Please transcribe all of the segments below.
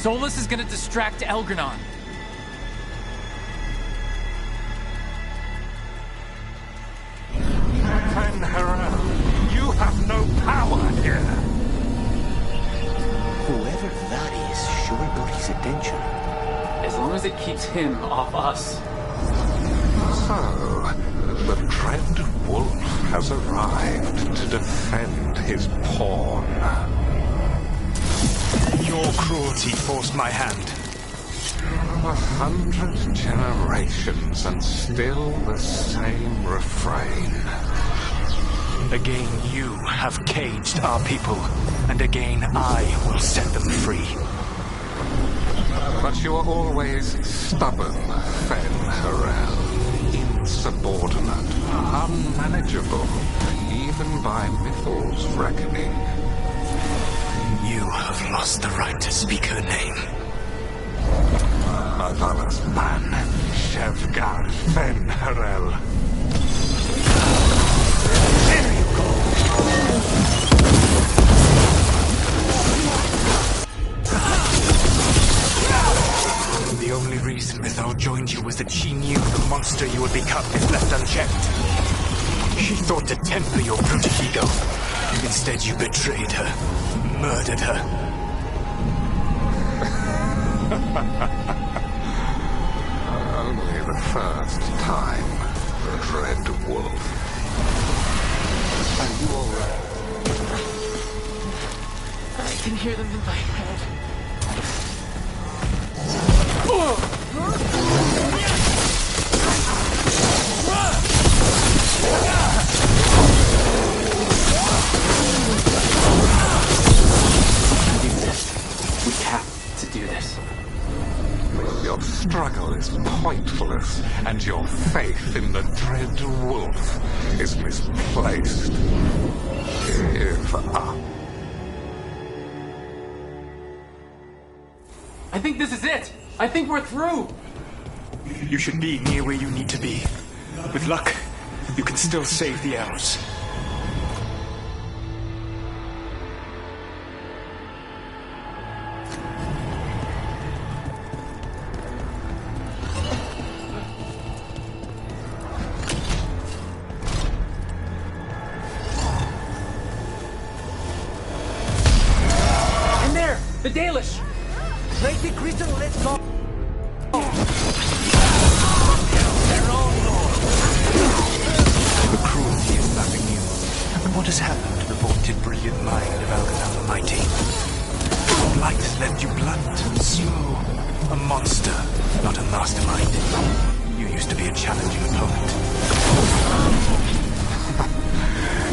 Solus is gonna distract Elgranon. Fen'Harel, you have no power here. Whoever that is sure got his attention. As long as it keeps him off us. So, the Dread Wolf has arrived to defend his pawn. Your cruelty forced my hand. 100 generations and still the same refrain. Again, you have caged our people, and again I will set them free. But you are always stubborn, Fen'Harel. Insubordinate, unmanageable, even by Mythal's reckoning. You have lost the right to speak her name. Valor's man, Veilguard Fen'Harel. There you go! The only reason Mythal joined you was that she knew the monster you would become if left unchecked. She thought to temper your brutish ego. Instead, you betrayed her, murdered her. Only the first time, Dread Wolf. Are you alright? I can hear them in my head. We have to do this. Your struggle is pointless, and your faith in the Dread Wolf is misplaced. Give up. I think this is it! I think we're through! You should be near where you need to be. With luck, you can still save the elves. In there! The Dalish! Break the crystal, let's go! The cruelty is nothing new. But what has happened to the vaunted brilliant mind of Elgranon the Mighty? The blight has left you blunt and slow. A monster, not a mastermind. You used to be a challenging opponent.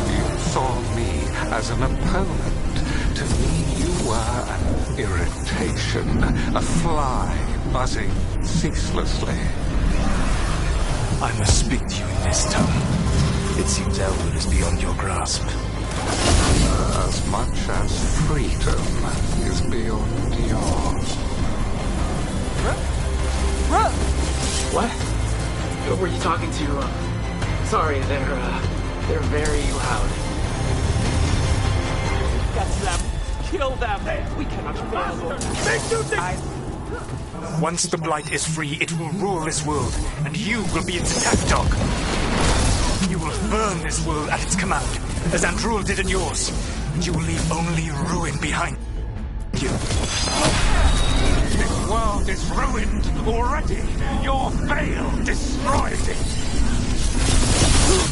You saw me as an opponent. To me, you were an irritation, a fly buzzing ceaselessly. I must speak to you in this tongue. It seems Elwood is beyond your grasp. As much as freedom is beyond yours. What? Who were you talking to? Sorry, they're very loud. Get them! Kill them! We cannot fail. Once the blight is free, it will rule this world, and you will be its attack dog. You will burn this world at its command, as Andrul did in yours, and you will leave only ruin behind you. This world is ruined already. Your veil destroyed it.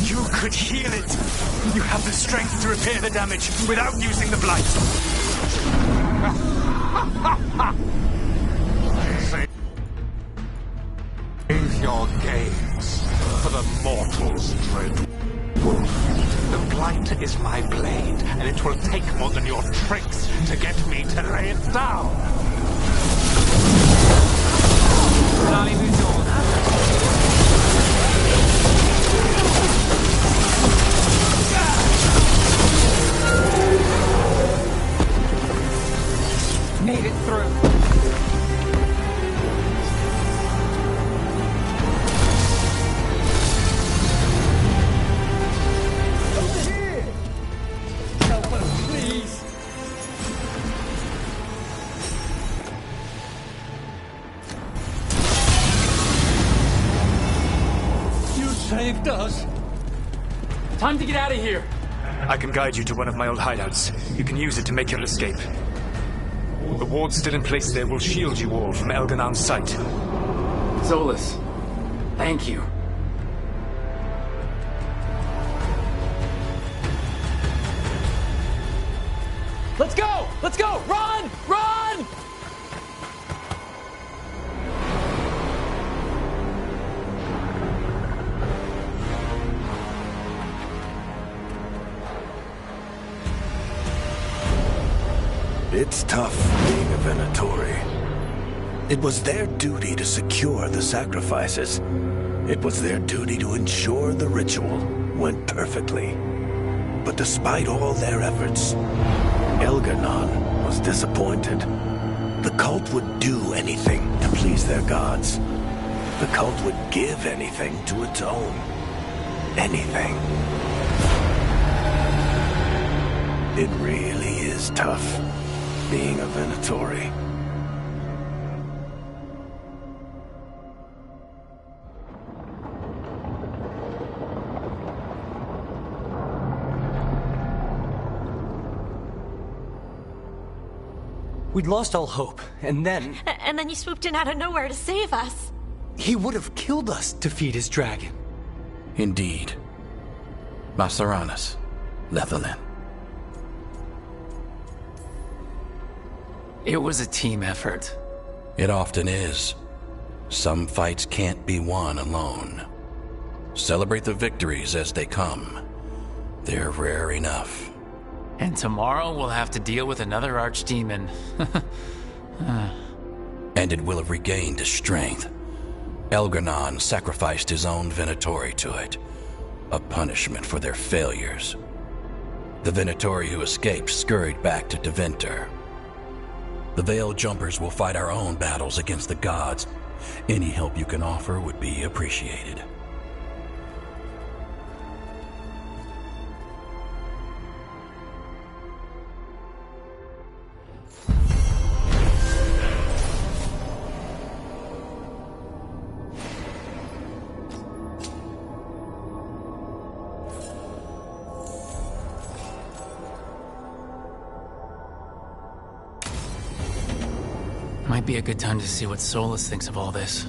You could heal it. You have the strength to repair the damage without using the blight. Save your games for the mortals, Dread Wolf. The blight is my blade, and it will take more than your tricks to get me to lay it down. Made it through. saved us. Time to get out of here. I can guide you to one of my old hideouts. You can use it to make your escape. The wards still in place there will shield you all from Elganon's sight. Solus, thank you. Let's go! Let's go! Run! Run! It's tough being a Venatori. It was their duty to secure the sacrifices. It was their duty to ensure the ritual went perfectly. But despite all their efforts, Elganon was disappointed. The cult would do anything to please their gods. The cult would give anything to atone. Anything. It really is tough being a Venatori. We'd lost all hope, and then... And then you swooped in out of nowhere to save us. he would have killed us to feed his dragon. Indeed. Masaranus, Lethalin. It was a team effort. It often is. Some fights can't be won alone. Celebrate the victories as they come. They're rare enough. And tomorrow we'll have to deal with another archdemon. And it will have regained its strength. Elganon sacrificed his own Venatori to it. A punishment for their failures. The Venatori who escaped scurried back to Deventer. The Veil Jumpers will fight our own battles against the gods. Any help you can offer would be appreciated. Might be a good time to see what Solus thinks of all this.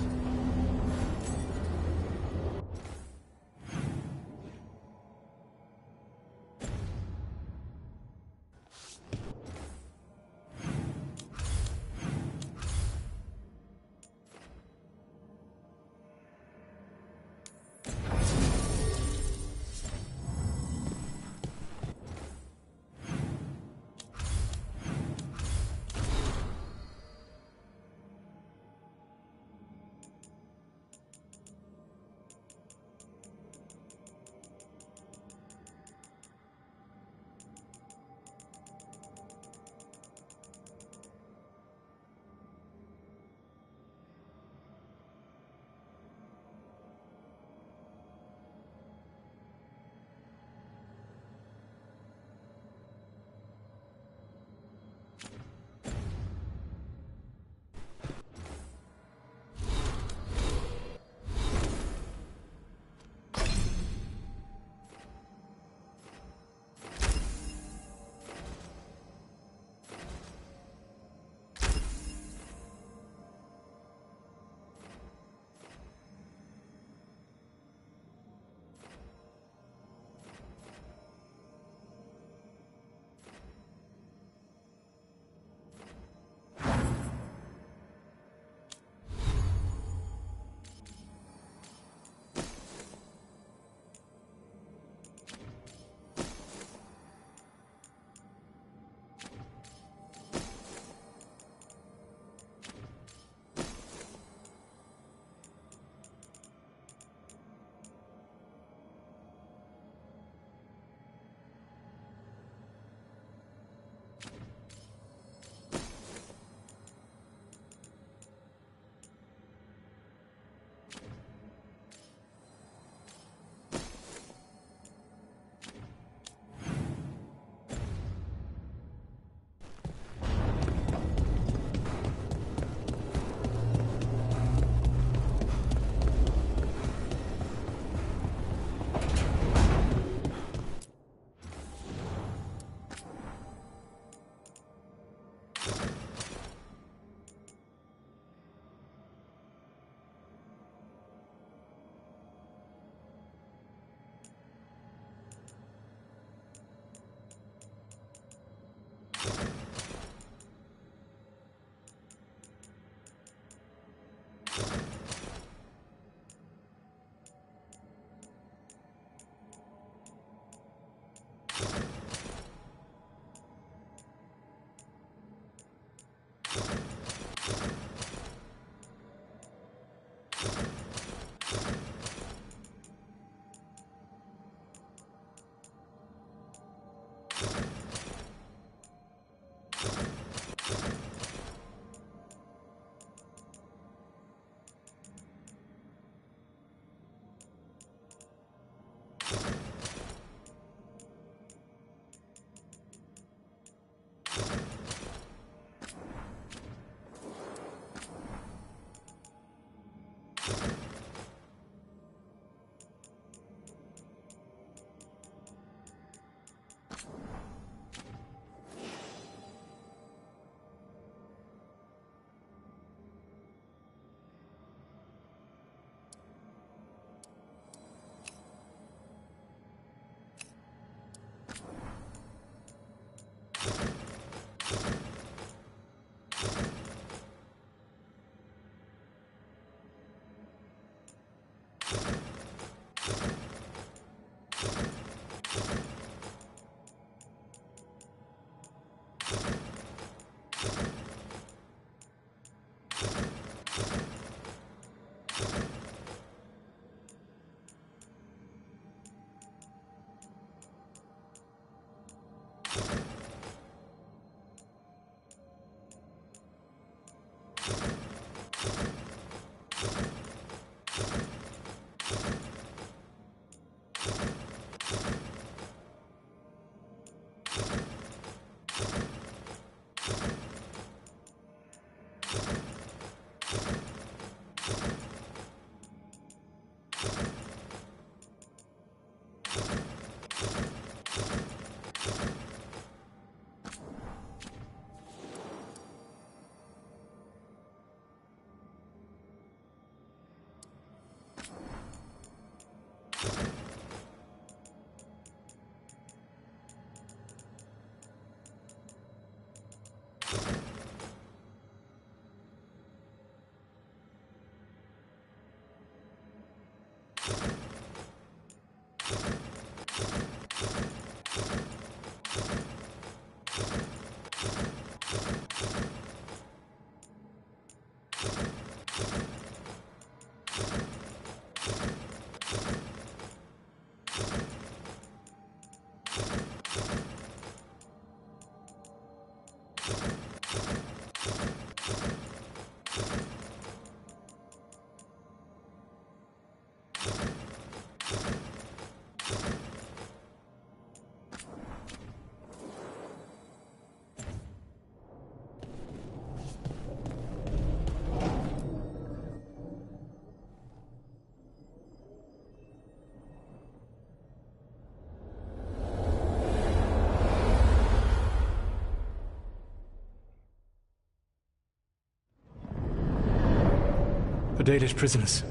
The Dalish prisoners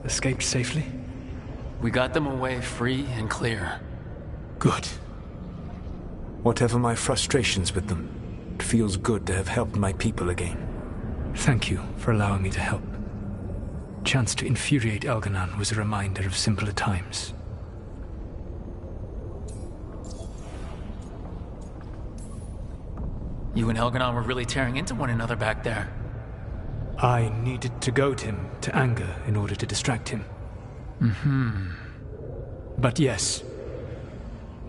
escaped safely? We got them away free and clear. Good. Whatever my frustrations with them, it feels good to have helped my people again. Thank you for allowing me to help. Chance to infuriate Elganon was a reminder of simpler times. You and Elganon were really tearing into one another back there. I needed to goad him to anger in order to distract him. But yes,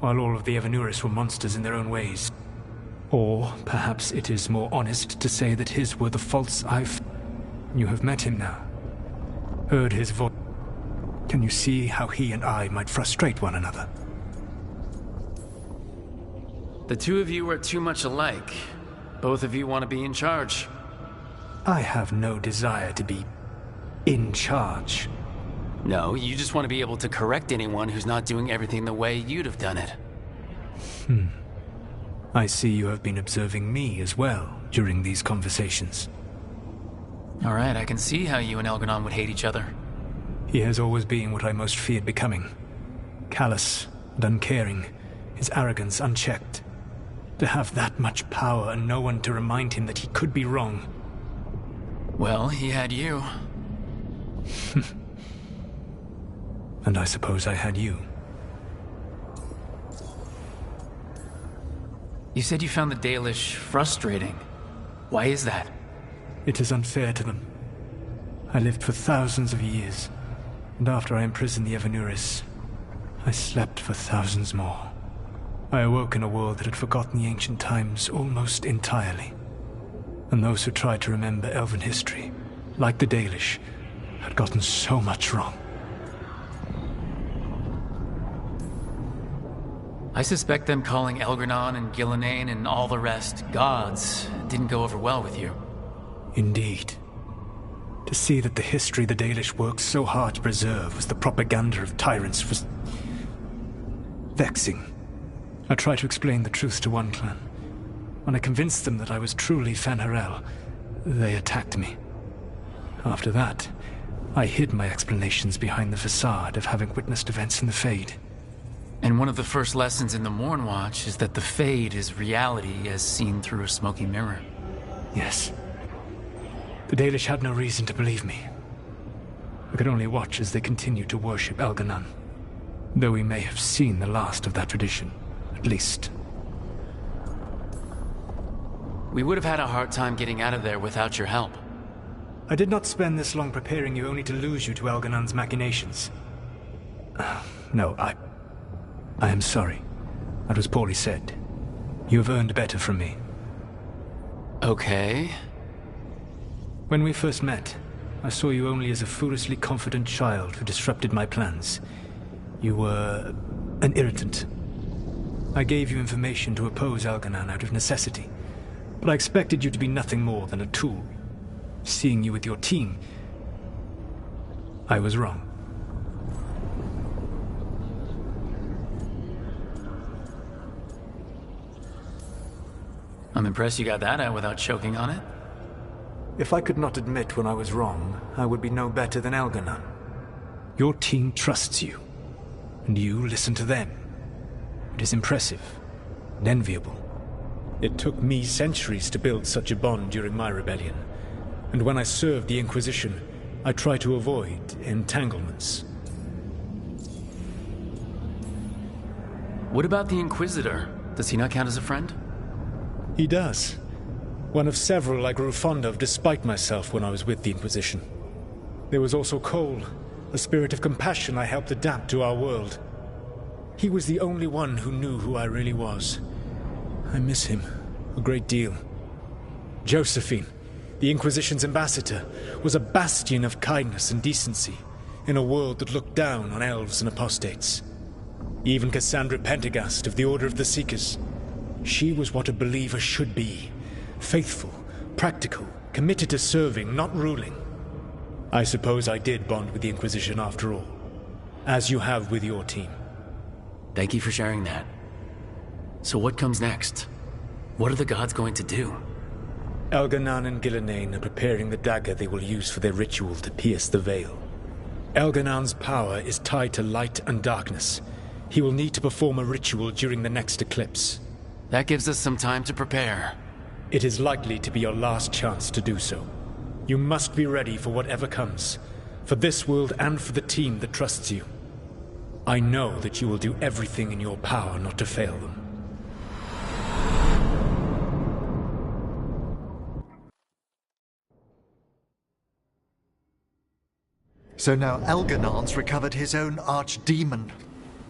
while all of the Evanuris were monsters in their own ways, or perhaps it is more honest to say that his were the faults You have met him now. Heard his voice. Can you see how he and I might frustrate one another? The two of you are too much alike. Both of you want to be in charge. I have no desire to be in charge. No, you just want to be able to correct anyone who's not doing everything the way you'd have done it. I see you have been observing me as well during these conversations. All right, I can see how you and Elganon would hate each other. He has always been what I most feared becoming. Callous and uncaring, his arrogance unchecked. To have that much power and no one to remind him that he could be wrong. Well, he had you. And I suppose I had you. You said you found the Dalish frustrating. Why is that? It is unfair to them. I lived for thousands of years, and after I imprisoned the Evanuris, I slept for thousands more. I awoke in a world that had forgotten the ancient times almost entirely. And those who tried to remember elven history, like the Dalish, had gotten so much wrong. I suspect them calling Elganon and Gillenane and all the rest gods didn't go over well with you. Indeed. To see that the history the Dalish worked so hard to preserve was the propaganda of tyrants was vexing. I tried to explain the truth to one clan. When I convinced them that I was truly Fen'Harel, they attacked me. After that, I hid my explanations behind the facade of having witnessed events in the Fade. And one of the first lessons in the Mornwatch is that the Fade is reality as seen through a smoky mirror. Yes. The Dalish had no reason to believe me. I could only watch as they continued to worship Elganon, though we may have seen the last of that tradition, at least. We would have had a hard time getting out of there without your help. I did not spend this long preparing you only to lose you to Elganon's machinations. No, I am sorry. That was poorly said. You have earned better from me. Okay. When we first met, I saw you only as a foolishly confident child who disrupted my plans. You were an irritant. I gave you information to oppose Elganon out of necessity, but I expected you to be nothing more than a tool. Seeing you with your team, I was wrong. I'm impressed you got that out without choking on it. If I could not admit when I was wrong, I would be no better than Elganon. Your team trusts you, and you listen to them. It is impressive and enviable. It took me centuries to build such a bond during my rebellion, and when I served the Inquisition, I tried to avoid entanglements. What about the Inquisitor? Does he not count as a friend? He does. One of several I grew fond of despite myself when I was with the Inquisition. There was also Cole, a spirit of compassion I helped adapt to our world. He was the only one who knew who I really was. I miss him a great deal. Josephine, the Inquisition's ambassador, was a bastion of kindness and decency in a world that looked down on elves and apostates. Even Cassandra Pendergast of the Order of the Seekers. She was what a believer should be. Faithful, practical, committed to serving, not ruling. I suppose I did bond with the Inquisition after all, as you have with your team. Thank you for sharing that. So what comes next? What are the gods going to do? Elganan and Gillenane are preparing the dagger they will use for their ritual to pierce the veil. Elganan's power is tied to light and darkness. He will need to perform a ritual during the next eclipse. That gives us some time to prepare. It is likely to be your last chance to do so. You must be ready for whatever comes, for this world and for the team that trusts you. I know that you will do everything in your power not to fail them. So now Elganan's recovered his own archdemon,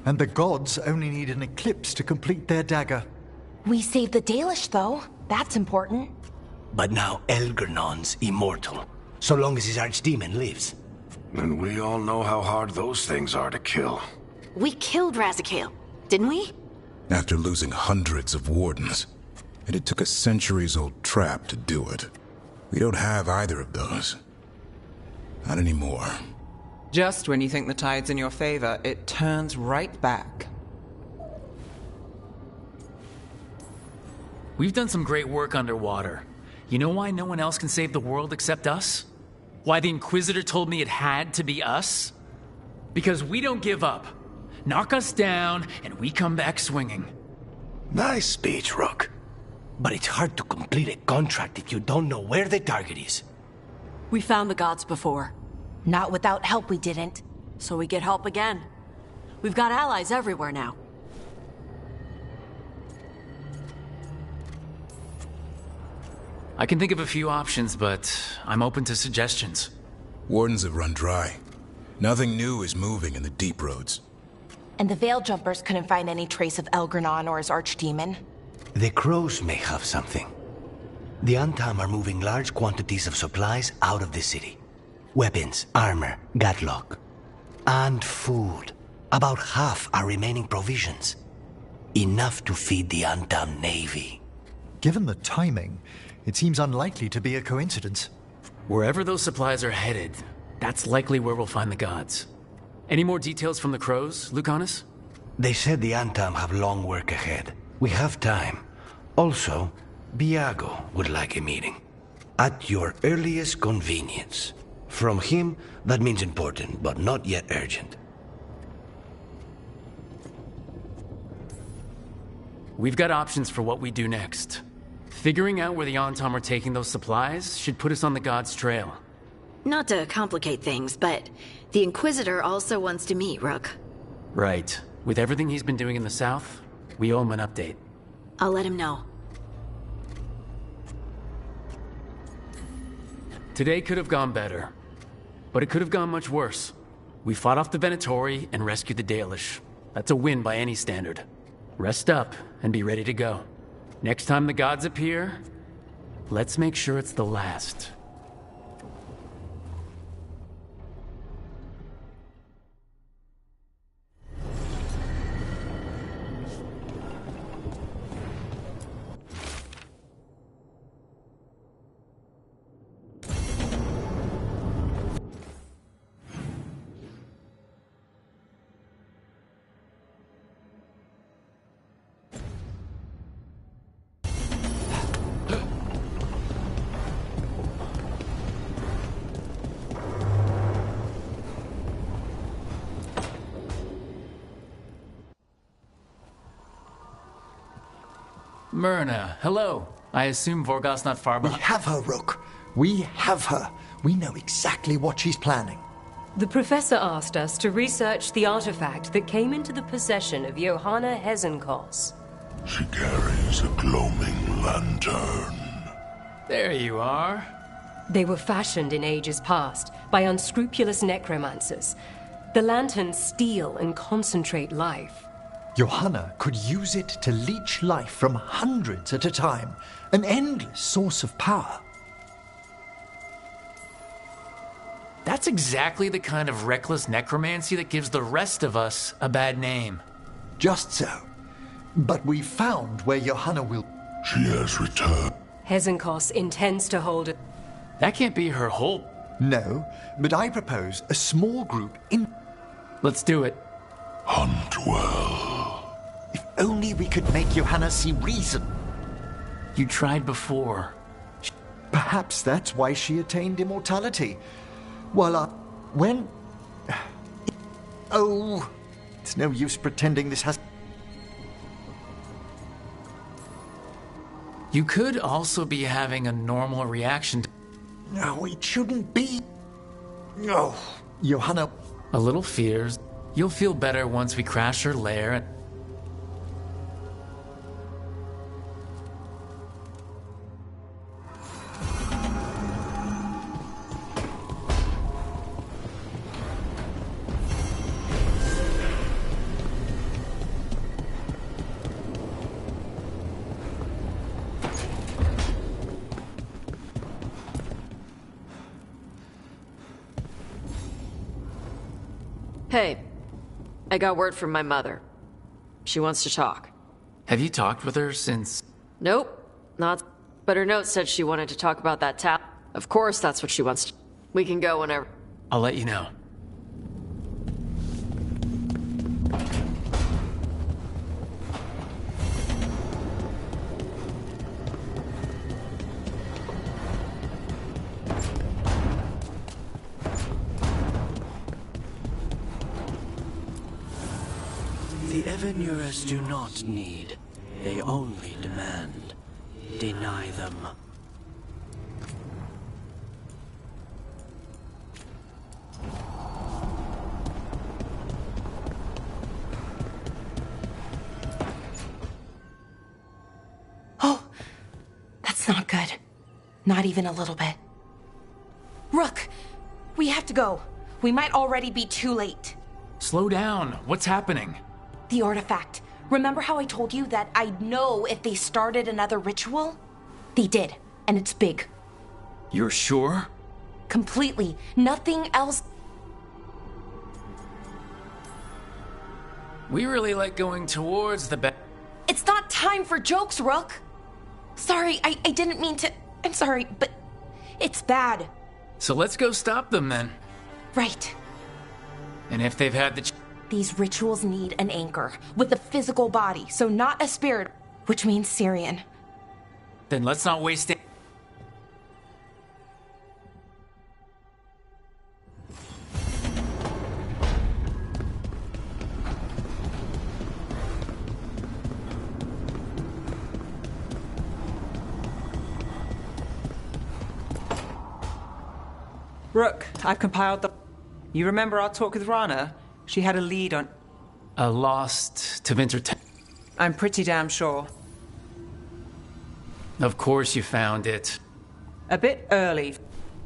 and the gods only need an eclipse to complete their dagger. We saved the Dalish, though. That's important. But now Elgernon's immortal, so long as his archdemon lives. And we all know how hard those things are to kill. We killed Razikale, didn't we? After losing hundreds of wardens. And it took a centuries-old trap to do it. We don't have either of those. Not anymore. Just when you think the tide's in your favor, it turns right back. We've done some great work underwater. You know why no one else can save the world except us? Why the Inquisitor told me it had to be us? Because we don't give up. Knock us down, and we come back swinging. Nice speech, Rook. But it's hard to complete a contract if you don't know where the target is. We found the gods before. Not without help, we didn't. So we get help again. We've got allies everywhere now. I can think of a few options, but I'm open to suggestions. Wardens have run dry. Nothing new is moving in the deep roads. And the Veil Jumpers couldn't find any trace of Elgranon or his archdemon. The crows may have something. The Antam are moving large quantities of supplies out of the city. Weapons, armor, gatlock. And food. About half our remaining provisions. Enough to feed the Antam navy. Given the timing, it seems unlikely to be a coincidence. Wherever those supplies are headed, that's likely where we'll find the gods. Any more details from the crows, Lucanus? They said the Antam have long work ahead. We have time. Also, Biago would like a meeting. At your earliest convenience. From him, that means important, but not yet urgent. We've got options for what we do next. Figuring out where the Antam are taking those supplies should put us on the gods' trail. Not to complicate things, but the Inquisitor also wants to meet Rook. Right. With everything he's been doing in the south, we owe him an update. I'll let him know. Today could have gone better, but it could have gone much worse. We fought off the Venatori and rescued the Dalish. That's a win by any standard. Rest up and be ready to go. Next time the gods appear, let's make sure it's the last. Myrna, hello. I assume Vorgos's not far We behind. have her, Rook. We have her. We know exactly what she's planning. The professor asked us to research the artifact that came into the possession of Johanna Hezenkos. She carries a gloaming lantern. There you are. They were fashioned in ages past by unscrupulous necromancers. The lanterns steal and concentrate life. Johanna could use it to leech life from hundreds at a time. An endless source of power. That's exactly the kind of reckless necromancy that gives the rest of us a bad name. Just so. But we found where Johanna will... She has returned. Hezenkos intends to hold it. That can't be her whole... No, but I propose a small group in... Let's do it. Hunt well. If only we could make Johanna see reason. You tried before. Perhaps that's why she attained immortality. When... Oh, it's no use pretending this has... You could also be having a normal reaction to... No, it shouldn't be. No, Johanna... A little fears. You'll feel better once we crash her lair and... Hey, I got word from my mother. She wants to talk. Have you talked with her since... Nope, not... But her note said she wanted to talk about that tap. Of course that's what she wants to... We can go whenever... I'll let you know. The Evanurers do not need. They only demand. Deny them. Oh, that's not good. Not even a little bit. Rook, we have to go. We might already be too late. Slow down. What's happening? The artifact. Remember how I told you that I'd know if they started another ritual? They did, and it's big. You're sure? Completely. Nothing else. We really like going towards the It's not time for jokes, Rook. Sorry, I didn't mean to... I'm sorry, but it's bad. So let's go stop them then. Right. And if they've had the... These rituals need an anchor with a physical body, so not a spirit, which means Syrian. Then let's not waste it. Rook, I've compiled the... You remember our talk with Rana? She had a lead on... A lost to Winter... I'm pretty damn sure. Of course you found it. A bit early.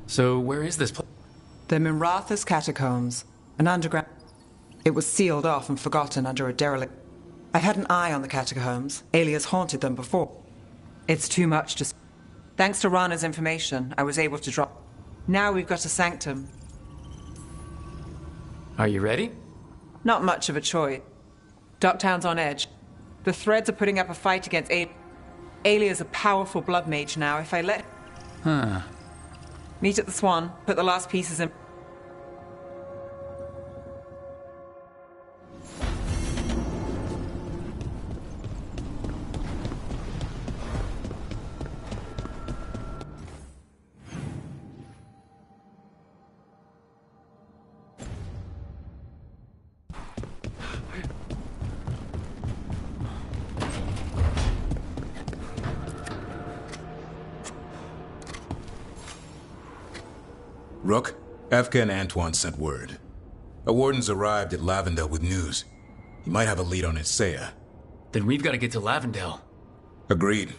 So where is this place? The Mimratha's catacombs. An underground... It was sealed off and forgotten under a derelict. I've had an eye on the catacombs. Alias haunted them before. It's too much to... Thanks to Rana's information, I was able to drop... Now we've got a sanctum. Are you ready? Not much of a choice. Docktown's on edge. The Threads are putting up a fight against Alia's a powerful blood mage now. If I let... Huh. Meet at the Swan. Put the last pieces in... Rook, Efka and Antoine sent word. A warden's arrived at Lavendel with news. He might have a lead on Isaiah. Then we've got to get to Lavendel. Agreed.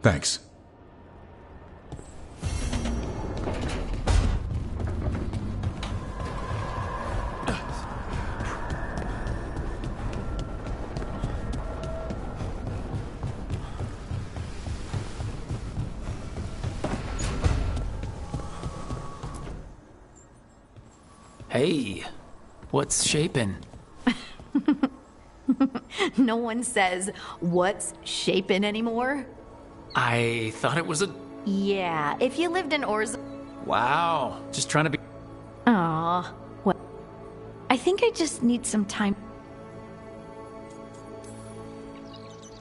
Thanks. Hey, what's shaping? No one says, what's shaping anymore? I thought it was a... Yeah, if you lived in Orz... Wow, just trying to be... Aw, well, I think I just need some time.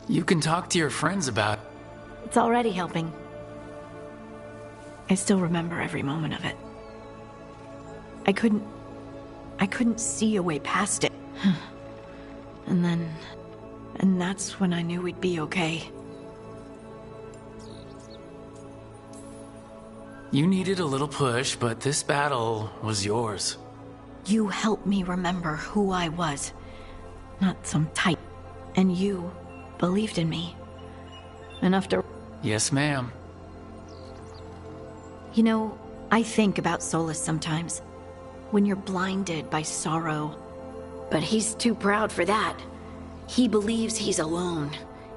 You can talk to your friends about... It's already helping. I still remember every moment of it. I couldn't see a way past it. And that's when I knew we'd be okay. You needed a little push, but this battle was yours. You helped me remember who I was, not some type. And you believed in me. Enough to... Yes, ma'am. You know, I think about Solus sometimes. When you're blinded by sorrow. But he's too proud for that. He believes he's alone,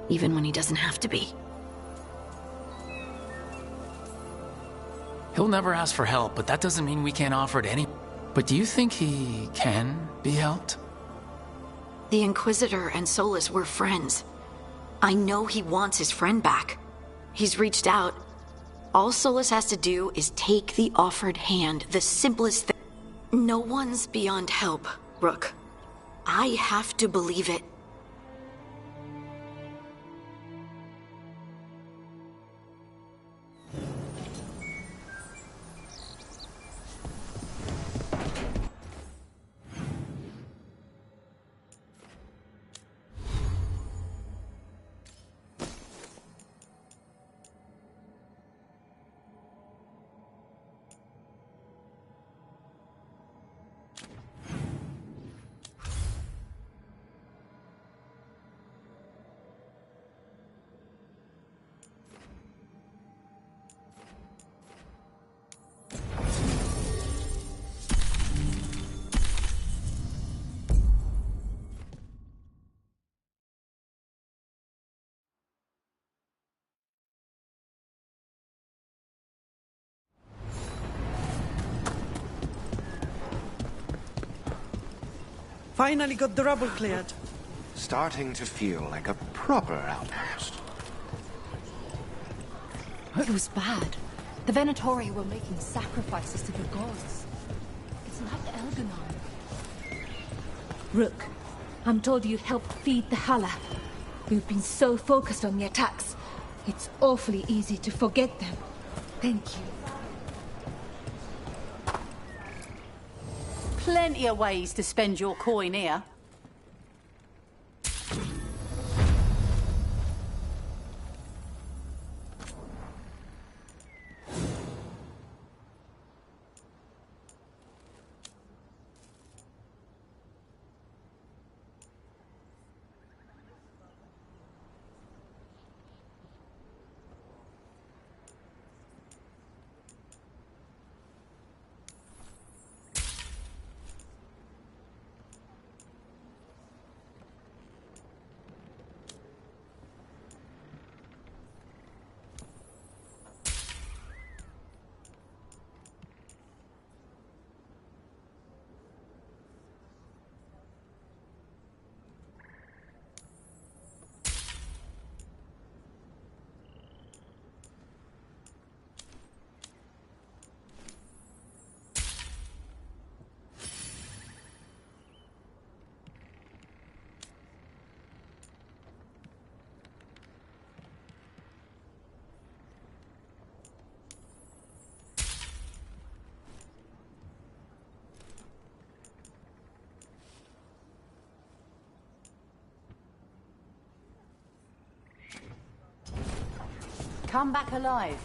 even when he doesn't have to be. He'll never ask for help, but that doesn't mean we can't offer it any... But do you think he can be helped? The Inquisitor and Solus were friends. I know he wants his friend back. He's reached out. All Solus has to do is take the offered hand, the simplest thing. No one's beyond help, Rook. I have to believe it. Finally got the rubble cleared. Starting to feel like a proper outpost. It was bad. The Venatori were making sacrifices to the gods. It's like Elganon. Rook, I'm told you helped feed the Hala. We've been so focused on the attacks. It's awfully easy to forget them. Thank you. Plenty of ways to spend your coin here. Come back alive.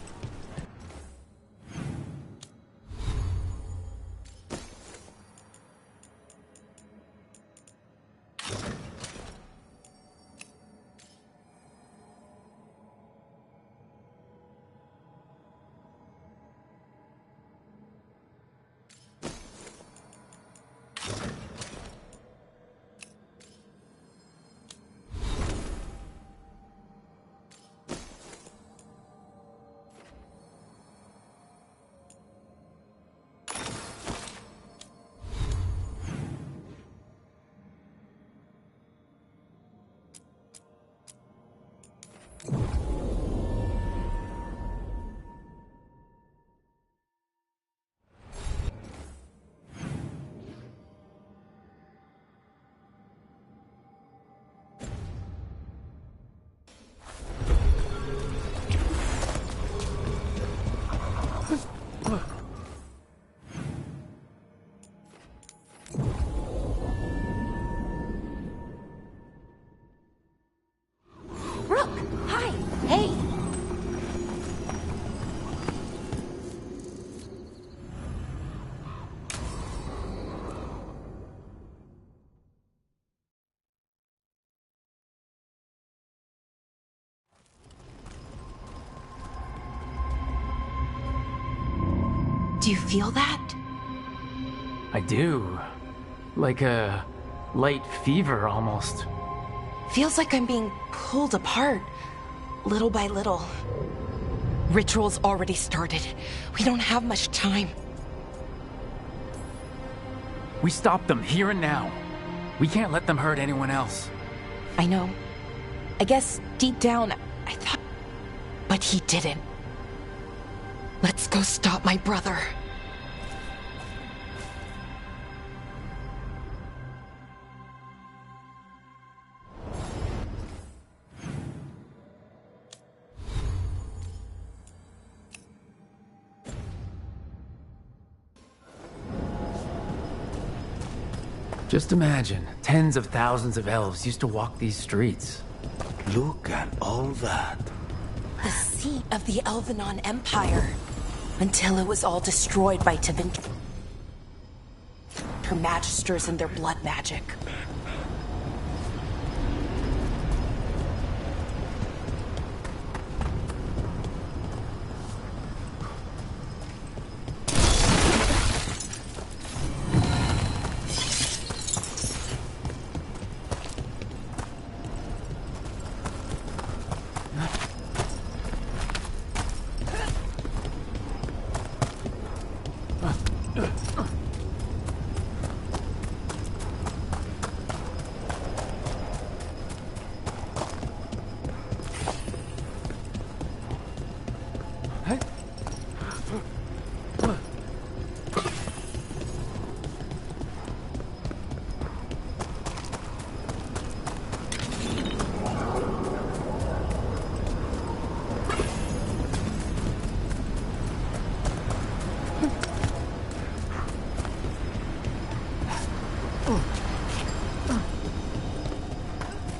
Do you feel that? I do. Like a light fever, almost. Feels like I'm being pulled apart, little by little. Ritual's already started. We don't have much time. We stop them here and now. We can't let them hurt anyone else. I know. I guess deep down, I thought... But he didn't. Let's go stop my brother. Just imagine, tens of thousands of elves used to walk these streets. Look at all that. The seat of the Elvenon Empire. Until it was all destroyed by Tevin... her magisters and their blood magic.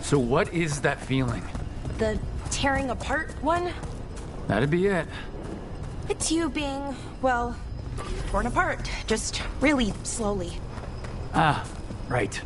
So what is that feeling? The tearing apart one? That'd be it. It's you being, well, torn apart. Just really slowly. Ah, right.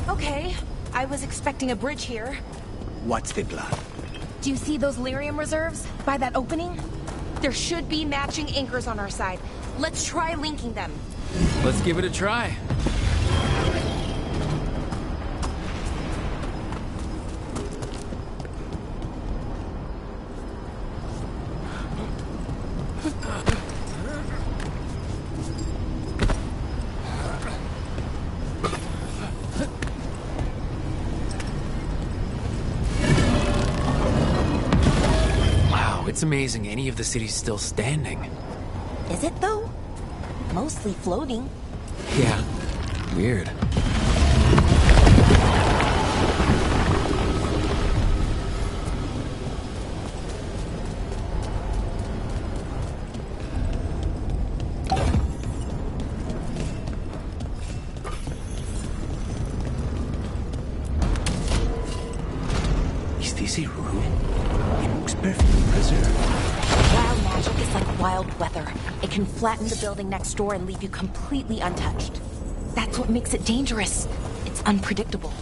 Okay, I was expecting a bridge here. What's the plan? Do you see those lyrium reserves by that opening? There should be matching anchors on our side. Let's try linking them. Let's give it a try. It's amazing any of the city's still standing. Is it though? Mostly floating. Yeah. Weird. Is this a room? It looks perfectly preserved. Wild magic is like wild weather. It can flatten the building next door and leave you completely untouched. That's what makes it dangerous. It's unpredictable.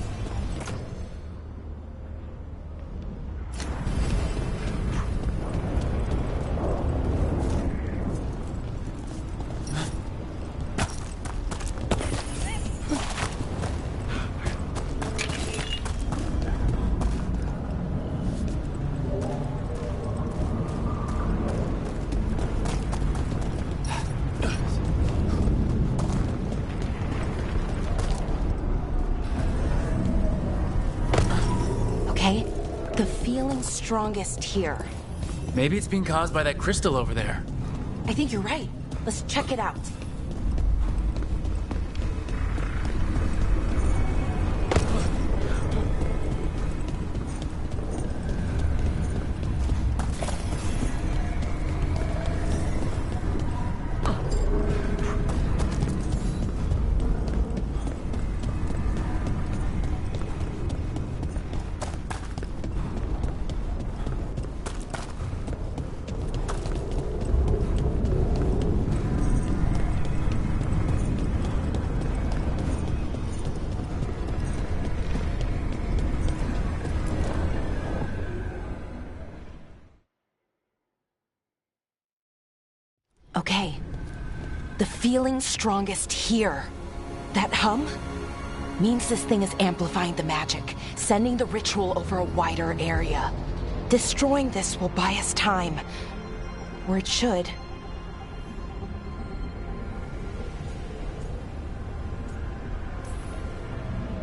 The feeling's strongest here. Maybe it's being caused by that crystal over there. I think you're right. Let's check it out. Okay. The feeling's strongest here. That hum means this thing is amplifying the magic, sending the ritual over a wider area. Destroying this will buy us time. Or it should.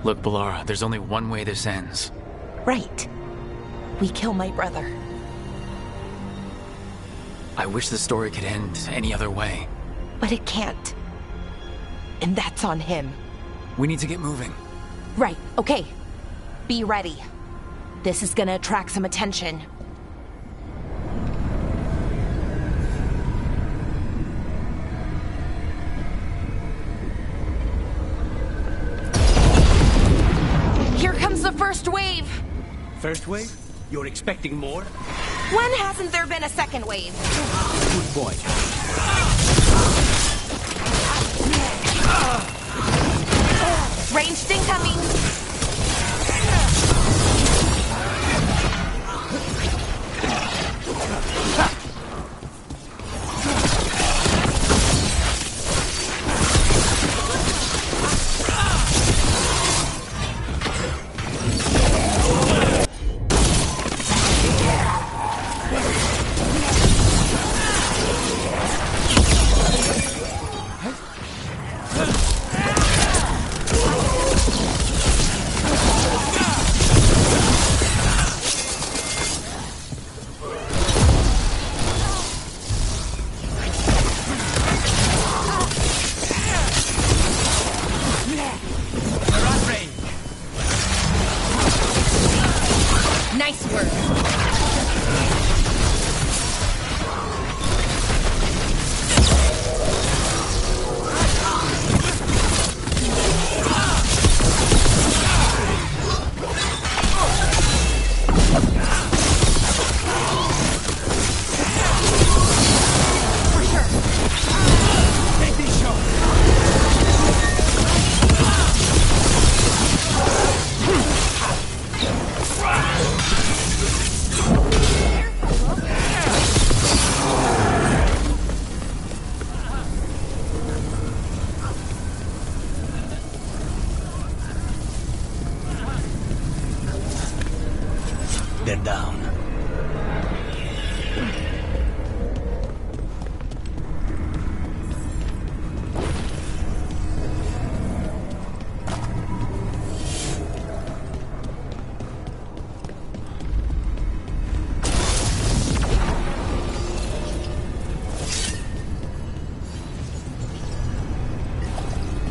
Look, Balara, there's only one way this ends. Right. We kill my brother. I wish the story could end any other way. But it can't. And that's on him. We need to get moving. Right, okay. Be ready. This is gonna attract some attention. Here comes the first wave! First wave? You're expecting more? When hasn't there been a second wave? Good boy. Ranged incoming! Nice work. They're down.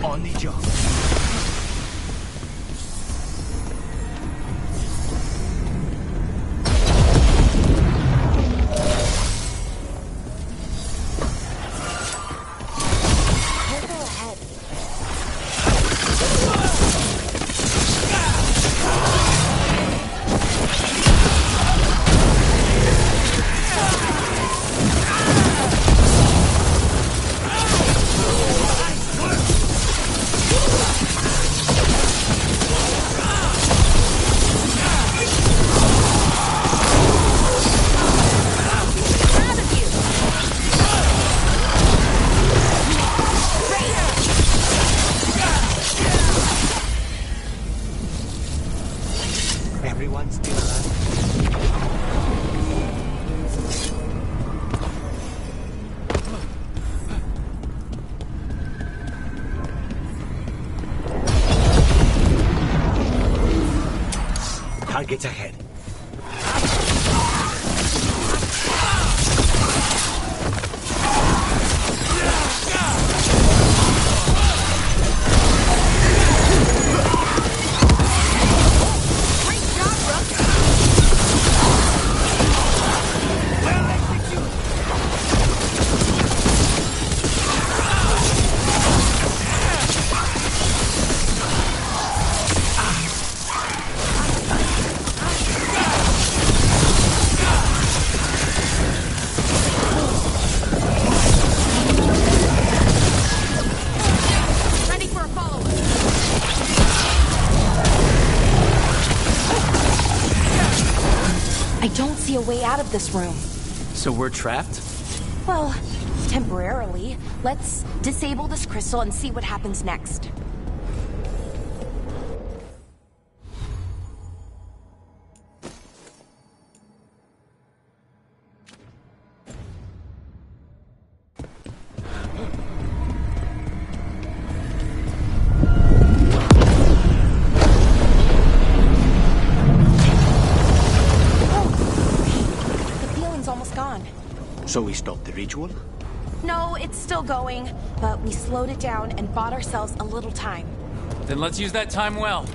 On the job. Everyone's still alive. Targets ahead. I don't see a way out of this room. So we're trapped? Well, Temporarily. Let's disable this crystal and see what happens next. So we stopped the ritual? No, it's still going, but we slowed it down and bought ourselves a little time. Then let's use that time well.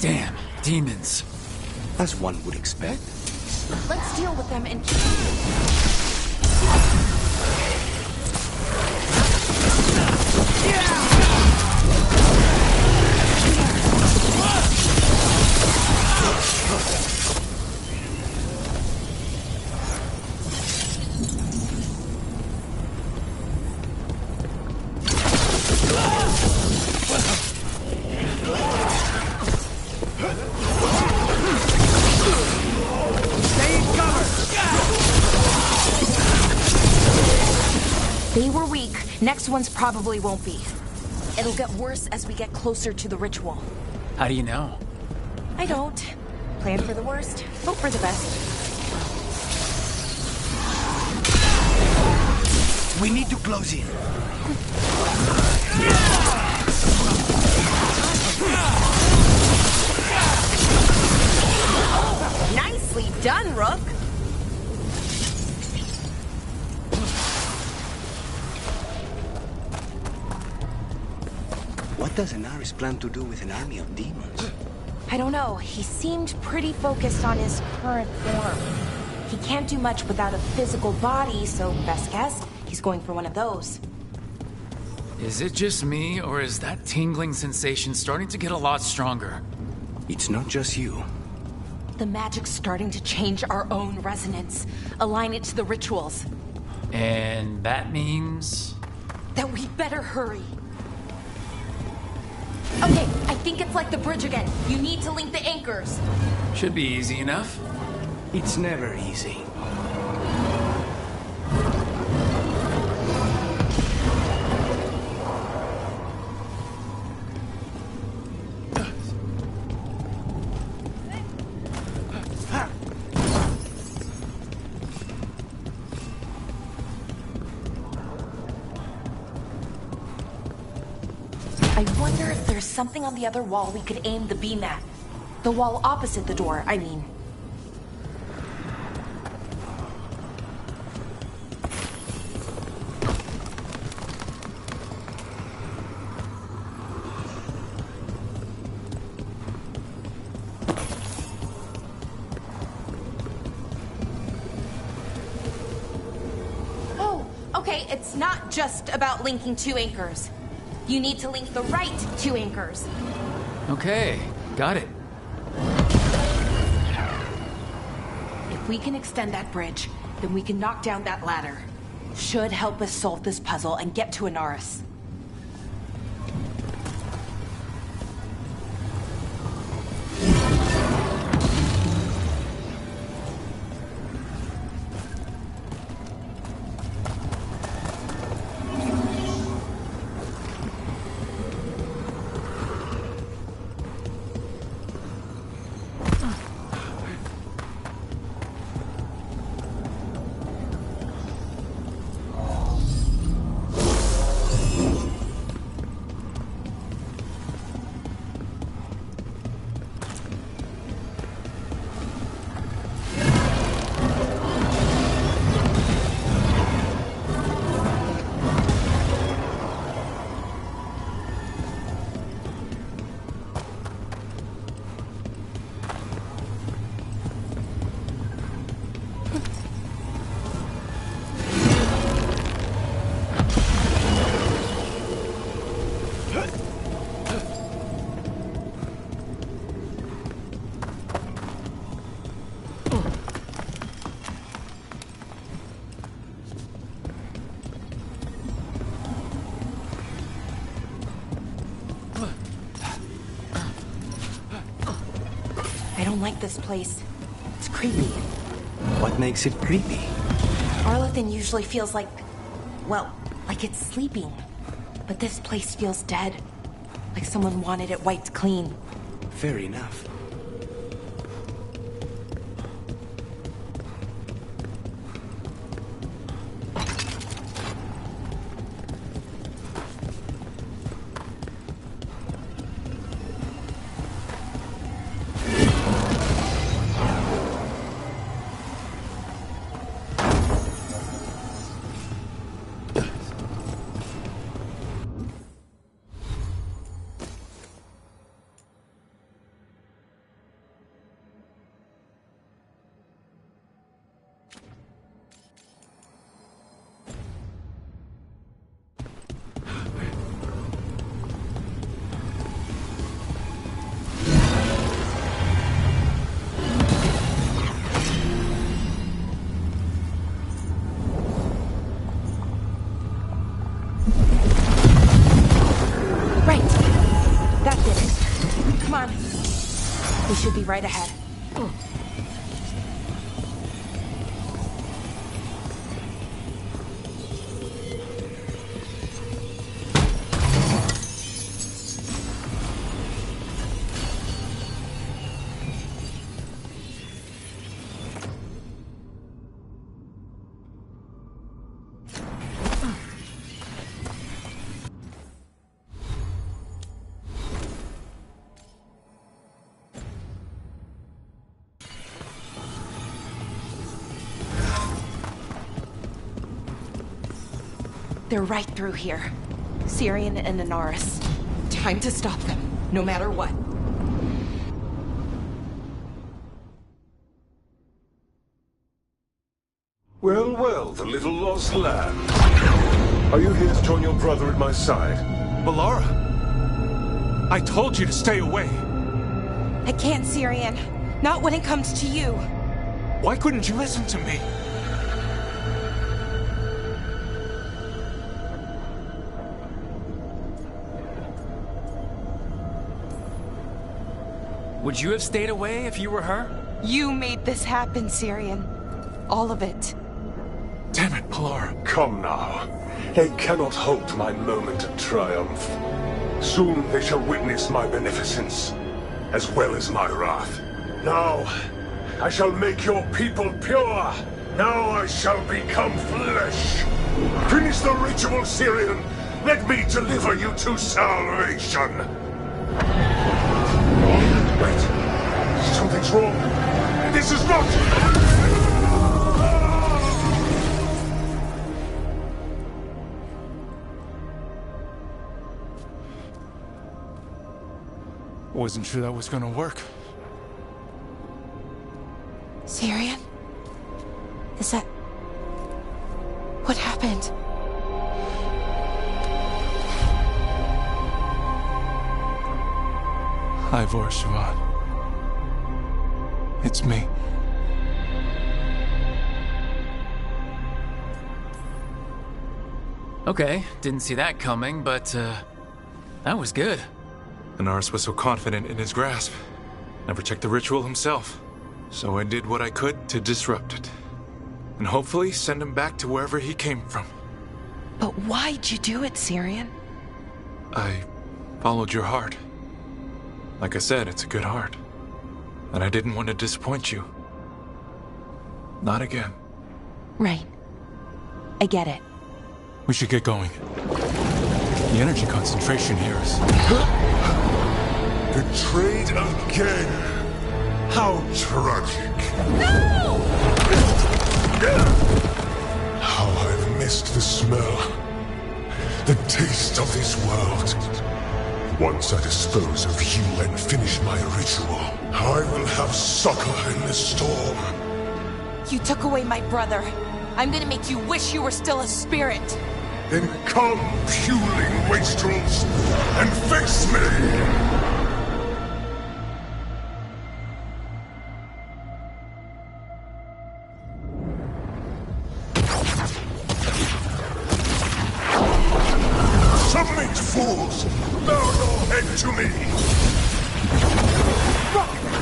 Damn, demons. As one would expect. Let's deal with them and... They were weak. Next ones probably won't be. It'll get worse as we get closer to the ritual. How do you know? I don't. Plan for the worst, hope for the best. We need to close in. Nicely done, Rook! What does Anaris plan to do with an army of demons? I don't know. He seemed pretty focused on his current form. He can't do much without a physical body, so best guess, he's going for one of those. Is it just me, or is that tingling sensation starting to get a lot stronger? It's not just you. The magic's starting to change our own resonance. Align it to the rituals. And that means... that we better hurry. Okay, I think it's like the bridge again. You need to link the anchors. Should be easy enough. It's never easy. I wonder if there's something on the other wall we could aim the beam at. The wall opposite the door, I mean. Oh, okay, it's not just about linking two anchors. You need to link the right two anchors. Okay, got it. If we can extend that bridge, then we can knock down that ladder. Should help us solve this puzzle and get to Anaris. don't like this place. It's creepy. What makes it creepy? Arlathan usually feels like, well, like it's sleeping. But this place feels dead. Like someone wanted it wiped clean. Fair enough. Should be right ahead. They're right through here. Syrian and Inaris. Time to stop them, no matter what. Well, well, the little lost lamb. Are you here to join your brother at my side? Bellara! I told you to stay away! I can't, Syrian. Not when it comes to you. Why couldn't you listen to me? Would you have stayed away if you were her? You made this happen, Syrian. All of it. Damn it, Bellara. Come now. They cannot halt my moment of triumph. Soon they shall witness my beneficence, as well as my wrath. Now, I shall make your people pure. Now I shall become flesh. Finish the ritual, Syrian. Let me deliver you to salvation. Wait. Something's wrong. This is not... Wasn't sure that was gonna work. Syrian? Is that... what happened? Ivor Siobhan. It's me. Okay, didn't see that coming, but, that was good. Inaris was so confident in his grasp. Never checked the ritual himself. So I did what I could to disrupt it. And hopefully send him back to wherever he came from. But why'd you do it, Syrian? I followed your heart. Like I said, it's a good heart. And I didn't want to disappoint you. Not again. Right. I get it. We should get going. The energy concentration here is... Betrayed again! How tragic! No! How I've missed the smell. The taste of this world. Once I dispose of you and finish my ritual, I will have succor in the storm. You took away my brother. I'm gonna make you wish you were still a spirit. Then come, puling wastrels, and face me! Submit, fools! Bow your head to me!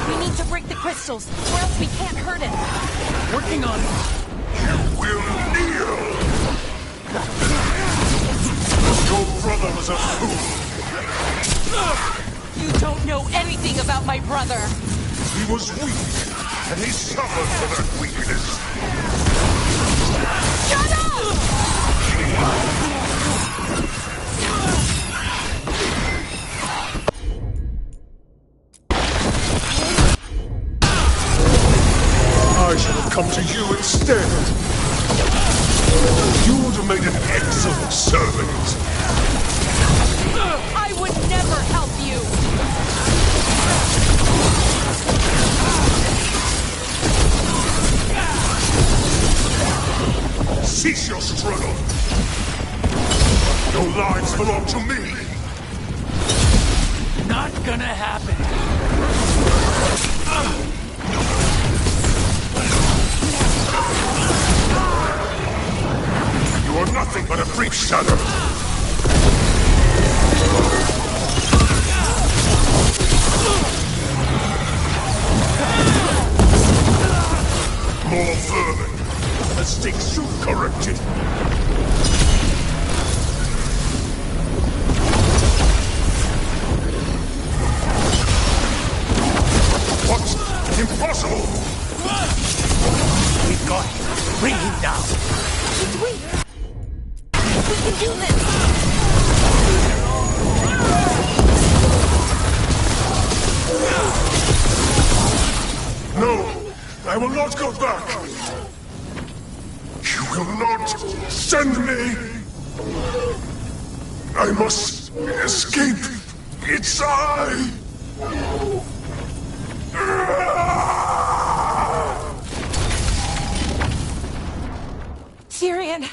We need to break the crystals, or else we can't hurt it. Working on it. You will kneel! Your brother was a fool! You don't know anything about my brother! He was weak, and he suffered for that weakness. Shut up! I should have come to you instead. You would have made an excellent servant. I would never help you! Cease your struggle. Your lives belong to me. Not gonna happen. You are nothing but a brief shadow. More vermin. Mistakes you corrected. What? Impossible! We've got him. Bring him down. It's weak. We can do this! No! I will not go back! You will not send me! I must escape! It's I! Syrian!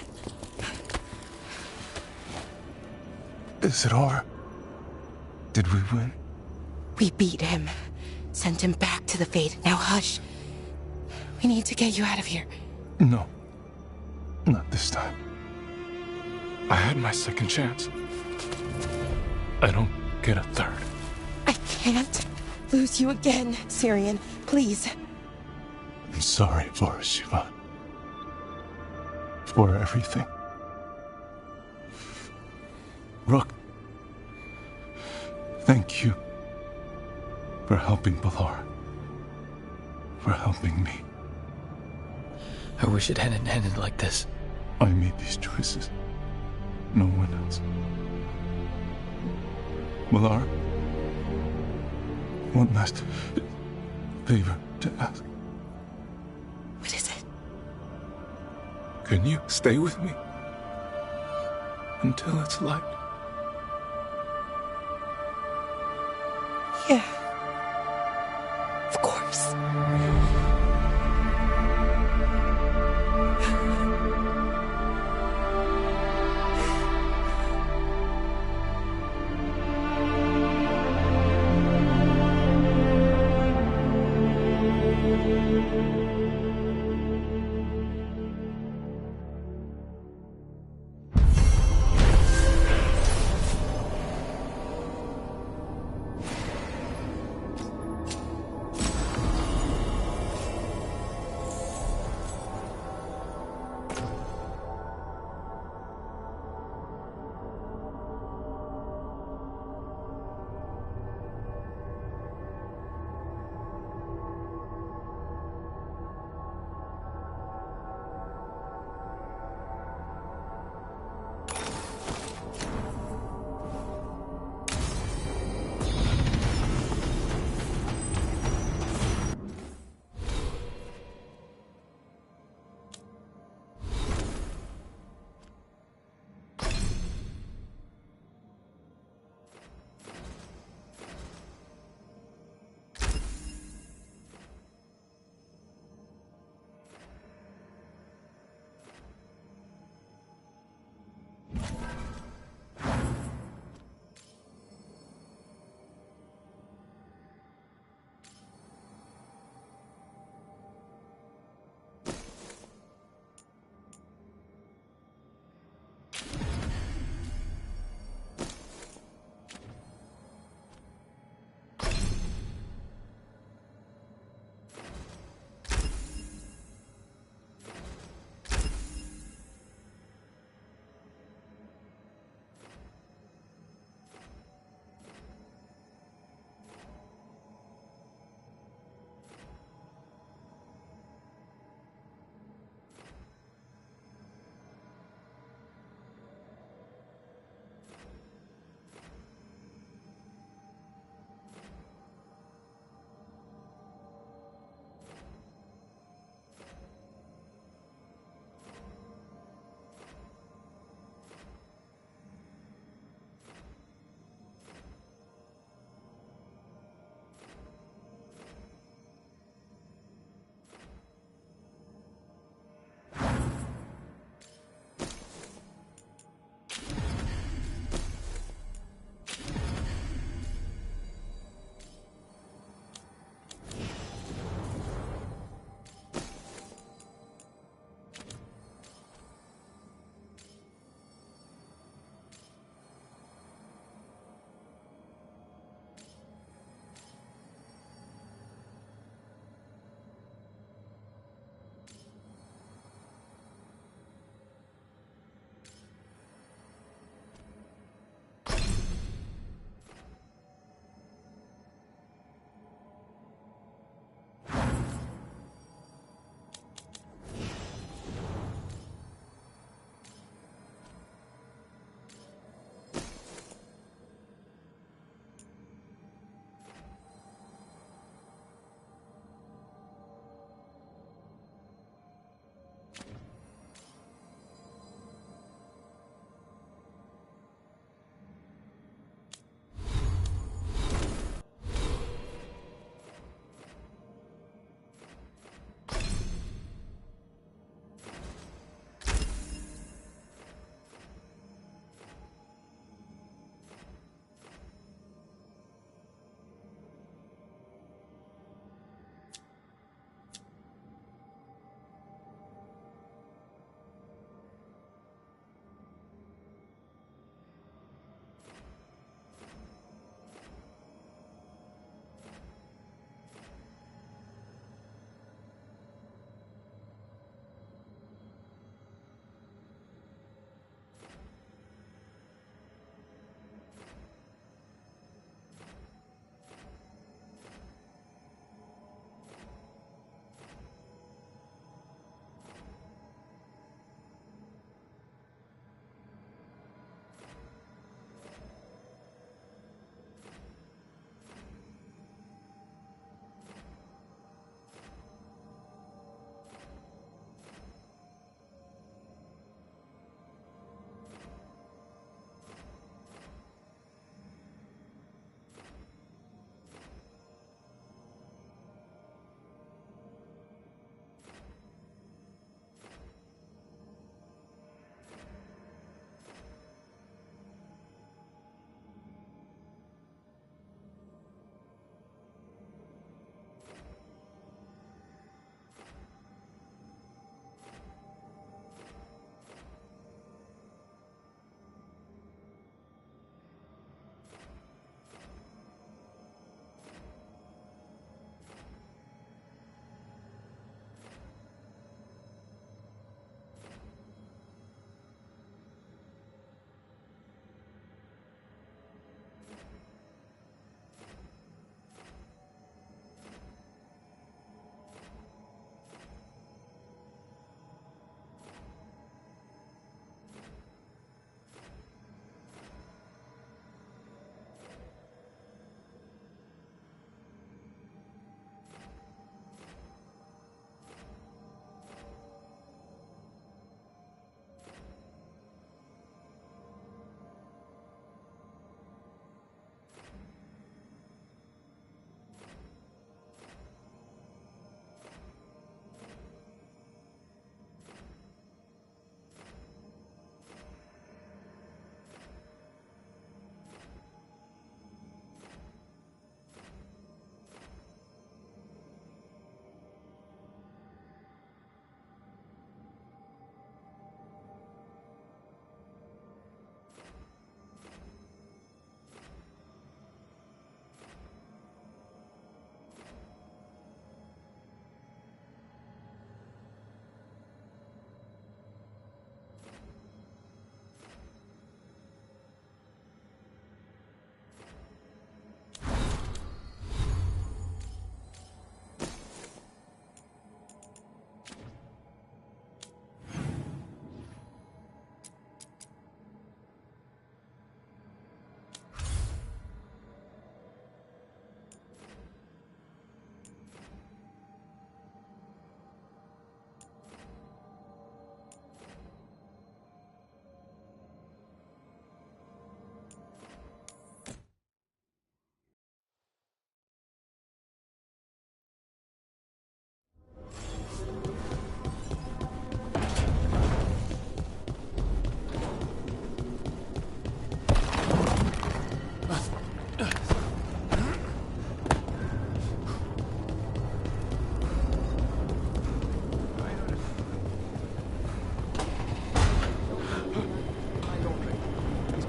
Is it over? Did we win? We beat him. Sent him back to the Fate. Now hush. We need to get you out of here. No. Not this time. I had my second chance. I don't get a third. I can't lose you again, Syrian. Please. I'm sorry for Shiva. For everything. Rook. Thank you. For helping Balar. For helping me. I wish it hadn't ended like this. I made these choices. No one else. Balar. One last favor to ask. What is it? Can you stay with me? Until it's light? Yeah. Of course.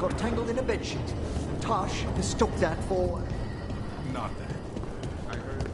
got tangled in a bedsheet. Tosh mistook that for... Not that. I heard...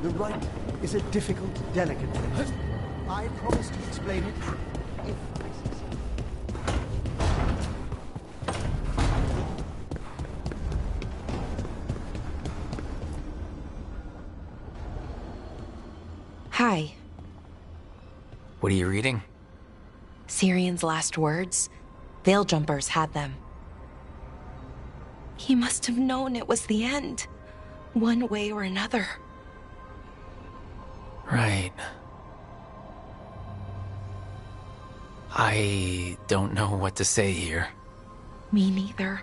The rite is a difficult, delicate thing. I promise to explain it if I succeed. Hi. What are you reading? Syrion's last words. Veil Jumpers had them. He must have known it was the end, one way or another. Right. I don't know what to say here. Me neither.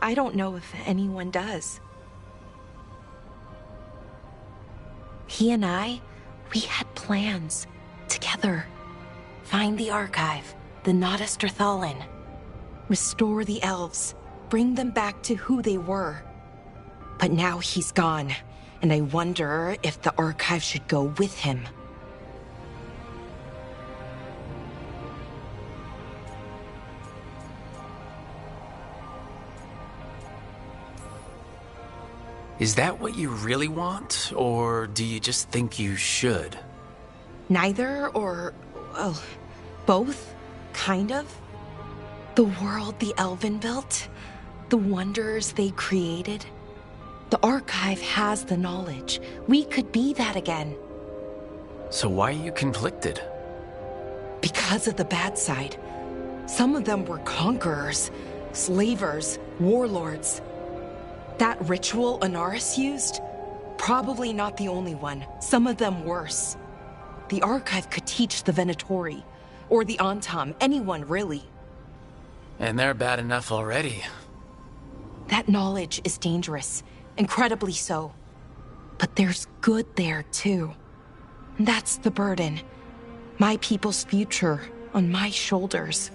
I don't know if anyone does. He and I, we had plans together. Find the archive, the Nodaster Thalin. Restore the elves, bring them back to who they were. But now he's gone, and I wonder if the archive should go with him. Is that what you really want, or do you just think you should? Neither, or, well, both, kind of. The world the Elven built, the wonders they created. The archive has the knowledge. We could be that again. So why are you conflicted? Because of the bad side. Some of them were conquerors, slavers, warlords. That ritual Anaris used? Probably not the only one. Some of them worse. The archive could teach the Venatori, or the Antam, anyone really. And they're bad enough already. That knowledge is dangerous, incredibly so. But there's good there too. And that's the burden. My people's future on my shoulders.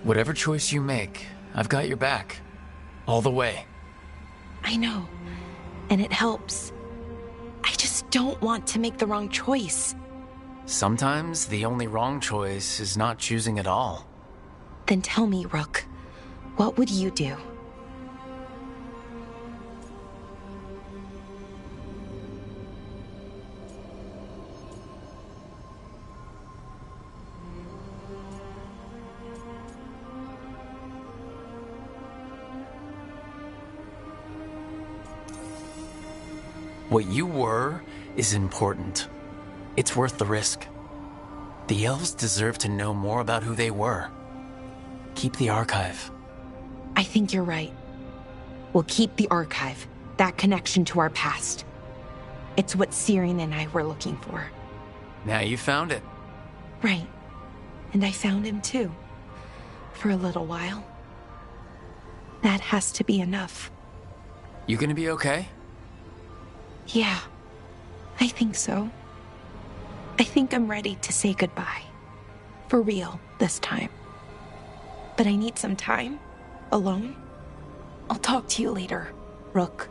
Whatever choice you make, I've got your back. All the way. I know, and it helps. I just don't want to make the wrong choice. Sometimes the only wrong choice is not choosing at all. Then tell me, Rook, what would you do? What you were is important. It's worth the risk. The elves deserve to know more about who they were. Keep the archive. I think you're right. We'll keep the archive, that connection to our past. It's what Syrian and I were looking for. Now you found it. Right. And I found him too. For a little while. That has to be enough. You gonna be okay? Yeah, I think so. I think I'm ready to say goodbye. For real, this time. But I need some time, alone. I'll talk to you later, Rook.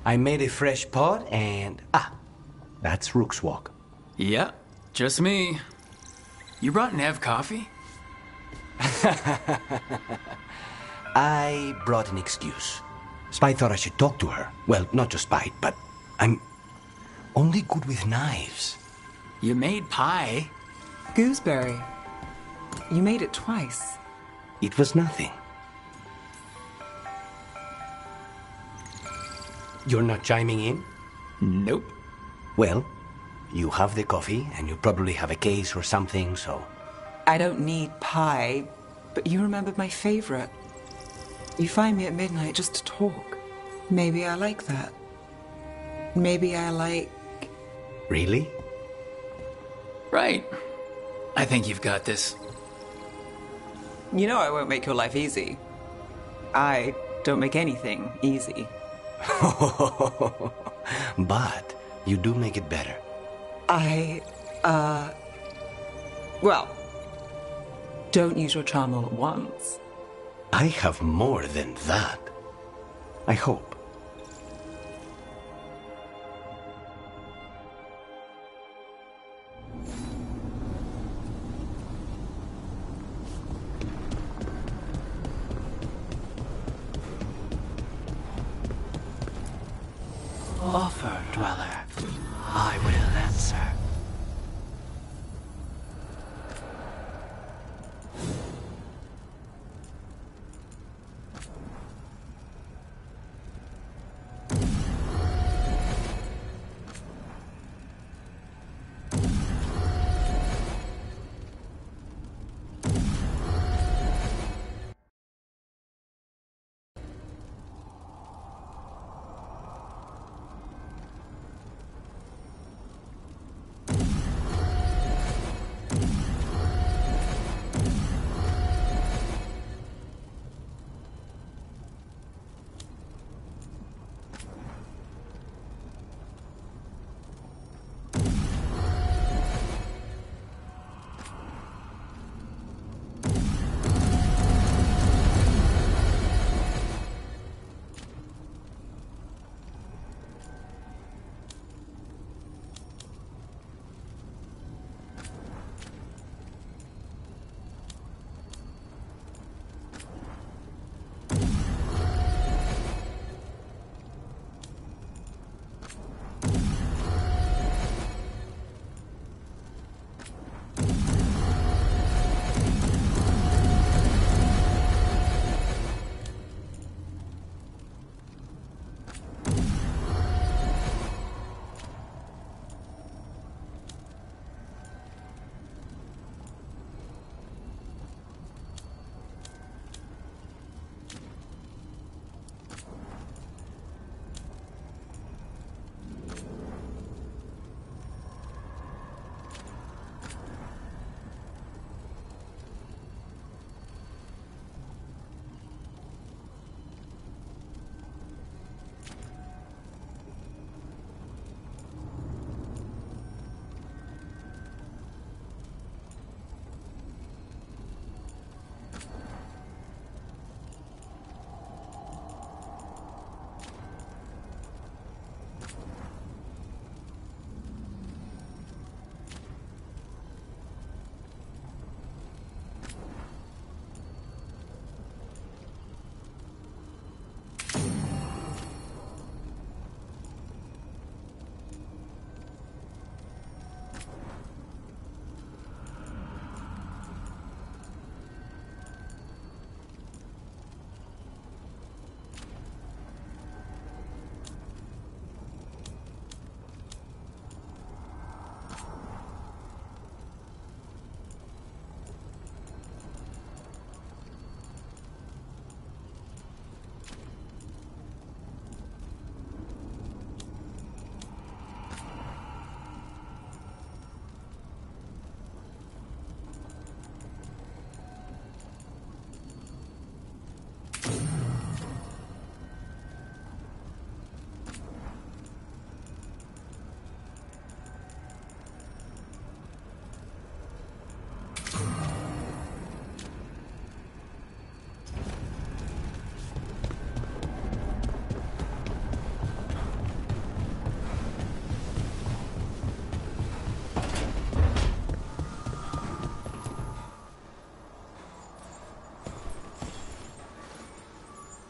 I made a fresh pot and... that's Rook's walk. Yeah, just me. You brought Nev coffee? I brought an excuse. Spite thought I should talk to her. Well, not just Spite, but I'm only good with knives. You made pie. Gooseberry. You made it twice. It was nothing. You're not chiming in? Nope. Well, you have the coffee, and you probably have a case or something, so... I don't need pie, but you remembered my favorite. You find me at midnight just to talk. Maybe I like that. Maybe I like... Really? Right. I think you've got this. You know I won't make your life easy. I don't make anything easy. But you do make it better. Well, don't use your charm all at once. I have more than that. I hope. Offer, Dweller. I will answer.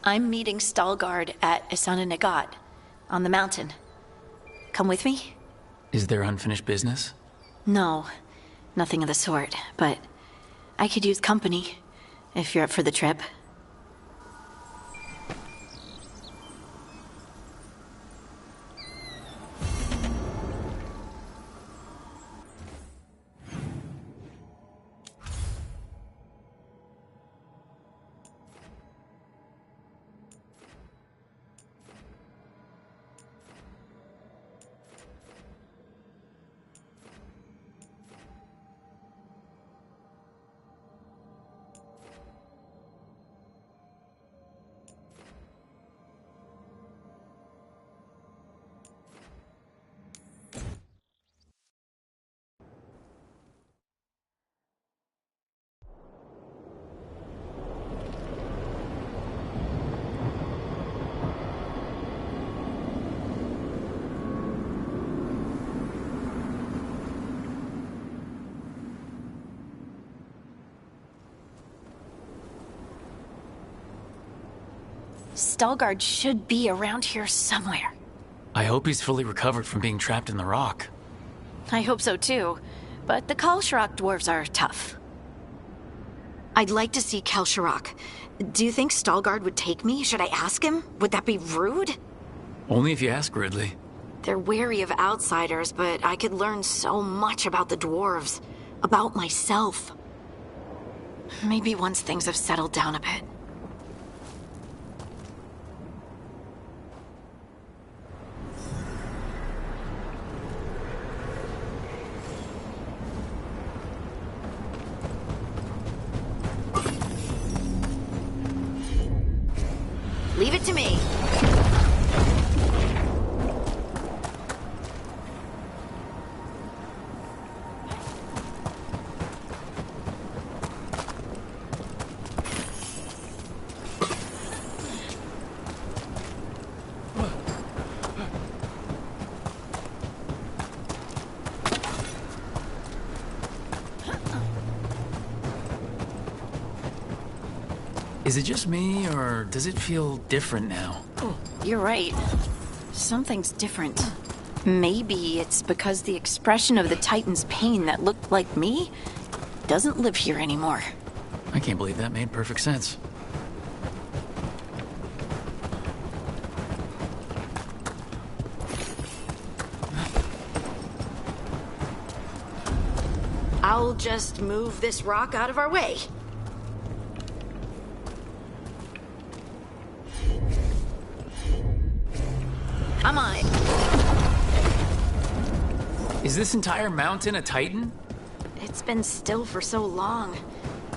I'm meeting Veilguard at Isana Nagat, on the mountain. Come with me? Is there unfinished business? No, nothing of the sort, but I could use company, if you're up for the trip. Veilguard should be around here somewhere. I hope he's fully recovered from being trapped in the rock. I hope so too, but the Kalsharok dwarves are tough. I'd like to see Kalsharok. Do you think Veilguard would take me? Should I ask him? Would that be rude? Only if you ask, Ridley. They're wary of outsiders, but I could learn so much about the dwarves. About myself. Maybe once things have settled down a bit. Leave it to me. Is it just me, or does it feel different now? You're right. Something's different. Maybe it's because the expression of the Titan's pain that looked like me doesn't live here anymore. I can't believe that made perfect sense. I'll just move this rock out of our way. Come on. Is this entire mountain a Titan? It's been still for so long.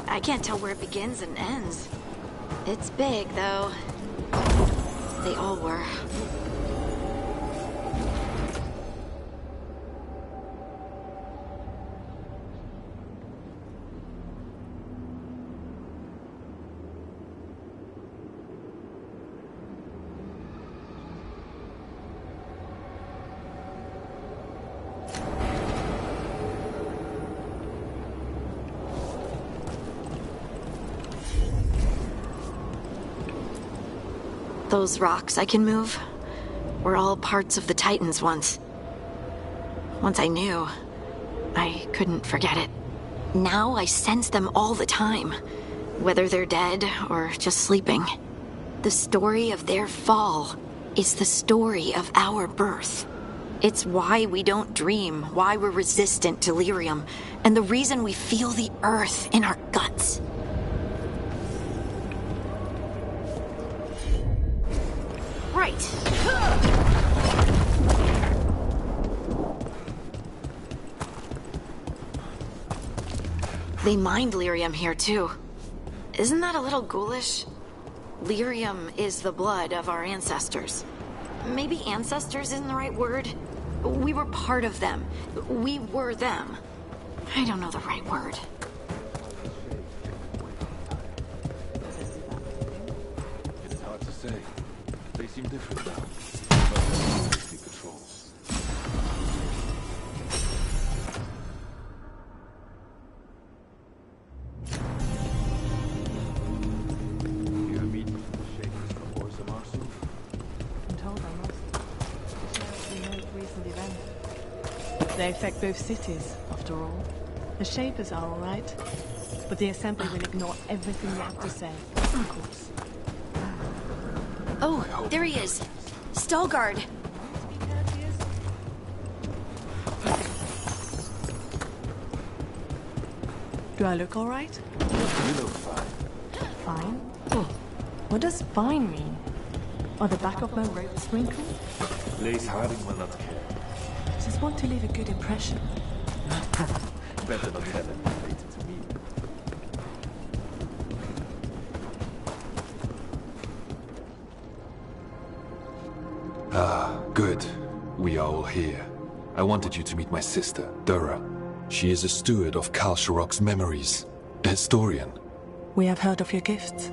I can't tell where it begins and ends. It's big, though. They all were. Those rocks I can move were all parts of the Titans once. Once I knew, I couldn't forget it. Now I sense them all the time, whether they're dead or just sleeping. The story of their fall is the story of our birth. It's why we don't dream, why we're resistant to lyrium, and the reason we feel the earth in our guts. Right. They mined lyrium here, too. Isn't that a little ghoulish? Lyrium is the blood of our ancestors. Maybe ancestors isn't the right word. We were part of them. We were them. I don't know the right word. It's hard to say. They seem different now. Patrols. You have meat from the shake. They affect both cities, after all. The Shapers are all right, but the Assembly will ignore everything you have to say, of course. Oh, there he is. Veilguard. Do I look all right? You look fine. Fine? Oh, what does fine mean? Are the back of my robe sprinkled? Lace Harding will not care. Just want to leave a good impression. Better not tell him related to me. Ah, good. We are all here. I wanted you to meet my sister, Dura. She is a steward of Kal Sharok's memories, a historian. We have heard of your gifts.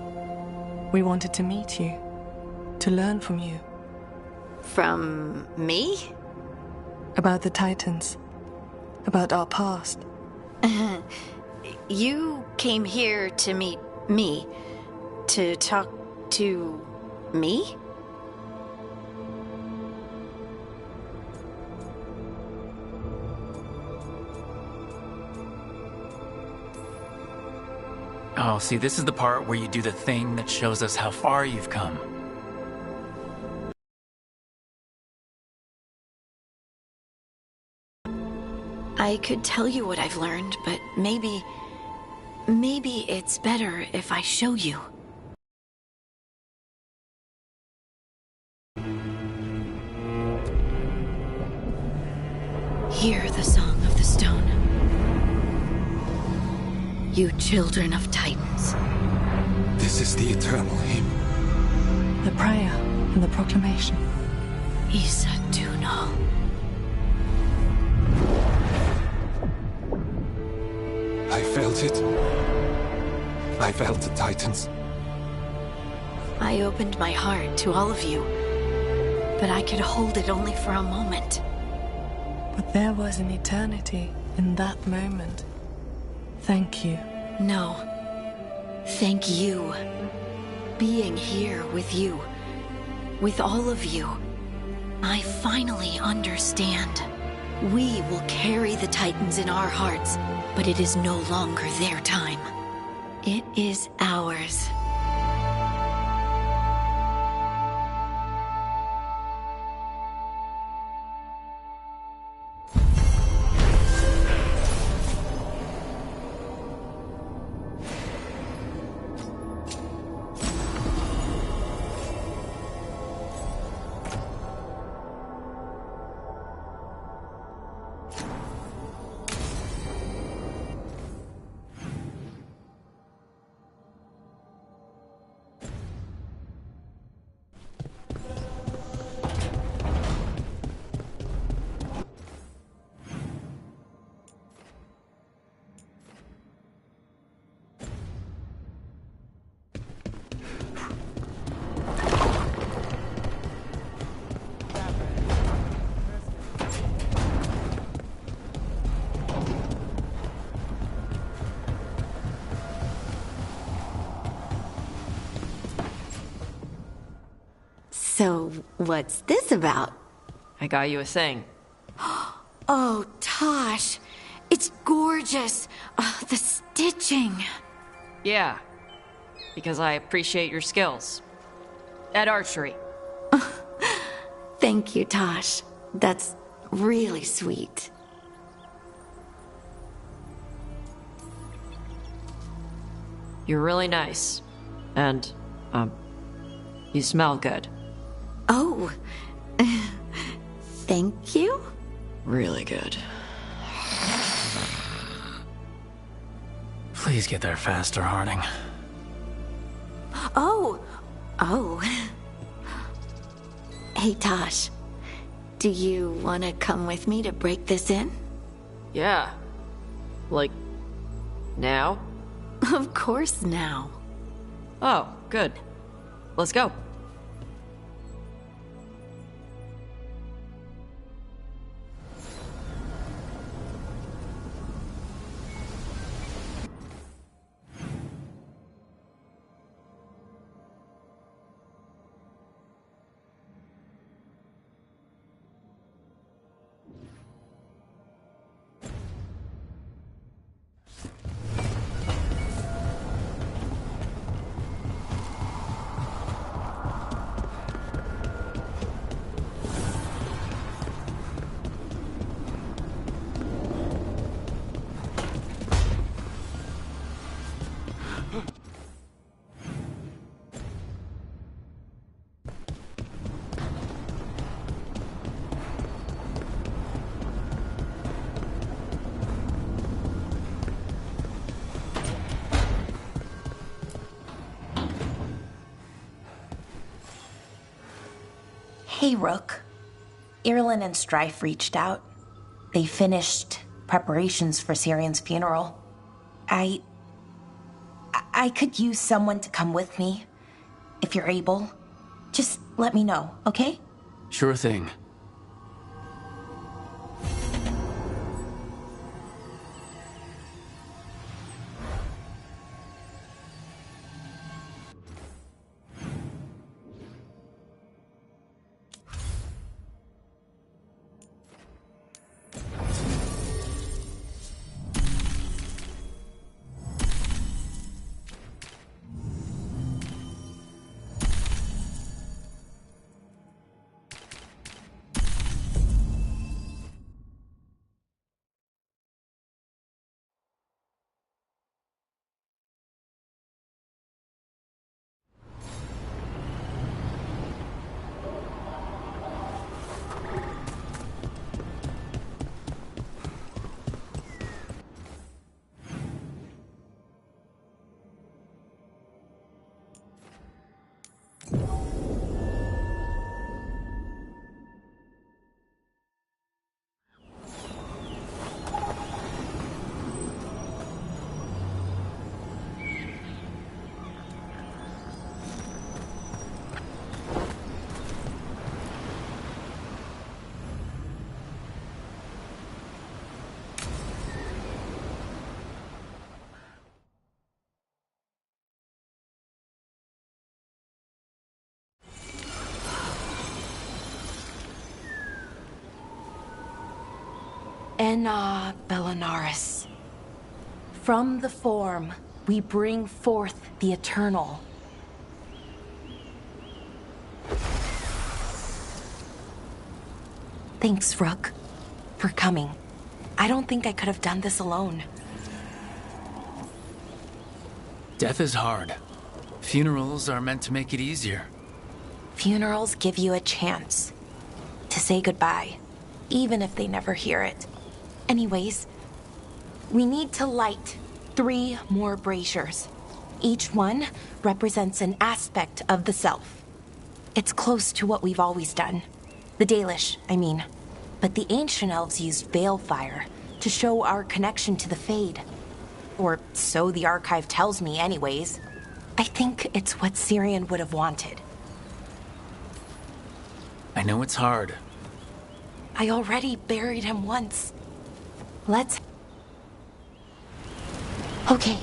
We wanted to meet you, to learn from you. From me? About the Titans. About our past. You came here to meet me. To talk to me? Oh, see, this is the part where you do the thing that shows us how far you've come. I could tell you what I've learned, but maybe it's better if I show you. Hear the song of the stone. You children of Titans. This is the eternal hymn. The prayer and the proclamation. Isa Tunal. I felt it. I felt the Titans. I opened my heart to all of you, but I could hold it only for a moment. But there was an eternity in that moment. Thank you. No. Thank you. Being here with you, with all of you, I finally understand. We will carry the Titans in our hearts, but it is no longer their time. It is ours. So, what's this about? I got you a thing. Oh, Tosh. It's gorgeous. The stitching. Yeah. Because I appreciate your skills. At archery. Thank you, Tosh. That's really sweet. You're really nice. And, you smell good. Oh. Thank you? Really good. Please get there faster, Harding. Oh. Hey, Tosh. Do you want to come with me to break this in? Yeah. Like, now? Of course now. Oh, good. Let's go. Hey, Rook. Irulan and Strife reached out. They finished preparations for Syrian's funeral. I could use someone to come with me, if you're able. Just let me know, okay? Sure thing. Enna Bellinaris. From the form, we bring forth the eternal. Thanks, Rook, for coming. I don't think I could have done this alone. Death is hard. Funerals are meant to make it easier. Funerals give you a chance to say goodbye, even if they never hear it. Anyways, we need to light 3 more braziers. Each one represents an aspect of the self. It's close to what we've always done. The Dalish, I mean. But the ancient elves used Veilfire to show our connection to the Fade. Or so the archive tells me anyways. I think it's what Syrian would have wanted. I know it's hard. I already buried him once. Let's... Okay,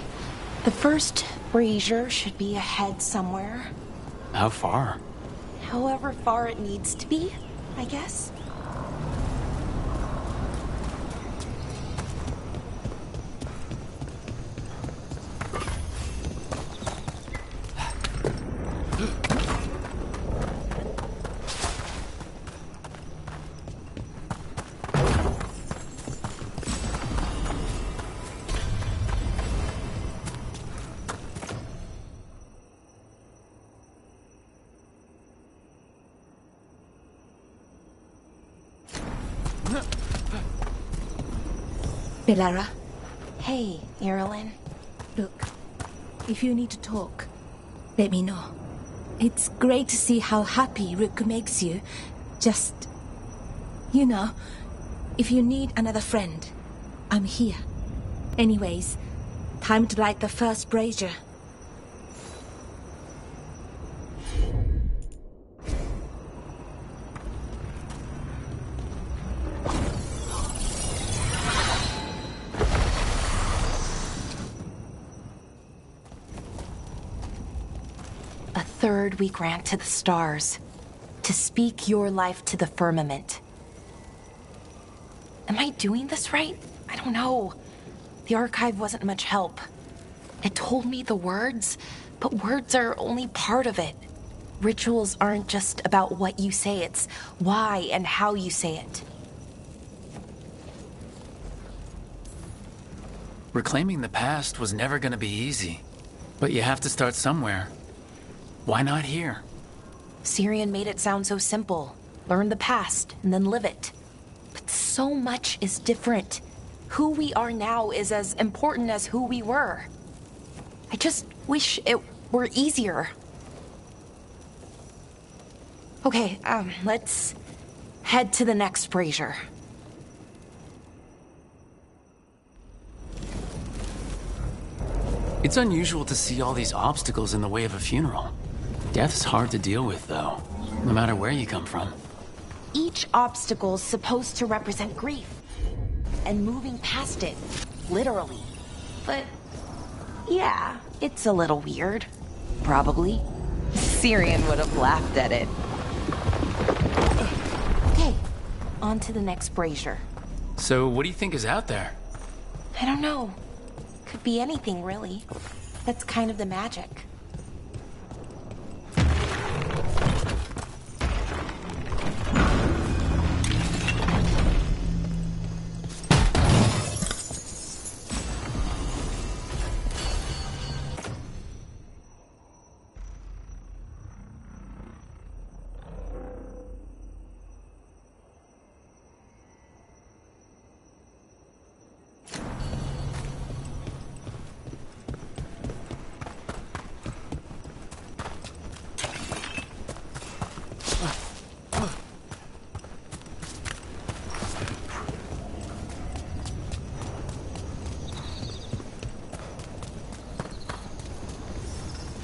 the first brazier should be ahead somewhere. How far? However far it needs to be, I guess. Belara. Hey, Irulan. Look, if you need to talk, let me know. It's great to see how happy Rook makes you. Just, you know, if you need another friend, I'm here. Anyways, time to light the first brazier. Third we grant to the stars, to speak your life to the firmament. Am I doing this right? I don't know. The archive wasn't much help. It told me the words, but words are only part of it. Rituals aren't just about what you say, it's why and how you say it. Reclaiming the past was never gonna be easy. But you have to start somewhere. Why not here? Syrian made it sound so simple. Learn the past and then live it. But so much is different. Who we are now is as important as who we were. I just wish it were easier. Okay, let's head to the next brazier. It's unusual to see all these obstacles in the way of a funeral. Death's hard to deal with, though, no matter where you come from. Each obstacle's supposed to represent grief. And moving past it, literally. But, yeah, it's a little weird. Probably. Syrian would have laughed at it. Okay, on to the next brazier. So, what do you think is out there? I don't know. Could be anything, really. That's kind of the magic.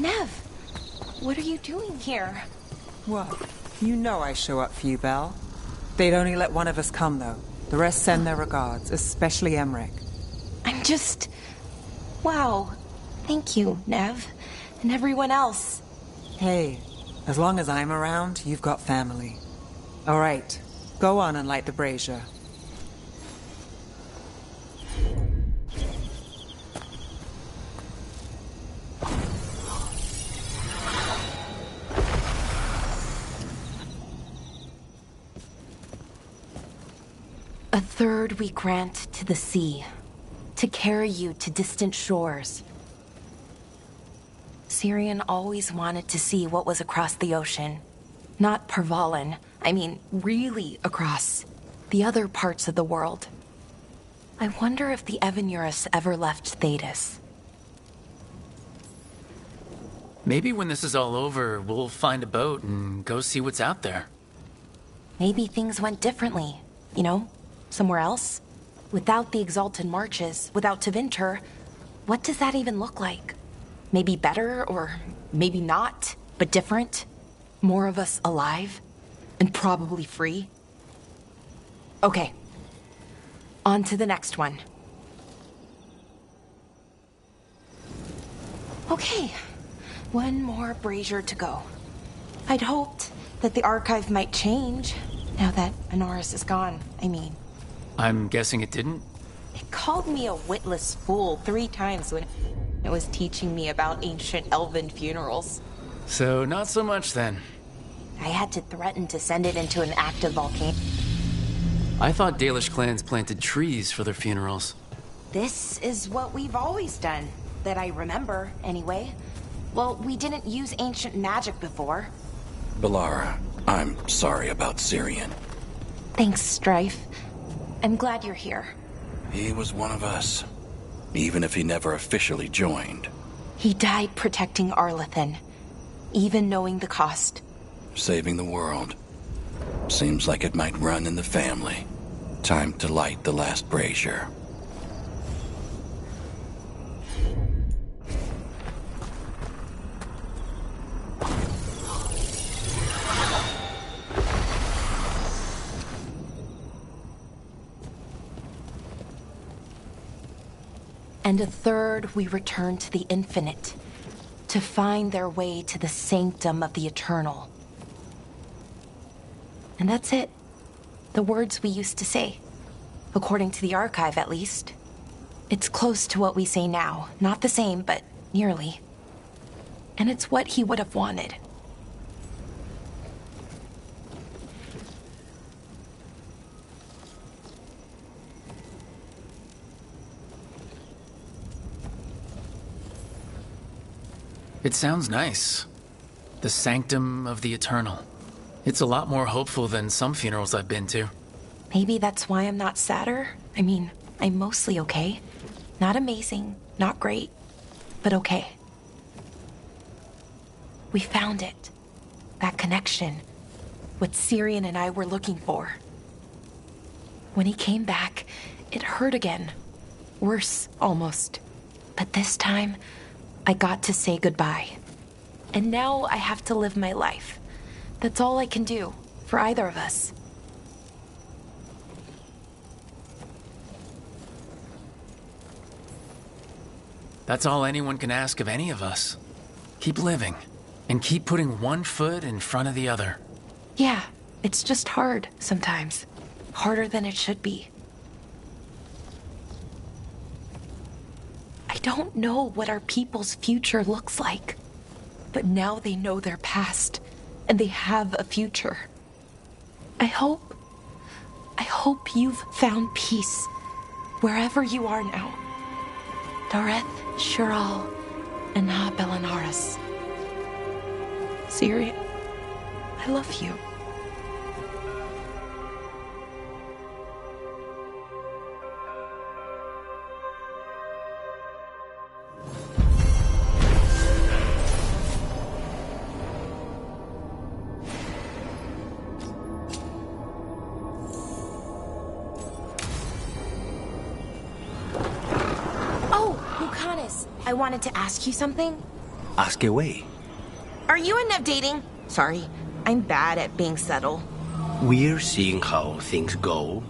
Nev, what are you doing here? What? You know I show up for you, Belle. They'd only let one of us come, though. The rest send their regards, especially Emmerich. I'm just... Wow. Thank you, Nev. And everyone else. Hey, as long as I'm around, you've got family. All right, go on and light the brazier. A third we grant to the sea, to carry you to distant shores. Syrian always wanted to see what was across the ocean. Not Pervalin, I mean really across. The other parts of the world. I wonder if the Evanurus ever left Thetis. Maybe when this is all over, we'll find a boat and go see what's out there. Maybe things went differently, you know? Somewhere else? Without the Exalted Marches, without Tevinter, what does that even look like? Maybe better, or maybe not, but different? More of us alive? And probably free? Okay. On to the next one. Okay. One more brazier to go. I'd hoped that the archive might change, now that Honoris is gone, I mean. I'm guessing it didn't? It called me a witless fool 3 times when it was teaching me about ancient elven funerals. So, not so much then. I had to threaten to send it into an active volcano. I thought Dalish clans planted trees for their funerals. This is what we've always done, that I remember, anyway. Well, we didn't use ancient magic before. Balara, I'm sorry about Syrian. Thanks, Strife. I'm glad you're here. He was one of us, even if he never officially joined. He died protecting Arlathan, even knowing the cost. Saving the world. Seems like it might run in the family. Time to light the last brazier. And a third we return to the infinite, to find their way to the sanctum of the eternal. And that's it. The words we used to say. According to the archive, at least. It's close to what we say now. Not the same, but nearly. And it's what he would have wanted. It sounds nice. The sanctum of the eternal. It's a lot more hopeful than some funerals I've been to. Maybe that's why I'm not sadder. I mean, I'm mostly okay. Not amazing, not great, but okay. We found it. That connection. what Syrian and I were looking for. When he came back, it hurt again. Worse, almost. But this time, I got to say goodbye. And now I have to live my life. That's all I can do, for either of us. That's all anyone can ask of any of us. Keep living, and keep putting one foot in front of the other. Yeah, it's just hard sometimes. Harder than it should be. I don't know what our people's future looks like. But now they know their past, and they have a future. I hope you've found peace, wherever you are now. Dareth, Shural, and Na Belanaris. Syria, I love you. I wanted to ask you something. Ask away. Are you and Nev dating? Sorry, I'm bad at being subtle. We're seeing how things go.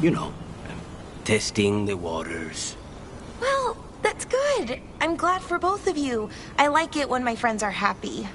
You know, testing the waters. Well, that's good. I'm glad for both of you. I like it when my friends are happy.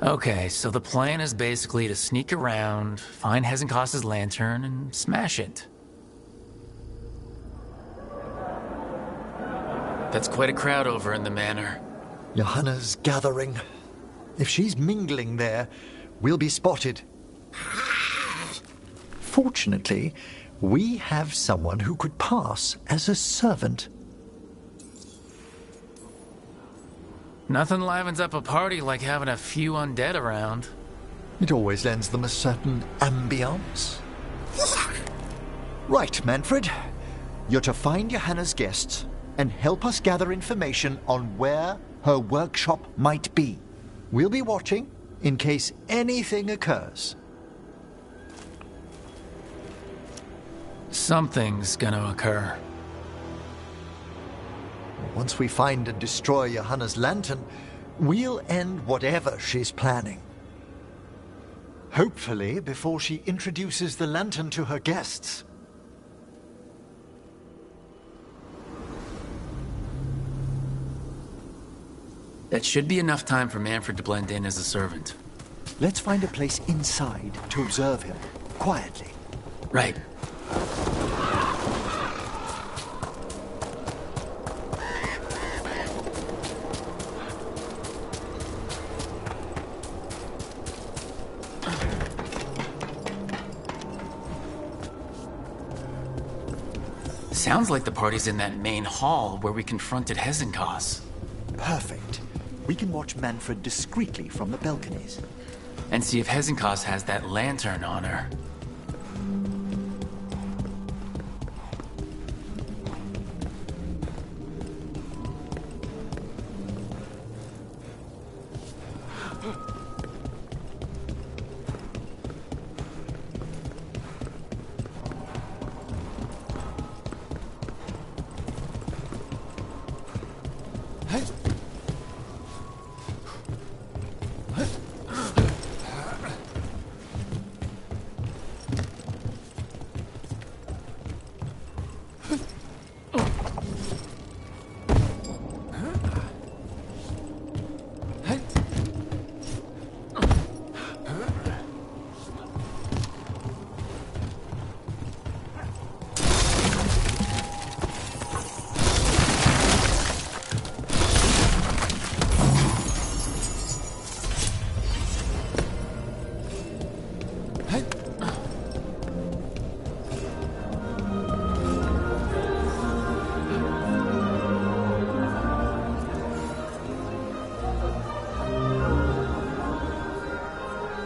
Okay, so the plan is basically to sneak around, find Hezenkos's lantern, and smash it. That's quite a crowd over in the manor. Johanna's gathering. If she's mingling there, we'll be spotted. Fortunately, we have someone who could pass as a servant. Nothing livens up a party like having a few undead around. It always lends them a certain ambience. Right, Manfred. You're to find Johanna's guests and help us gather information on where her workshop might be. We'll be watching in case anything occurs. Something's gonna occur. Once we find and destroy Johanna's lantern, we'll end whatever she's planning. Hopefully before she introduces the lantern to her guests. That should be enough time for Manfred to blend in as a servant. Let's find a place inside to observe him, quietly. Right. Sounds like the party's in that main hall where we confronted Hezenkos. Perfect. We can watch Manfred discreetly from the balconies. And see if Hezenkos has that lantern on her.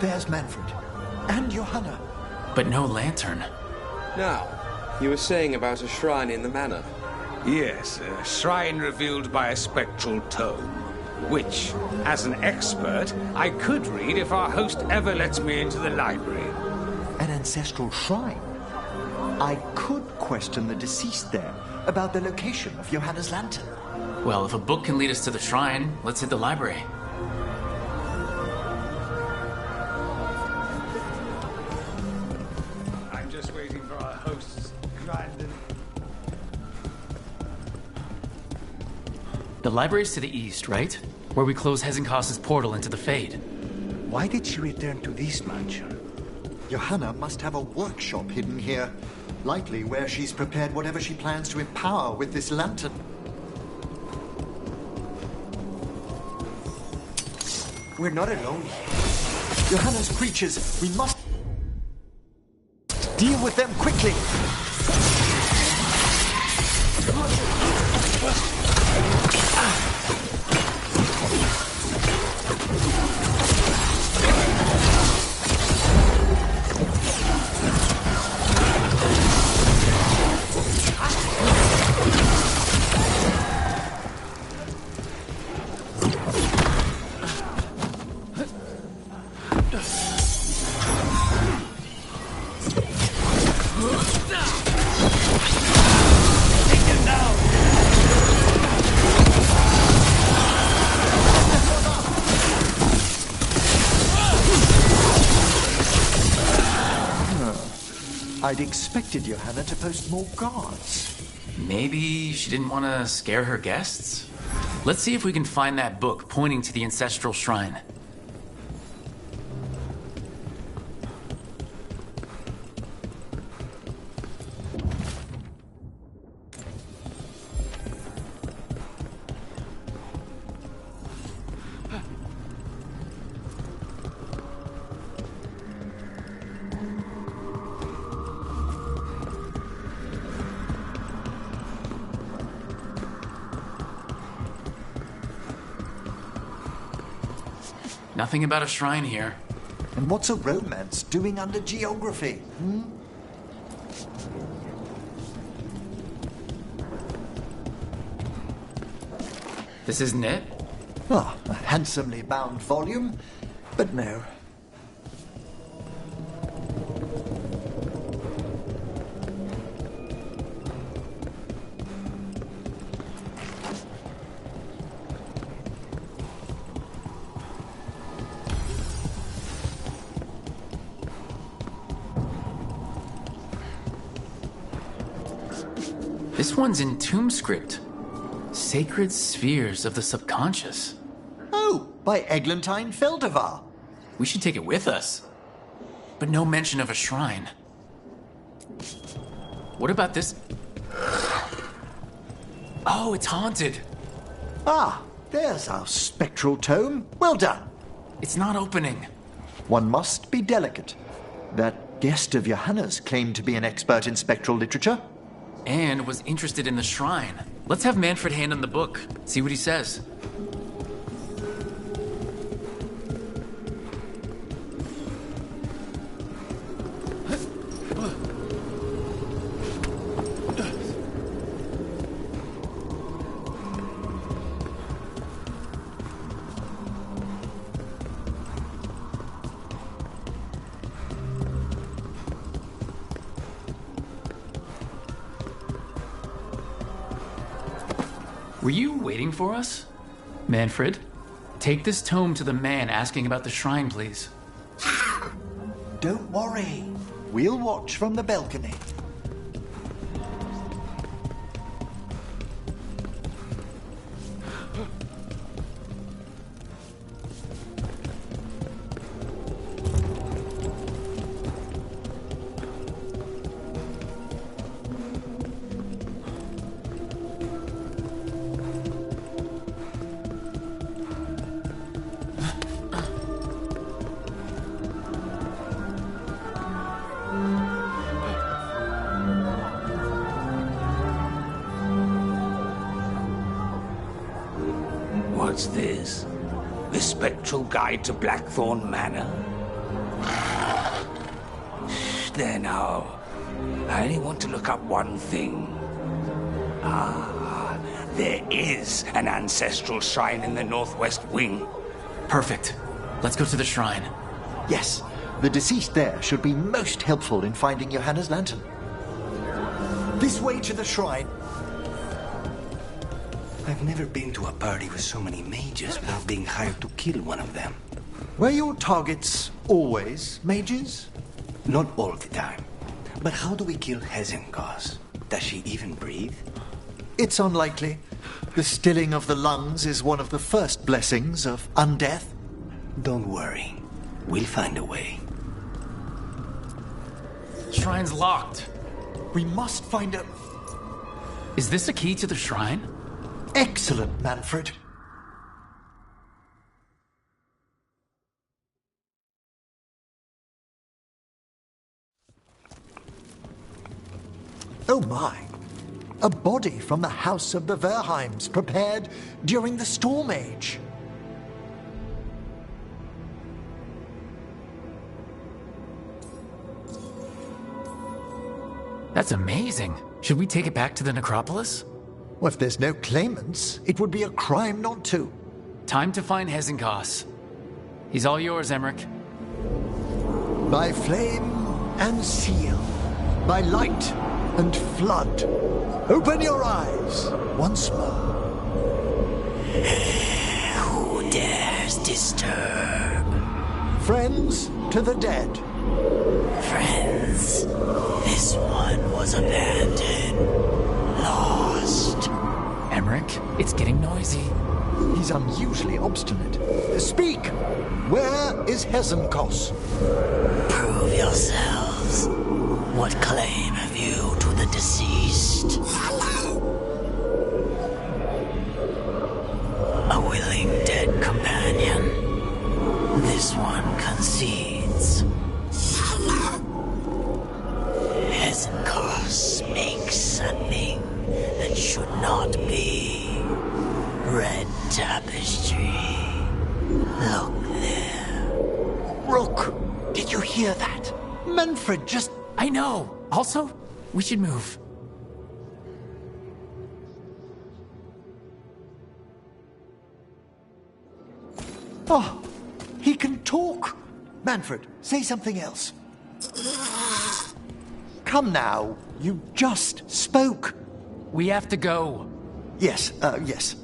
There's Manfred. And Johanna. But no lantern. Now, you were saying about a shrine in the manor. Yes, a shrine revealed by a spectral tome, which, as an expert, I could read if our host ever lets me into the library. An ancestral shrine? I could question the deceased there about the location of Johanna's lantern. Well, if a book can lead us to the shrine, let's hit the library. I'm just waiting for our host's grand... The library's to the east, right? Where we close Hezenkos's portal into the Fade. Why did she return to this mansion? Johanna must have a workshop hidden here. Likely where she's prepared whatever she plans to empower with this lantern. We're not alone here. Johanna's creatures, we must deal with them quickly. I'd expected Johanna to post more guards. Maybe she didn't want to scare her guests? Let's see if we can find that book pointing to the ancestral shrine. Nothing about a shrine here. And what's a romance doing under geography? This isn't it? Ah, a handsomely bound volume, but no. This one's in tomb script. Sacred spheres of the subconscious. Oh, by Eglantine Feldevar. We should take it with us. But no mention of a shrine. What about this? Oh, it's haunted. Ah, there's our spectral tome. Well done. It's not opening. One must be delicate. That guest of Johanna's claimed to be an expert in spectral literature. And was interested in the shrine. Let's have Manfred hand him the book. See what he says. Were you waiting for us? Manfred, take this tome to the man asking about the shrine, please. Don't worry. We'll watch from the balcony. What's this? The Spectral Guide to Blackthorn Manor? there now. I only want to look up one thing. Ah, there is an ancestral shrine in the northwest wing. Perfect. Let's go to the shrine. Yes, the deceased there should be most helpful in finding Johanna's lantern. This way to the shrine. I've never been to a party with so many mages without being hired to kill one of them. Were your targets always mages? Not all the time. But how do we kill Hezenkos? Does she even breathe? It's unlikely. The stilling of the lungs is one of the first blessings of undeath. Don't worry. We'll find a way. Shrine's locked. We must find a... Is this a key to the shrine? Excellent, Manfred. Oh my! A body from the house of the Verheims, prepared during the Storm Age. That's amazing. Should we take it back to the necropolis? Well, if there's no claimants, it would be a crime not to. Time to find Hezenkos. He's all yours, Emmerich. By flame and seal, by light and flood, open your eyes once more. Who dares disturb? Friends to the dead. Friends, this one was abandoned, lost. Emmerich, it's getting noisy. He's unusually obstinate. Speak! Where is Hezenkos? Prove yourselves. What claim have you to the deceased? A willing dead companion. This one concedes. Hezenkos makes something that should not be. Red tapestry. Look there. Rook, did you hear that? Manfred just... I know. Also, we should move. Oh, he can talk. Manfred, say something else. Come now, you just spoke. We have to go. Yes, yes.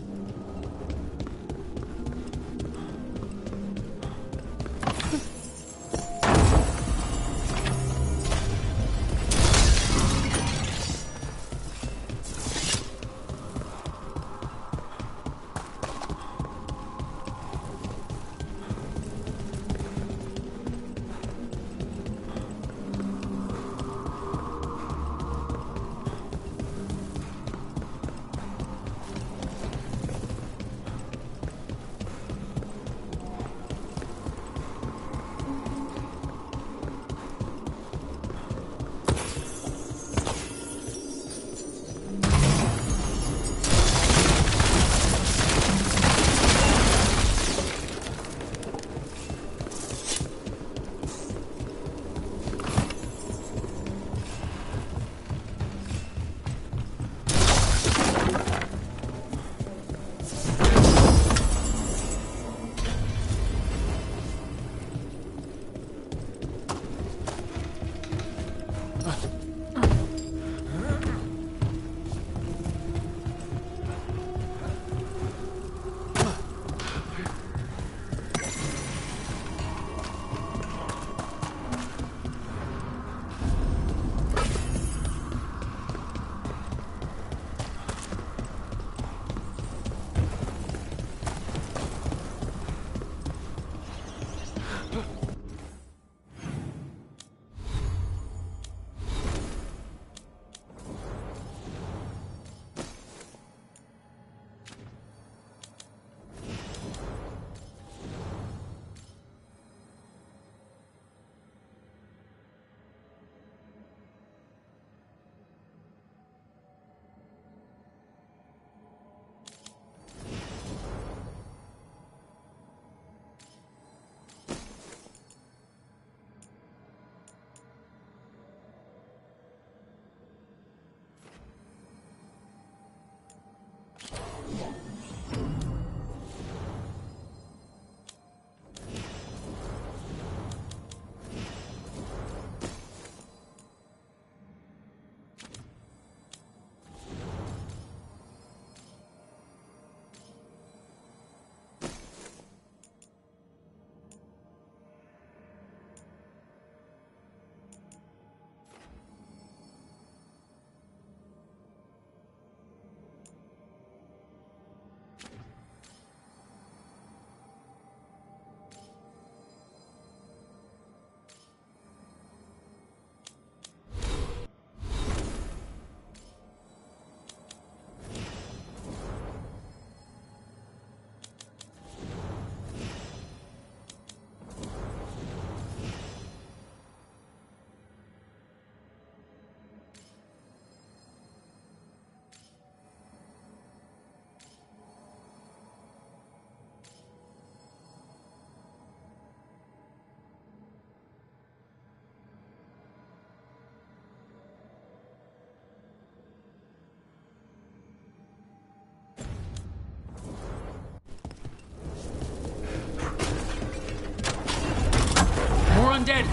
undead!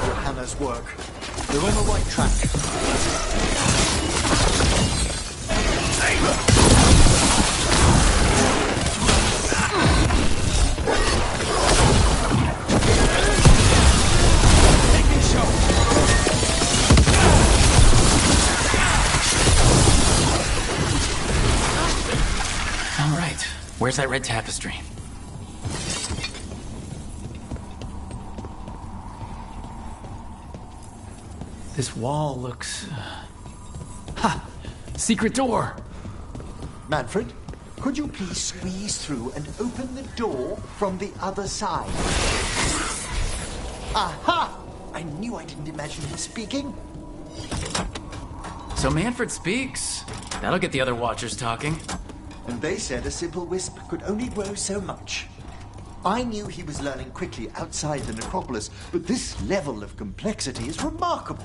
Johanna's work. They're on the right track. All right, where's that red tapestry? This wall looks... Ha! Secret door! Manfred, could you please squeeze through and open the door from the other side? Aha! I knew I didn't imagine him speaking. So Manfred speaks. That'll get the other Watchers talking. And they said a simple wisp could only grow so much. I knew he was learning quickly outside the necropolis, but this level of complexity is remarkable.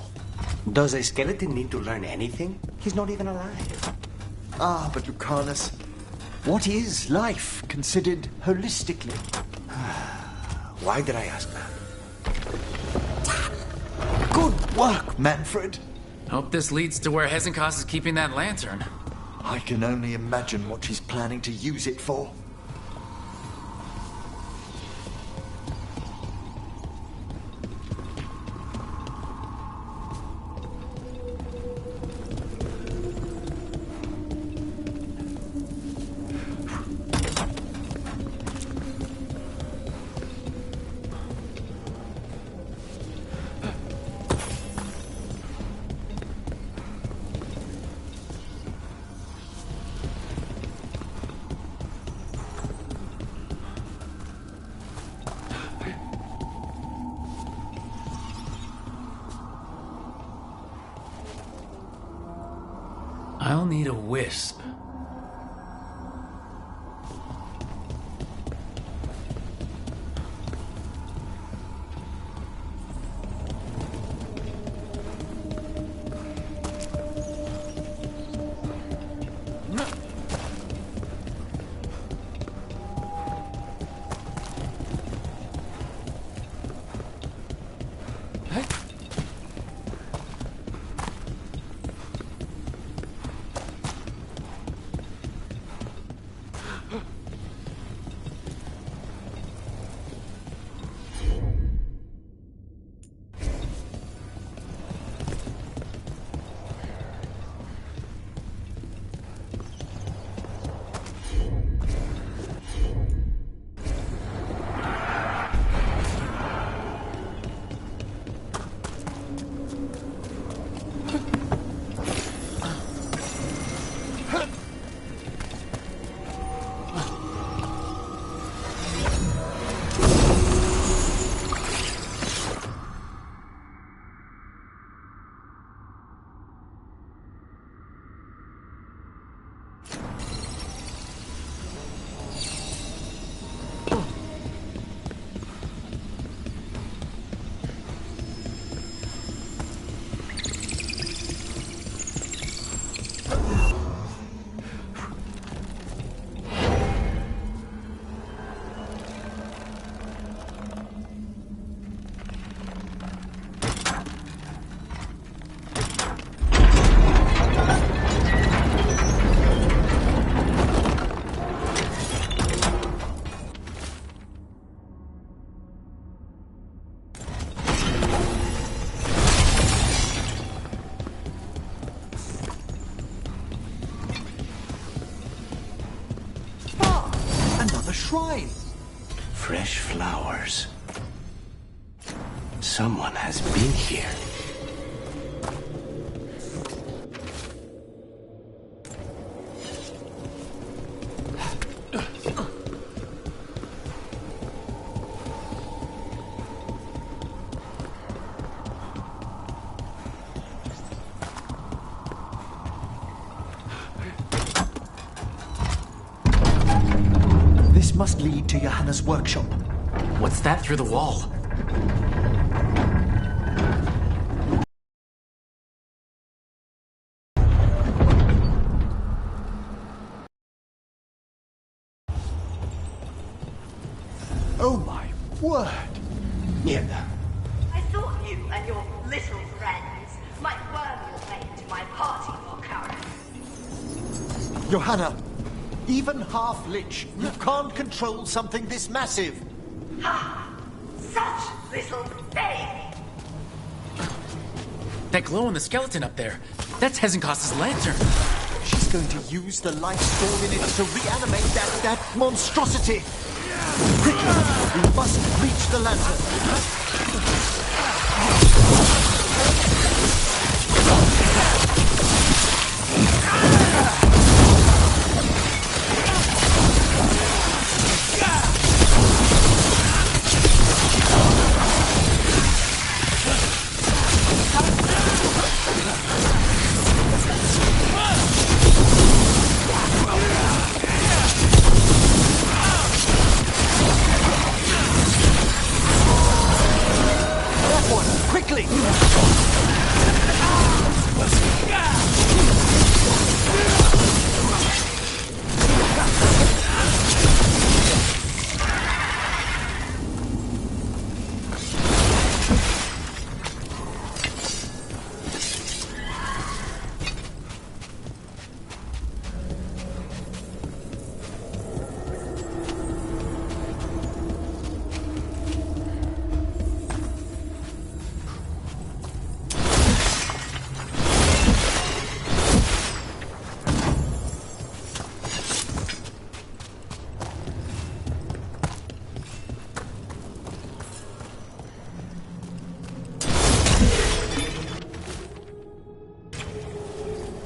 Does a skeleton need to learn anything? He's not even alive. Ah, but Lucanus, what is life considered holistically? Why did I ask that? Good work, Manfred. Hope this leads to where Hezekiah is keeping that lantern. I can only imagine what she's planning to use it for. I'll need a wisp. Shrine. Fresh flowers. Someone has been here. This must lead to Johanna's workshop. What's that through the wall? Oh my word! Mierda. you and your little friends might worm your way into my party for Karen. Johanna, even half-lich, you can't control something this massive. Ha! Such little thing! That glow on the skeleton up there, that's Hezenkost's lantern. She's going to use the life stored in it to reanimate that monstrosity. Quickly, we must reach the lantern.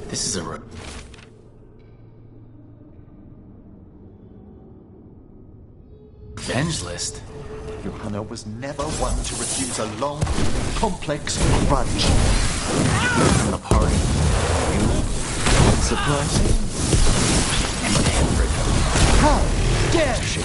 This is a revenge list. Johanna was never one to refuse a long, complex grudge. A party. Surprising. How dare she?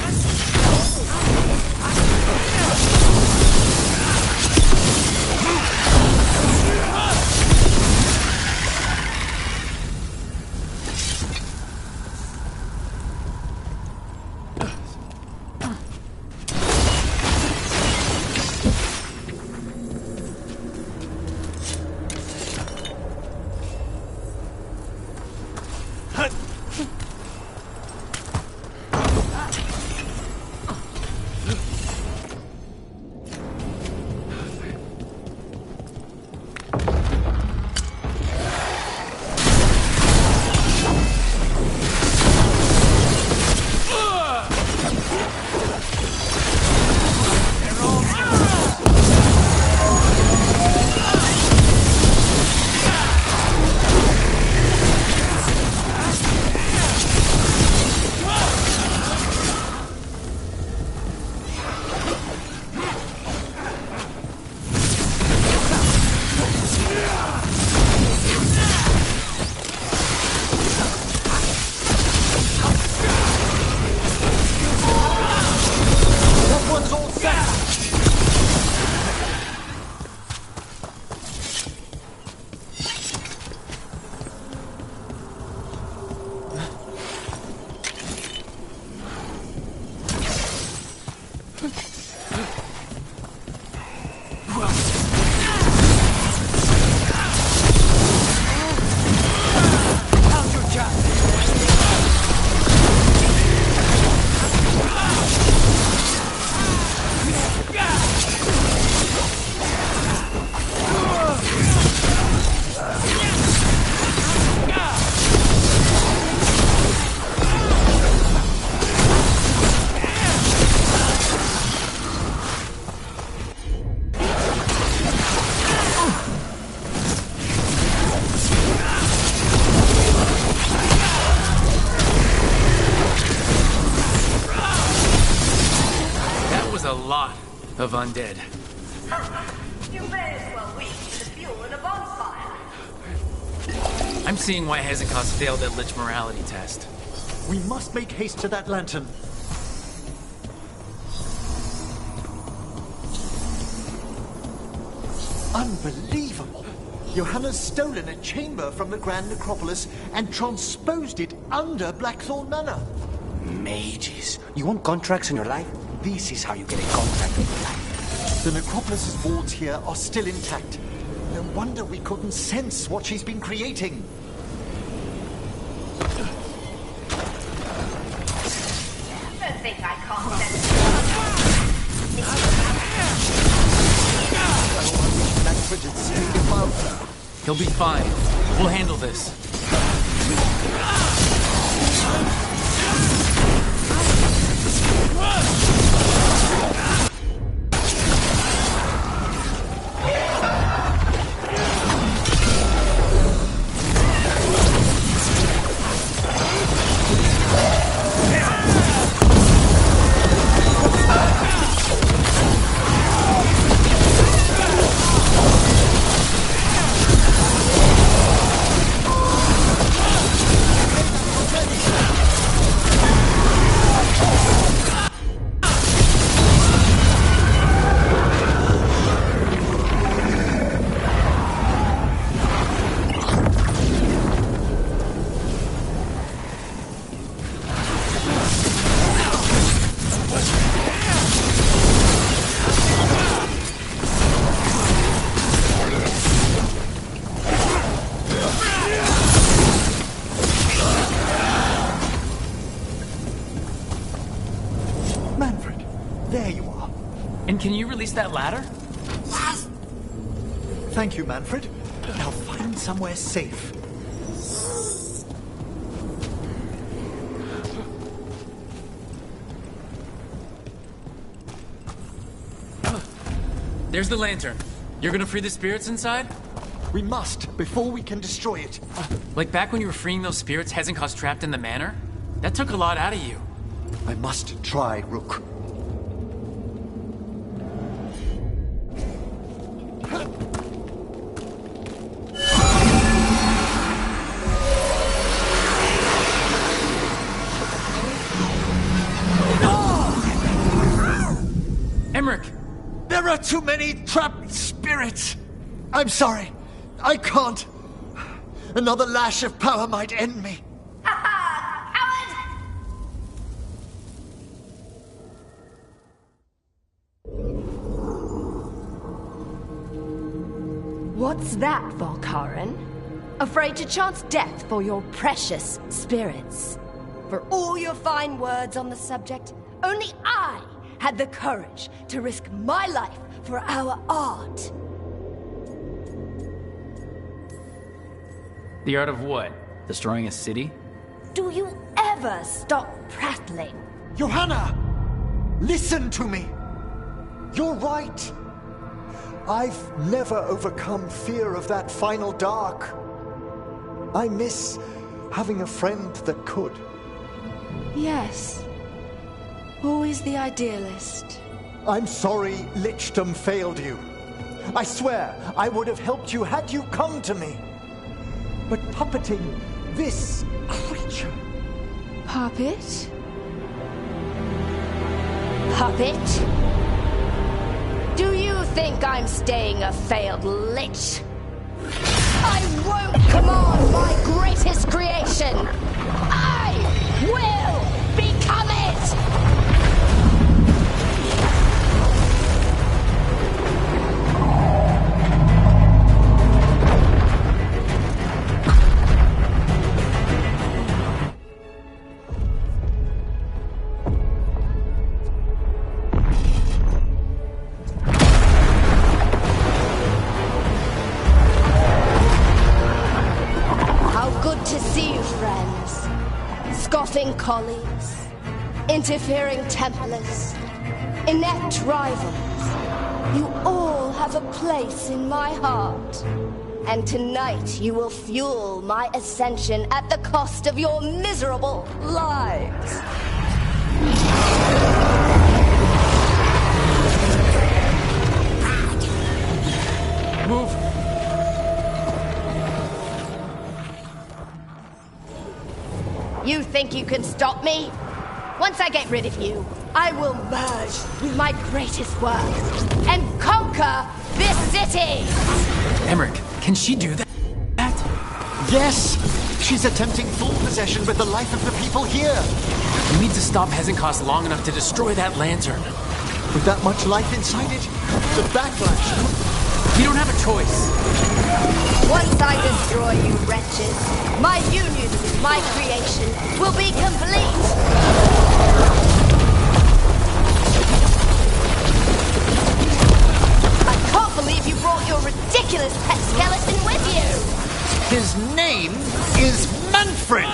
Of undead. You may as well weep for the fuel in a bonfire. I'm seeing why Hezenkost failed that Lich morality test. We must make haste to that lantern. Unbelievable! Johanna's stolen a chamber from the Grand Necropolis and transposed it under Blackthorn Manor. Mages. You want contracts in your life? This is how you get a contract in your life. The necropolis's walls here are still intact. No wonder we couldn't sense what she's been creating. Don't think I can't sense. Manfred had stayed above. He'll be fine. We'll handle this. Can you release that ladder? Thank you, Manfred. Now find somewhere safe. There's the lantern. You're gonna free the spirits inside? We must, before we can destroy it. Like back when you were freeing those spirits Hezenko's trapped in the manor? That took a lot out of you. I must try, Rook. There are too many trapped spirits. I'm sorry. I can't. Another lash of power might end me. What's that, Volkaren? Afraid to chance death for your precious spirits? For all your fine words on the subject, only I had the courage to risk my life for our art. The art of what? Destroying a city? Do you ever stop prattling? Johanna! Listen to me! You're right! I've never overcome fear of that final dark. I miss having a friend that could. Yes. Always the idealist. I'm sorry Lichdom failed you. I swear I would have helped you had you come to me. But puppeting this creature... Puppet? Puppet? Do you think I'm staying a failed lich? I won't command my greatest creation! I will become it! Scoffing colleagues, interfering Templars, inept rivals, you all have a place in my heart. And tonight you will fuel my ascension at the cost of your miserable lives. Move! You think you can stop me? Once I get rid of you, I will merge with my greatest work and conquer this city! Emmerich, can she do that? Yes! She's attempting full possession with the life of the people here! We need to stop Hezenkos long enough to destroy that lantern. With that much life inside it, the backlash. You don't have a choice. Once I destroy you wretches, my union with my creation will be complete. I can't believe you brought your ridiculous pet skeleton with you. His name is Manfred.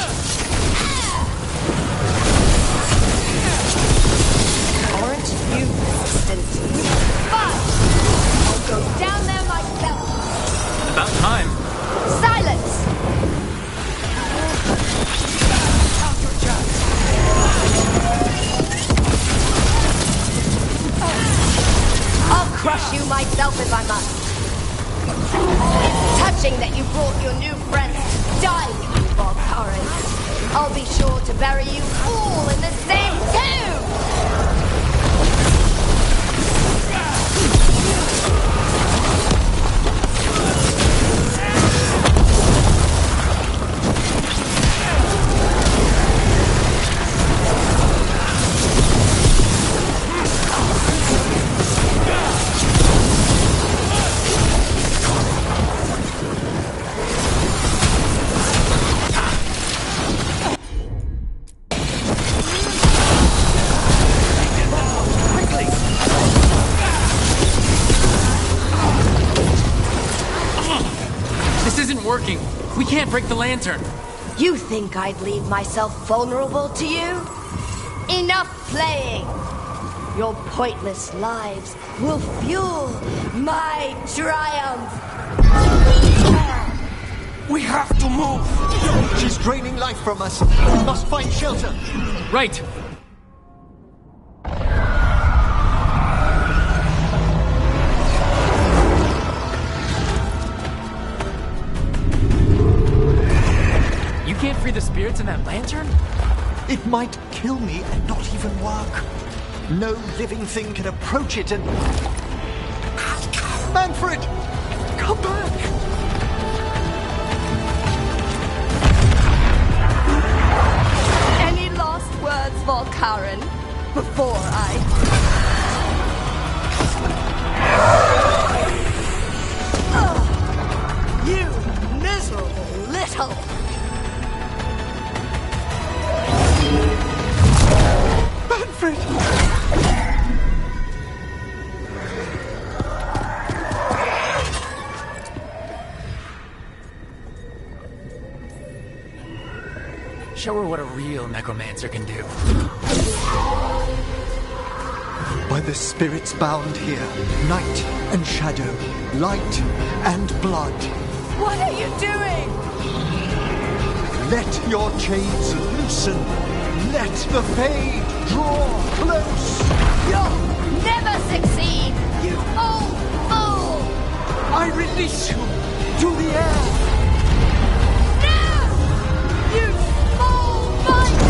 Aren't you resistant? Fine! I'll go down there myself. About time. Silence! I'll crush you myself if I must. Touching that you brought your new friends to die with you, Veilguard. I'll be sure to bury you all in the same tomb! Working. We can't break the lantern. You think I'd leave myself vulnerable to you? Enough playing! Your pointless lives will fuel my triumph! We have to move! She's draining life from us. We must find shelter. Right. The spirits in that lantern? It might kill me and not even work. No living thing can approach it and... Manfred! Come back! Any last words, Veilguard, before I... You miserable little... Manfred! Show her what a real necromancer can do. By the spirits bound here, night and shadow, light and blood. What are you doing? Let your chains loosen. Let the fade draw close. You'll never succeed, you old fool! I release you to the air. No! You small mite!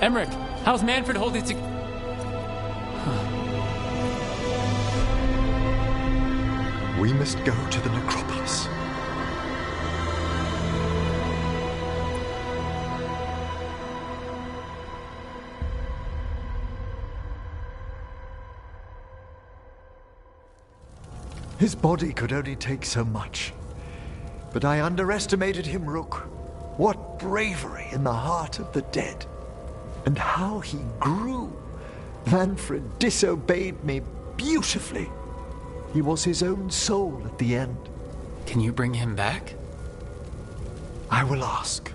Emmerich, how's Manfred holding to... We must go to the necropolis. His body could only take so much. But I underestimated him, Rook. What bravery in the heart of the dead. And how he grew. Manfred disobeyed me beautifully. He was his own soul at the end. Can you bring him back? I will ask.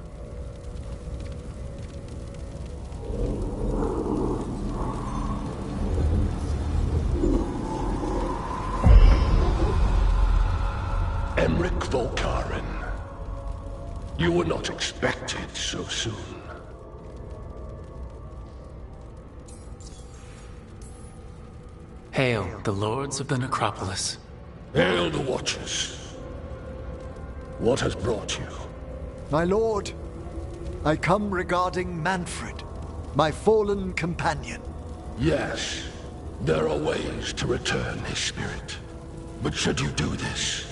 Emmerich Veilguard. You were not expected so soon. Hail, the lords of the necropolis. Hail the Watchers. What has brought you? My lord, I come regarding Manfred, my fallen companion. Yes, there are ways to return his spirit. But should you do this,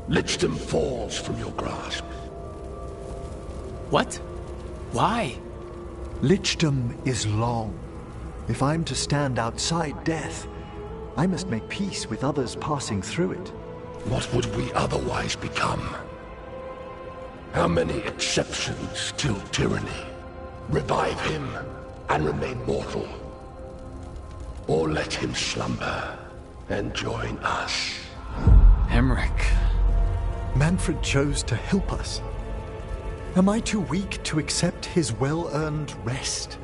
Lichdom falls from your grasp. What? Why? Lichdom is long. If I'm to stand outside death, I must make peace with others passing through it. What would we otherwise become? How many exceptions till tyranny? Revive him and remain mortal. Or let him slumber and join us. Emmerich. Manfred chose to help us. Am I too weak to accept his well-earned rest?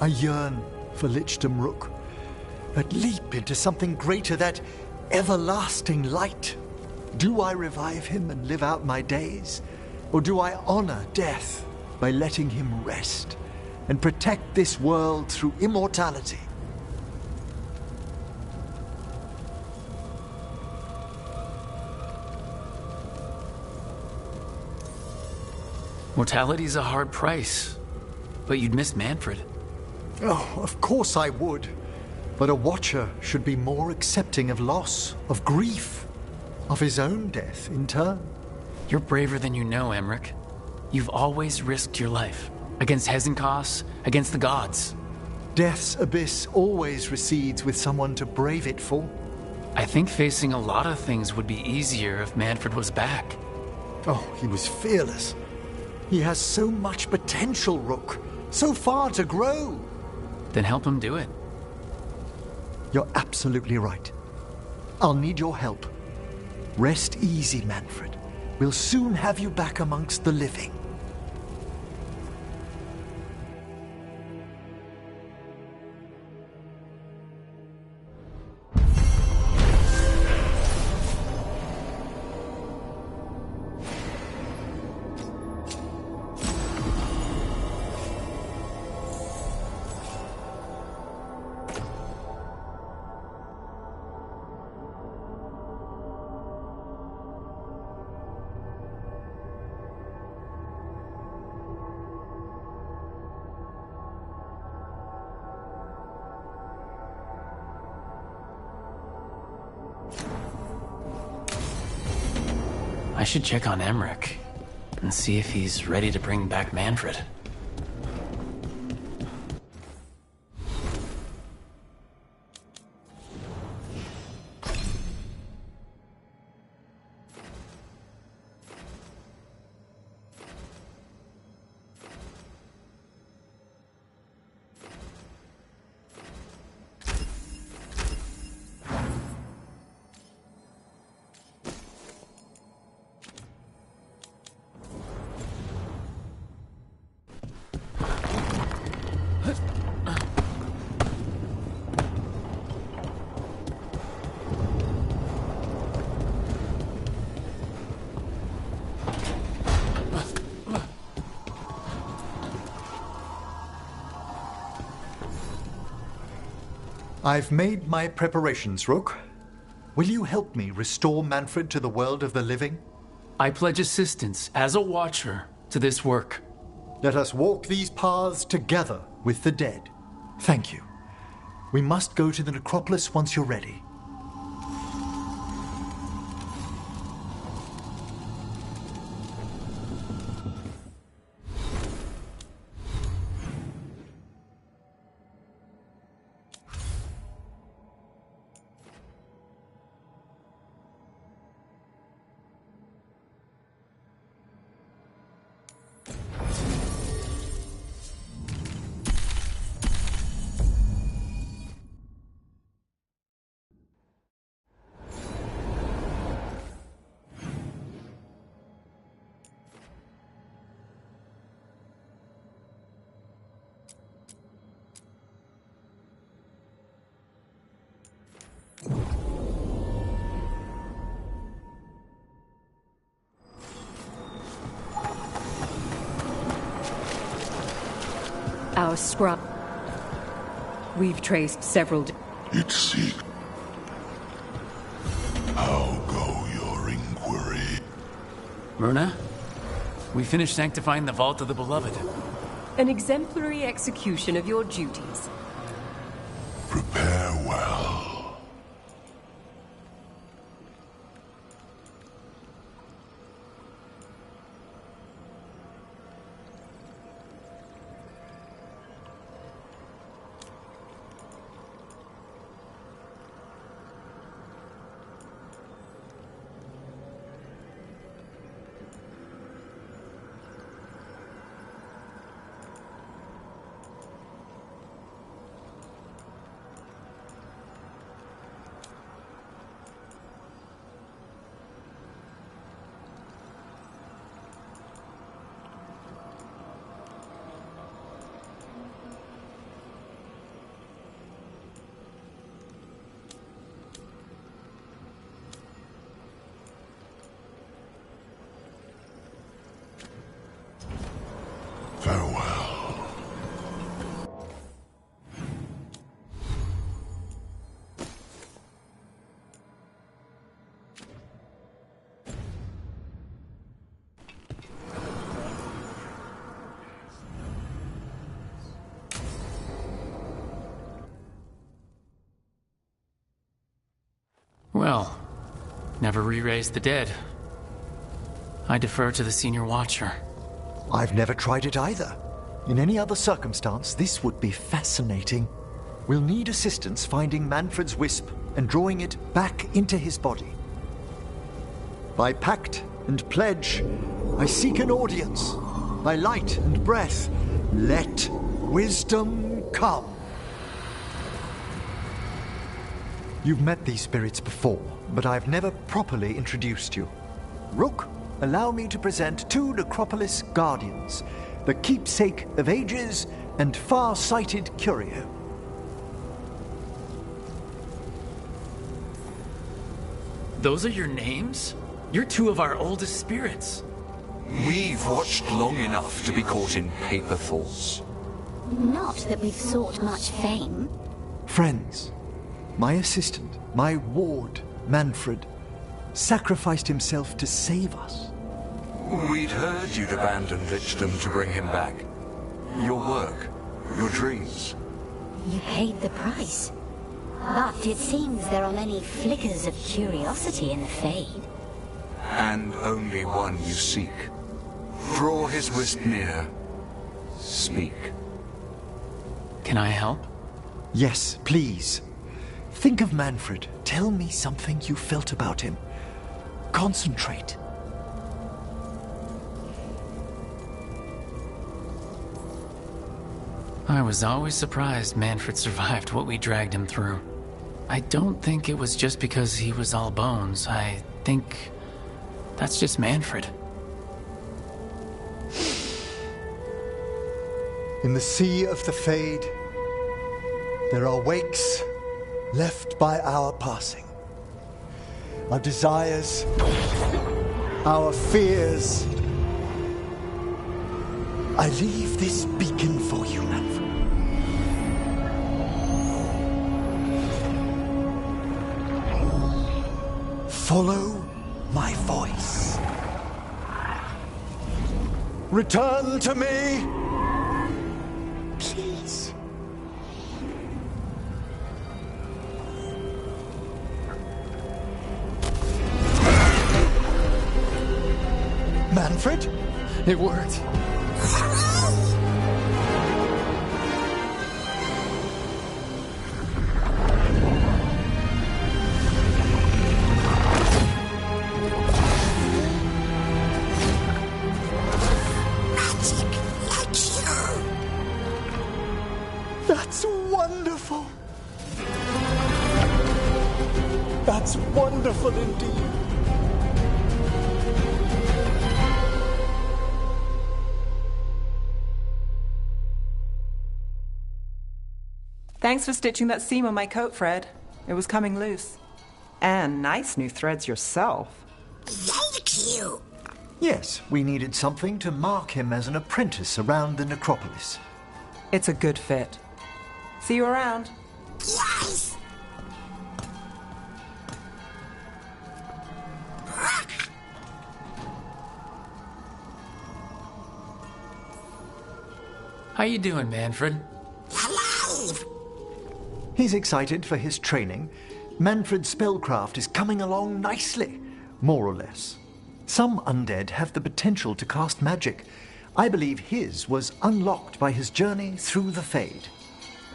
I yearn for Lichdom Rook, that leap into something greater, that everlasting light. Do I revive him and live out my days? Or do I honor death by letting him rest and protect this world through immortality? Mortality's a hard price, but you'd miss Manfred. Oh, of course I would. But a Watcher should be more accepting of loss, of grief, of his own death in turn. You're braver than you know, Emmerich. You've always risked your life. Against Hezenkos, against the gods. Death's abyss always recedes with someone to brave it for. I think facing a lot of things would be easier if Manfred was back. Oh, he was fearless. He has so much potential, Rook. So far to grow. Then help him do it. You're absolutely right. I'll need your help. Rest easy, Manfred. We'll soon have you back amongst the living. I should check on Emmerich and see if he's ready to bring back Manfred. I've made my preparations, Rook. Will you help me restore Manfred to the world of the living? I pledge assistance as a Watcher to this work. Let us walk these paths together with the dead. Thank you. We must go to the necropolis once you're ready. Our scrub. We've traced several. It seeks. How go your inquiry? Myrna, we finished sanctifying the Vault of the Beloved. An exemplary execution of your duties. Prepare well. Farewell. Well, never re-raise the dead. I defer to the Senior Watcher. I've never tried it either. In any other circumstance, this would be fascinating. We'll need assistance finding Manfred's wisp and drawing it back into his body. By pact and pledge, I seek an audience. By light and breath, let wisdom come. You've met these spirits before, but I've never properly introduced you. Rook, allow me to present two Necropolis Guardians, the keepsake of ages and far-sighted curio. Those are your names? You're two of our oldest spirits. We've watched long enough to be caught in paper thoughts. Not that we've sought much fame. Friends, my assistant, my ward, Manfred, sacrificed himself to save us. We'd heard you'd abandoned Lichdom to bring him back. Your work, your dreams. You paid the price. But it seems there are many flickers of curiosity in the Fade. And only one you seek. Draw his wisp near. Speak. Can I help? Yes, please. Think of Manfred. Tell me something you felt about him. Concentrate. I was always surprised Manfred survived what we dragged him through. I don't think it was just because he was all bones. I think that's just Manfred. In the sea of the Fade, there are wakes left by our passing. Our desires, our fears. I leave this beacon for you, Manfred. Follow my voice. Return to me. Please. Manfred? It worked. That's wonderful. That's wonderful indeed. Thanks for stitching that seam on my coat, Fred. It was coming loose. And nice new threads yourself. Thank you. Yes, we needed something to mark him as an apprentice around the necropolis. It's a good fit. See you around. Yes! How you doing, Manfred? He's excited for his training. Manfred's spellcraft is coming along nicely, more or less. Some undead have the potential to cast magic. I believe his was unlocked by his journey through the Fade.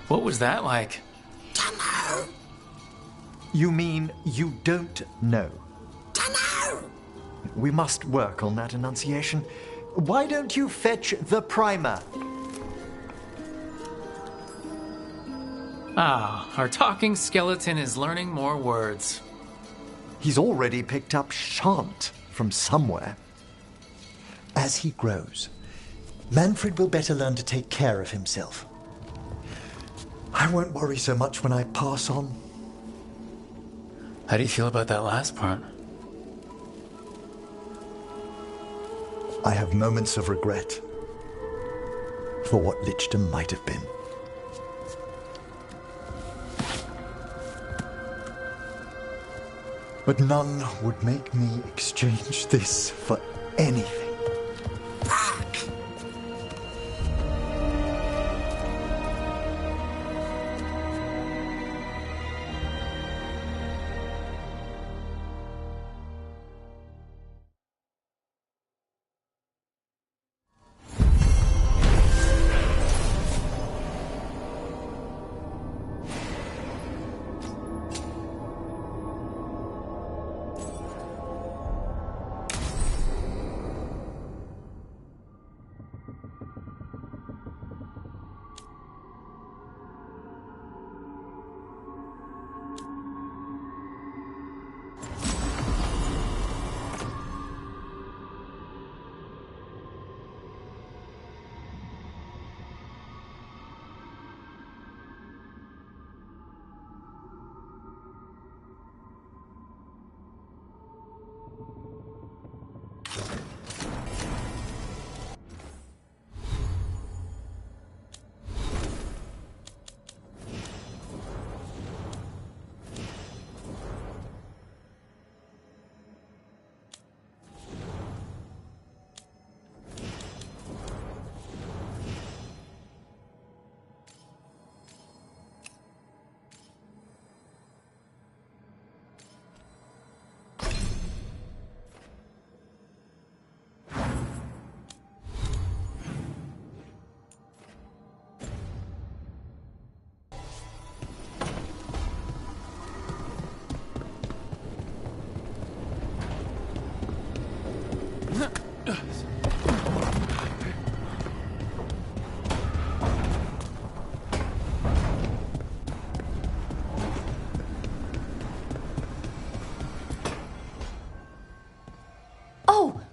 What was that like? Dunno. You mean you don't know? Dunno. We must work on that enunciation. Why don't you fetch the primer? Ah, our talking skeleton is learning more words. He's already picked up cont from somewhere. As he grows, Manfred will better learn to take care of himself. I won't worry so much when I pass on. How do you feel about that last part? I have moments of regret for what Lichdom might have been. But none would make me exchange this for anything.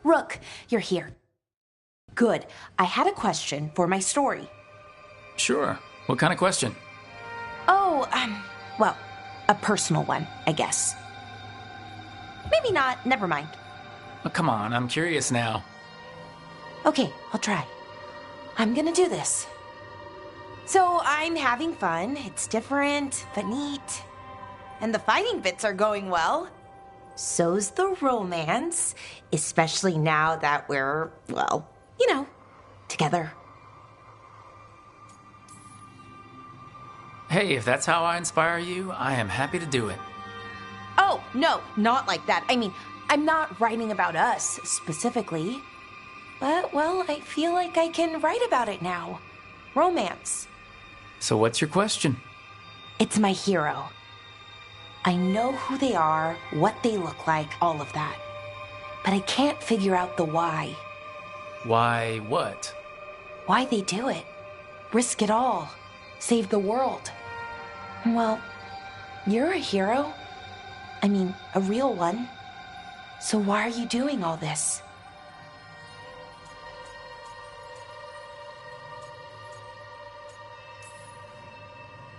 Rook, you're here. Good. I had a question for my story. Sure. What kind of question? Oh, well, a personal one, I guess. Maybe not. Never mind. Oh, come on, I'm curious now. Okay, I'll try. I'm gonna do this. So I'm having fun. It's different, but neat. And the fighting bits are going well. So's the romance, especially now that we're, well, you know, together. Hey, if that's how I inspire you, I am happy to do it. Oh, no, not like that. I mean, I'm not writing about us specifically. But, well, I feel like I can write about it now. Romance. So what's your question? It's my hero. I know who they are, what they look like, all of that. But I can't figure out the why. Why what? Why they do it. Risk it all. Save the world. Well, you're a hero. I mean, a real one. So why are you doing all this?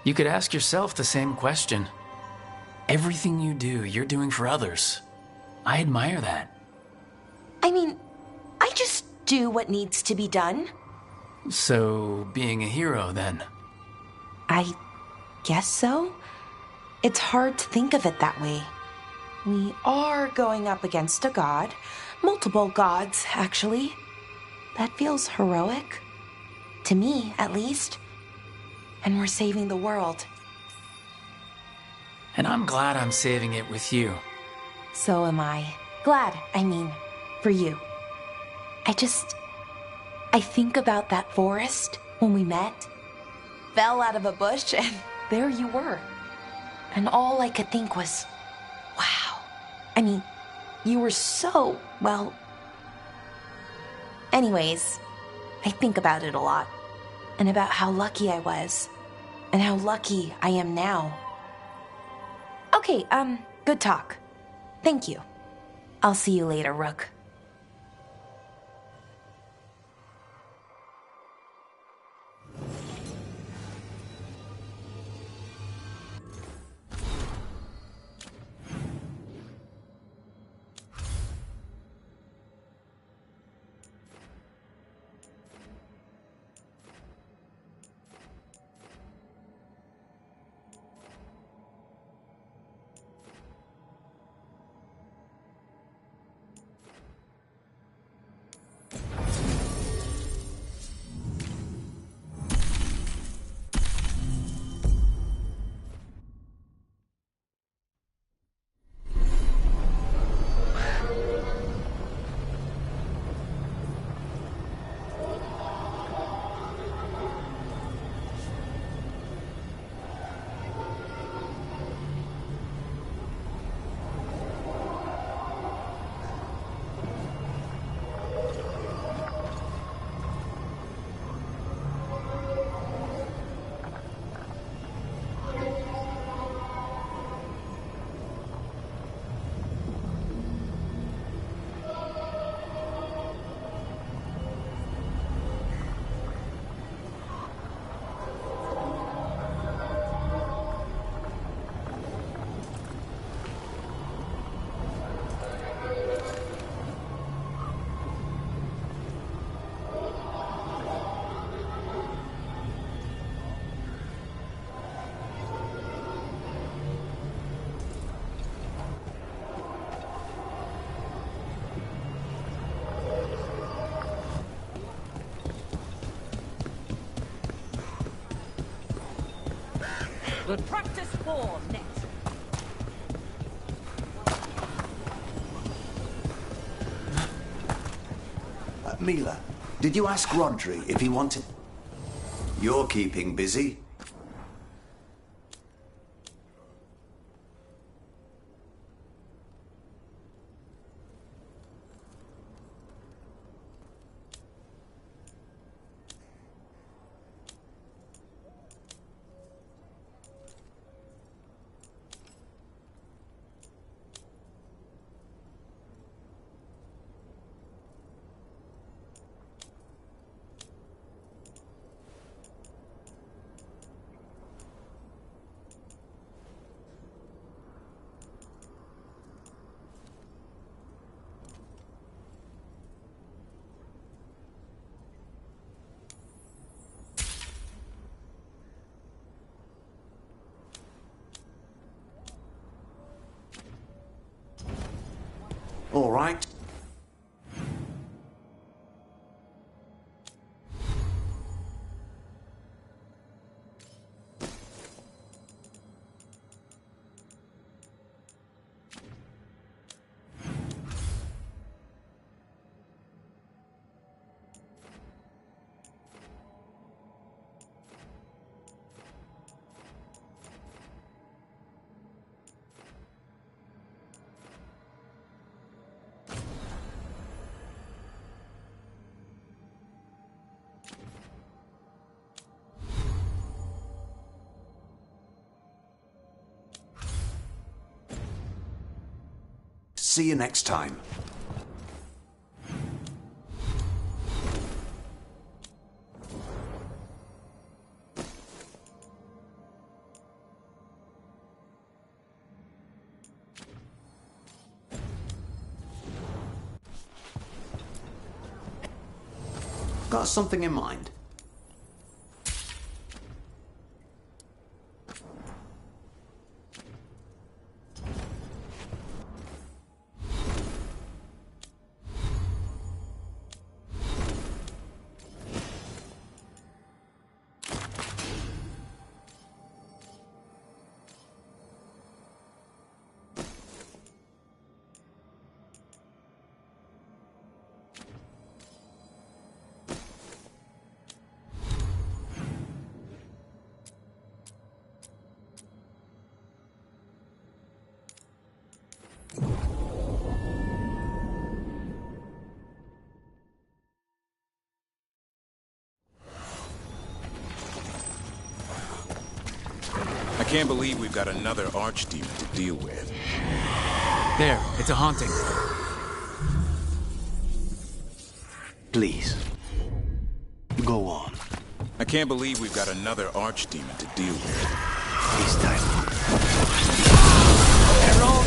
You could ask yourself the same question. Everything you do, you're doing for others. I admire that. I mean, I just do what needs to be done. So, being a hero, then? I guess so. It's hard to think of it that way. We are going up against a god. Multiple gods, actually. That feels heroic. To me, at least. And we're saving the world. And I'm glad I'm saving it with you. So am I. Glad, I mean, for you. I think about that forest when we met. Fell out of a bush and there you were. And all I could think was, wow. I mean, you were so, well... Anyways, I think about it a lot. And about how lucky I was. And how lucky I am now. Okay, good talk. Thank you. I'll see you later, Rook. Good practice for next. Mila, did you ask Rodri if he wanted... You're keeping busy. All right. See you next time. Got something in mind? can't believe we've got another archdemon to deal with. There, it's a haunting. Please. Go on. I can't believe we've got another archdemon to deal with. This time. They're all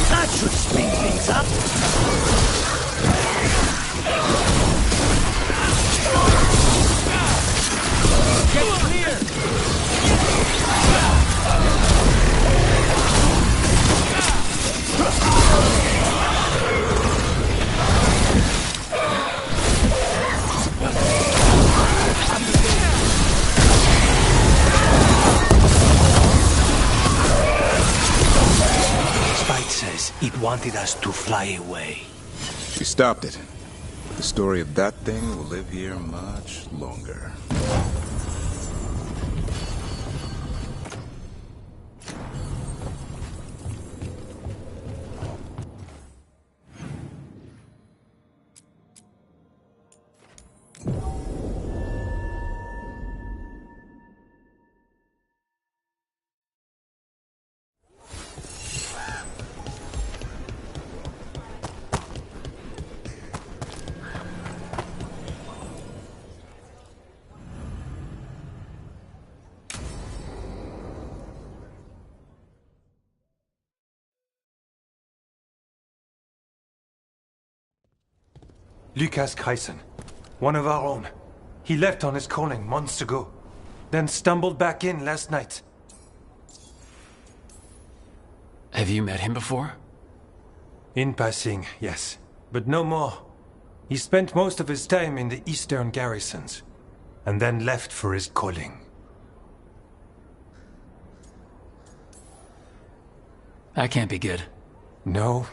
That should speed things up. Get clear! Says it wanted us to fly away. She stopped it. But the story of that thing will live here much longer. Lucas Kreisen, one of our own. He left on his calling months ago, then stumbled back in last night. Have you met him before? In passing, yes, but no more. He spent most of his time in the eastern garrisons, and then left for his calling. That can't be good. No,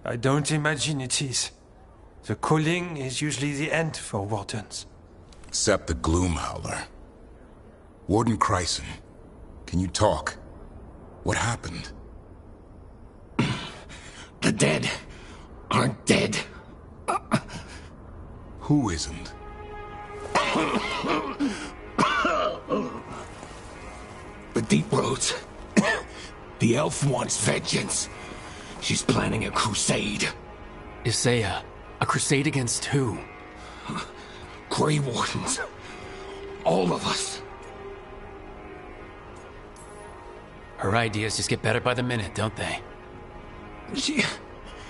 I don't imagine it is. The calling is usually the end for wardens. Except the Gloomhowler. Warden Kreisen, can you talk? What happened? The dead aren't dead. Who isn't? The Deep Roads. The elf wants vengeance. She's planning a crusade. Isaiah, a crusade against who? Grey Wardens. All of us. Her ideas just get better by the minute, don't they?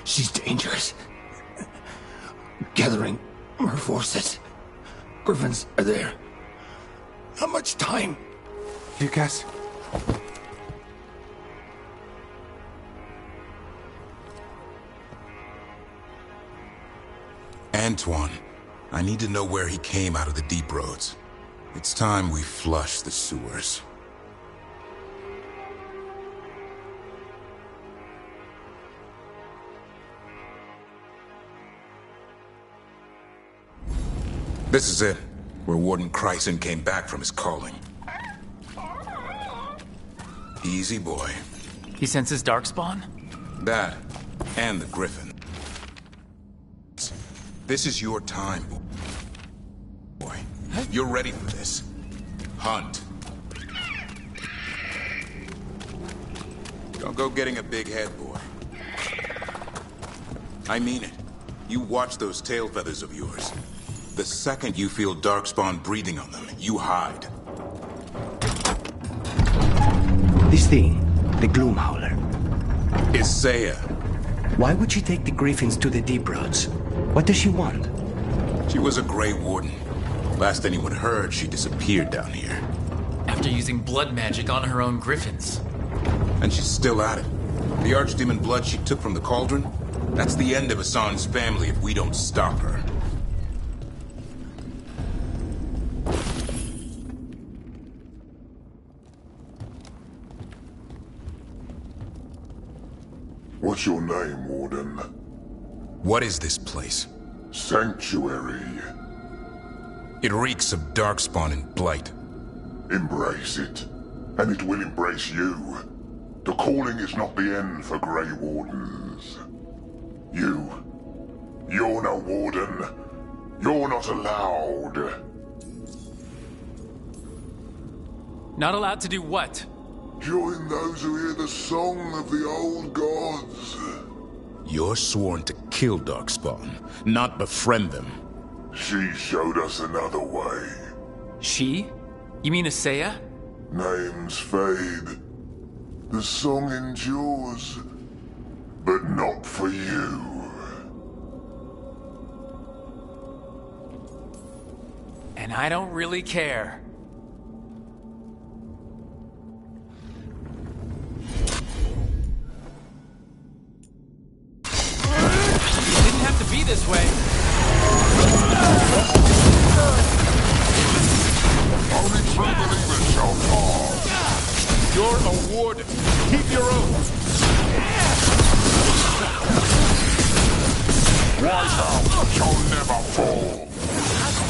She's dangerous. Gathering her forces. Griffins are there. How much time? Lucas? Antoine, I need to know where he came out of the Deep Roads. It's time we flush the sewers. This is it, where Warden Kreisen came back from his calling. Easy, boy. He senses Darkspawn? That, and the Griffin. This is your time, boy. You're ready for this. Hunt. Don't go getting a big head, boy. I mean it. You watch those tail feathers of yours. The second you feel Darkspawn breathing on them, you hide. This thing, the Gloomhowler. Isaiah. Why would she take the Griffins to the Deep Roads? What does she want? She was a Grey Warden. Last anyone heard, she disappeared down here. After using blood magic on her own Griffins. And she's still at it. The Archdemon blood she took from the cauldron? That's the end of Hassan's family if we don't stop her. What's your name, Warden? What is this place? Sanctuary. It reeks of Darkspawn and Blight. Embrace it, and it will embrace you. The calling is not the end for Grey Wardens. You're no Warden. You're not allowed. Not allowed to do what? Join those who hear the song of the old gods. You're sworn to kill Darkspawn, not befriend them. She showed us another way. She? You mean Asaya? Names fade. The song endures. But not for you. And I don't really care. It didn't have to be this way. Only true believers shall fall. You're a warden. Keep your oath. White House shall never fall.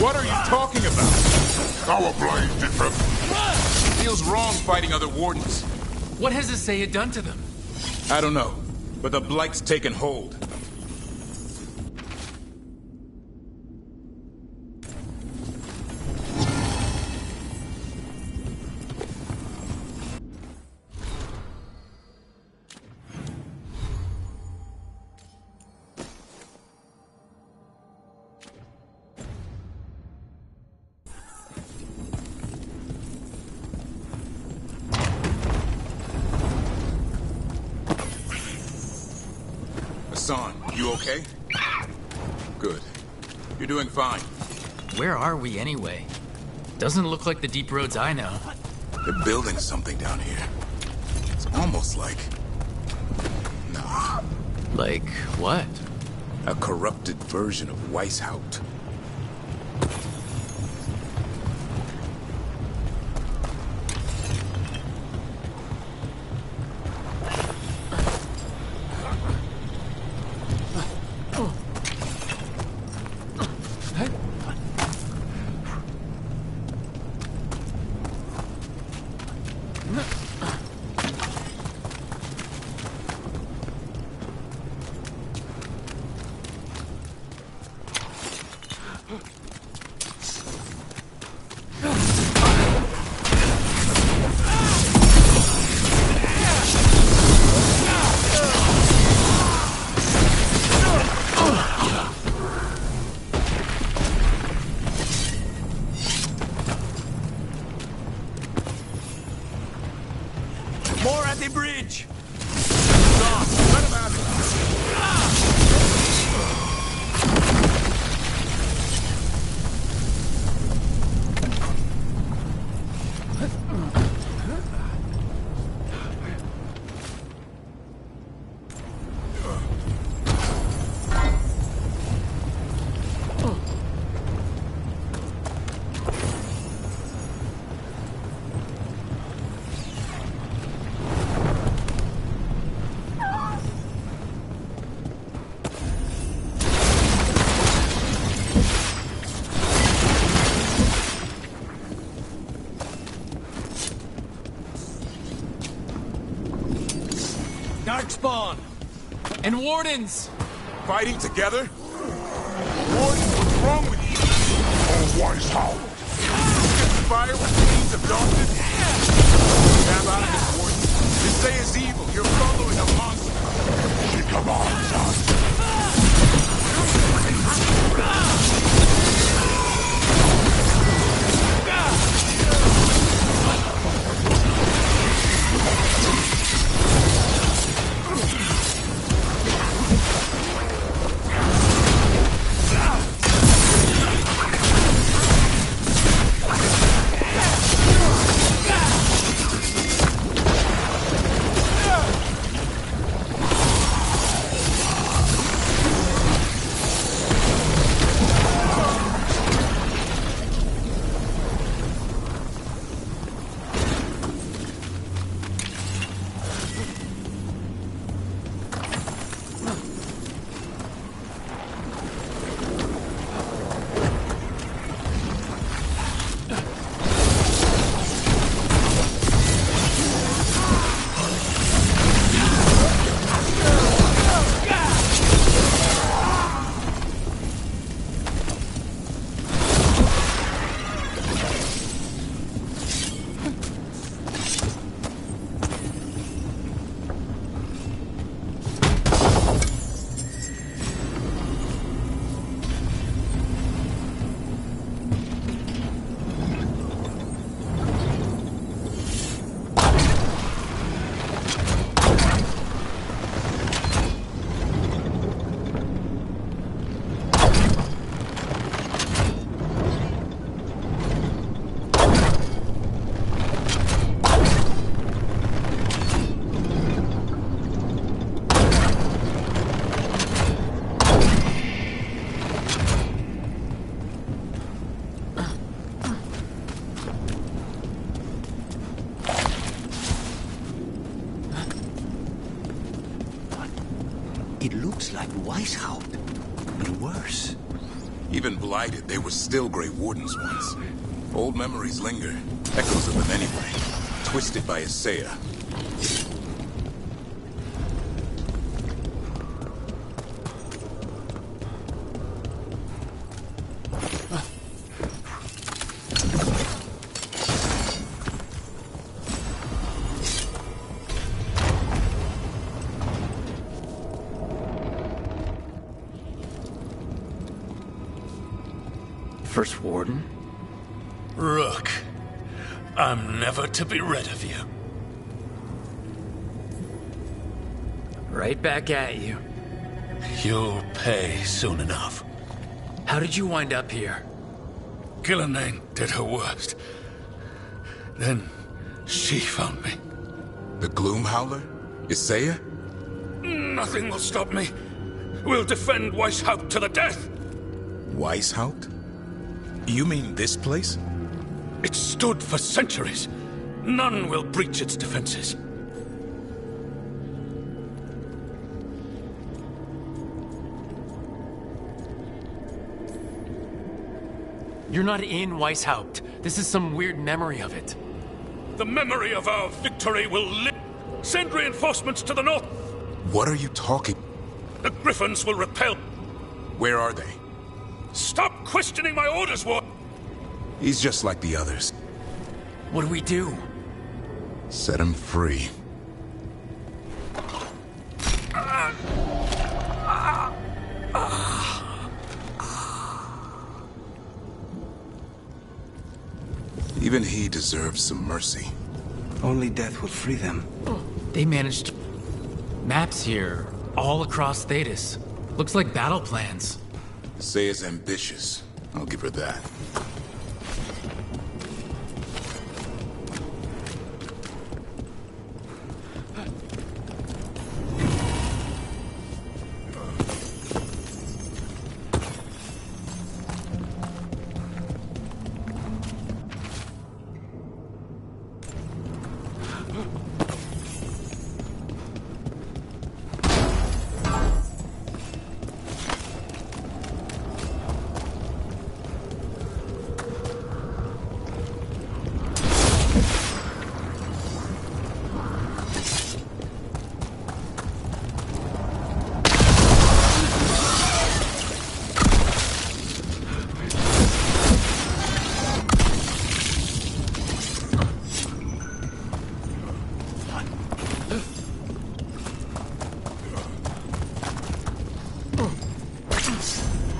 What are you talking about? Our blade different. Feels wrong fighting other wardens. What has Asaya done to them? I don't know, but the Blight's taken hold. Hassan, you okay? Good. You're doing fine. Where are we anyway? Doesn't look like the deep roads I know. They're building something down here. It's almost like... Nah. Like what? A corrupted version of Weishaupt. More at the bridge! Let him have it! Darkspawn! And Wardens! Fighting together? Wardens, what's wrong with you? Oh, Weishaupt! Fire with the means of darkness? Snap out of this, Warden. This is evil. You're following a monster. She commands us. Looks like Weishaupt, but worse. Even blighted, they were still Grey Wardens once. Old memories linger. Echoes of them anyway. Twisted by Isaiah. First Warden? Rook, I'm never to be rid of you. Right back at you. You'll pay soon enough. How did you wind up here? Killinane did her worst. Then she found me. The Gloom Howler? Isaiah? Nothing will stop me. We'll defend Weishaupt to the death. Weishaupt? You mean this place? It stood for centuries. None will breach its defenses. You're not in Weishaupt. This is some weird memory of it. The memory of our victory will live. Send reinforcements to the north. What are you talking? The Griffins will repel. Where are they? Stop questioning my orders, Ward. He's just like the others. What do we do? Set him free. Even he deserves some mercy. Only death will free them. They managed maps here, all across Thetis. Looks like battle plans. Isaiah's ambitious. I'll give her that.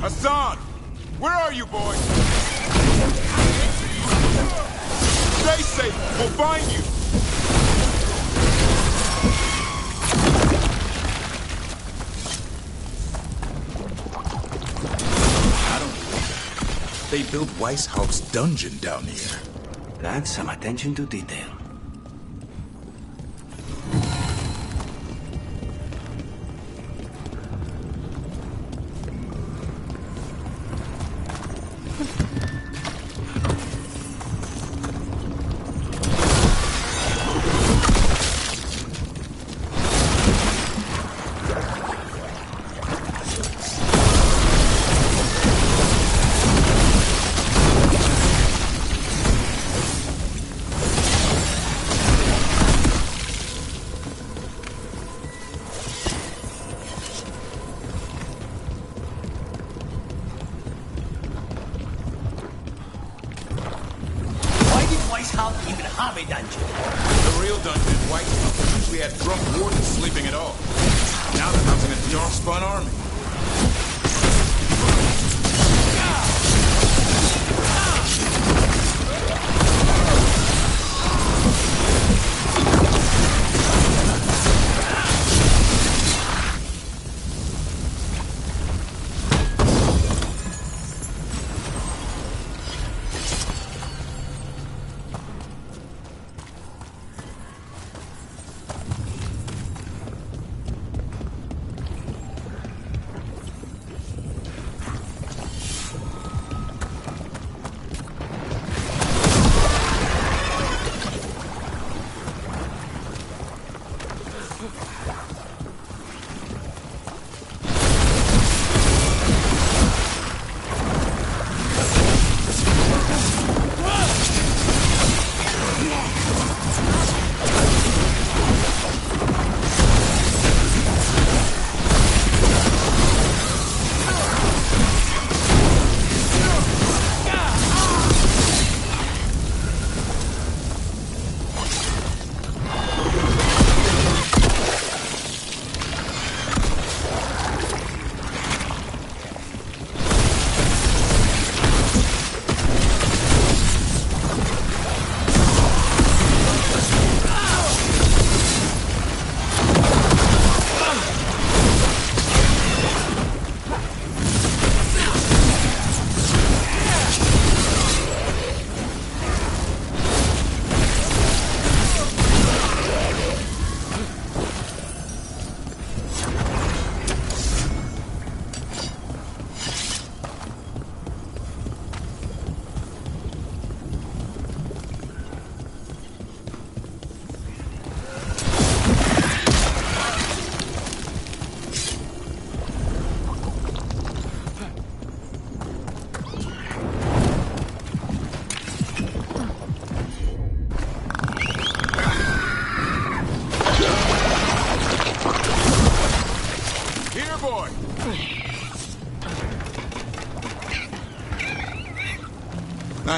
Hassan! Where are you, boy? Stay safe! We'll find you! I don't... They built Weishaupt's dungeon down here. That's some attention to detail. Even have a dungeon. The real dungeon in Whitehall usually had drunk wardens sleeping at all. Now they're housing a dark-spun army.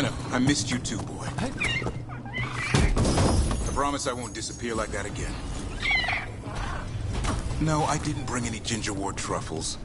I know. I missed you too, boy. I promise I won't disappear like that again. No, I didn't bring any ginger wort truffles.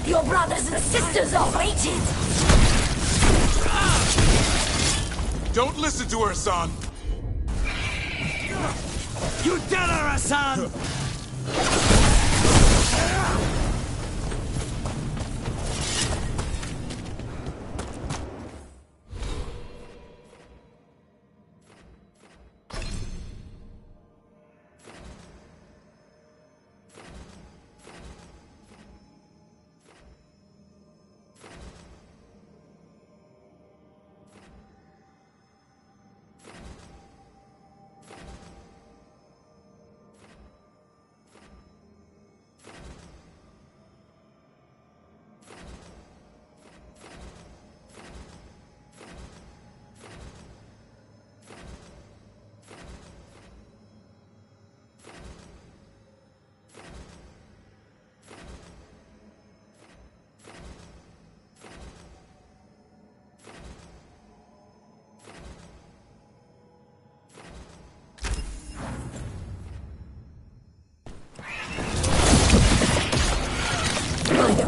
Your brothers and sisters are waiting! Don't listen to her, son! You tell her, Hassan!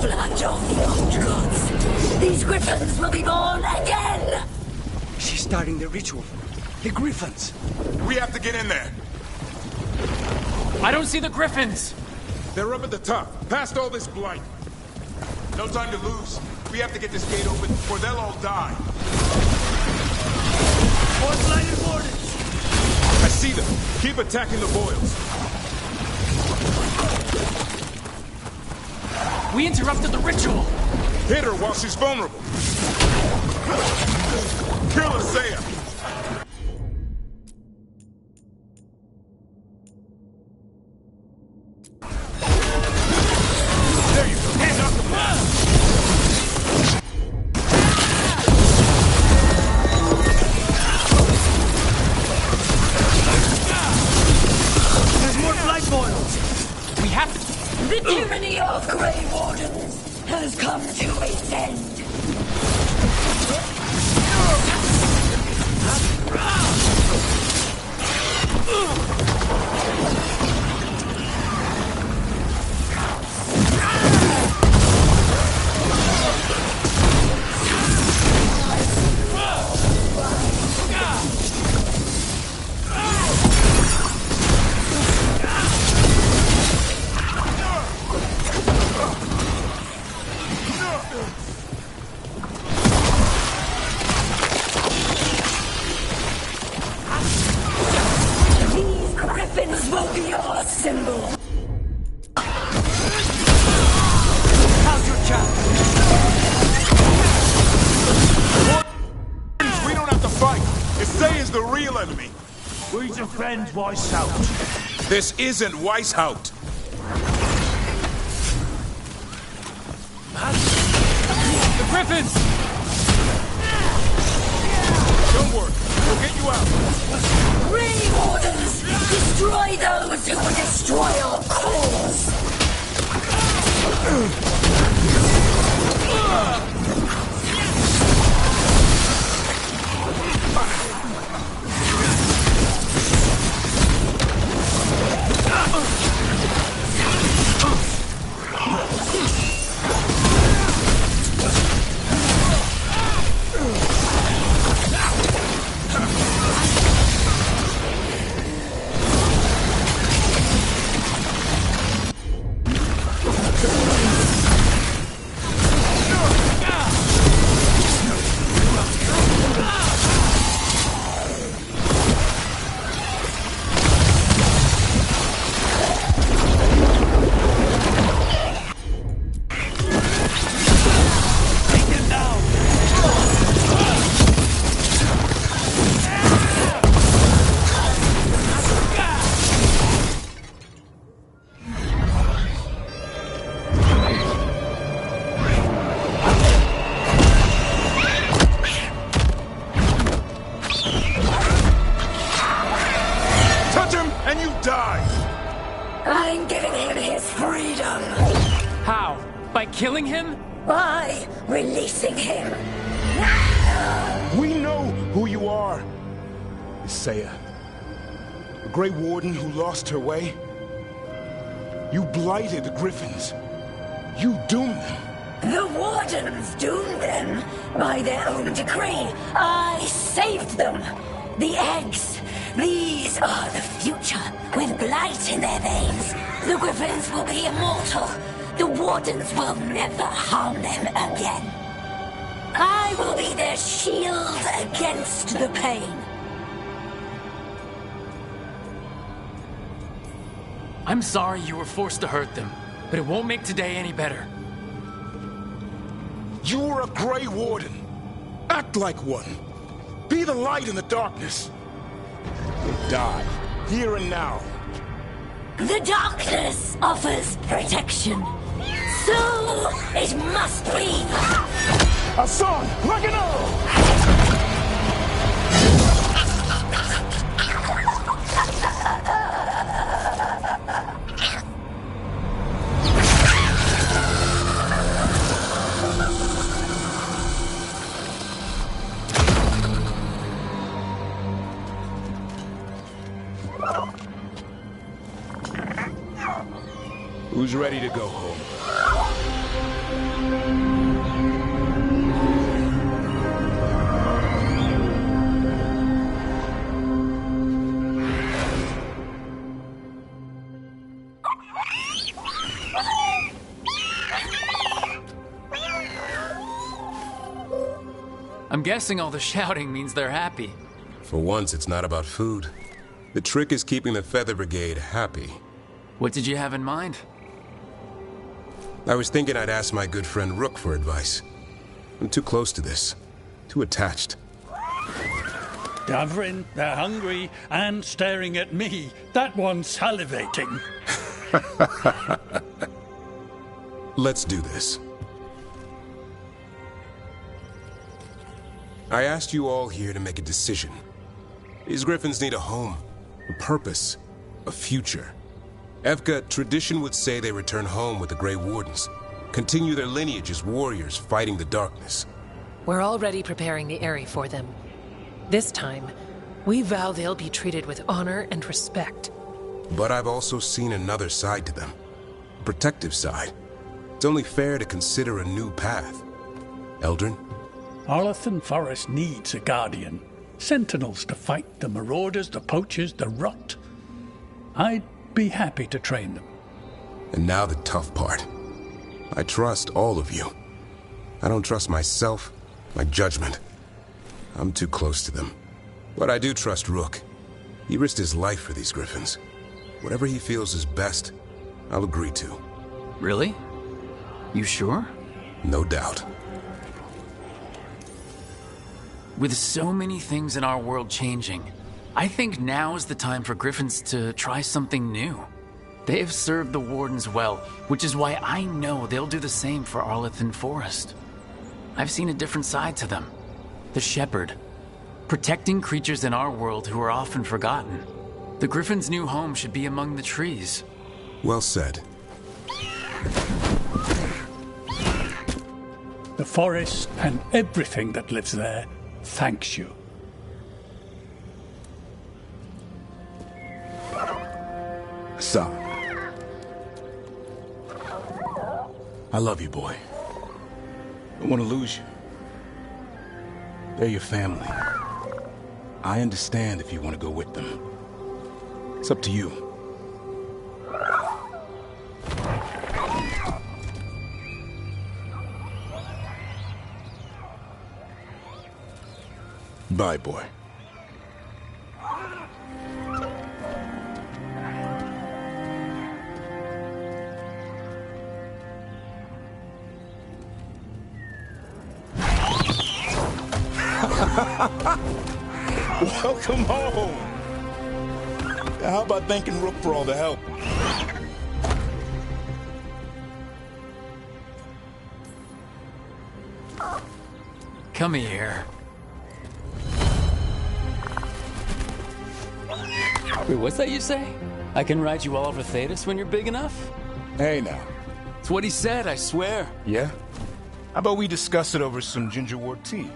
Blood of the old gods. These griffins will be born again! She's starting the ritual. The griffins. We have to get in there. I don't see the griffins. They're up at the top, past all this blight. No time to lose. We have to get this gate open, or they'll all die. More blinded wardens. I see them. Keep attacking the boils. We interrupted the ritual! Hit her while she's vulnerable! Kill her, Saya! There you go! Hands off the come to its end. These griffins will be our symbol. How's your chap? We don't have to fight. Isay is the real enemy. We defend Weishaupt. This isn't Weishaupt. The Griffins! Don't worry, we'll get you out. Grey Wardens, destroy those who will destroy our cause. I'm giving him his freedom. How? By killing him? By releasing him. We know who you are. Isaiah. The Grey Warden who lost her way. You blighted the Griffins. You doomed them. The Wardens doomed them by their own decree. I saved them. The eggs. These are the future, with blight in their veins. The Griffins will be immortal. The Wardens will never harm them again. I will be their shield against the pain. I'm sorry you were forced to hurt them, but it won't make today any better. You're a Grey Warden. Act like one. Be the light in the darkness. You'll die, here and now. The darkness offers protection. So it must be. Hassan, like an arrow! Who's ready to go home? I'm guessing all the shouting means they're happy. For once, it's not about food. The trick is keeping the Feather Brigade happy. What did you have in mind? I was thinking I'd ask my good friend Rook for advice. I'm too close to this. Too attached. Davrin, they're hungry and staring at me. That one's salivating. Let's do this. I asked you all here to make a decision. These Griffins need a home, a purpose, a future. Evka, tradition would say they return home with the Grey Wardens. Continue their lineage as warriors fighting the darkness. We're already preparing the Eyrie for them. This time, we vow they'll be treated with honor and respect. But I've also seen another side to them. A protective side. It's only fair to consider a new path. Eldrin? Arlathan Forest needs a guardian. Sentinels to fight the marauders, the poachers, the rot. I'd be happy to train them. And now the tough part. I trust all of you. I don't trust myself, my judgment. I'm too close to them. But I do trust Rook. He risked his life for these griffins. Whatever he feels is best, I'll agree to. Really? You sure? No doubt. With so many things in our world changing, I think now is the time for griffins to try something new. They have served the Wardens well, which is why I know they'll do the same for Arlathan Forest. I've seen a different side to them. The Shepherd. Protecting creatures in our world who are often forgotten. The Griffin's new home should be among the trees. Well said. The forest and everything that lives there thanks you. Stop. I love you, boy. I don't want to lose you. They're your family. I understand if you want to go with them. It's up to you. Bye, boy. Welcome home. How about thanking Rook for all the help? Come here. Wait, what's that you say? I can ride you all over Thetis when you're big enough? Hey, now. It's what he said, I swear. Yeah? How about we discuss it over some gingerwort tea?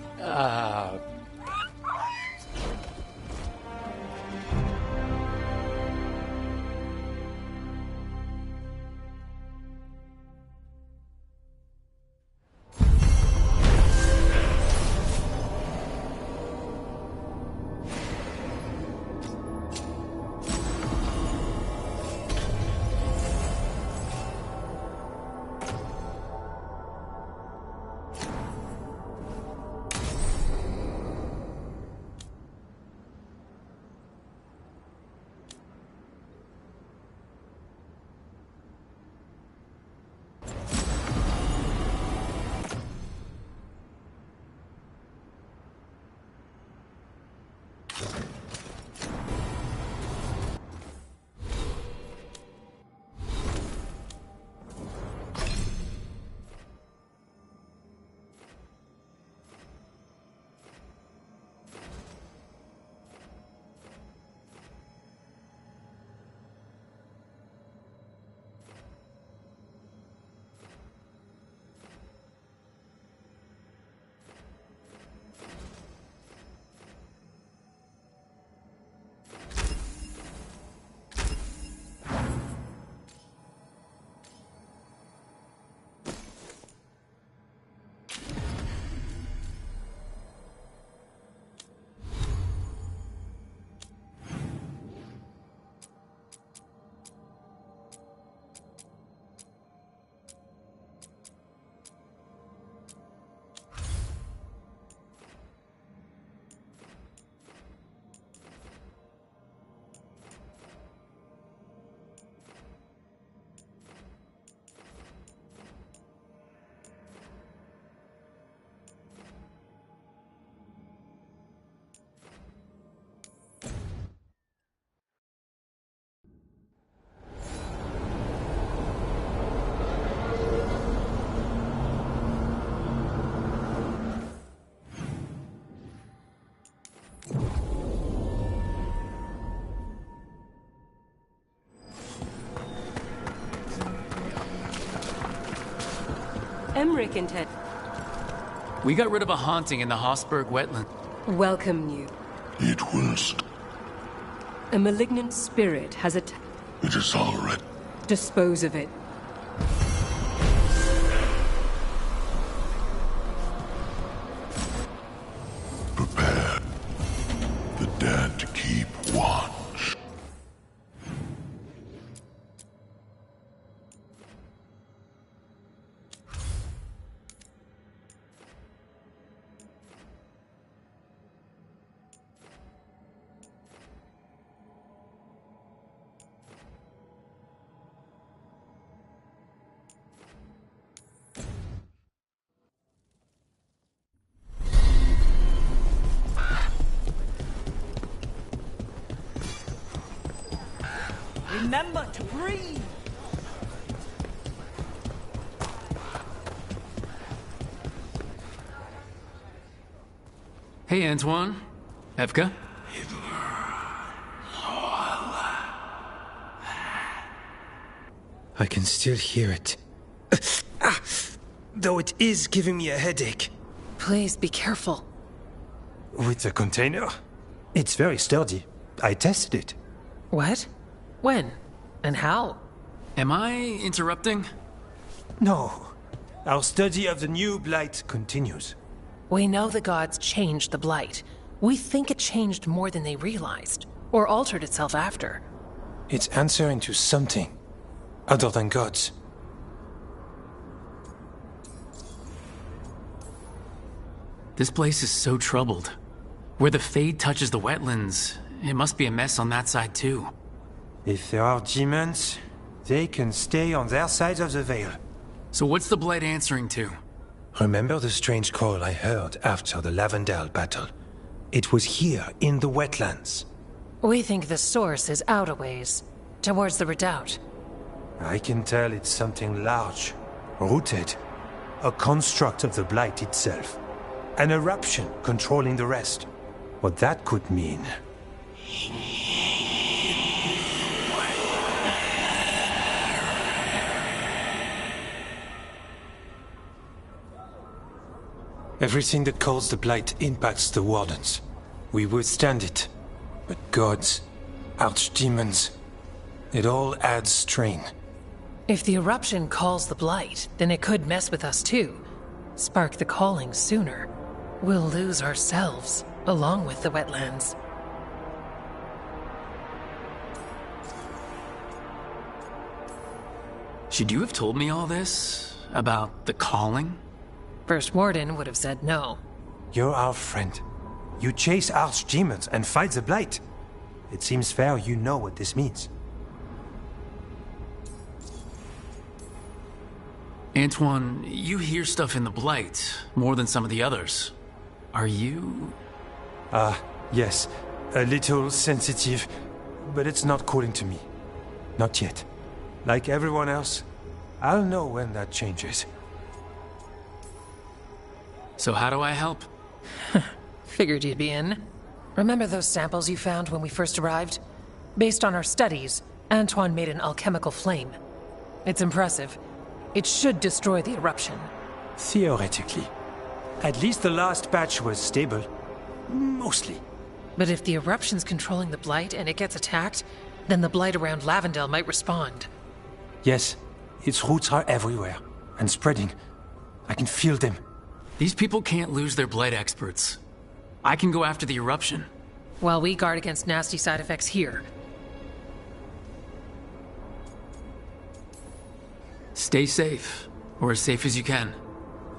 Emmerich intend? We got rid of a haunting in the Hossberg wetland. Welcome you. It will A malignant spirit has attacked. It is already. Dispose of it. Prepare the dead to keep watch. Remember to breathe! Hey, Antoine. Evka? I can still hear it. Though it is giving me a headache. Please be careful. With the container? It's very sturdy. I tested it. What? When? And how? Am I interrupting? No. Our study of the new blight continues. We know the gods changed the blight. We think it changed more than they realized, or altered itself after. It's answering to something other than gods. This place is so troubled. Where the Fade touches the wetlands, it must be a mess on that side too. If there are demons, they can stay on their side of the veil. So what's the blight answering to? Remember the strange call I heard after the Lavendale battle? It was here, in the wetlands. We think the source is out a ways, towards the redoubt. I can tell it's something large, rooted. A construct of the blight itself. An eruption controlling the rest. What that could mean... Everything that calls the blight impacts the Wardens. We withstand it. But gods, archdemons, it all adds strain. If the eruption calls the blight, then it could mess with us too. Spark the calling sooner. We'll lose ourselves, along with the wetlands. Should you have told me all this? About the calling? First Warden would have said no. You're our friend. You chase archdemons and fight the blight. It seems fair you know what this means. Antoine, you hear stuff in the blight, more than some of the others. Are you... Yes. A little sensitive, but it's not calling to me. Not yet. Like everyone else, I'll know when that changes. So how do I help? Figured you'd be in. Remember those samples you found when we first arrived? Based on our studies, Antoine made an alchemical flame. It's impressive. It should destroy the eruption. Theoretically. At least the last batch was stable. Mostly. But if the eruption's controlling the blight and it gets attacked, then the blight around Lavendale might respond. Yes. Its roots are everywhere. And spreading. I can feel them. These people can't lose their blight experts. I can go after the eruption. While we guard against nasty side effects here. Stay safe, or as safe as you can.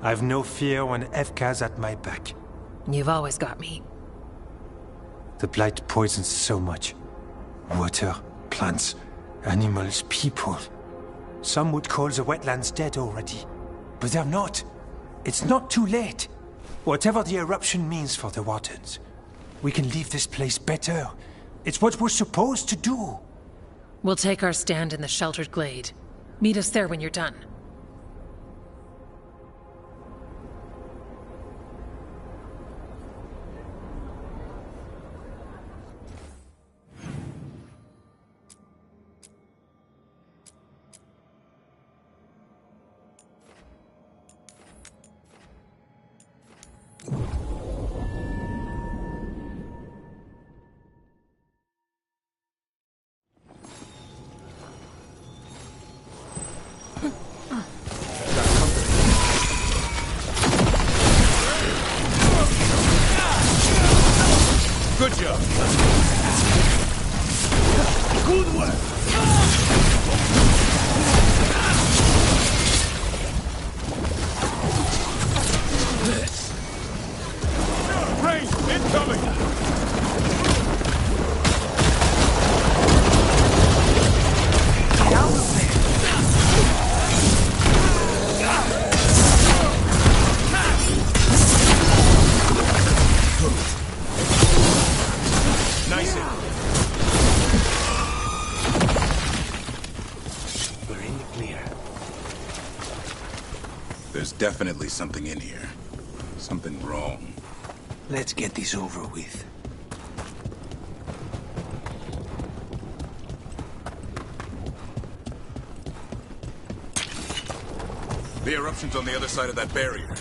I've no fear when Evka's at my back. You've always got me. The blight poisons so much. Water, plants, animals, people. Some would call the wetlands dead already. But they're not. It's not too late. Whatever the eruption means for the Wardens, we can leave this place better. It's what we're supposed to do. We'll take our stand in the sheltered glade. Meet us there when you're done. Good work! Rain, incoming! Get out of there! Nice hit. We're in the clear. There's definitely something in here. Something wrong. Let's get this over with. The eruption's on the other side of that barrier.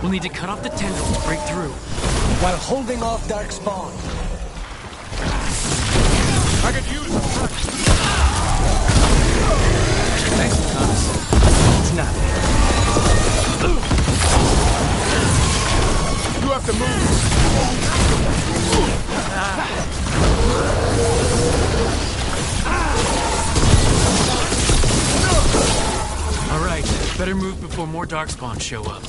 We'll need to cut off the tendrils to break through. While holding off Darkspawn. I could use a Thanks, Thomas. It's not. You have to move. All right, better move before more darkspawn show up.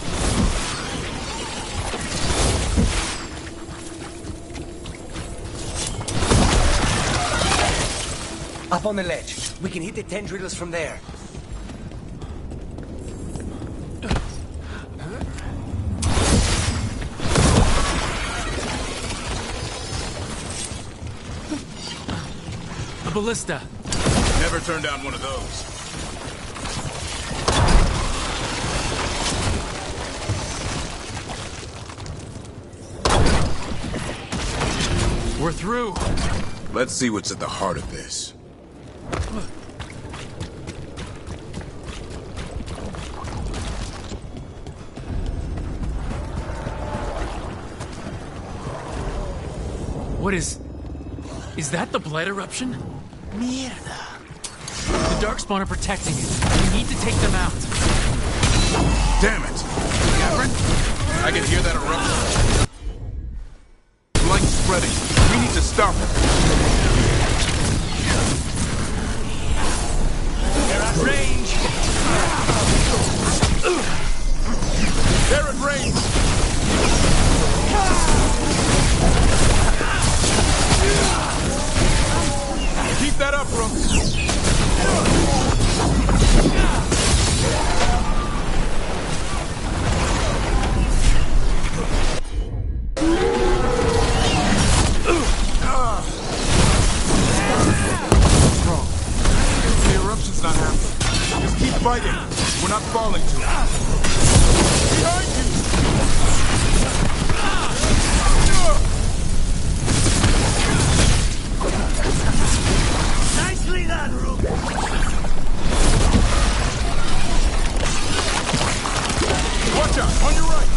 Up on the ledge. We can hit the tendrils from there. A ballista. Never turn down one of those. We're through. Let's see what's at the heart of this. What is that the blight eruption? Mierda. The darkspawn are protecting it. We need to take them out. Damn it! Catherine? I can hear that eruption. Light spreading. We need to stop it. They're at range. They're at range. Keep that up, Rook. Wrong. The eruption's not happening. Just keep fighting. We're not falling to it. Behind you! Nicely done, Rook. Watch out! On your right!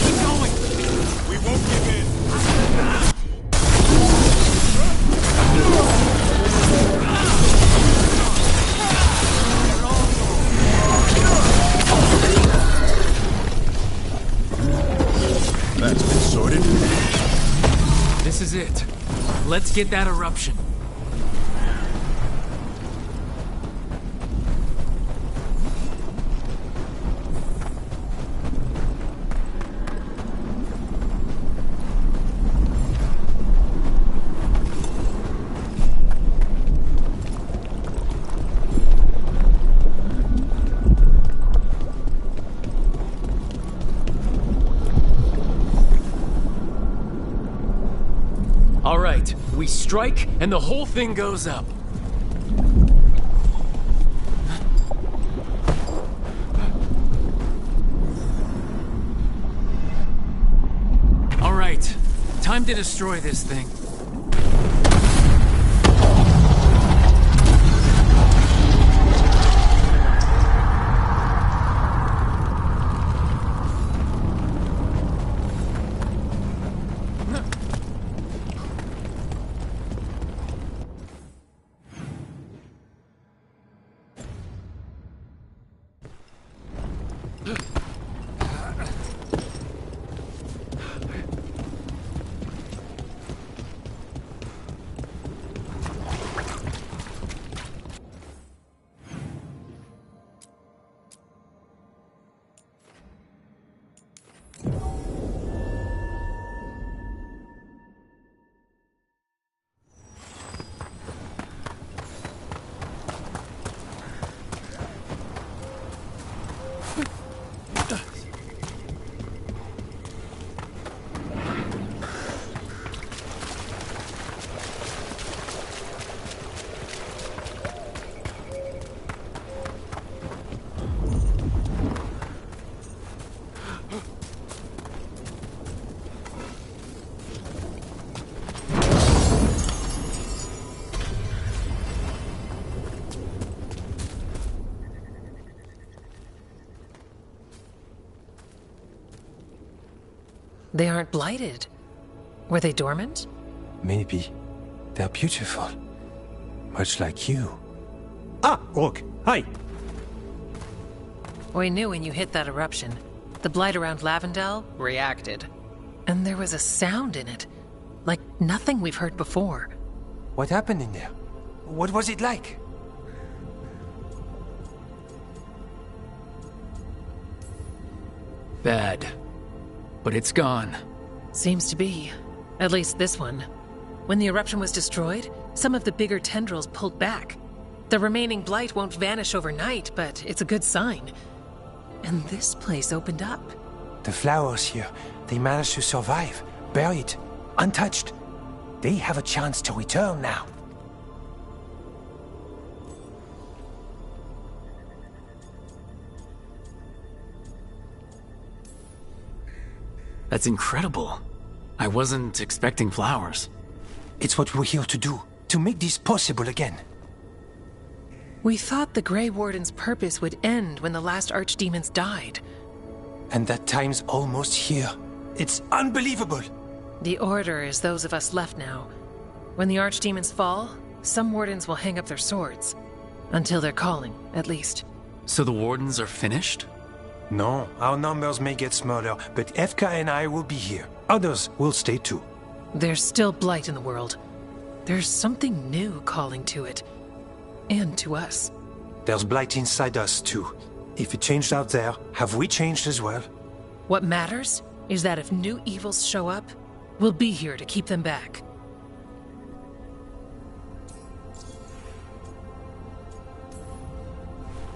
Keep going! We won't give in. That's been sorted. This is it. Let's get that eruption. All right, we strike and the whole thing goes up. All right, time to destroy this thing. They aren't blighted. Were they dormant? Maybe. They're beautiful. Much like you. Ah, Rook, hi! We knew when you hit that eruption. The blight around Lavendel reacted. And there was a sound in it. Like nothing we've heard before. What happened in there? What was it like? Bad. But it's gone. Seems to be. At least this one. When the eruption was destroyed, some of the bigger tendrils pulled back. The remaining blight won't vanish overnight, but it's a good sign. And this place opened up. The flowers here, they managed to survive, buried, untouched. They have a chance to return now. That's incredible. I wasn't expecting flowers. It's what we're here to do, to make this possible again. We thought the Grey Warden's purpose would end when the last archdemons died. And that time's almost here. It's unbelievable! The Order is those of us left now. When the archdemons fall, some wardens will hang up their swords. Until they're calling, at least. So the wardens are finished? No, our numbers may get smaller, but Efka and I will be here. Others will stay too. There's still blight in the world. There's something new calling to it. And to us. There's blight inside us too. If it changed out there, have we changed as well? What matters is that if new evils show up, we'll be here to keep them back.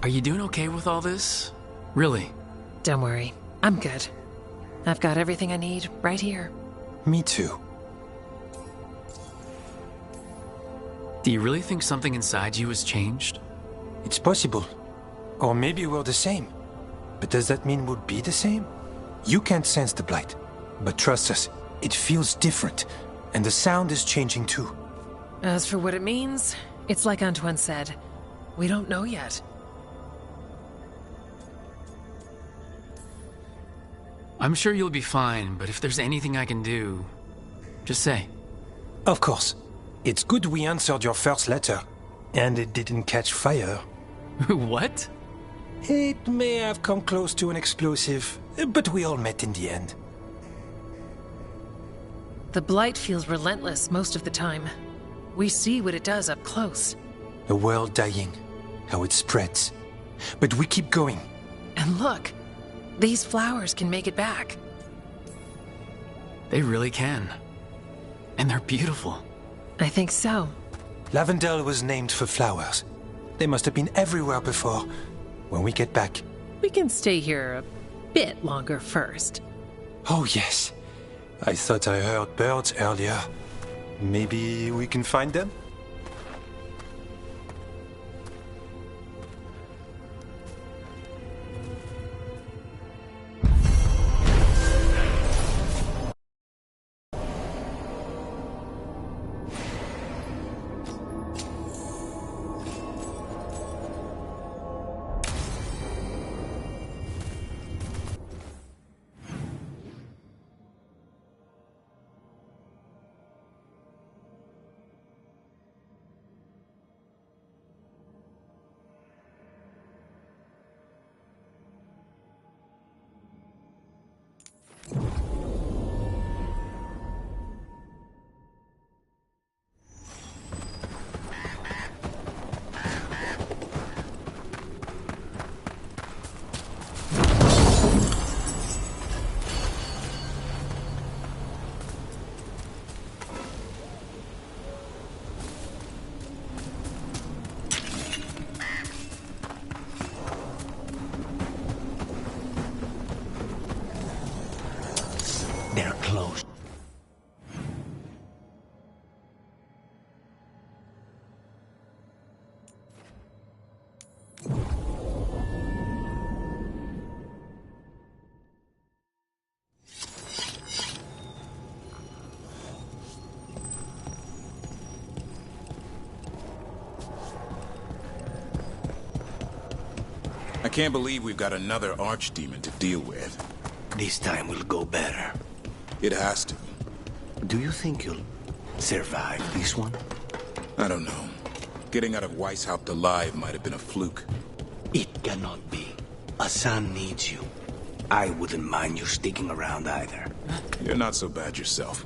Are you doing okay with all this? Really? Don't worry, I'm good. I've got everything I need right here. Me too. Do you really think something inside you has changed? It's possible. Or maybe we're the same. But does that mean we'll be the same? You can't sense the blight. But trust us, it feels different. And the sound is changing too. As for what it means, it's like Antoine said. We don't know yet. I'm sure you'll be fine, but if there's anything I can do, just say. Of course. It's good we answered your first letter. And it didn't catch fire. What? It may have come close to an explosive, but we all met in the end. The blight feels relentless most of the time. We see what it does up close. A world dying, how it spreads. But we keep going. And look, these flowers can make it back. They really can. And they're beautiful. I think so. Lavendel was named for flowers. They must have been everywhere before. When we get back... We can stay here a bit longer first. Oh, yes. I thought I heard birds earlier. Maybe we can find them? They're close. I can't believe we've got another archdemon to deal with. This time will go better. It has to. Do you think you'll survive this one? I don't know. Getting out of Weishaupt alive might have been a fluke. It cannot be. Hassan needs you. I wouldn't mind you sticking around either. You're not so bad yourself.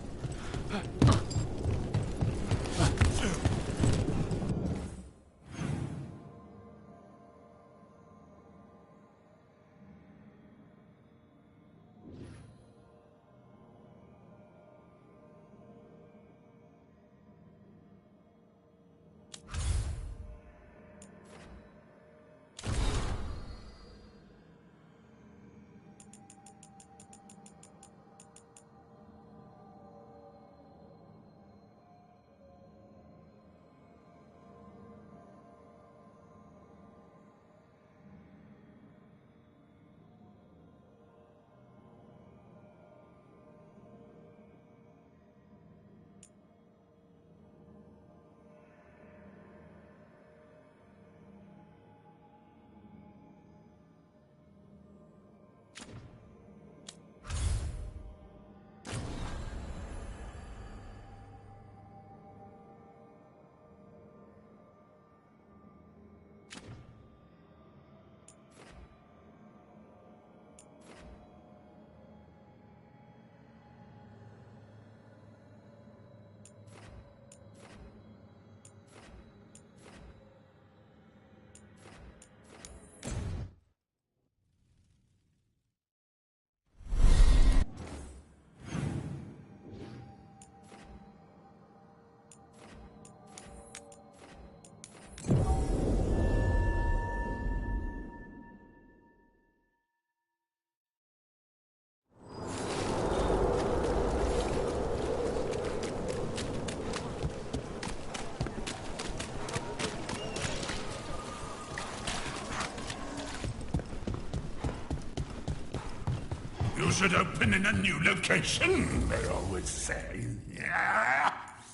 You should open in a new location, they always say.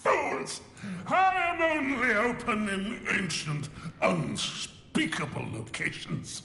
Fools! I am only open in ancient, unspeakable locations.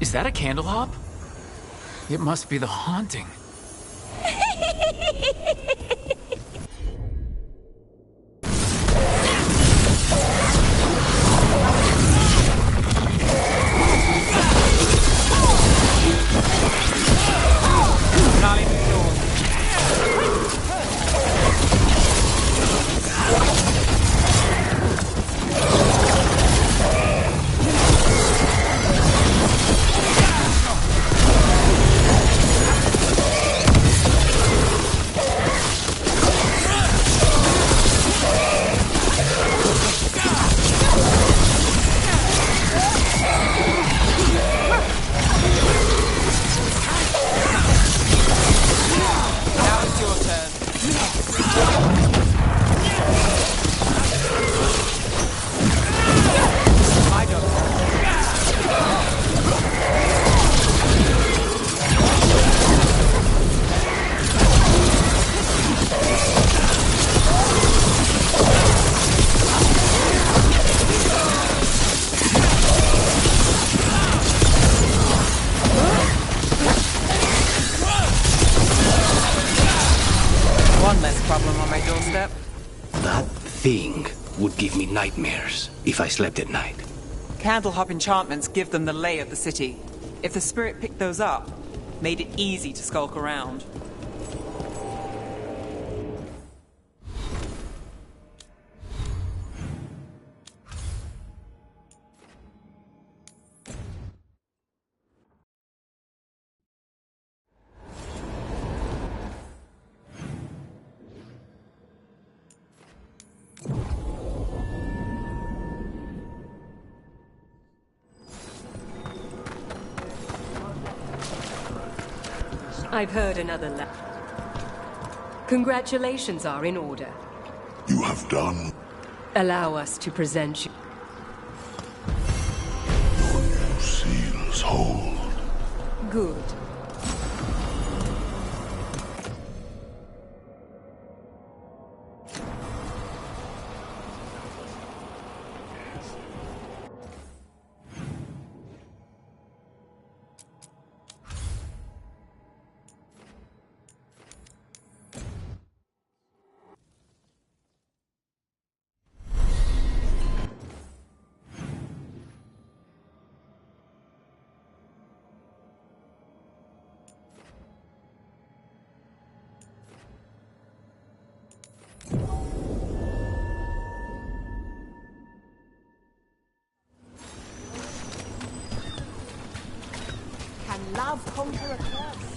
Is that a candle hop? It must be the haunting. problem on my doorstep? That thing would give me nightmares if I slept at night. Candlehop enchantments give them the lay of the city. If the spirit picked those up, made it easy to skulk around. I've heard another Congratulations are in order. You have done. Allow us to present you. Your new seals hold. Good. Can love conquer a curse?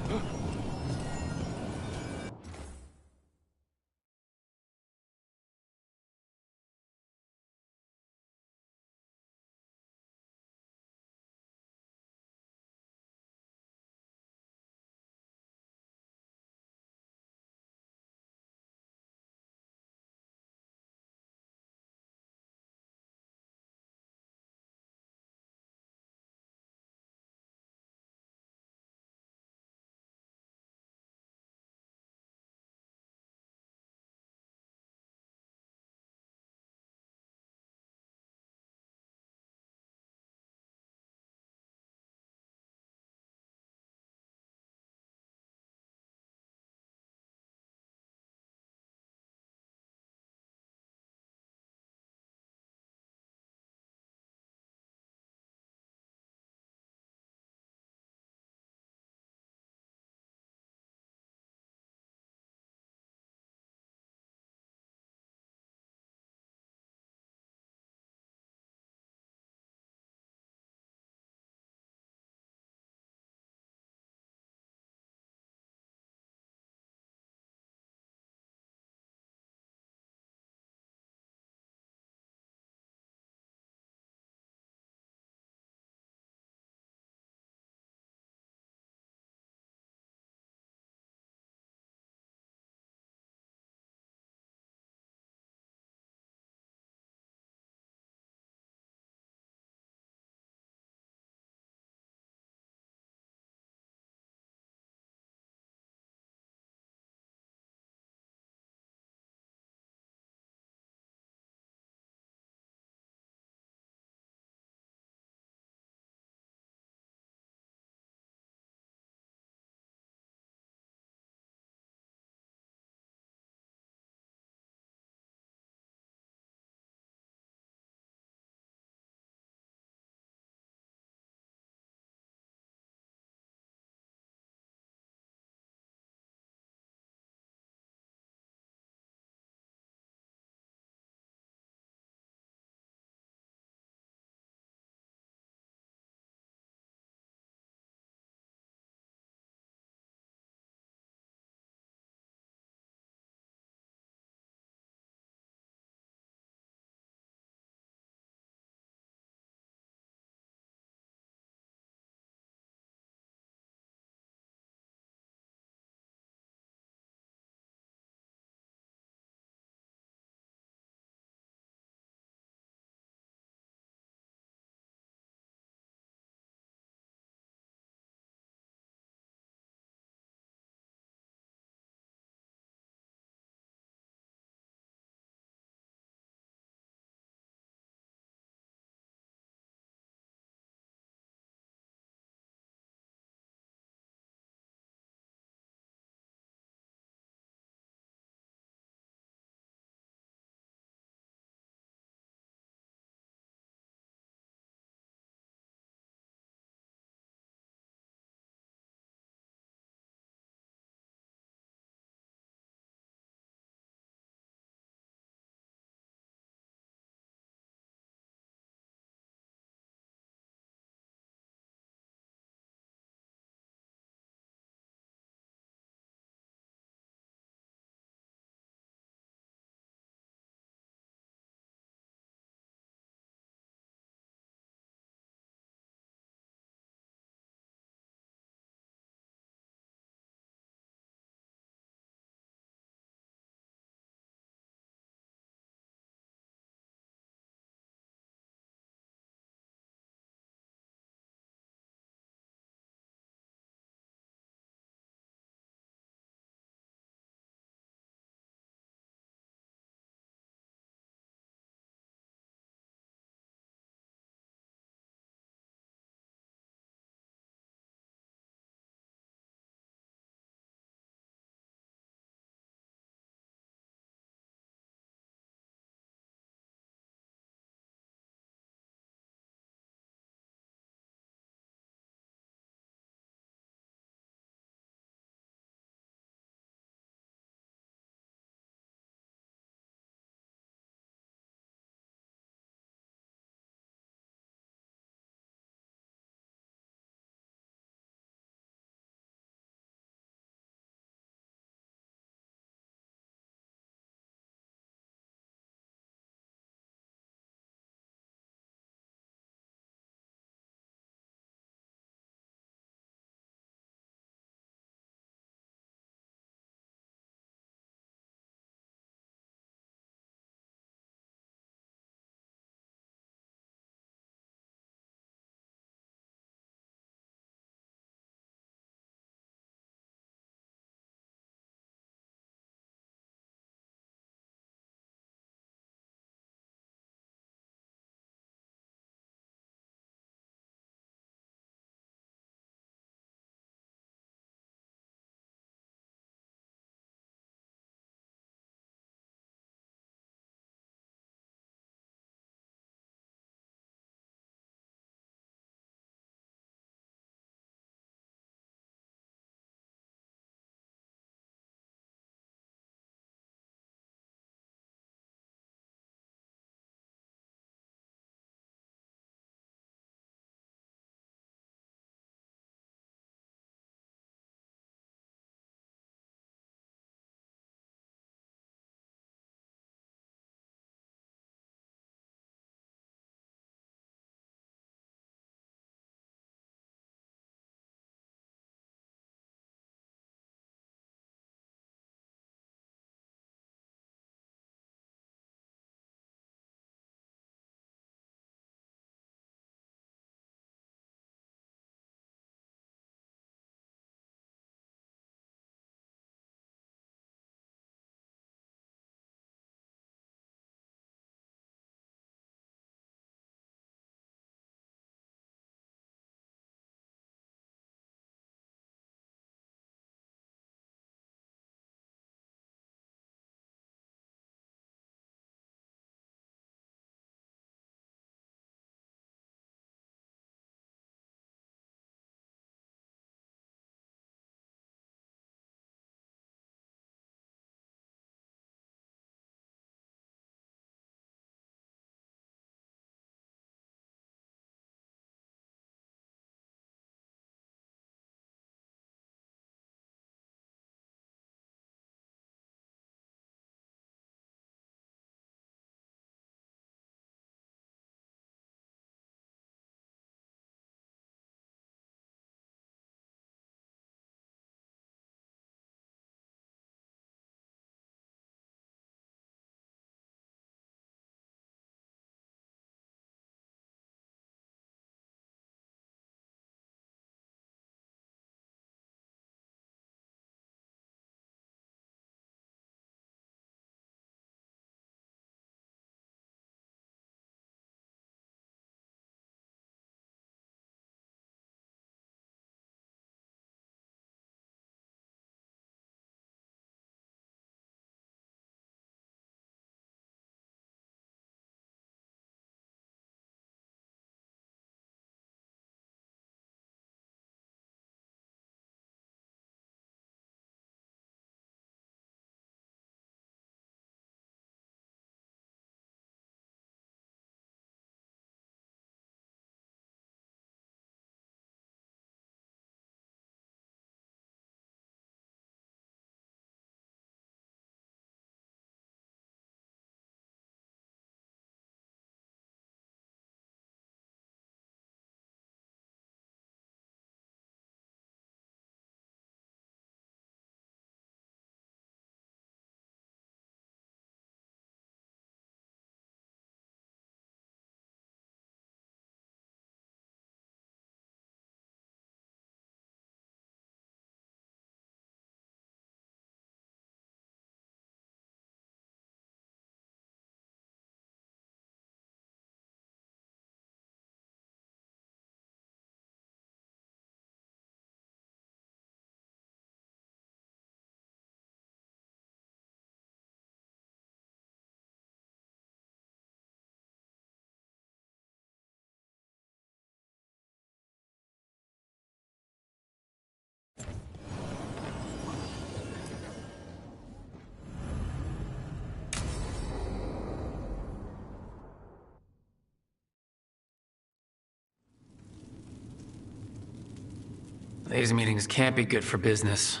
These meetings can't be good for business.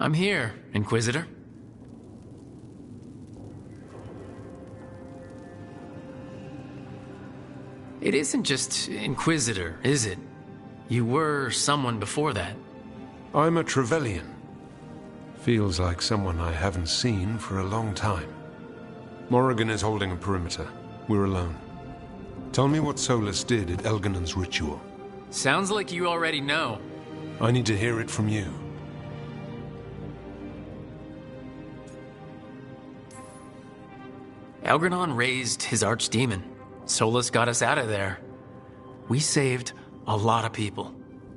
I'm here, Inquisitor. It isn't just Inquisitor, is it? You were someone before that. I'm a Trevelyan. Feels like someone I haven't seen for a long time. Morrigan is holding a perimeter. We're alone. Tell me what Solus did at Elganon's ritual. Sounds like you already know. I need to hear it from you. Elganon raised his archdemon. Solus got us out of there. We saved a lot of people.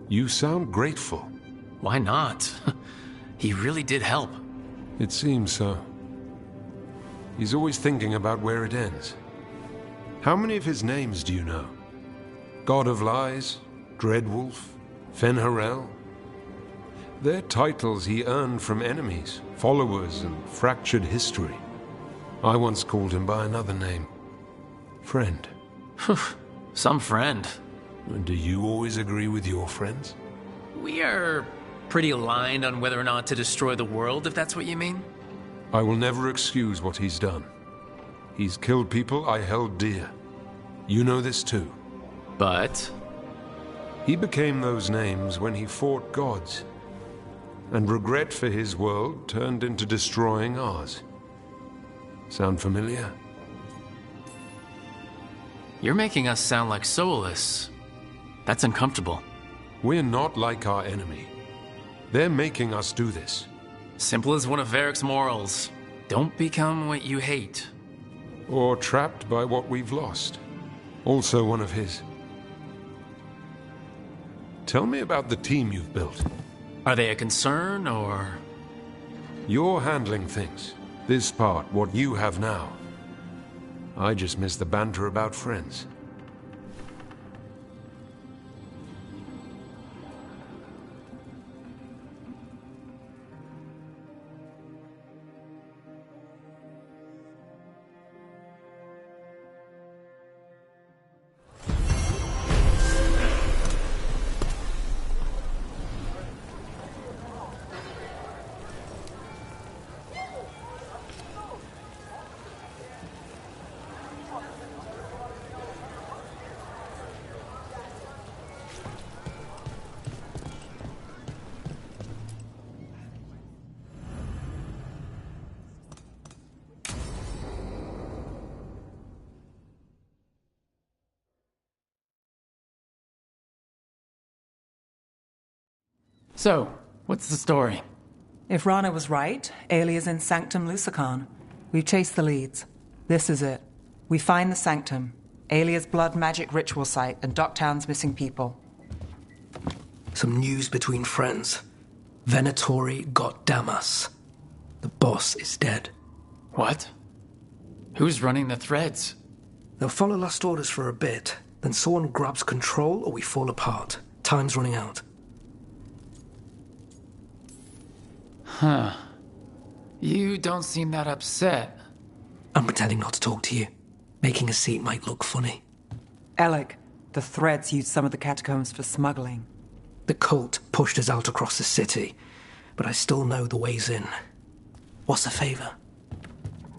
You sound grateful. Why not? He really did help. It seems so. He's always thinking about where it ends. How many of his names do you know? God of Lies, Dreadwolf, Fen'Harel? They're titles he earned from enemies, followers, and fractured history. I once called him by another name. Friend. Some friend. And do you always agree with your friends? We are pretty aligned on whether or not to destroy the world, if that's what you mean. I will never excuse what he's done. He's killed people I held dear. You know this too. But? He became those names when he fought gods. And regret for his world turned into destroying ours. Sound familiar? You're making us sound like Solus. That's uncomfortable. We're not like our enemy. They're making us do this. Simple as one of Varric's morals. Don't become what you hate. Or trapped by what we've lost. Also one of his. Tell me about the team you've built. Are they a concern, or...? You're handling things. This part, what you have now. I just miss the banter about friends. So, what's the story? If Rana was right, Alia's in Sanctum Lucican. We've chased the leads. This is it. We find the Sanctum, Alia's blood magic ritual site, and Docktown's missing people. Some news between friends. Venatori got Damas. The boss is dead. What? Who's running the threads? They'll follow last orders for a bit, then someone grabs control or we fall apart. Time's running out. Huh. You don't seem that upset. I'm pretending not to talk to you. Making a seat might look funny. Alec, the threads used some of the catacombs for smuggling. The cult pushed us out across the city, but I still know the ways in. What's the favor?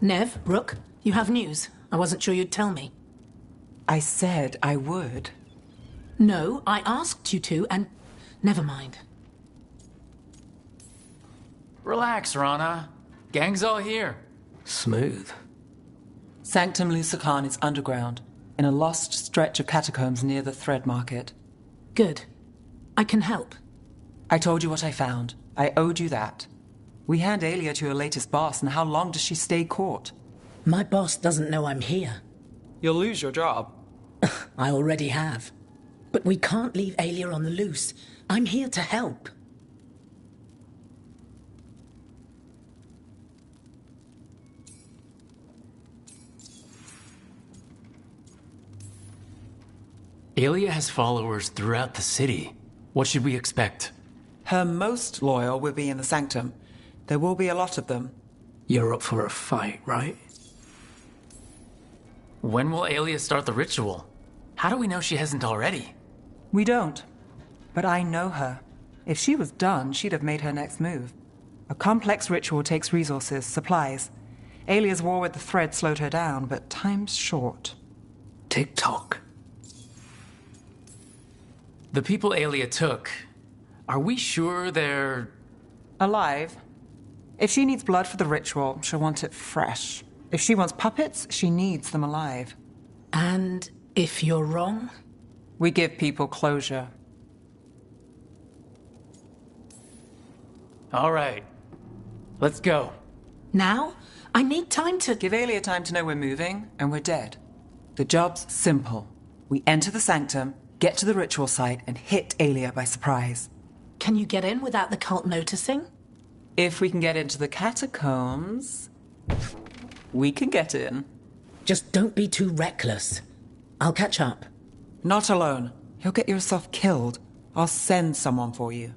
Nev, Rook, you have news. I wasn't sure you'd tell me. I said I would. No, I asked you to, and never mind. Relax, Rana. Gang's all here. Smooth. Sanctum Lucican is underground, in a lost stretch of catacombs near the Thread Market. Good. I can help. I told you what I found. I owed you that. We hand Alia to your latest boss, and how long does she stay caught? My boss doesn't know I'm here. You'll lose your job. I already have. But we can't leave Alia on the loose. I'm here to help. Alia has followers throughout the city. What should we expect? Her most loyal will be in the Sanctum. There will be a lot of them. You're up for a fight, right? When will Alia start the ritual? How do we know she hasn't already? We don't. But I know her. If she was done, she'd have made her next move. A complex ritual takes resources, supplies. Alia's war with the thread slowed her down, but time's short. Tick-tock. The people Alia took, are we sure they're... alive? If she needs blood for the ritual, she'll want it fresh. If she wants puppets, she needs them alive. And if you're wrong? We give people closure. All right. Let's go. Now? I need time to... Give Alia time to know we're moving, and we're dead. The job's simple. We enter the sanctum, get to the ritual site, and hit Alia by surprise. Can you get in without the cult noticing? If we can get into the catacombs, we can get in. Just don't be too reckless. I'll catch up. Not alone. You'll get yourself killed. I'll send someone for you.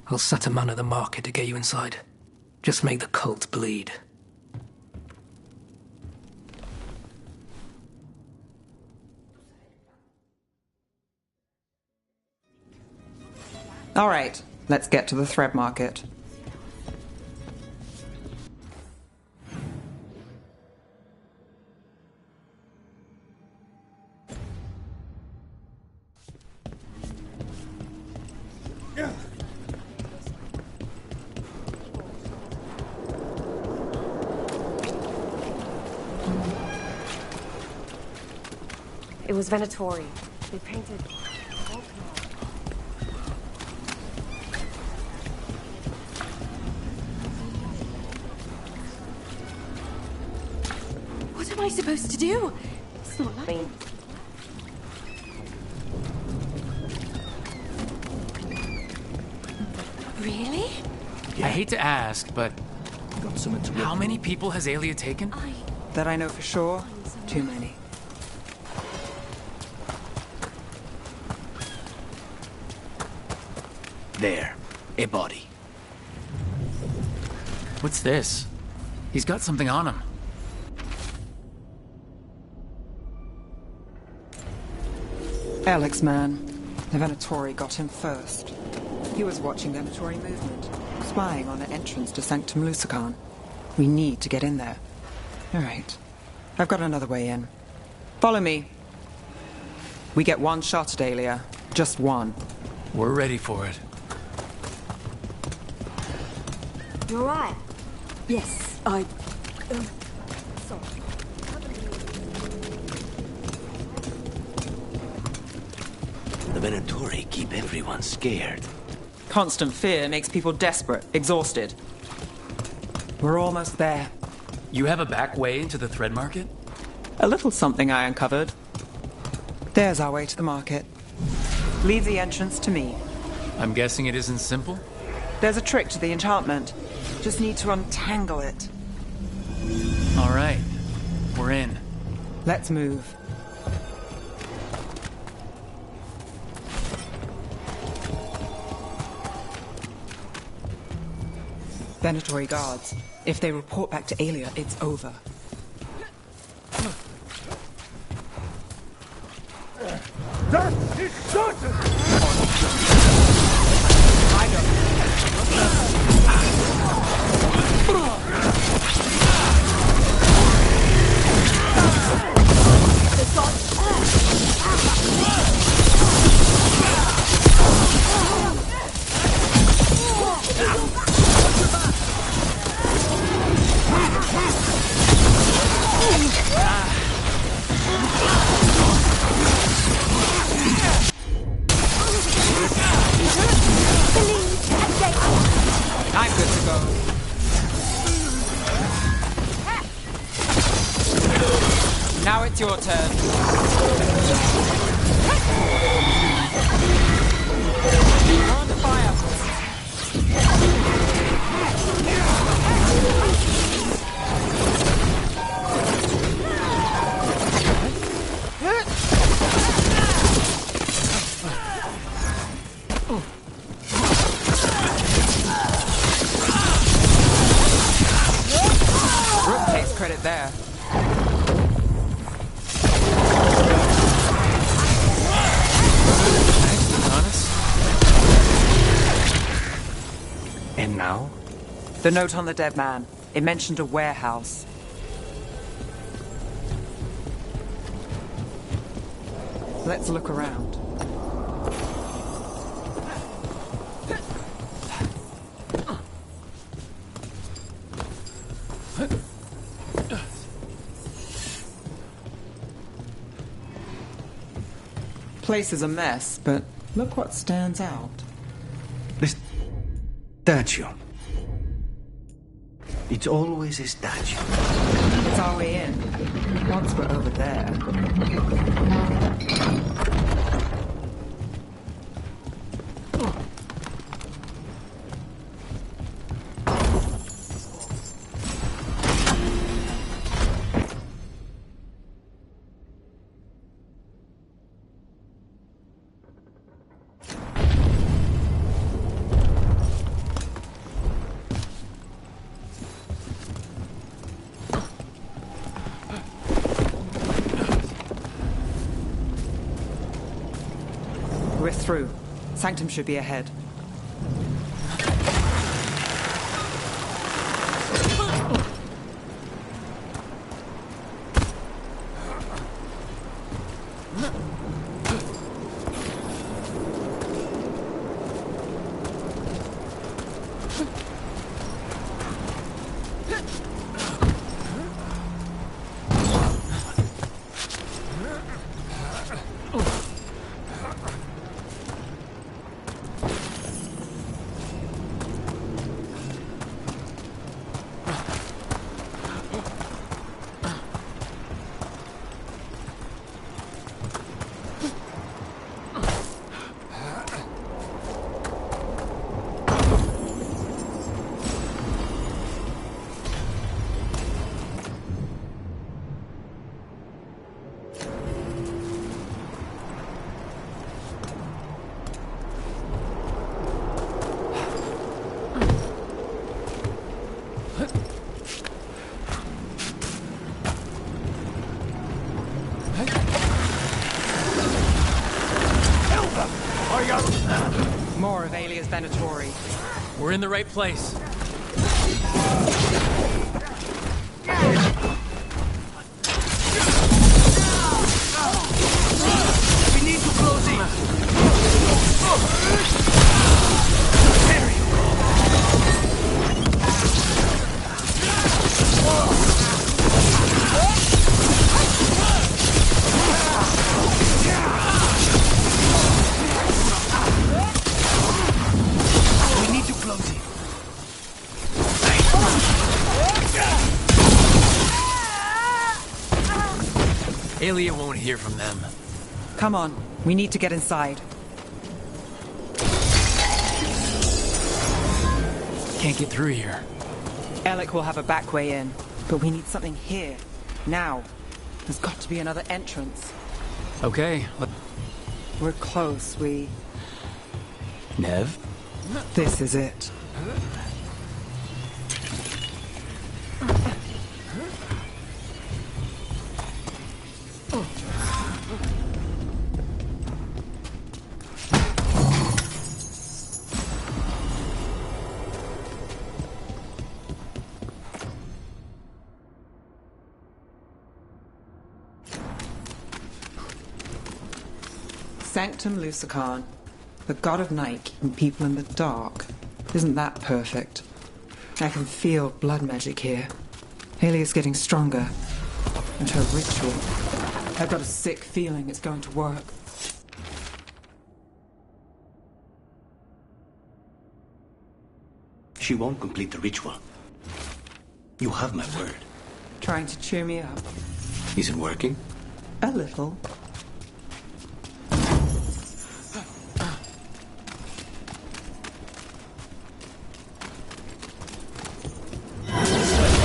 I'll set a man at the market to get you inside. Just make the cult bleed. All right, let's get to the thread market. It was Venatori. They painted... What am I supposed to do? It's not like me. Really? I hate to ask, but how many people has Alia taken? That I know for sure, too many. There. A body. What's this? He's got something on him. Alex, man. The Venatori got him first. He was watching the Venatori movement, spying on the entrance to Sanctum Lusican. We need to get in there. All right. I've got another way in. Follow me. We get one shot at Alia. Just one. We're ready for it. You all right? Yes, I... sorry. The Venatori keep everyone scared. Constant fear makes people desperate, exhausted. We're almost there. You have a back way into the thread market? A little something I uncovered. There's our way to the market. Leave the entrance to me. I'm guessing it isn't simple? There's a trick to the enchantment. Just need to untangle it. All right. We're in. Let's move. Venatori guards. If they report back to Alia, it's over. That is certain! I'm good to go. Now it's your turn. You're under fire. Rook takes credit there. And now? The note on the dead man. It mentioned a warehouse. Let's look around. Place is a mess, but look what stands out. This statue. It's always a statue. It's our way in. Once we're over there. We're through. Sanctum should be ahead. More of Alia's Venatori. We're in the right place. We need to close in. Alia won't hear from them. Come on, we need to get inside. Can't get through here. Alec will have a back way in, but we need something here, now. There's got to be another entrance. Okay, We're close, Nev? This is it. Sanctum Lucican, the god of night keeping people in the dark. Isn't that perfect? I can feel blood magic here. Alia's getting stronger. And her ritual. I've got a sick feeling it's going to work. She won't complete the ritual. You have my word. Trying to cheer me up. Is it working? A little.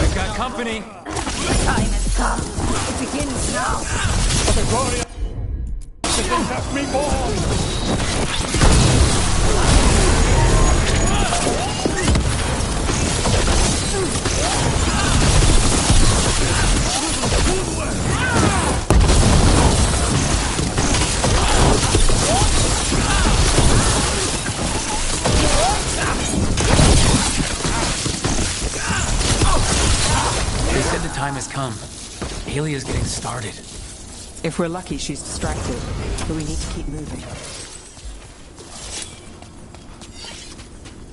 We've got company. The time has come. It begins now. For the glory of that hath me born! has come. Alia's getting started. If we're lucky, she's distracted, but we need to keep moving.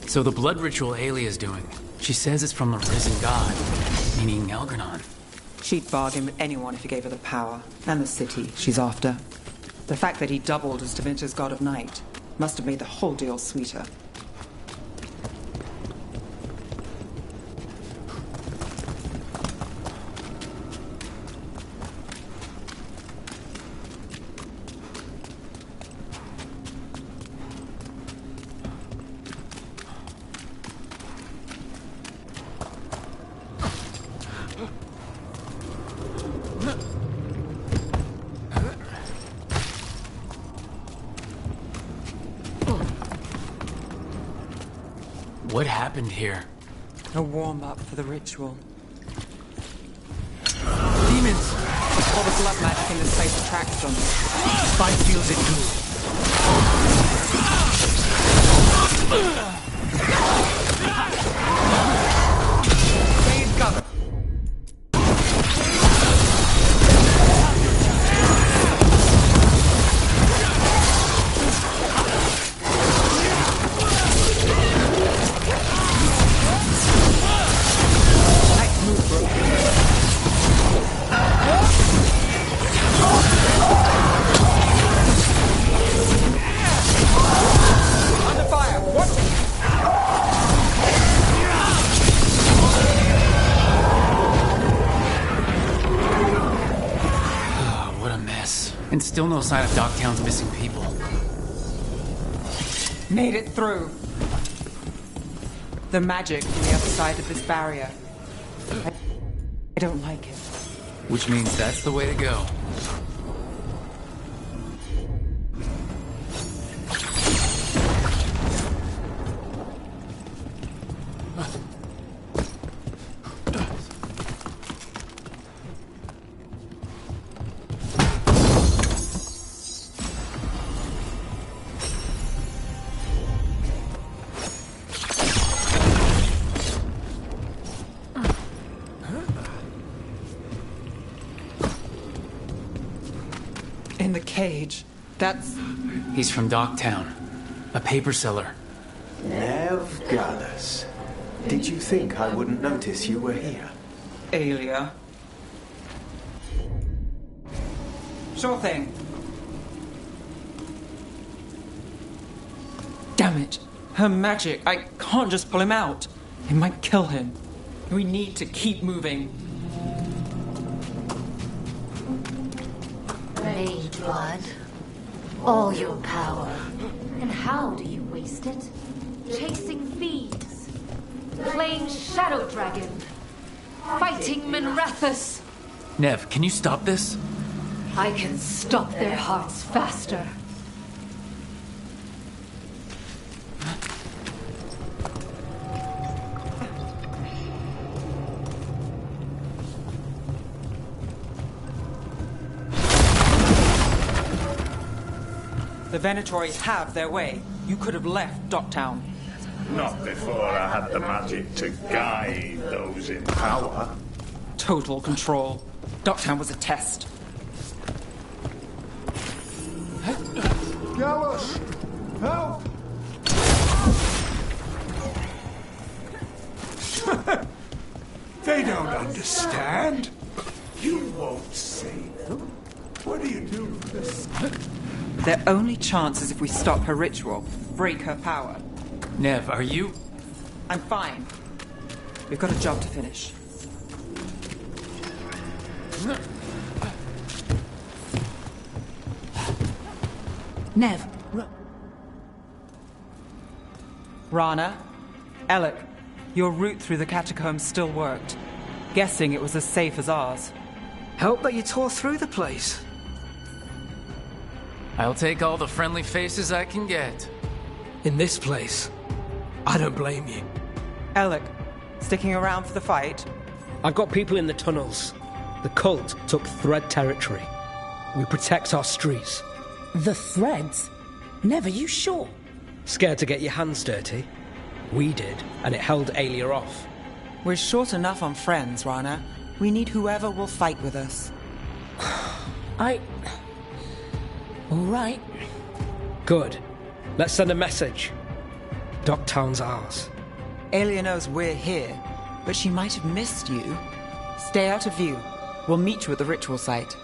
So the blood ritual Alia's doing, she says it's from the risen god, meaning Algernon. She'd bargain with anyone if he gave her the power, and the city she's after. The fact that he doubled as Devinter's god of night must have made the whole deal sweeter. What happened here? A warm-up for the ritual. Demons! All the blood magic in this place attracts them. Spike feels it too. Please cover. And still no sign of Dogtown's missing people. Made it through. The magic on the other side of this barrier. I don't like it. Which means that's the way to go. In the cage. That's... He's from Dogtown. A paper seller. Nev Gallus. Did you think I wouldn't notice you were here? Alia. Sure thing. Damn it. Her magic. I can't just pull him out. It might kill him. We need to keep moving. Veilguard, all your power. And how do you waste it? Chasing thieves, playing Shadow Dragon, fighting Minrathus. Nev, can you stop this? I can stop their hearts faster. The Venatori have their way. You could have left Dogtown. Not before I had the magic to guide those in power. Total control. Dogtown was a test. Gallus! Help! They don't understand. You won't save them. What do you do for this? Their only chance is if we stop her ritual, break her power. Nev, are you... I'm fine. We've got a job to finish. Nev. Rana, Alec, your route through the catacombs still worked. Guessing it was as safe as ours. Help that you tore through the place. I'll take all the friendly faces I can get. In this place, I don't blame you. Alec, sticking around for the fight? I've got people in the tunnels. The cult took Thread territory. We protect our streets. The Threads? Never, you sure? Scared to get your hands dirty? We did, and it held Alia off. We're short enough on friends, Rana. We need whoever will fight with us. All right. Good. Let's send a message. Docktown's ours. Aelia knows we're here, but she might have missed you. Stay out of view. We'll meet you at the ritual site.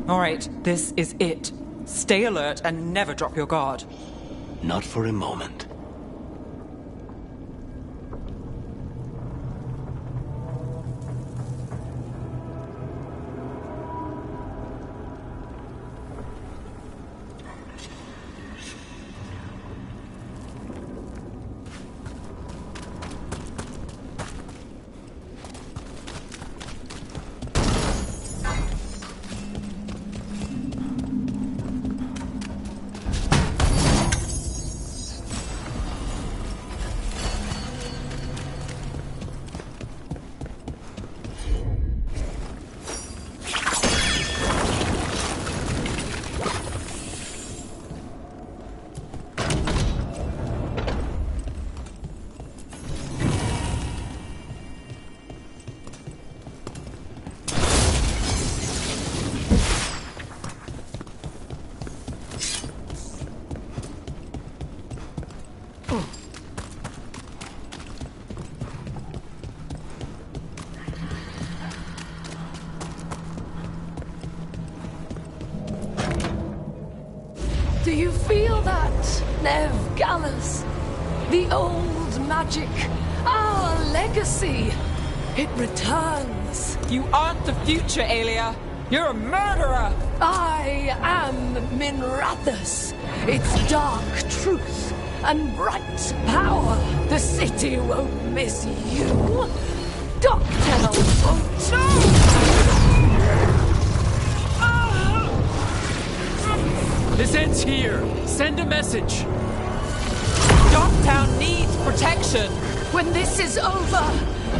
All right, this is it. Stay alert and never drop your guard. Not for a moment. Do you feel that, Nev Gallus? The old magic, our legacy. It returns. You aren't the future, Aelia. You're a murderer. I am Minrathus. Its dark truth and bright power. The city won't miss you. Docktown won't. This ends here. Send a message. Docktown needs protection. When this is over,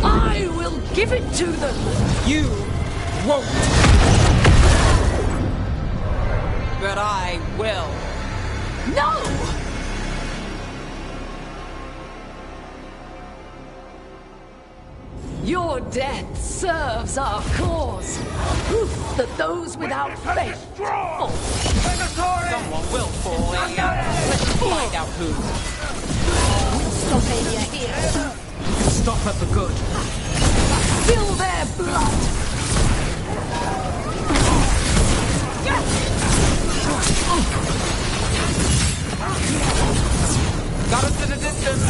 I will give it to them. You won't. But I will. No! Your death serves our cause. Proof that those without faith fall. Someone will fall, Aelia. Let's find out who. We'll stop Aelia here. Stop her for good. Fill their blood. Got us at a distance.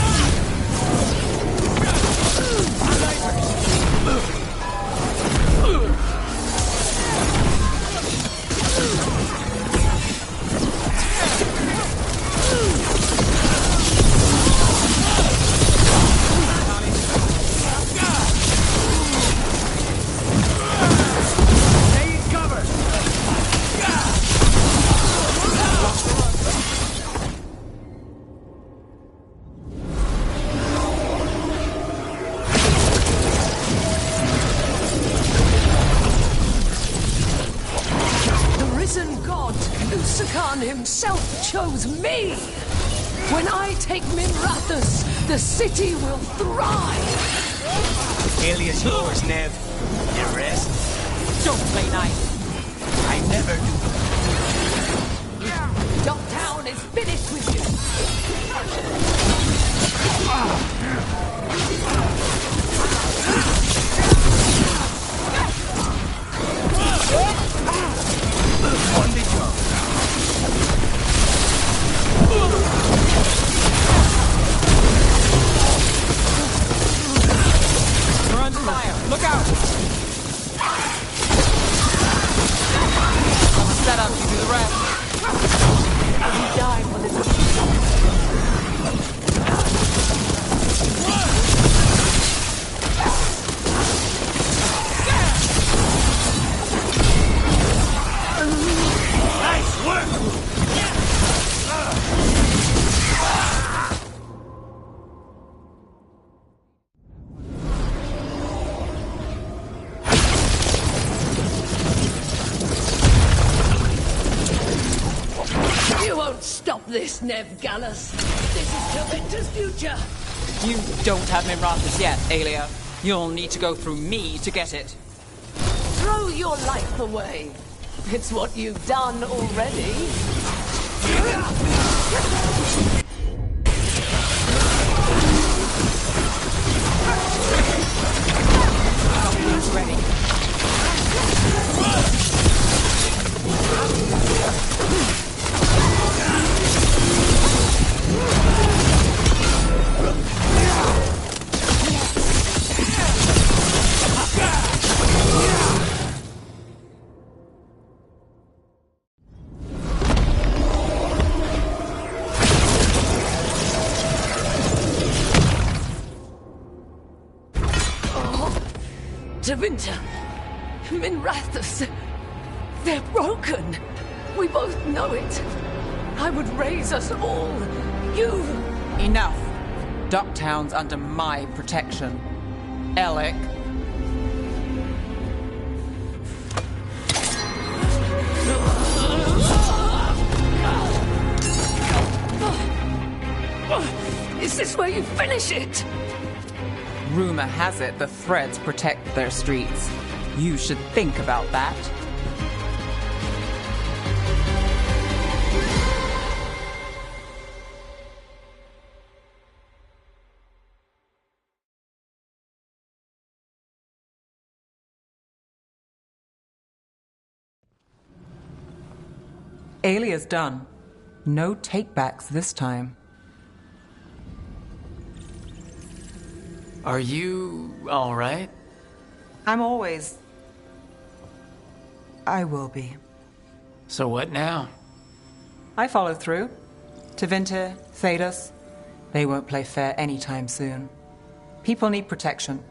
Himself chose me. When I take Minrathus, the city will thrive. Aelia's yours, Nev. The rest? Don't play nice. I never do. Docktown is finished with you. On the job. We're under fire. Look out! I'm set up. You do the rest. You die for this. this, Nev Gallus. This is Tevinter's future. You don't have Mirathus yet, Aelia. You'll need to go through me to get it. Throw your life away. It's what you've done already. Who's ready? Tevinter, Minrathus, they're broken. We both know it. I would raise us all. You... Enough. Ducktown's under my protection. Alec. Is this where you finish it? Rumor has it the Threads protect their streets. You should think about that. Aelia's done. No takebacks this time. Are you all right? I'm always... I will be. So what now? I follow through. Tevinter, Thedas, they won't play fair anytime soon. People need protection.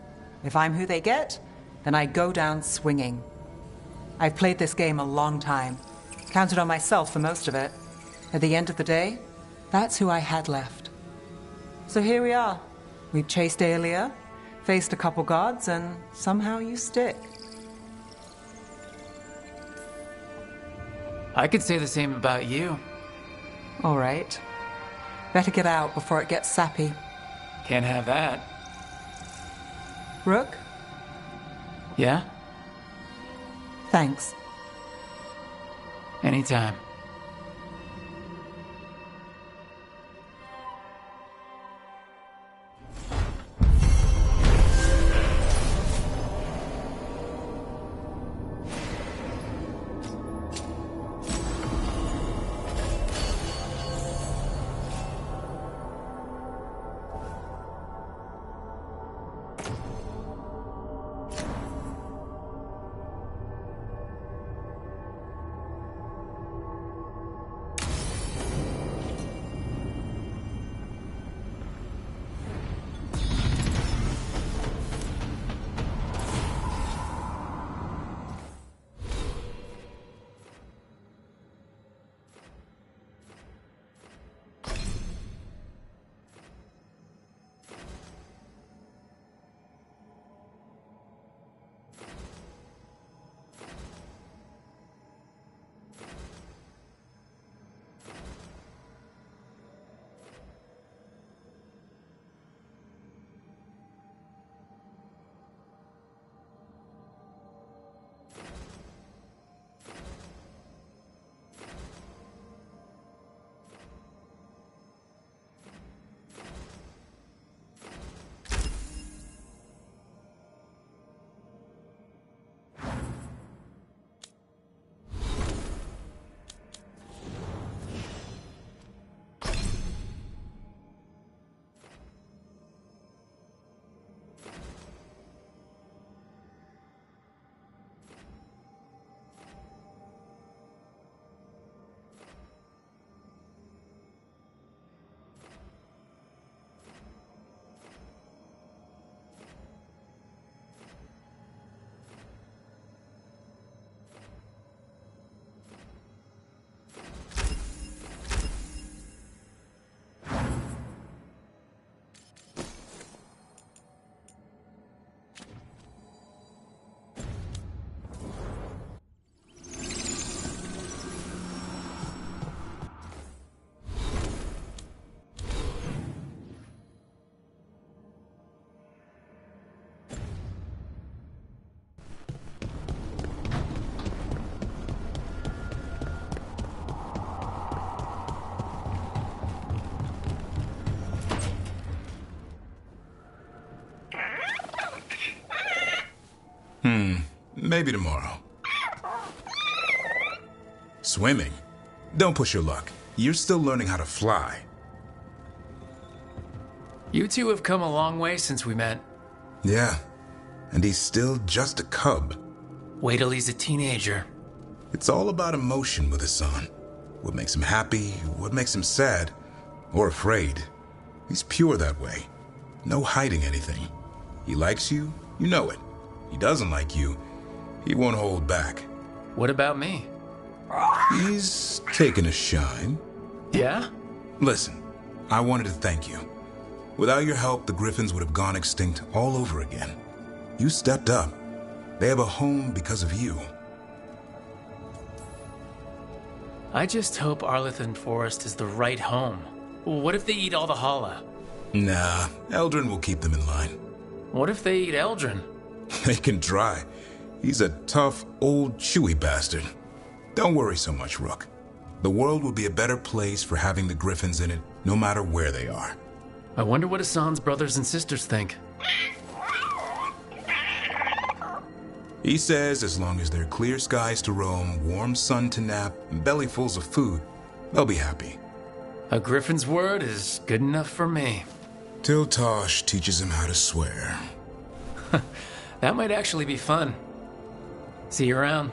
If I'm who they get, then I go down swinging. I've played this game a long time. Counted on myself for most of it. At the end of the day, that's who I had left. So here we are. We chased Aelia, faced a couple gods, and somehow you stick. I could say the same about you. All right. Better get out before it gets sappy. Can't have that. Rook? Yeah? Thanks. Anytime. Maybe tomorrow. Swimming? Don't push your luck. You're still learning how to fly. You two have come a long way since we met. Yeah, and he's still just a cub. Wait till he's a teenager. It's all about emotion with his son. What makes him happy, what makes him sad, or afraid. He's pure that way. No hiding anything. He likes you, you know it. He doesn't like you, he won't hold back. What about me? He's taken a shine. Yeah? Listen, I wanted to thank you. Without your help, the Griffins would have gone extinct all over again. You stepped up. They have a home because of you. I just hope Arlington Forest is the right home. What if they eat all the Hala? Nah, Eldrin will keep them in line. What if they eat Eldrin? They can try. He's a tough, old, chewy bastard. Don't worry so much, Rook. The world will be a better place for having the Griffins in it, no matter where they are. I wonder what Hassan's brothers and sisters think. He says as long as there are clear skies to roam, warm sun to nap, and bellyfuls of food, they'll be happy. A Griffin's word is good enough for me. Till Tosh teaches him how to swear. That might actually be fun. See you around.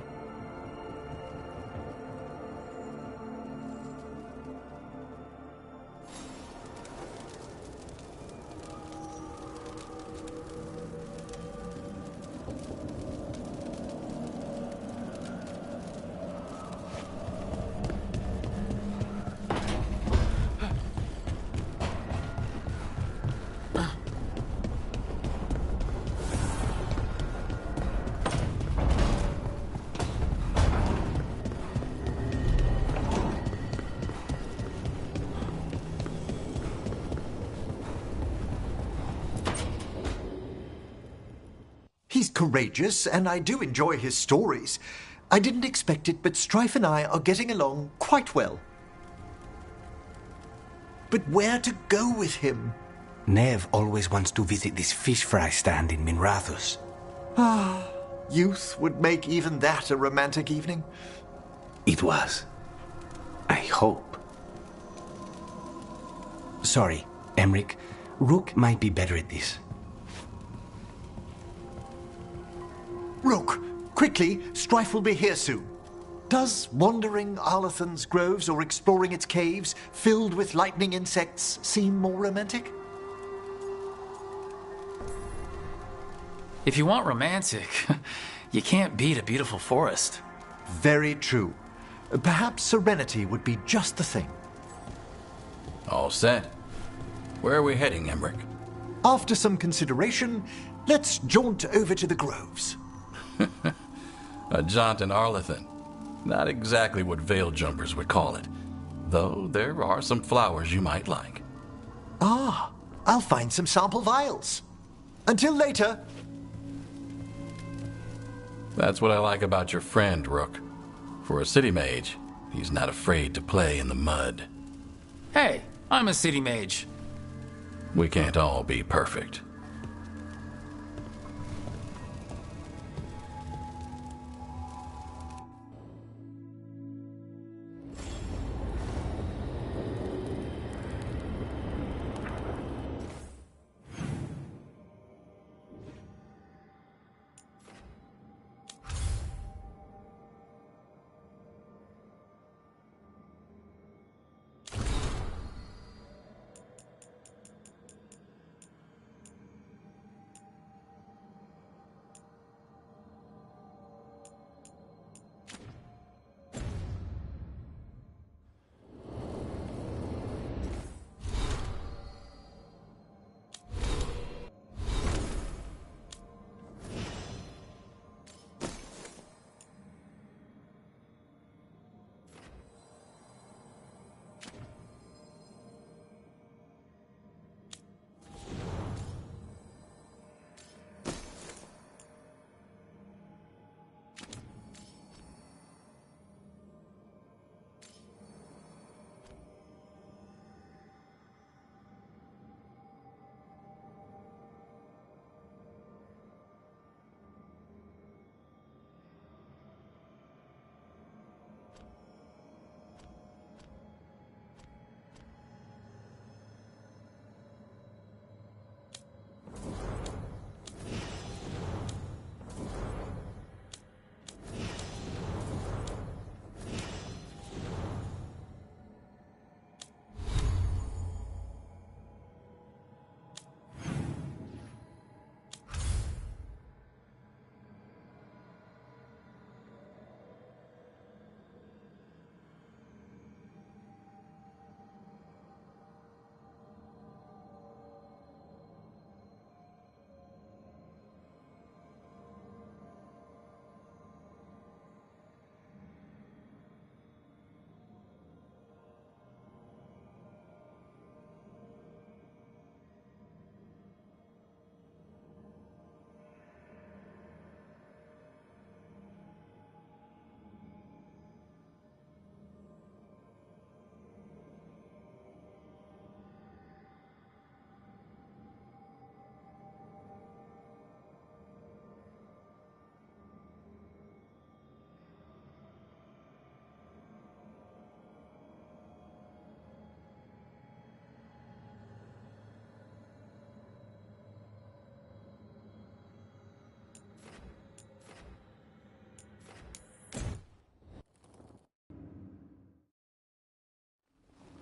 He's courageous, and I do enjoy his stories. I didn't expect it, but Strife and I are getting along quite well. But where to go with him? Nev always wants to visit this fish fry stand in Minrathous. Ah, youth would make even that a romantic evening. It was. I hope. Sorry, Emric. Rook might be better at this. Rook, quickly, Strife will be here soon. Does wandering Arlathan's groves or exploring its caves, filled with lightning insects, seem more romantic? If you want romantic, you can't beat a beautiful forest. Very true. Perhaps serenity would be just the thing. All set. Where are we heading, Emric? After some consideration, let's jaunt over to the groves. A jaunt in Arlathan. Not exactly what veil jumpers would call it. Though there are some flowers you might like. Ah, I'll find some sample vials. Until later. That's what I like about your friend, Rook. For a city mage, he's not afraid to play in the mud. Hey, I'm a city mage. We can't all be perfect.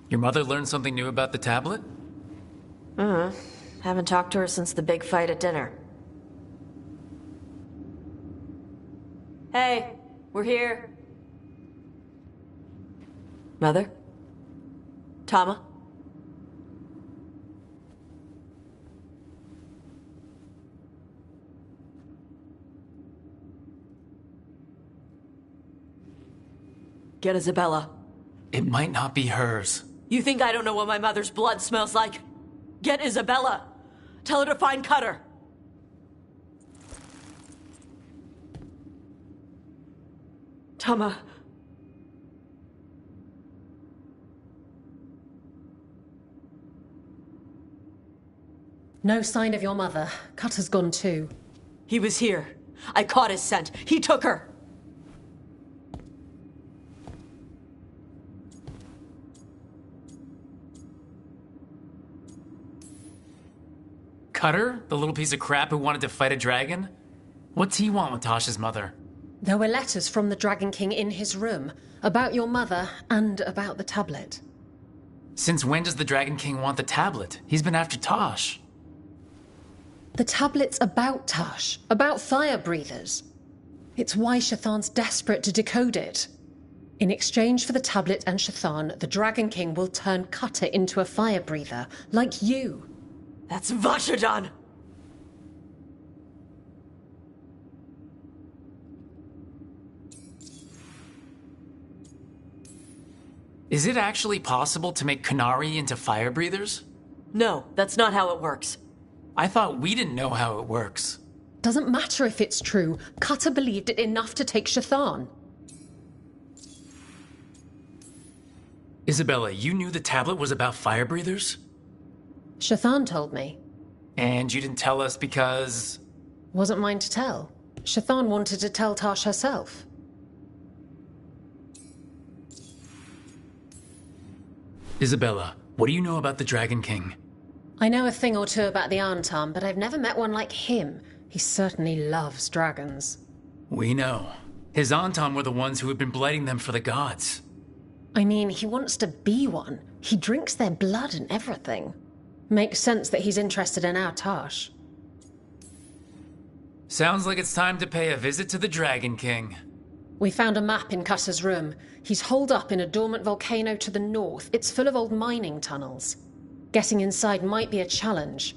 Your mother learned something new about the tablet? Haven't talked to her since the big fight at dinner. Hey, we're here. Mother? Tama? Get Isabella. It might not be hers. You think I don't know what my mother's blood smells like? Get Isabella. Tell her to find Cutter. Tama. No sign of your mother. Cutter's gone too. He was here. I caught his scent. He took her. Cutter? The little piece of crap who wanted to fight a dragon? What's he want with Tasha's mother? There were letters from the Dragon King in his room about your mother and about the tablet. Since when does the Dragon King want the tablet? He's been after Tosh. The tablet's about Tash, about fire breathers. It's why Shathan's desperate to decode it. In exchange for the tablet and Shathan, the Dragon King will turn Cutter into a fire breather, like you. That's Vashadan! Is it actually possible to make Kunari into fire breathers? No, that's not how it works. I thought we didn't know how it works. Doesn't matter if it's true. Cutter believed it enough to take Shathan. Isabella, you knew the tablet was about fire breathers? Shathan told me. And you didn't tell us because... Wasn't mine to tell. Shathan wanted to tell Tash herself. Isabella, what do you know about the Dragon King? I know a thing or two about the Antam, but I've never met one like him. He certainly loves dragons. We know. His Antam were the ones who had been blighting them for the gods. I mean, he wants to be one. He drinks their blood and everything. Makes sense that he's interested in our Tash. Sounds like it's time to pay a visit to the Dragon King. We found a map in Cutter's room. He's holed up in a dormant volcano to the north. It's full of old mining tunnels. Getting inside might be a challenge.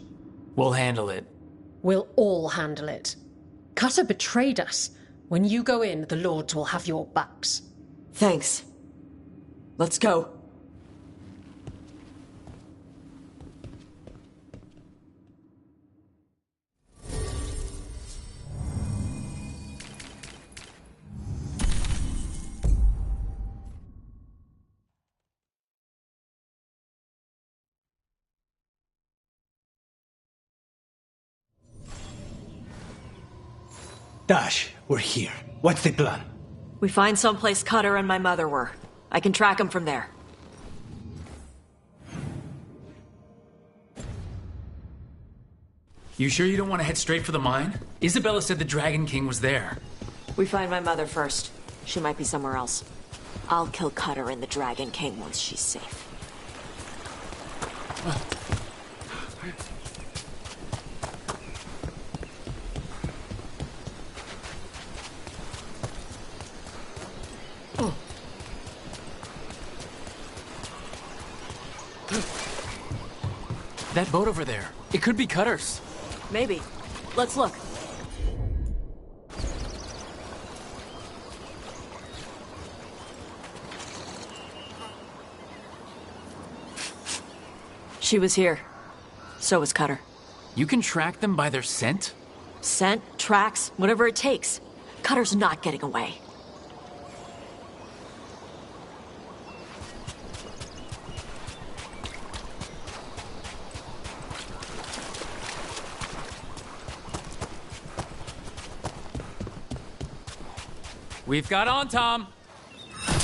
We'll handle it. We'll all handle it. Cutter betrayed us. When you go in, the Lords will have your backs. Thanks. Let's go. Dash, we're here. What's the plan? We find someplace Cutter and my mother were. I can track them from there. You sure you don't want to head straight for the mine? Isabella said the Dragon King was there. We find my mother first. She might be somewhere else. I'll kill Cutter and the Dragon King once she's safe. That boat over there. It could be Cutter's. Maybe. Let's look. She was here. So was Cutter. You can track them by their scent? Scent, tracks, whatever it takes. Cutter's not getting away. We've got on, Tom. She's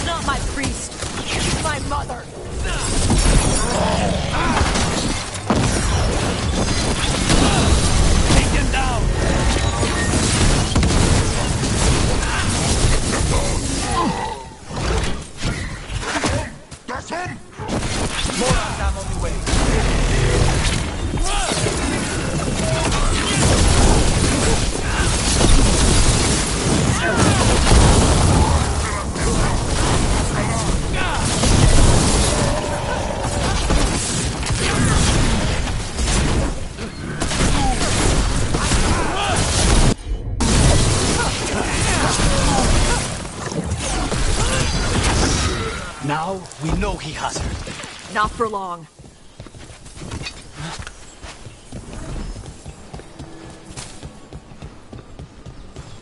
not my priest. She's my mother. Take him down. he has her. Not for long.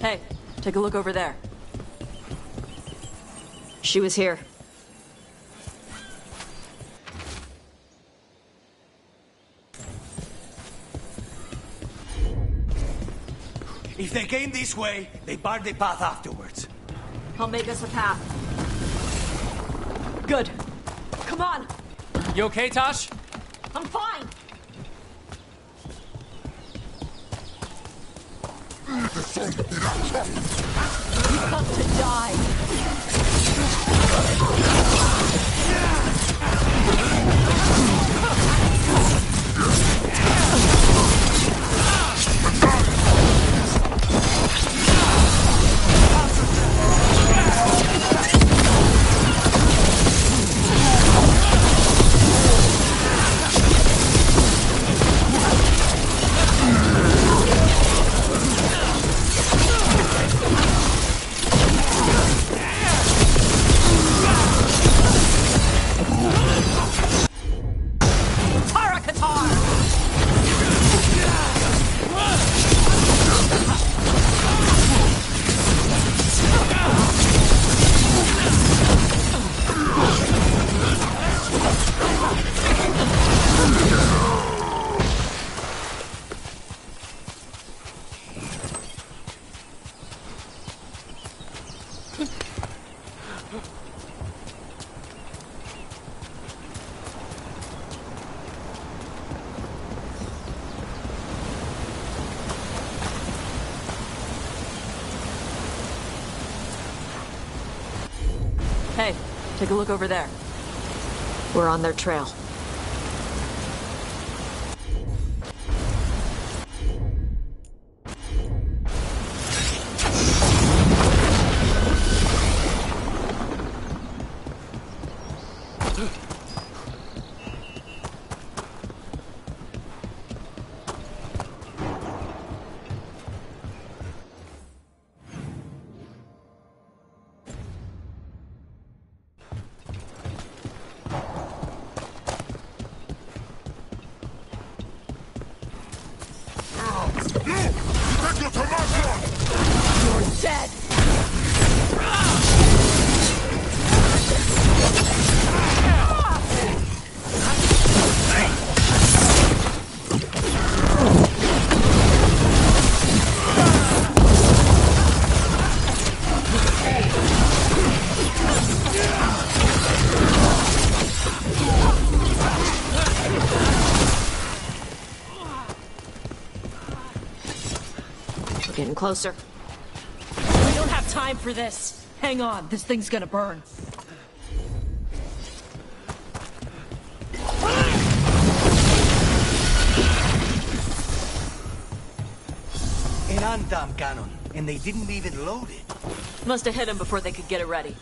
Hey, take a look over there. She was here. If they came this way, they barred the path afterwards. He'll make us a path. Good. Come on. You okay, Tosh? I'm fine. You come to die. Hey, take a look over there. We're on their trail. You're dead! We're getting closer. We don't have time for this. Hang on, this thing's gonna burn. An Antam cannon, and they didn't even load it. Must have hit him before they could get it ready.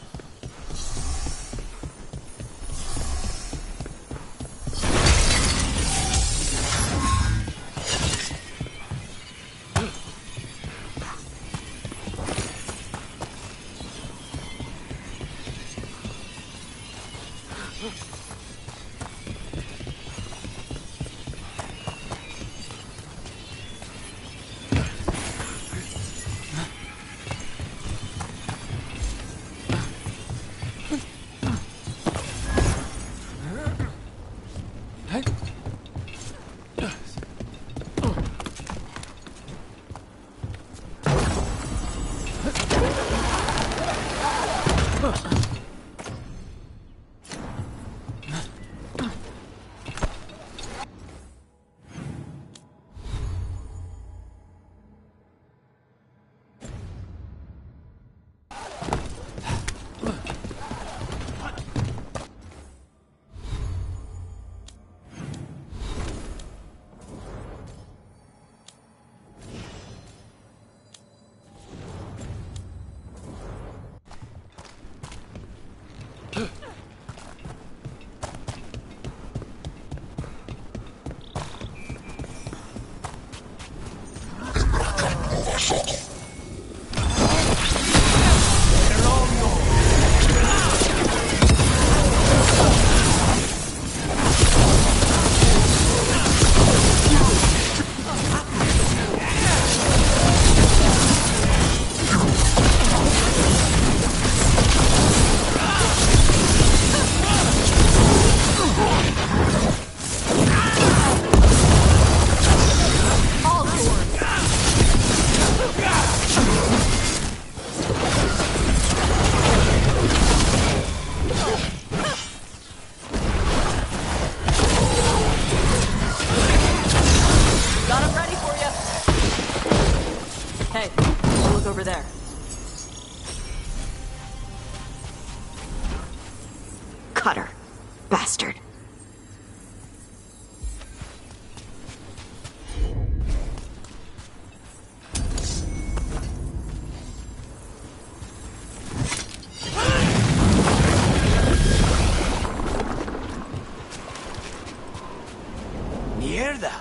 mierda!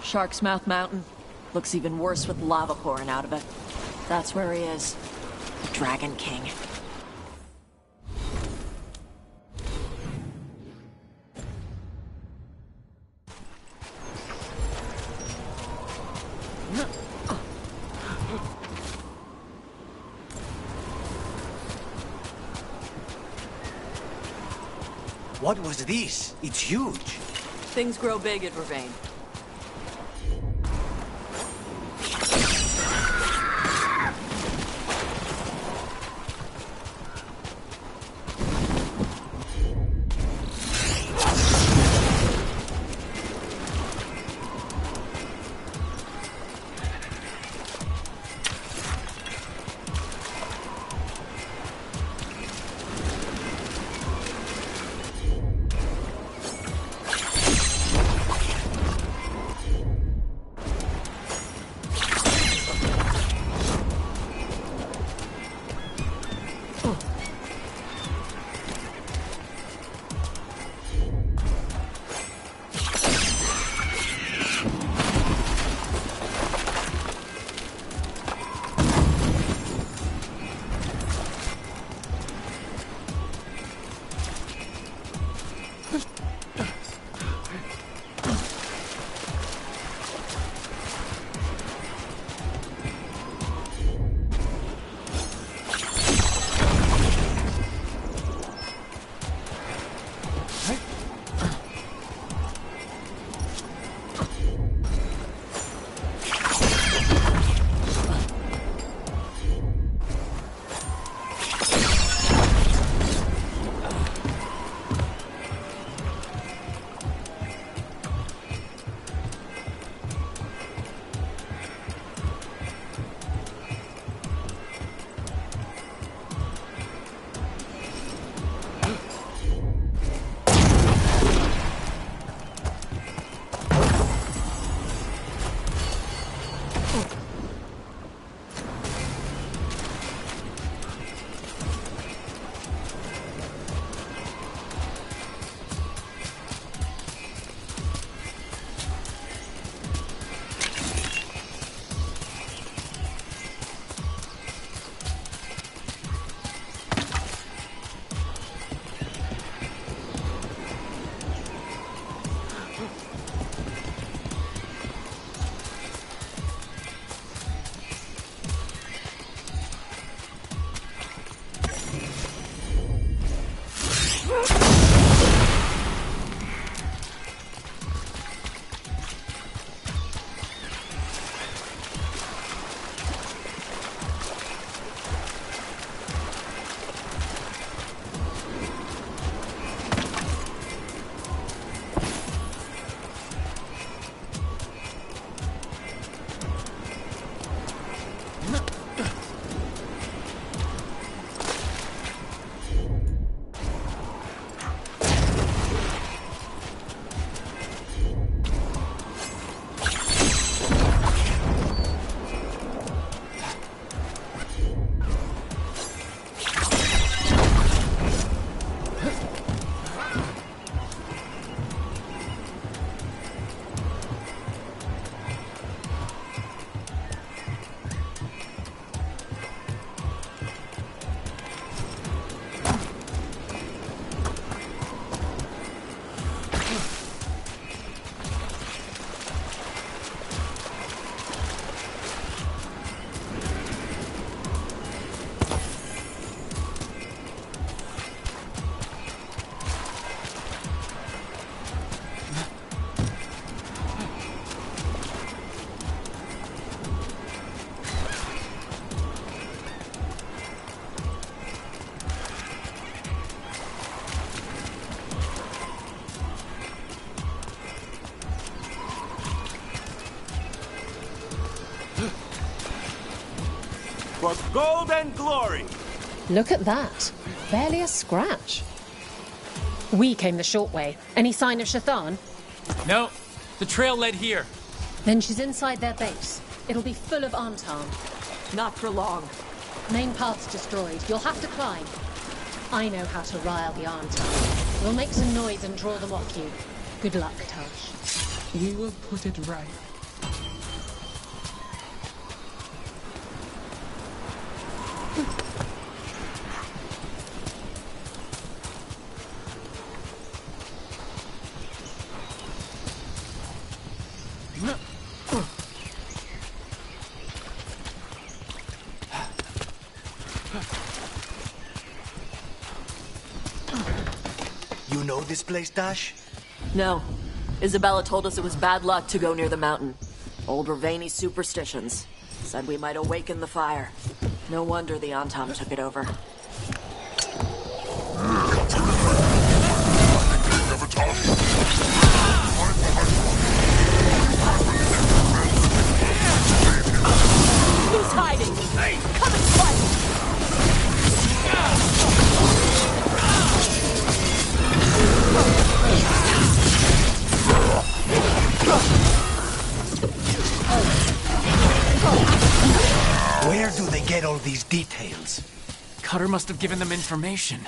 Shark's Mouth Mountain. Looks even worse with lava pouring out of it. That's where he is. The Dragon King. What was this? It's huge. Things grow big at Vervain. For gold and glory! Look at that. Barely a scratch. We came the short way. Any sign of Shathan? No. The trail led here. Then she's inside their base. It'll be full of Armtarn. Not for long. Main path's destroyed. You'll have to climb. I know how to rile the Armtarn. We'll make some noise and draw them off you. Good luck, Tash. We will put it right. You know this place, Dash? No. Isabella told us it was bad luck to go near the mountain. Old Ravani superstitions. Said we might awaken the fire. No wonder the Antam took it over. Who's hiding? Hey! Come and fight! Where do they get all these details? Cutter must have given them information.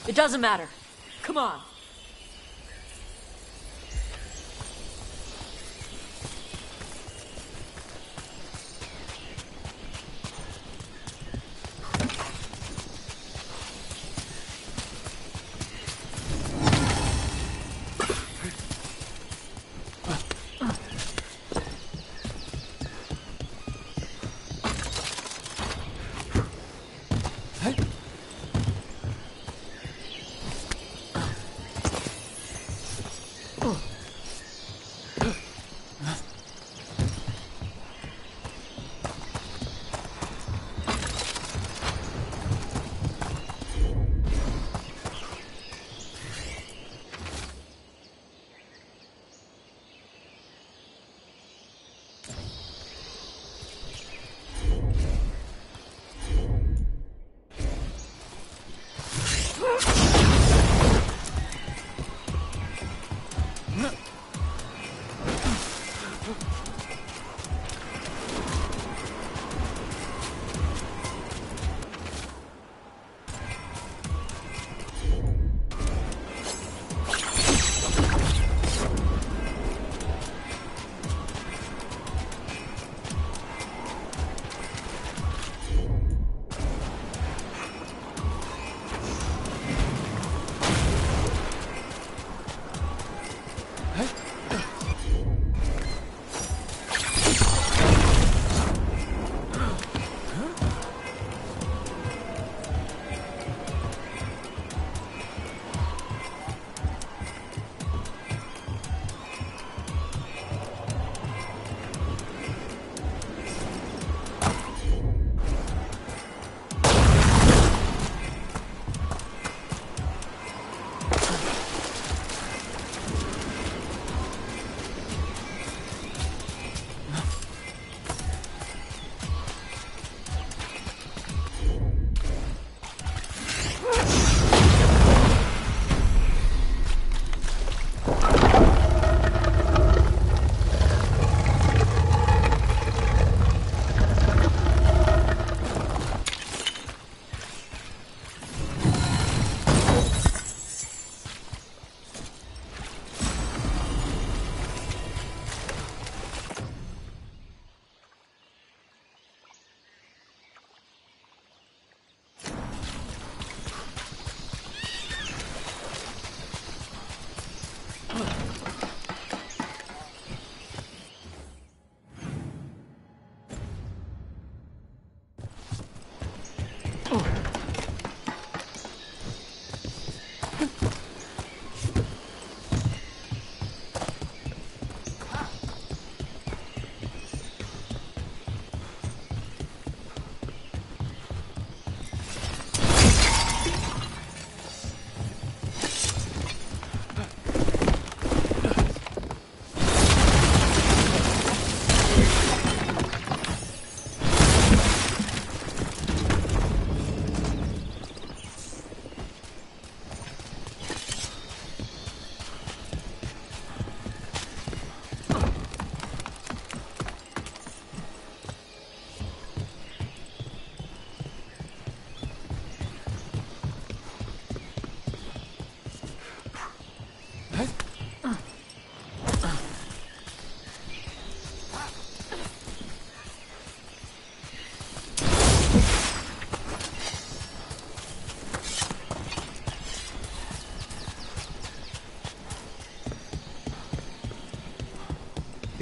It doesn't matter. Come on.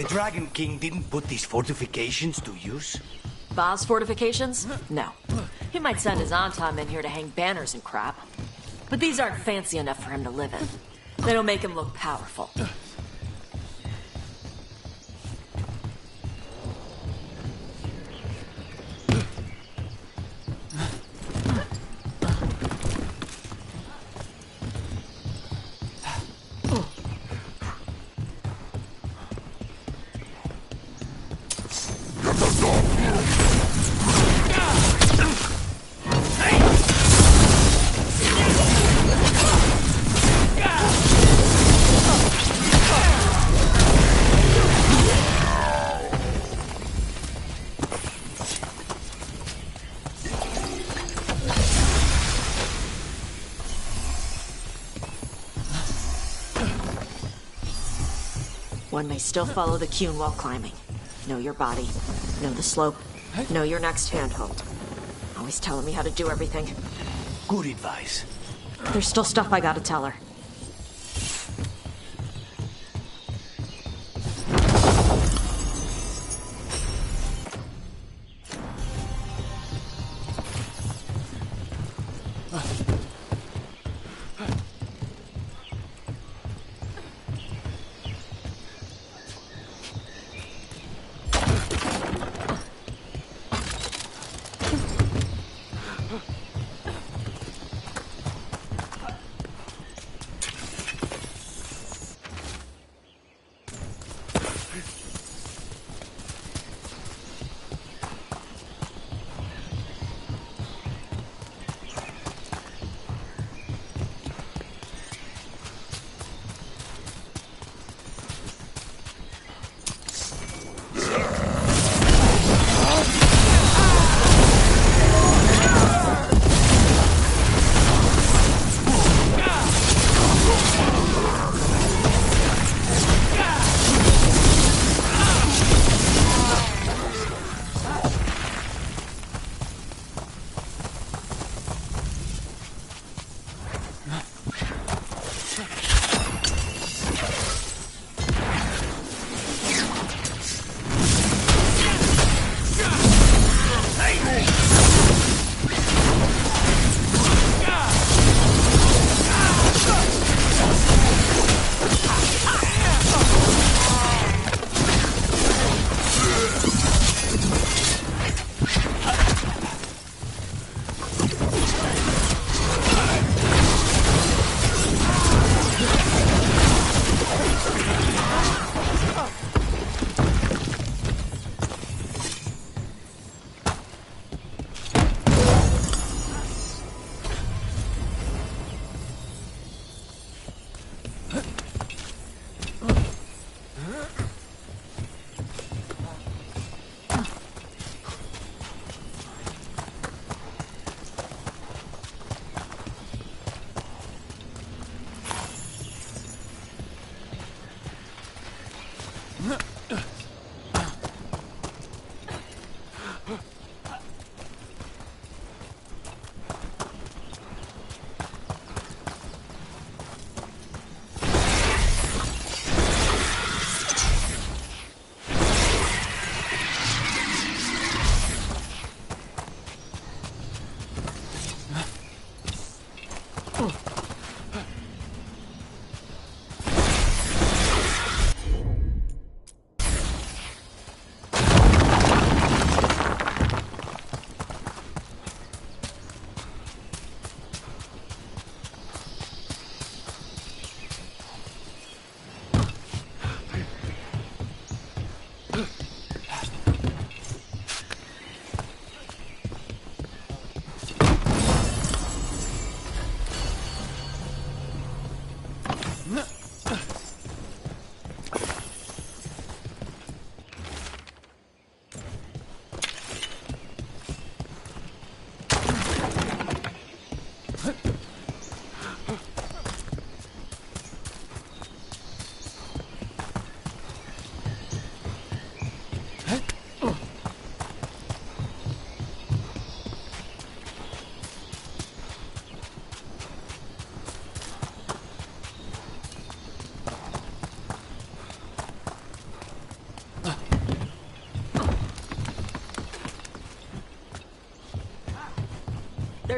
The Dragon King didn't put these fortifications to use? Boss fortifications? No. He might send his Antom in here to hang banners and crap. But these aren't fancy enough for him to live in. They don't make him look powerful. One may still follow the Cune while climbing. Know your body. Know the slope. Know your next handhold. Always telling me how to do everything. Good advice. There's still stuff I gotta tell her.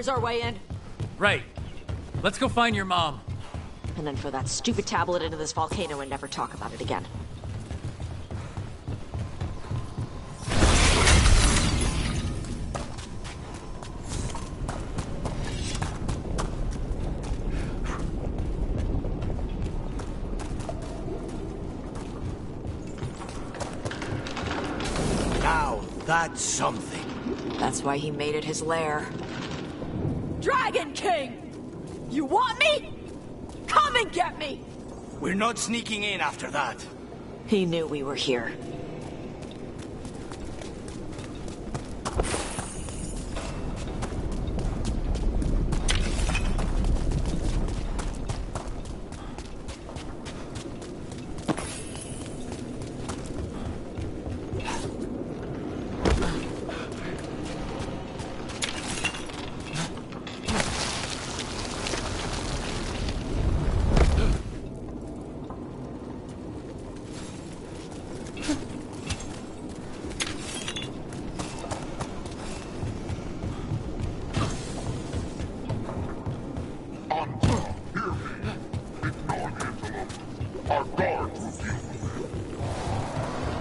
There's our way in. Right. Let's go find your mom. And then throw that stupid tablet into this volcano and never talk about it again. Now, that's something. That's why he made it his lair. Dragon King! You want me? Come and get me! We're not sneaking in after that. He knew we were here.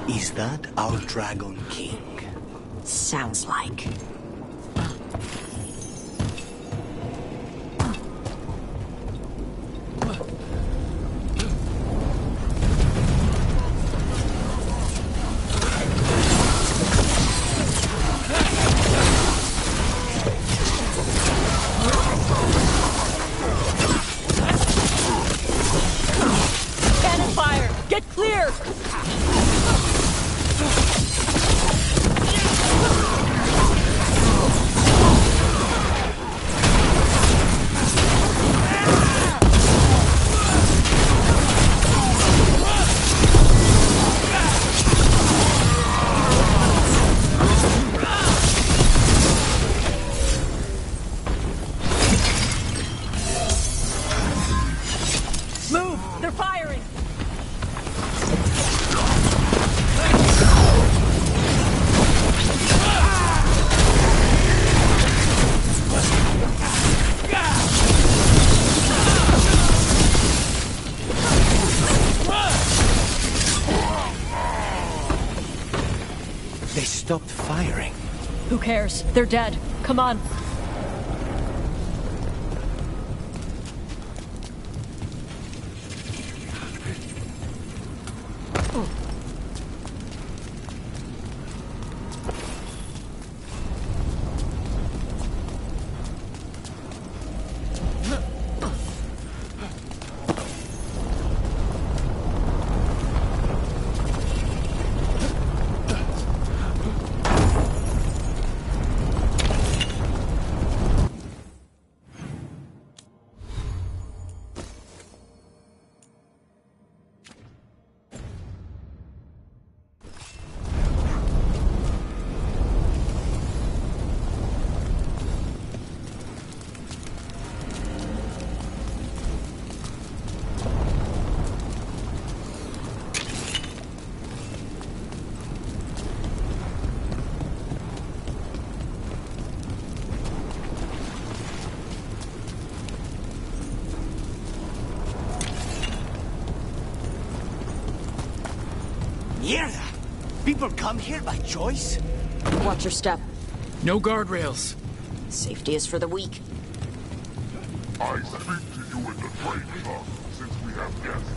Is that our Dragon King? Sounds like. Cannon fire! Get clear! Move! They're firing! They stopped firing. Who cares? They're dead. Come on. Mierda! People come here by choice? Watch your step. No guardrails. Safety is for the weak. I speak to you in the trade tongue, since we have guests.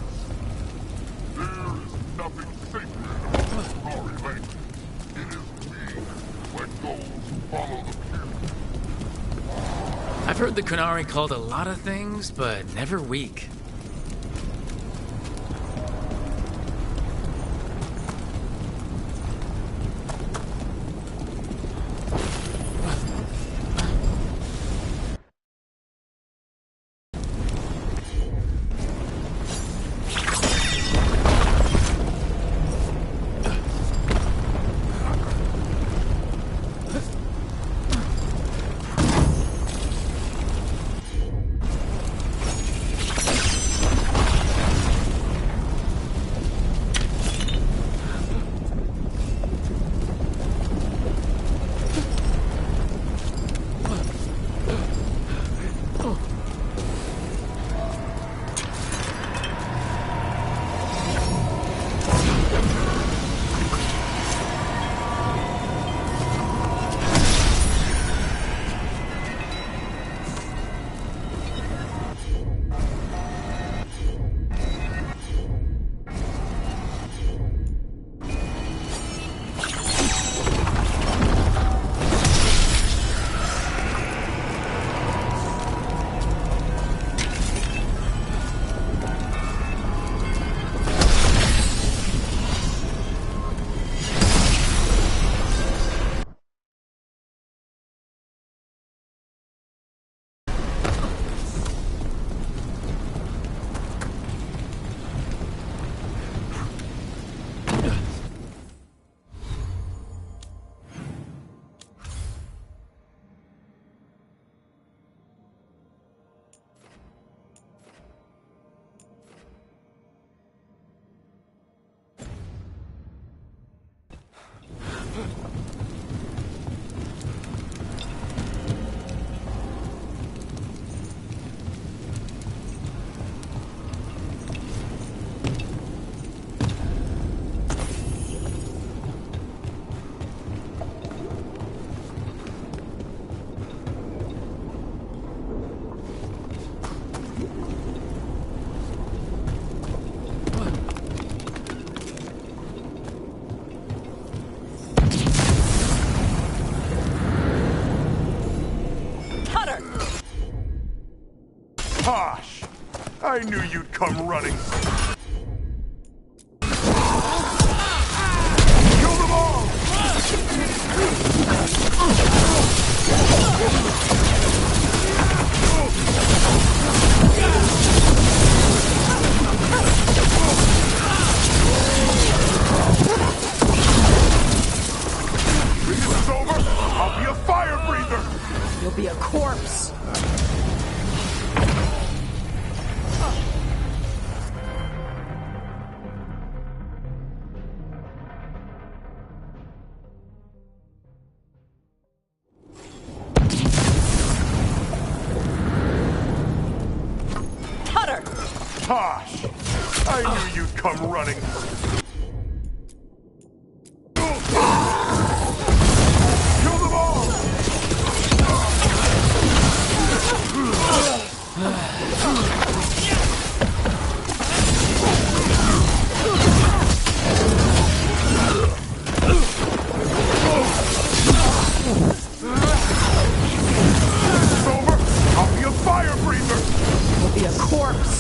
There is nothing sacred about the story language. It is weak when those who follow the few. I've heard the Kunari called a lot of things, but never weak. I knew you'd come running. Kill them all! When this is over, I'll be a fire breather! You'll be a corpse. Tosh! I knew you'd come running. Kill them all! It's over. I'll be a fire breather. You'll be a corpse.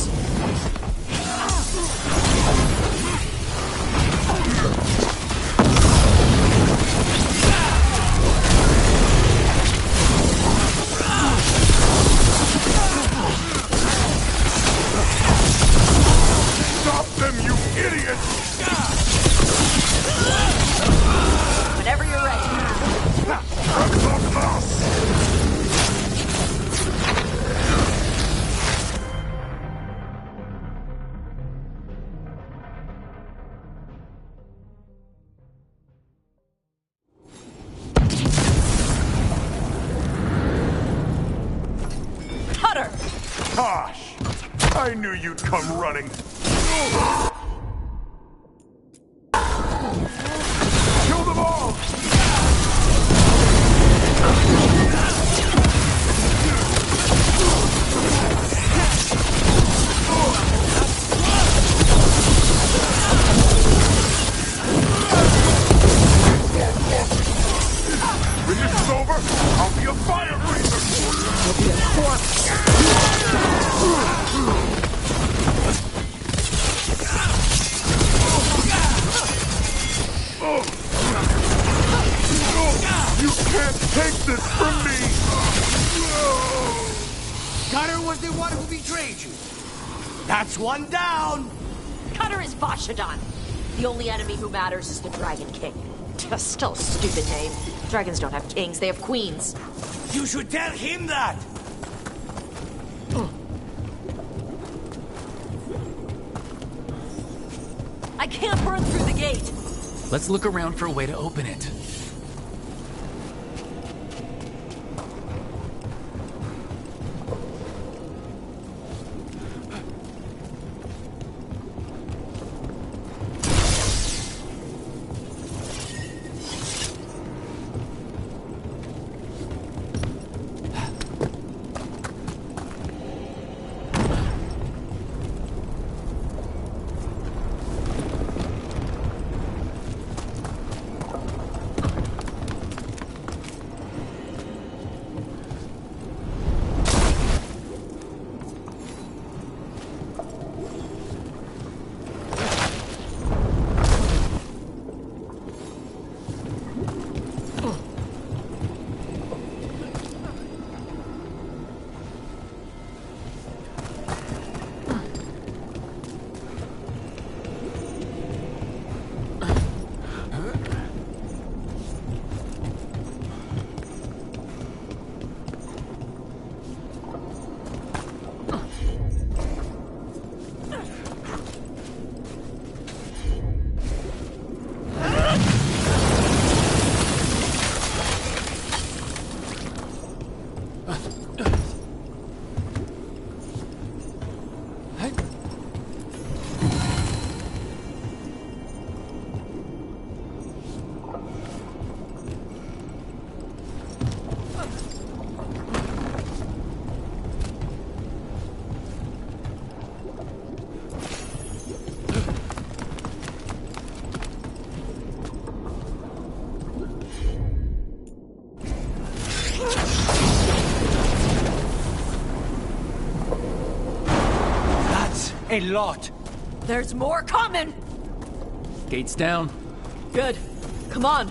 Stop them, you idiots! Whenever you're ready. Cutter! Tosh! I knew you'd come running. Kill them all! When this is over, I'll be a fire breather! You'll be a corpse! You can't take this from me! Cutter was the one who betrayed you. That's one down. Cutter is Vashadon. The only enemy who matters is the Dragon King. Still a stupid name. Dragons don't have kings, they have queens. You should tell him that. I can't burn through the gate. Let's look around for a way to open it. A lot. There's more coming! Gates down. Good. Come on.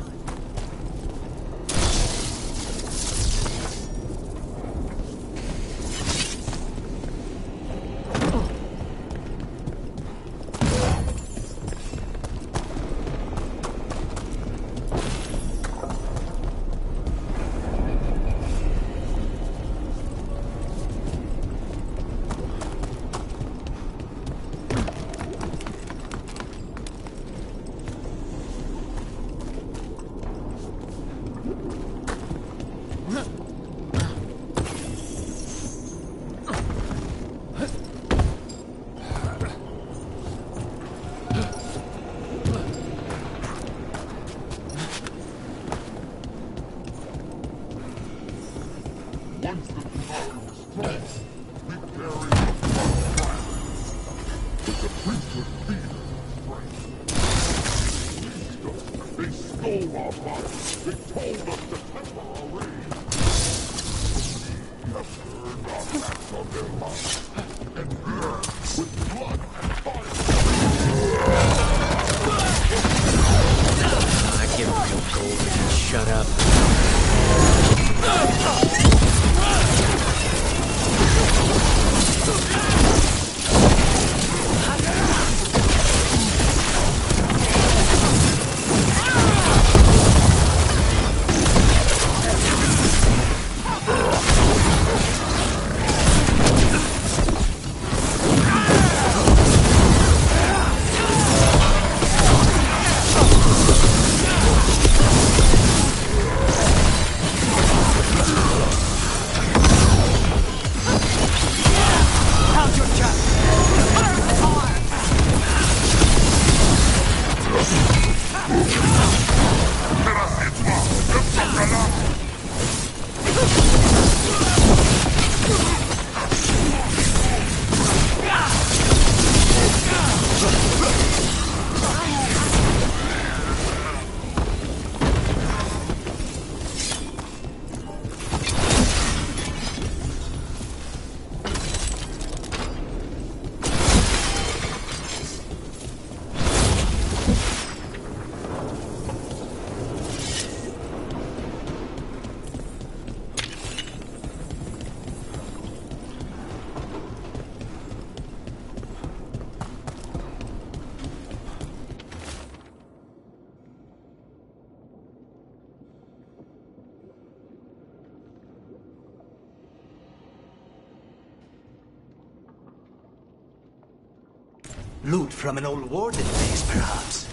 Loot from an old warden base, perhaps.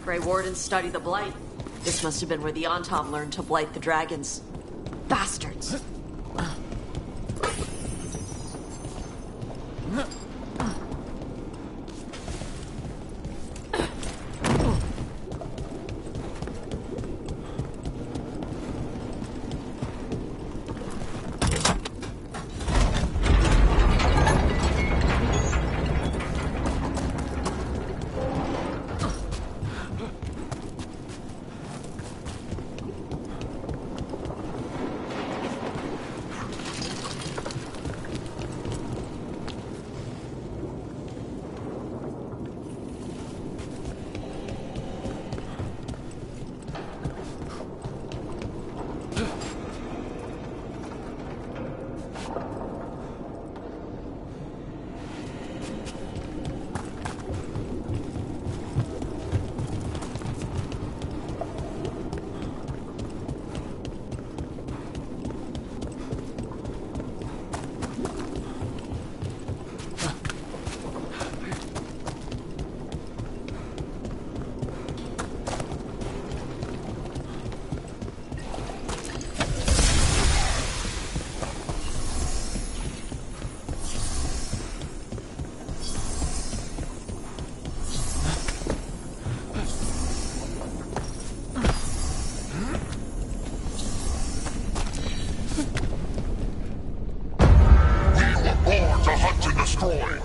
Grey Wardens study the Blight. This must have been where the Antom learned to blight the dragons. Bastards!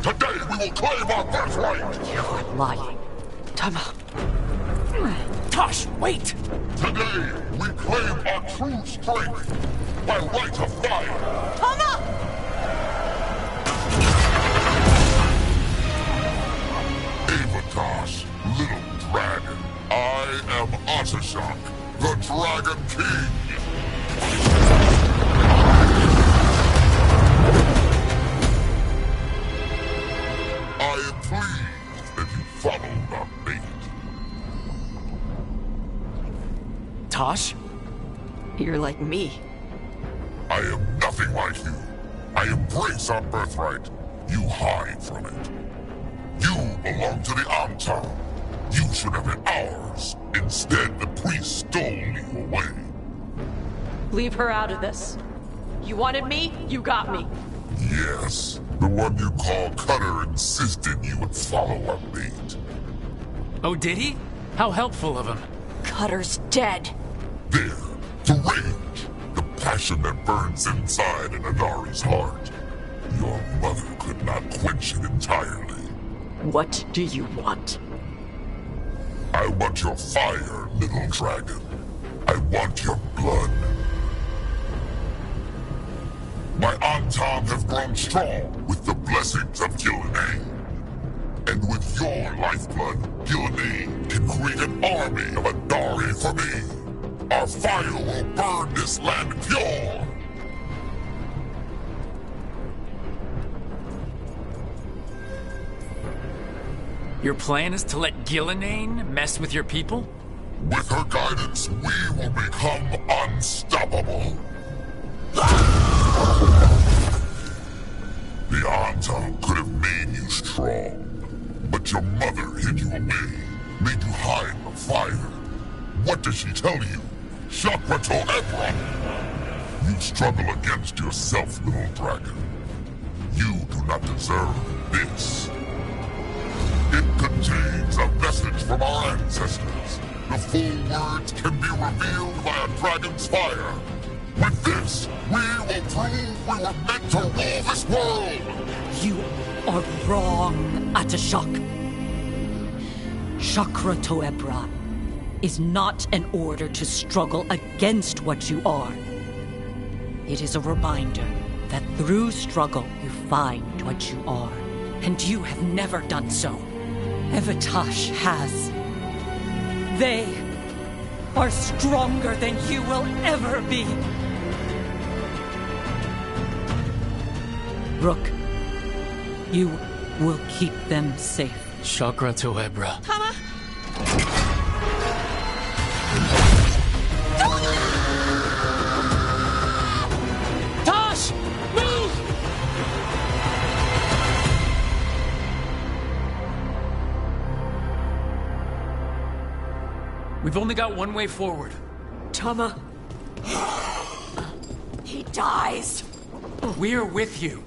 Today we will claim our birthright! You're lying. Tama. Tosh, wait! Today we claim our true strength by right of fire! Tama! Tosh, little dragon, I am Atashak, the Dragon King! I am pleased that you followed our fate. Tosh? You're like me. I am nothing like you. I embrace our birthright. You hide from it. You belong to the Amtar. You should have been ours. Instead, the priest stole you away. Leave her out of this. You wanted me, you got me. Yes, the one you call Cutter insisted you would follow our lead. Oh, did he? How helpful of him. Cutter's dead. There, the rage, the passion that burns inside an Adari's heart. Your mother could not quench it entirely. What do you want? I want your fire, little dragon. I want your blood. My Antam have grown strong with the blessings of Gillenane. And with your lifeblood, Gillenane can create an army of Adari for me. Our fire will burn this land pure. Your plan is to let Gillenane mess with your people? With her guidance, we will become unstoppable. The Antam could have made you strong, but your mother hid you away, made you hide the fire. What does she tell you? Chakra to Ebron! You struggle against yourself, little dragon. You do not deserve this. It contains a message from our ancestors. The full words can be revealed by a dragon's fire. With this, we will prove we were meant to rule this world! You are wrong, Atashak. Chakra Toebra is not an order to struggle against what you are. It is a reminder that through struggle you find what you are. And you have never done so. Evatash has. They are stronger than you will ever be. Rook, you will keep them safe. Chakra to Ebra. Tama! Tosh! Move! We've only got one way forward. Tama. He dies. We're with you.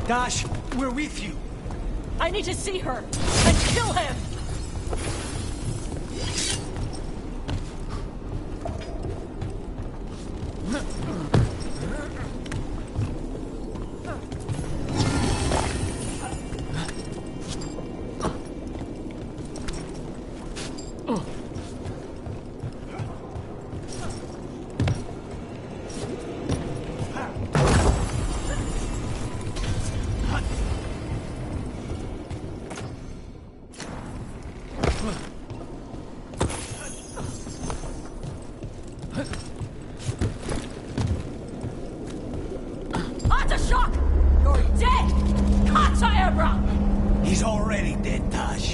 Dash, we're with you. I need to see her and kill him! He's already dead, Tash.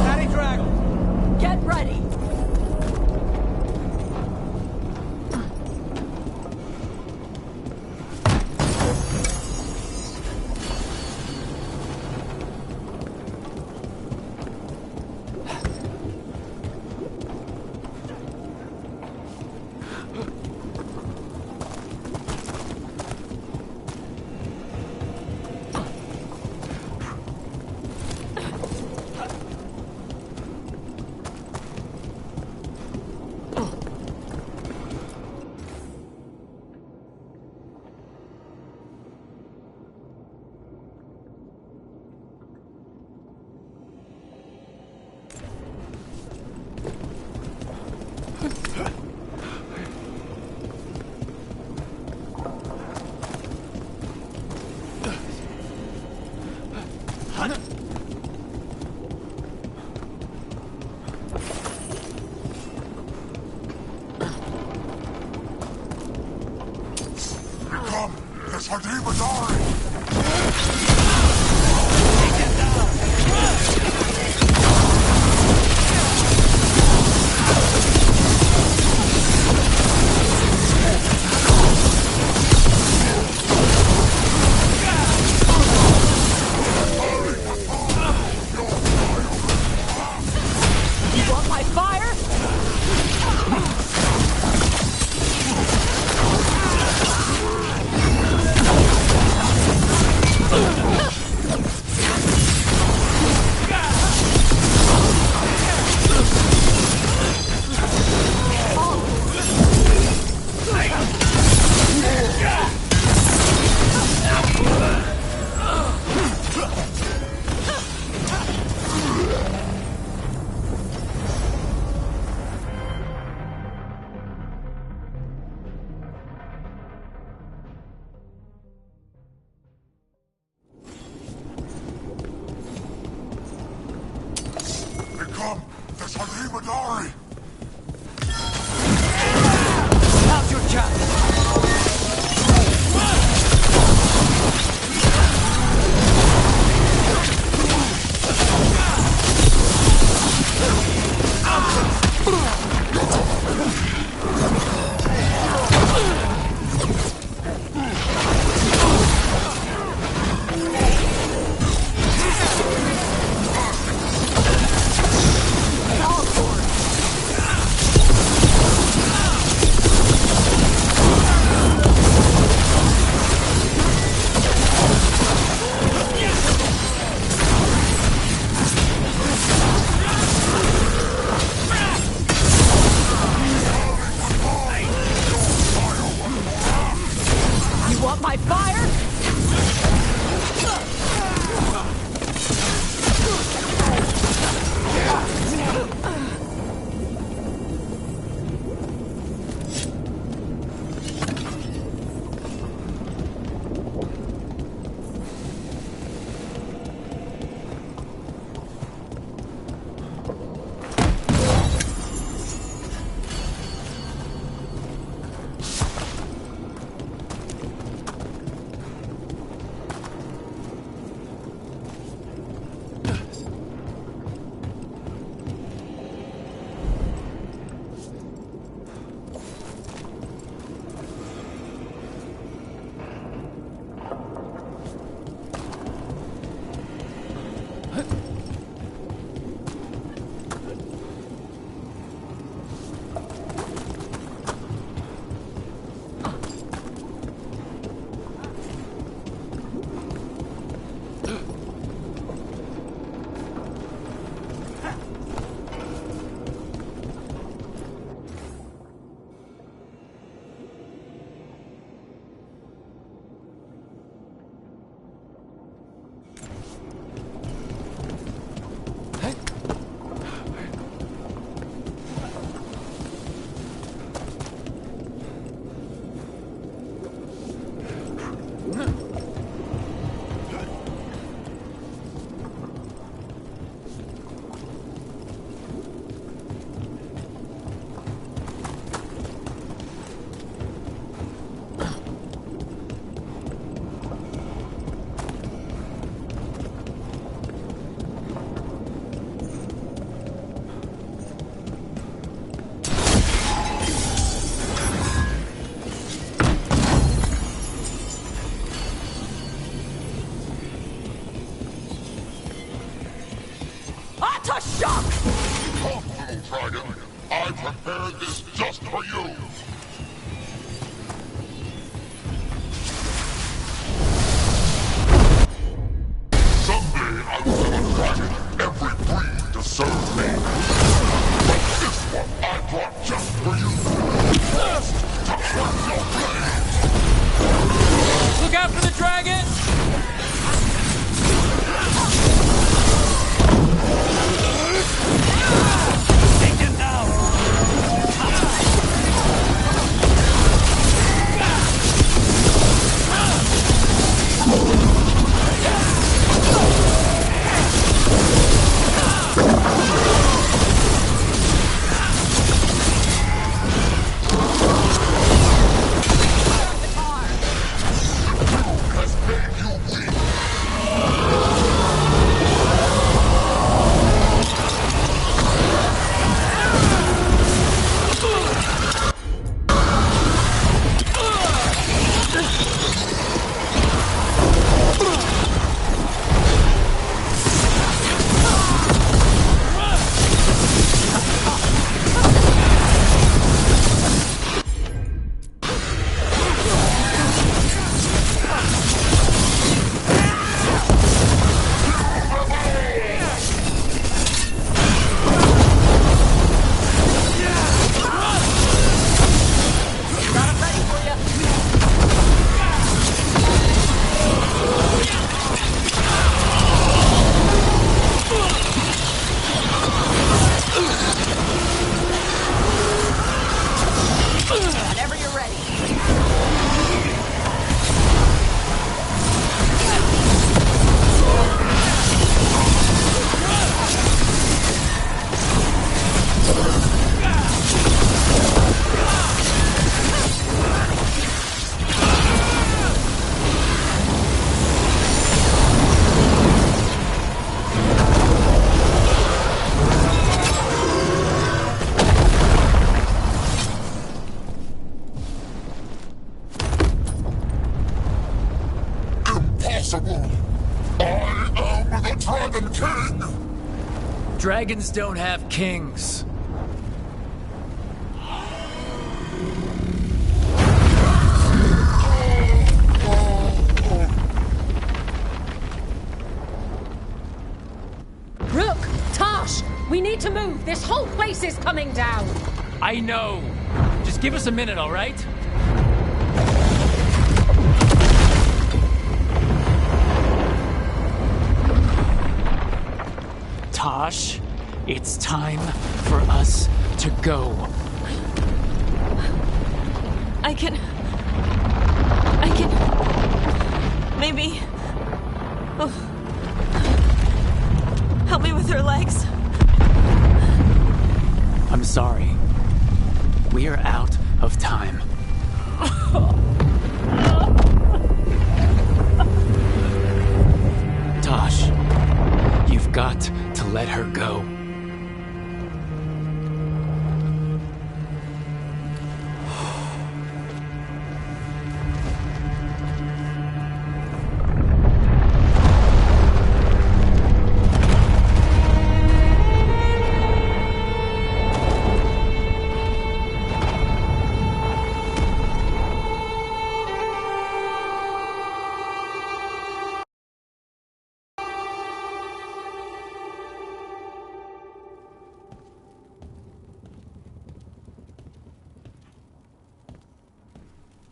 Static Dragon! Get ready! Now's your chance! prepared this just for you. Someday I will have a dragon of every breed to serve me. But this one I brought just for you. First, to hurt your blade. Look out for the dragon! Take him down! Dragons don't have kings. Rook! Tosh! We need to move! This whole place is coming down! I know! Just give us a minute, all right? Tosh, it's time for us to go. I can... Maybe... Oh. Help me with her legs. I'm sorry. We are out of time. Tosh, you've got to let her go.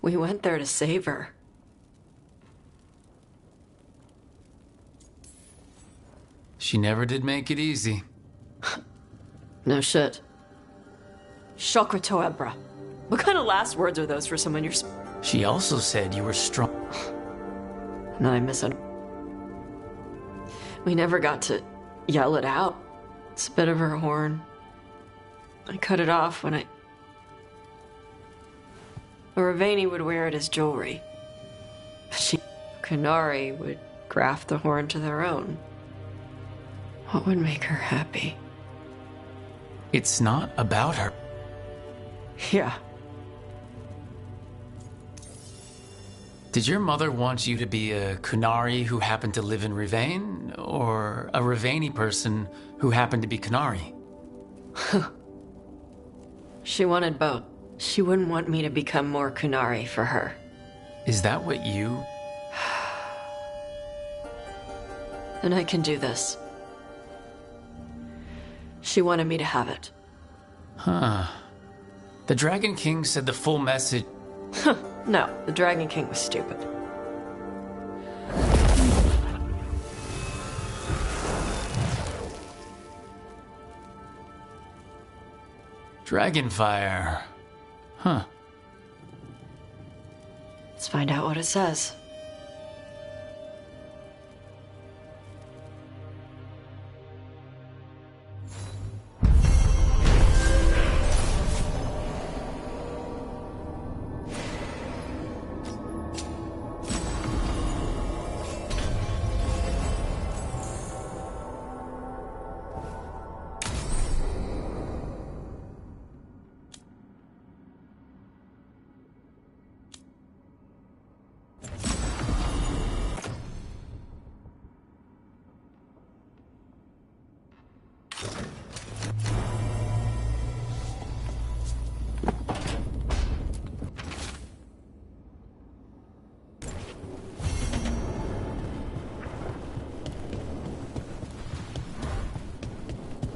We went there to save her. She never did make it easy. No shit. Chakra Toebra. What kind of last words are those for someone you're... She also said you were strong. No, I miss it. We never got to yell it out. It's a bit of her horn. I cut it off when I... Ravani would wear it as jewelry. Kanari would graft the horn to their own. What would make her happy? It's not about her. Yeah. Did your mother want you to be a Kunari who happened to live in Rivain, or a Ravani person who happened to be Kunari? She wanted both. She wouldn't want me to become more Kunari for her. Is that what you... And I can do this. She wanted me to have it. Huh. The Dragon King said the full message... No, the Dragon King was stupid. Dragonfire. Huh. Let's find out what it says.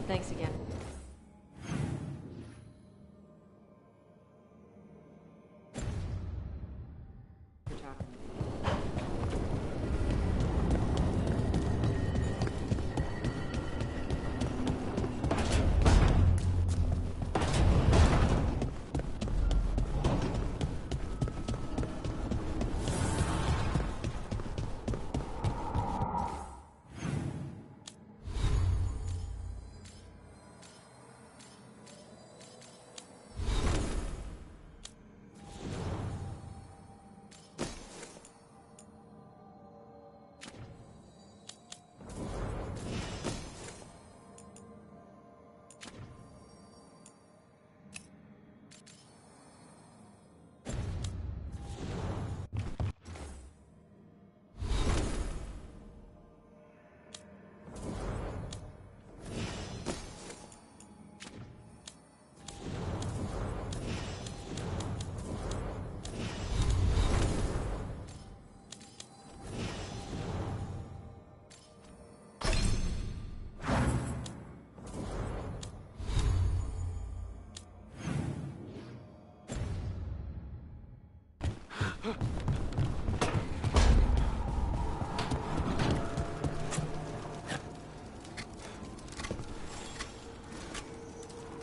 Thanks again.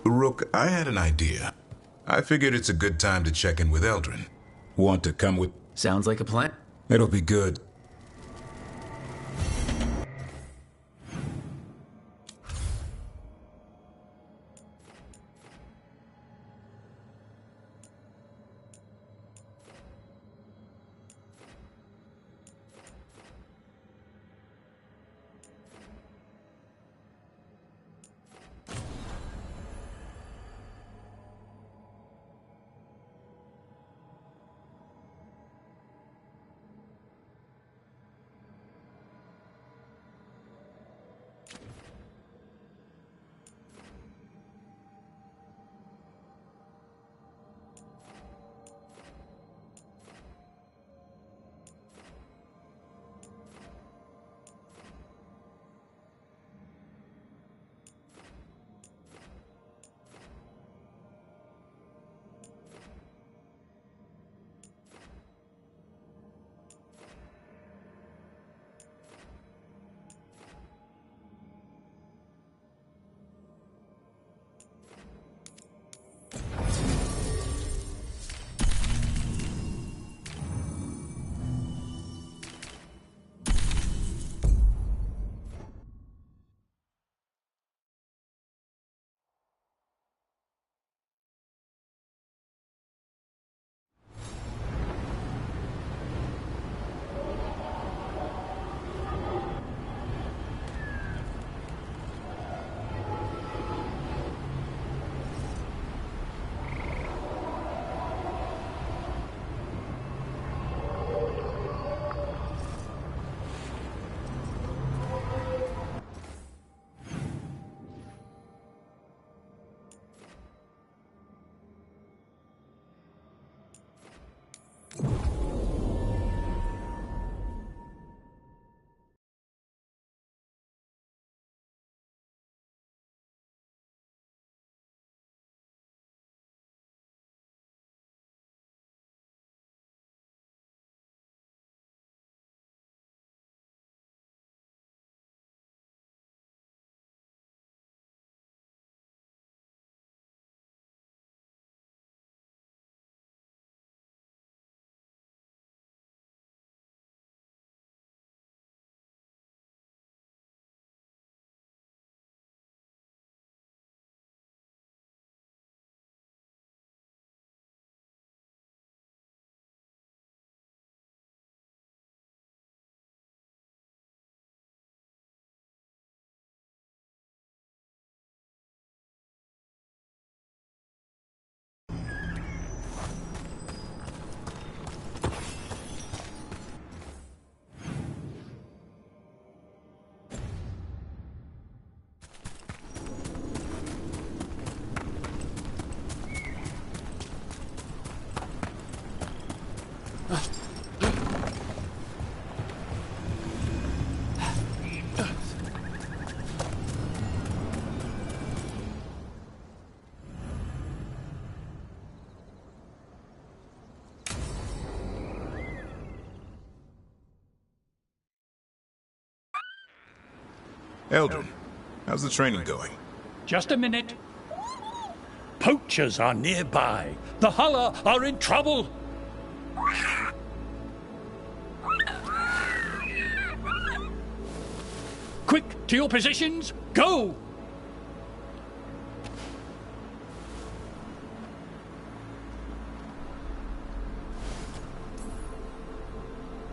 Rook, I had an idea. I figured it's a good time to check in with Eldrin. Want to come with? Sounds like a plan. It'll be good. Eldrin, how's the training going? Just a minute. Poachers are nearby. The Hulla are in trouble. Quick, to your positions. Go!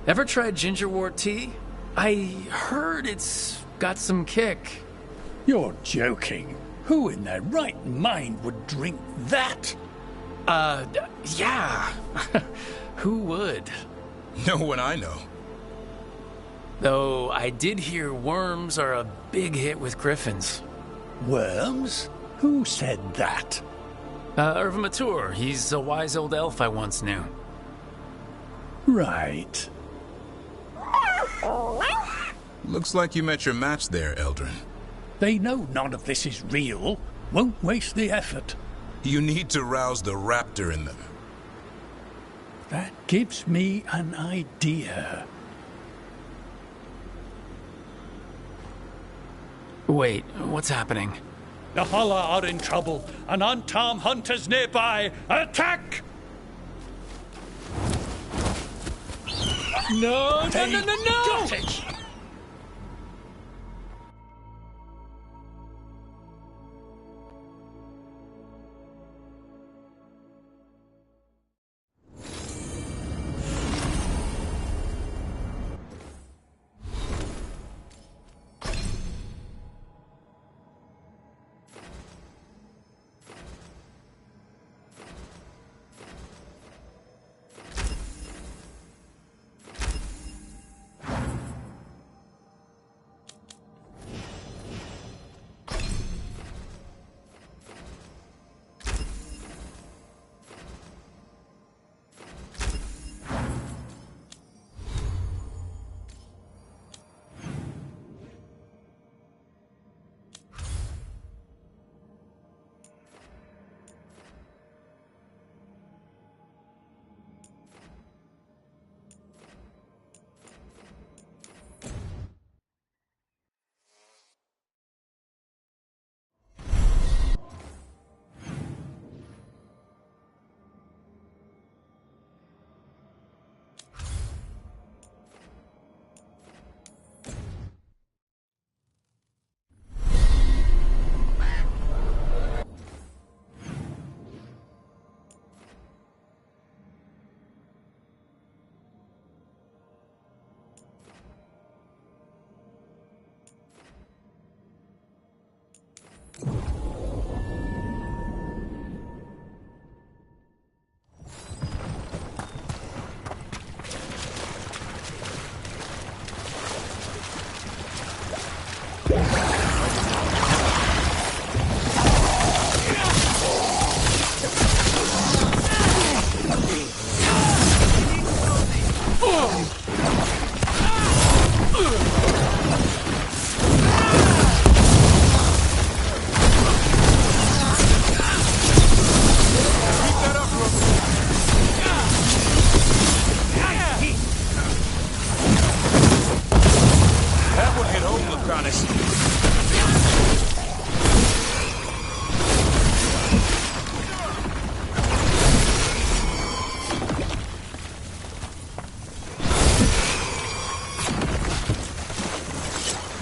Ever tried gingerwort tea? I heard it's got some kick. You're joking. Who in their right mind would drink that? Yeah. Who would? No one I know. Though I did hear worms are a big hit with griffins. Worms? Who said that? Mature. He's a wise old elf I once knew. Right. Looks like you met your match there, Eldrin. They know none of this is real. Won't waste the effort. You need to rouse the raptor in them. That gives me an idea. Wait, what's happening? The Hulla are in trouble. An untarmed hunter's nearby. Attack! No! Got it!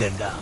Them down.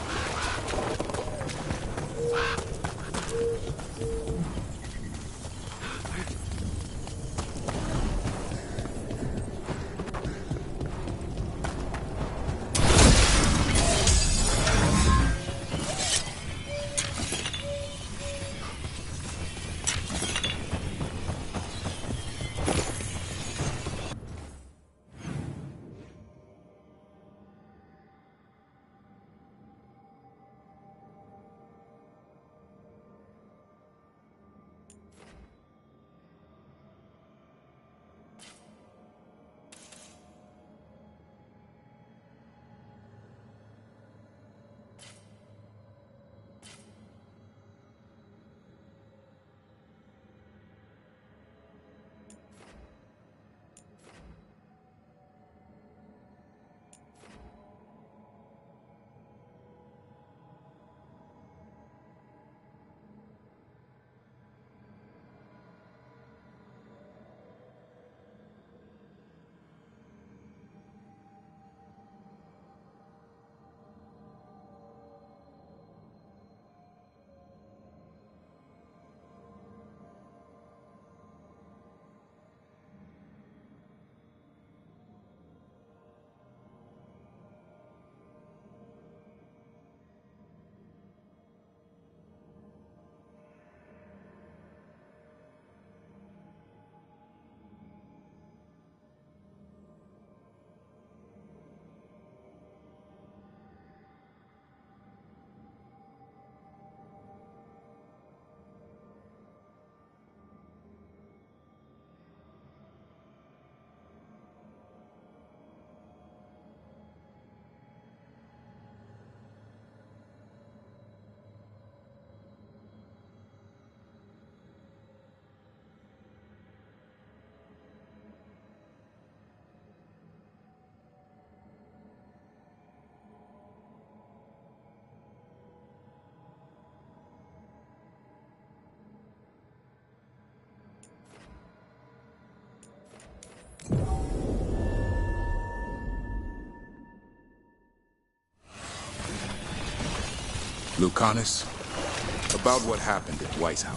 Lucanus, about what happened at White's house.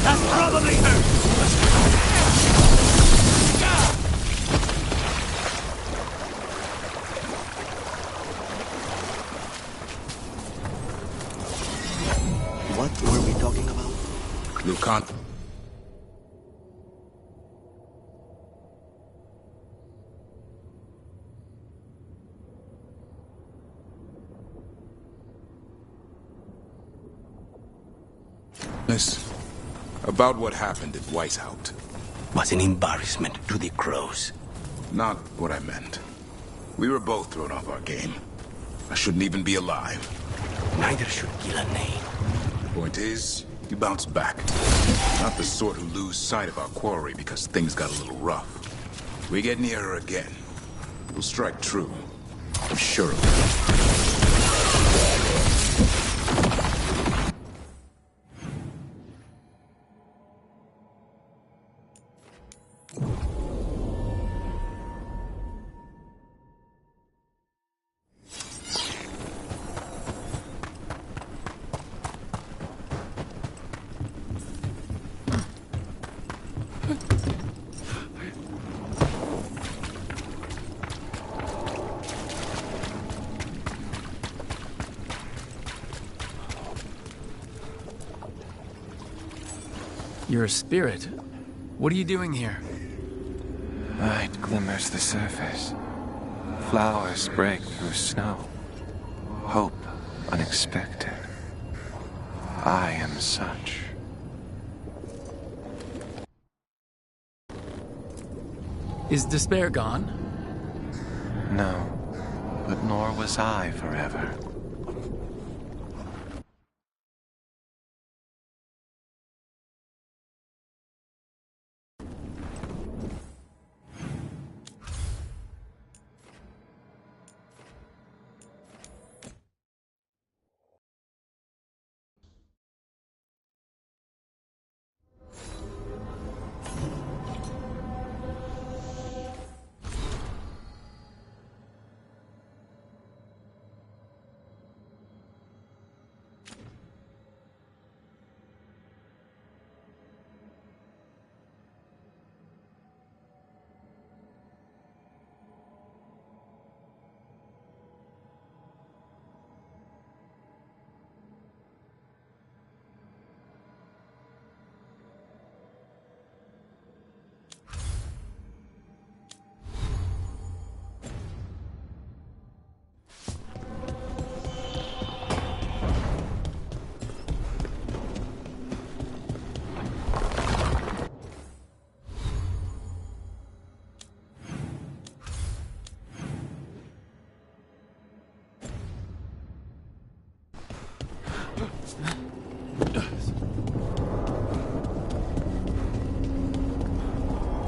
That's probably her! What were we talking about? Lucan. About what happened at Weishaupt. Was an embarrassment to the crows. Not what I meant. We were both thrown off our game. I shouldn't even be alive. Neither should Gillanay. The point is, you bounced back. Not the sort who lose sight of our quarry because things got a little rough. We get near her again. We'll strike true. I'm sure of it. You're a spirit. What are you doing here? Light glimmers the surface. Flowers break through snow. Hope unexpected. I am such. Is despair gone? No, but nor was I forever.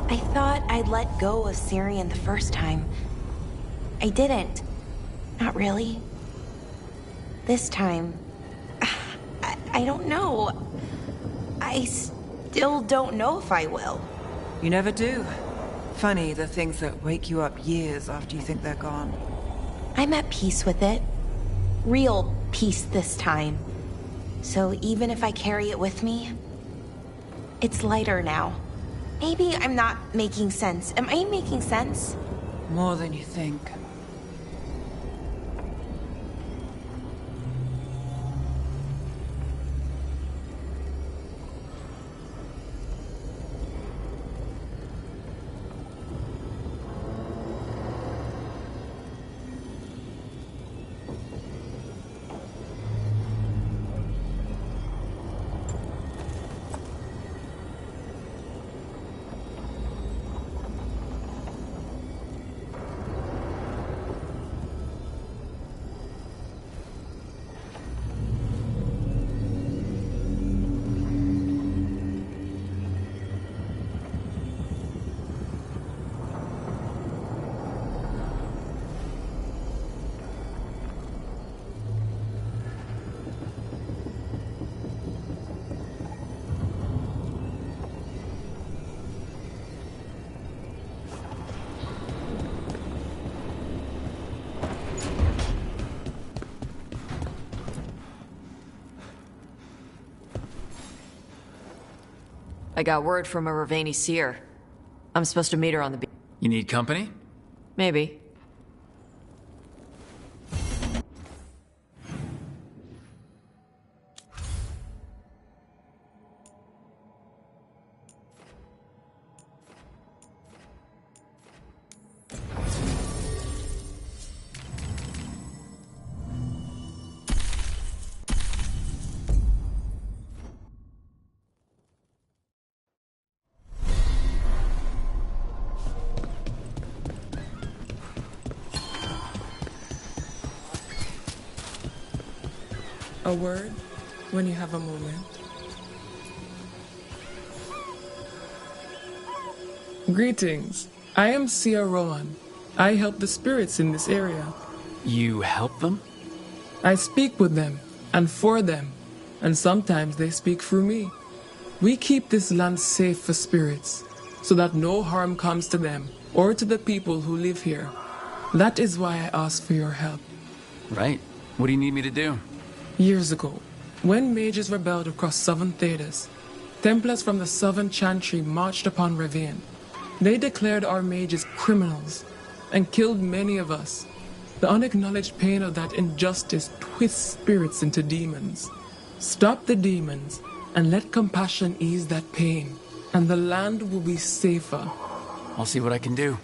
I thought I'd let go of Syrian the first time. I didn't. Not really. This time... I don't know. I still don't know if I will. You never do. Funny, the things that wake you up years after you think they're gone. I'm at peace with it. Real peace this time. So even if I carry it with me, it's lighter now. Maybe I'm not making sense. Am I making sense? More than you think. I got word from a Ravani seer. I'm supposed to meet her on the beach. You need company? Maybe. A word when you have a moment. Greetings. I am Sia Rowan. I help the spirits in this area. You help them? I speak with them and for them, and sometimes they speak through me. We keep this land safe for spirits, so that no harm comes to them or to the people who live here. That is why I ask for your help. Right. What do you need me to do? Years ago, when mages rebelled across southern Thedas, Templars from the southern Chantry marched upon Ravine. They declared our mages criminals and killed many of us. The unacknowledged pain of that injustice twists spirits into demons. Stop the demons and let compassion ease that pain, and the land will be safer. I'll see what I can do.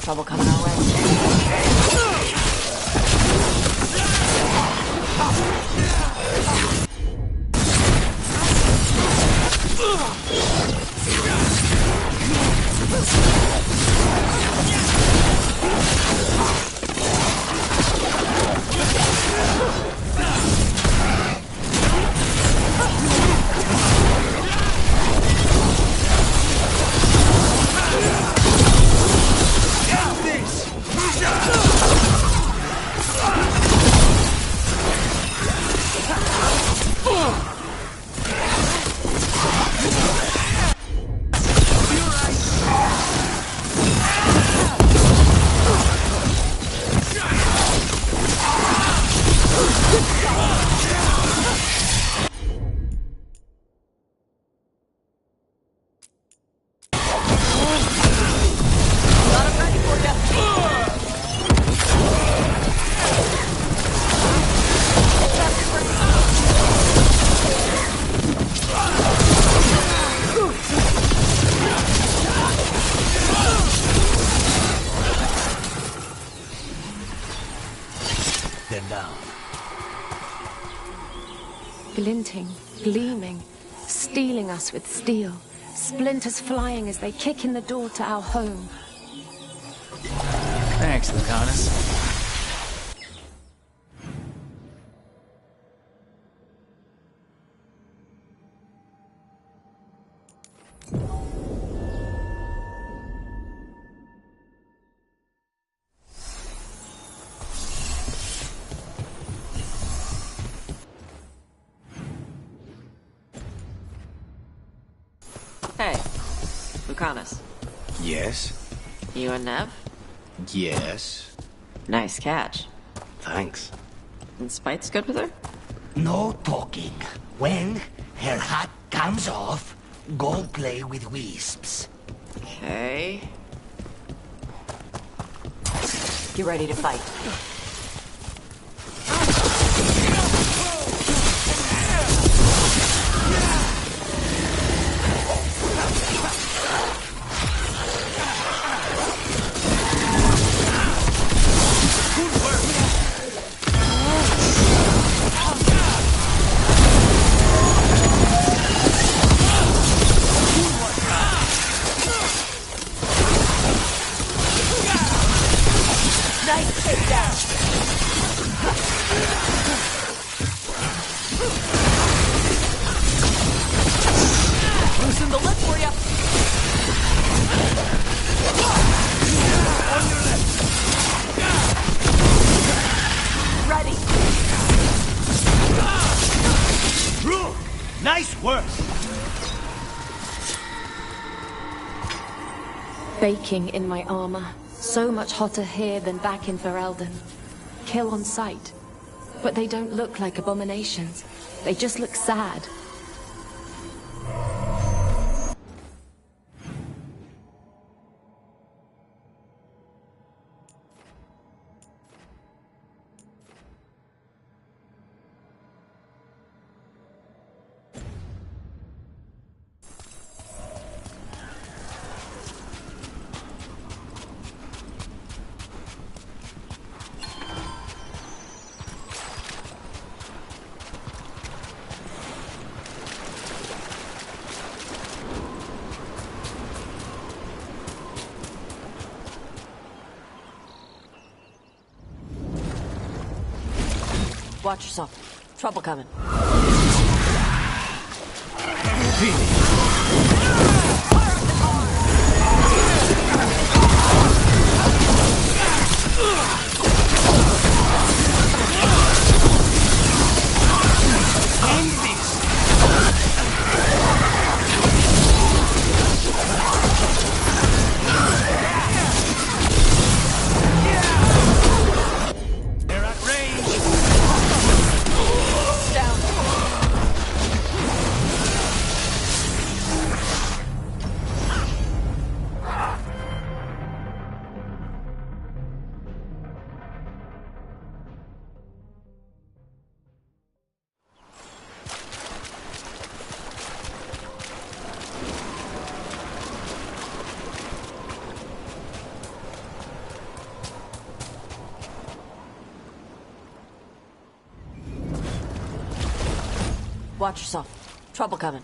Trouble coming our way. Glinting, gleaming, stealing us with steel. Splinters flying as they kick in the door to our home. Thanks, Lucanus. Hey, Lucanus. Yes? You and Nev? Yes. Nice catch. Thanks. And Spite's good with her? No talking. When her hat comes off, go play with wisps. Okay. Get ready to fight. Nice takedown. Nice work! Baking in my armor. So much hotter here than back in Ferelden. Kill on sight. But they don't look like abominations. They just look sad. Watch yourself. Trouble coming. Watch yourself. Trouble coming.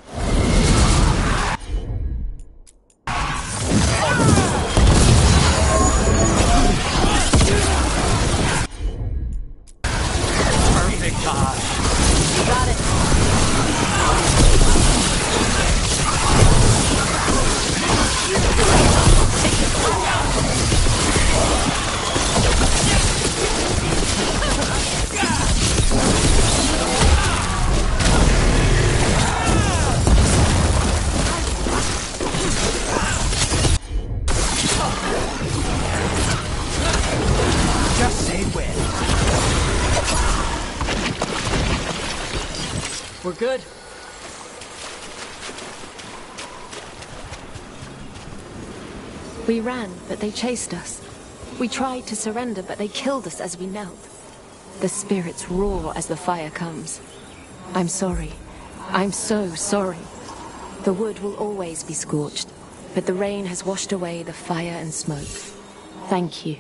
Perfect dodge. You got it. Just say when. We're good. We ran, but they chased us. We tried to surrender, but they killed us as we knelt. The spirits roar as the fire comes. I'm sorry. I'm so sorry. The wood will always be scorched, but the rain has washed away the fire and smoke. Thank you.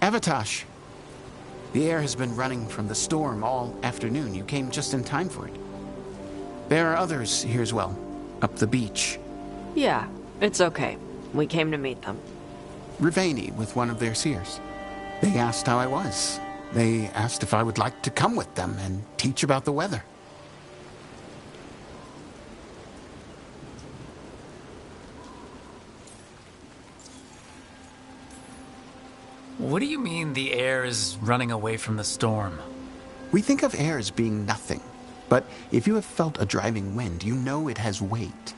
Avatosh! The air has been running from the storm all afternoon. You came just in time for it. There are others here as well, up the beach. Yeah, it's okay. We came to meet them. Rivaini with one of their seers. They asked how I was. They asked if I would like to come with them and teach about the weather. What do you mean the air is running away from the storm? We think of air as being nothing. But if you have felt a driving wind, you know it has weight.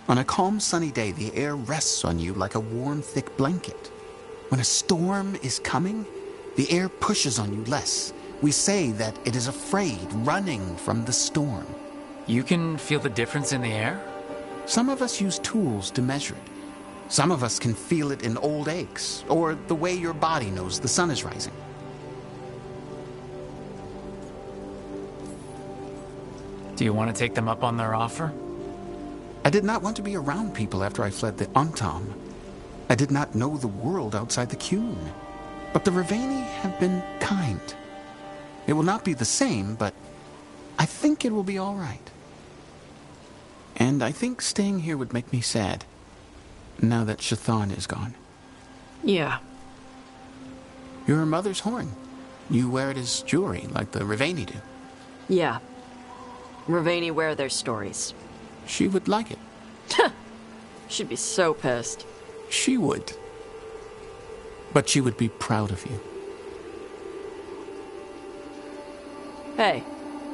On a calm, sunny day, the air rests on you like a warm, thick blanket. When a storm is coming, the air pushes on you less. We say that it is afraid, running from the storm. You can feel the difference in the air? Some of us use tools to measure it. Some of us can feel it in old aches, or the way your body knows the sun is rising. Do you want to take them up on their offer? I did not want to be around people after I fled the Antam. I did not know the world outside the Qun. But the Rivaini have been kind. It will not be the same, but I think it will be all right. And I think staying here would make me sad, now that Chthon is gone. Yeah. Your mother's horn. You wear it as jewelry, like the Rivaini do. Yeah. Rivaini wear their stories. She would like it. She'd be so pissed. She would. But she would be proud of you. Hey,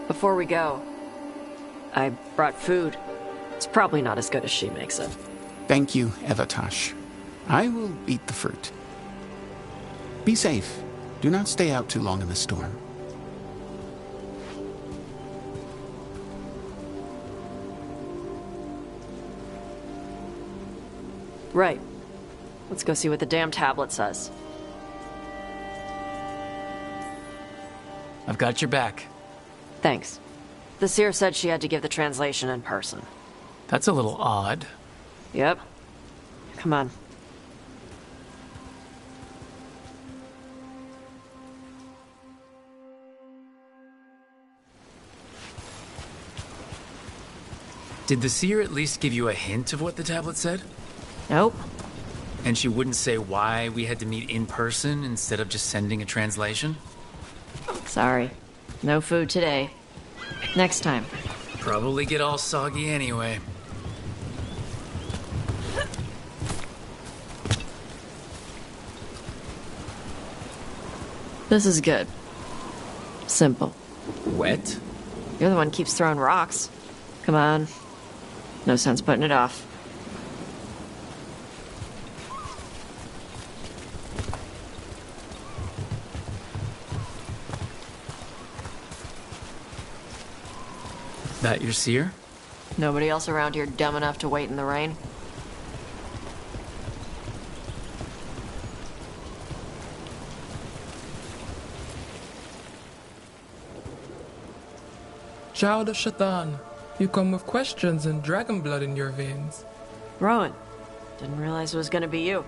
before we go, I brought food. It's probably not as good as she makes it. Thank you, Evatash. I will eat the fruit. Be safe. Do not stay out too long in the storm. Right. Let's go see what the damn tablet says. I've got your back. Thanks. The seer said she had to give the translation in person. That's a little odd. Yep. Come on. Did the seer at least give you a hint of what the tablet said? Nope. And she wouldn't say why we had to meet in person instead of just sending a translation? Sorry. No food today. Next time. Probably get all soggy anyway. This is good. Simple. Wet? You're the one who keeps throwing rocks. Come on. No sense putting it off. That your seer? Nobody else around here dumb enough to wait in the rain? Child of Chthon, you come with questions and dragon blood in your veins. Rowan, didn't realize it was gonna be you.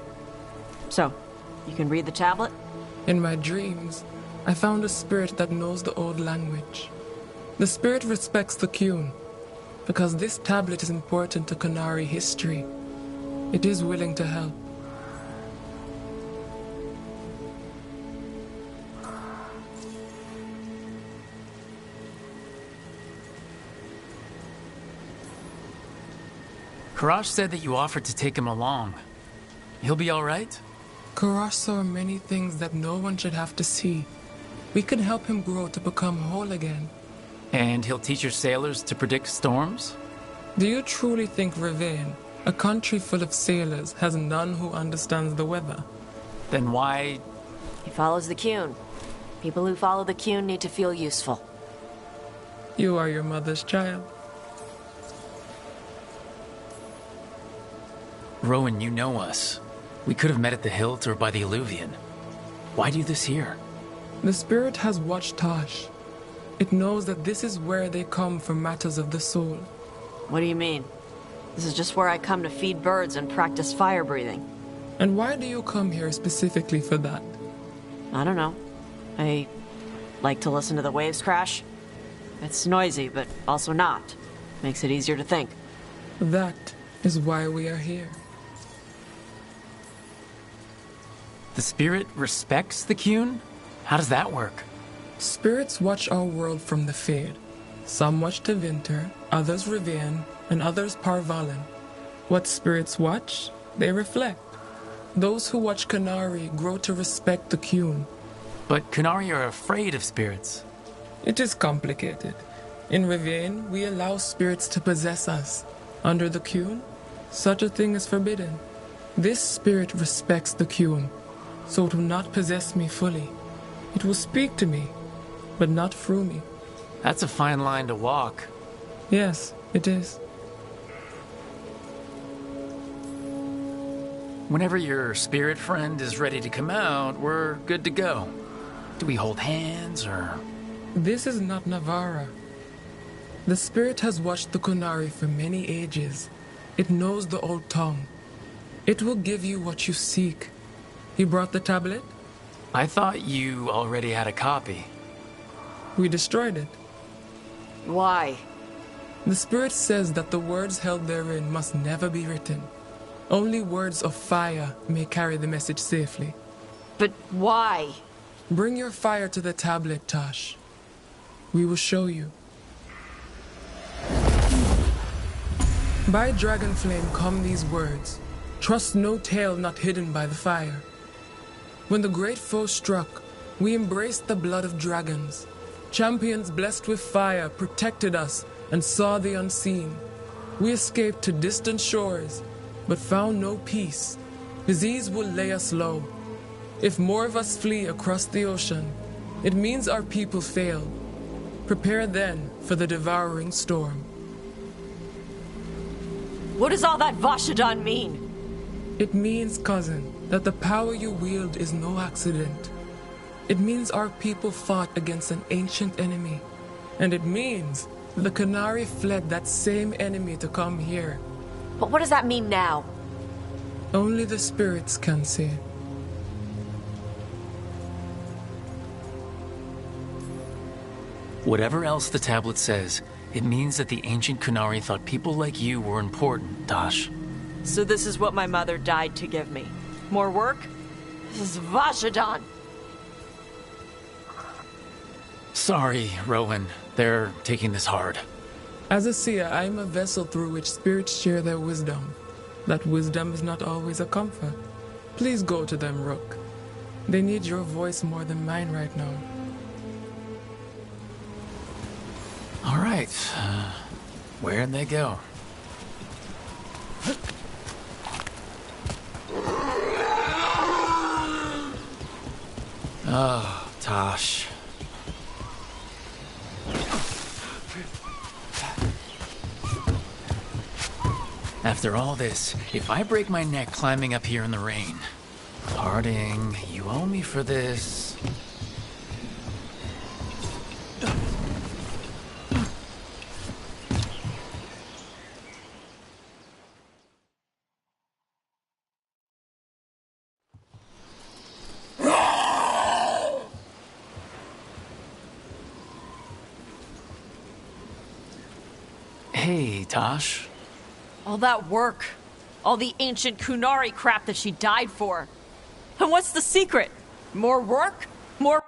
So, you can read the tablet? In my dreams, I found a spirit that knows the old language. The spirit respects the Qun, because this tablet is important to Qunari history. It is willing to help. Karash said that you offered to take him along. He'll be all right? Karash saw many things that no one should have to see. We can help him grow to become whole again. And he'll teach your sailors to predict storms? Do you truly think Rivain, a country full of sailors, has none who understands the weather? Then why... He follows the Qun. People who follow the Qun need to feel useful. You are your mother's child. Rowan, you know us. We could have met at the hilt or by the Alluvion. Why do this here? The spirit has watched Tosh. It knows that this is where they come for matters of the soul. What do you mean? This is just where I come to feed birds and practice fire breathing. And why do you come here specifically for that? I don't know. I like to listen to the waves crash. It's noisy, but also not. Makes it easier to think. That is why we are here. The spirit respects the Qun? How does that work? Spirits watch our world from the Fade. Some watch to Vinter, others Rivain, and others Parvalin. What spirits watch, they reflect. Those who watch Qunari grow to respect the Qun. But Qunari are afraid of spirits. It is complicated. In Rivain, we allow spirits to possess us. Under the Qun, such a thing is forbidden. This spirit respects the Qun, so it will not possess me fully. It will speak to me, but not through me. That's a fine line to walk. Yes, it is. Whenever your spirit friend is ready to come out, we're good to go. Do we hold hands, or...? This is not Navarra. The spirit has watched the Qunari for many ages. It knows the old tongue. It will give you what you seek. He brought the tablet? I thought you already had a copy. We destroyed it. Why? The spirit says that the words held therein must never be written. Only words of fire may carry the message safely. But why? Bring your fire to the tablet, Tosh. We will show you. By dragon flame come these words. Trust no tale not hidden by the fire. When the great foe struck, we embraced the blood of dragons. Champions blessed with fire protected us and saw the unseen. We escaped to distant shores, but found no peace. Disease will lay us low. If more of us flee across the ocean, it means our people failed. Prepare then for the devouring storm. What does all that Vashadan mean? It means, cousin, that the power you wield is no accident. It means our people fought against an ancient enemy. And it means the Qunari fled that same enemy to come here. But what does that mean now? Only the spirits can say. Whatever else the tablet says, it means that the ancient Qunari thought people like you were important, Tosh. So this is what my mother died to give me. More work? This is Vashadan. Sorry, Rowan. They're taking this hard. As a seer, I am a vessel through which spirits share their wisdom. That wisdom is not always a comfort. Please go to them, Rook. They need your voice more than mine right now. All right. Where'd they go? Oh, Tosh. After all this, if I break my neck climbing up here in the rain, Harding, you owe me for this. Hey, Tosh. All that work. All the ancient Qunari crap that she died for. And what's the secret? More work? More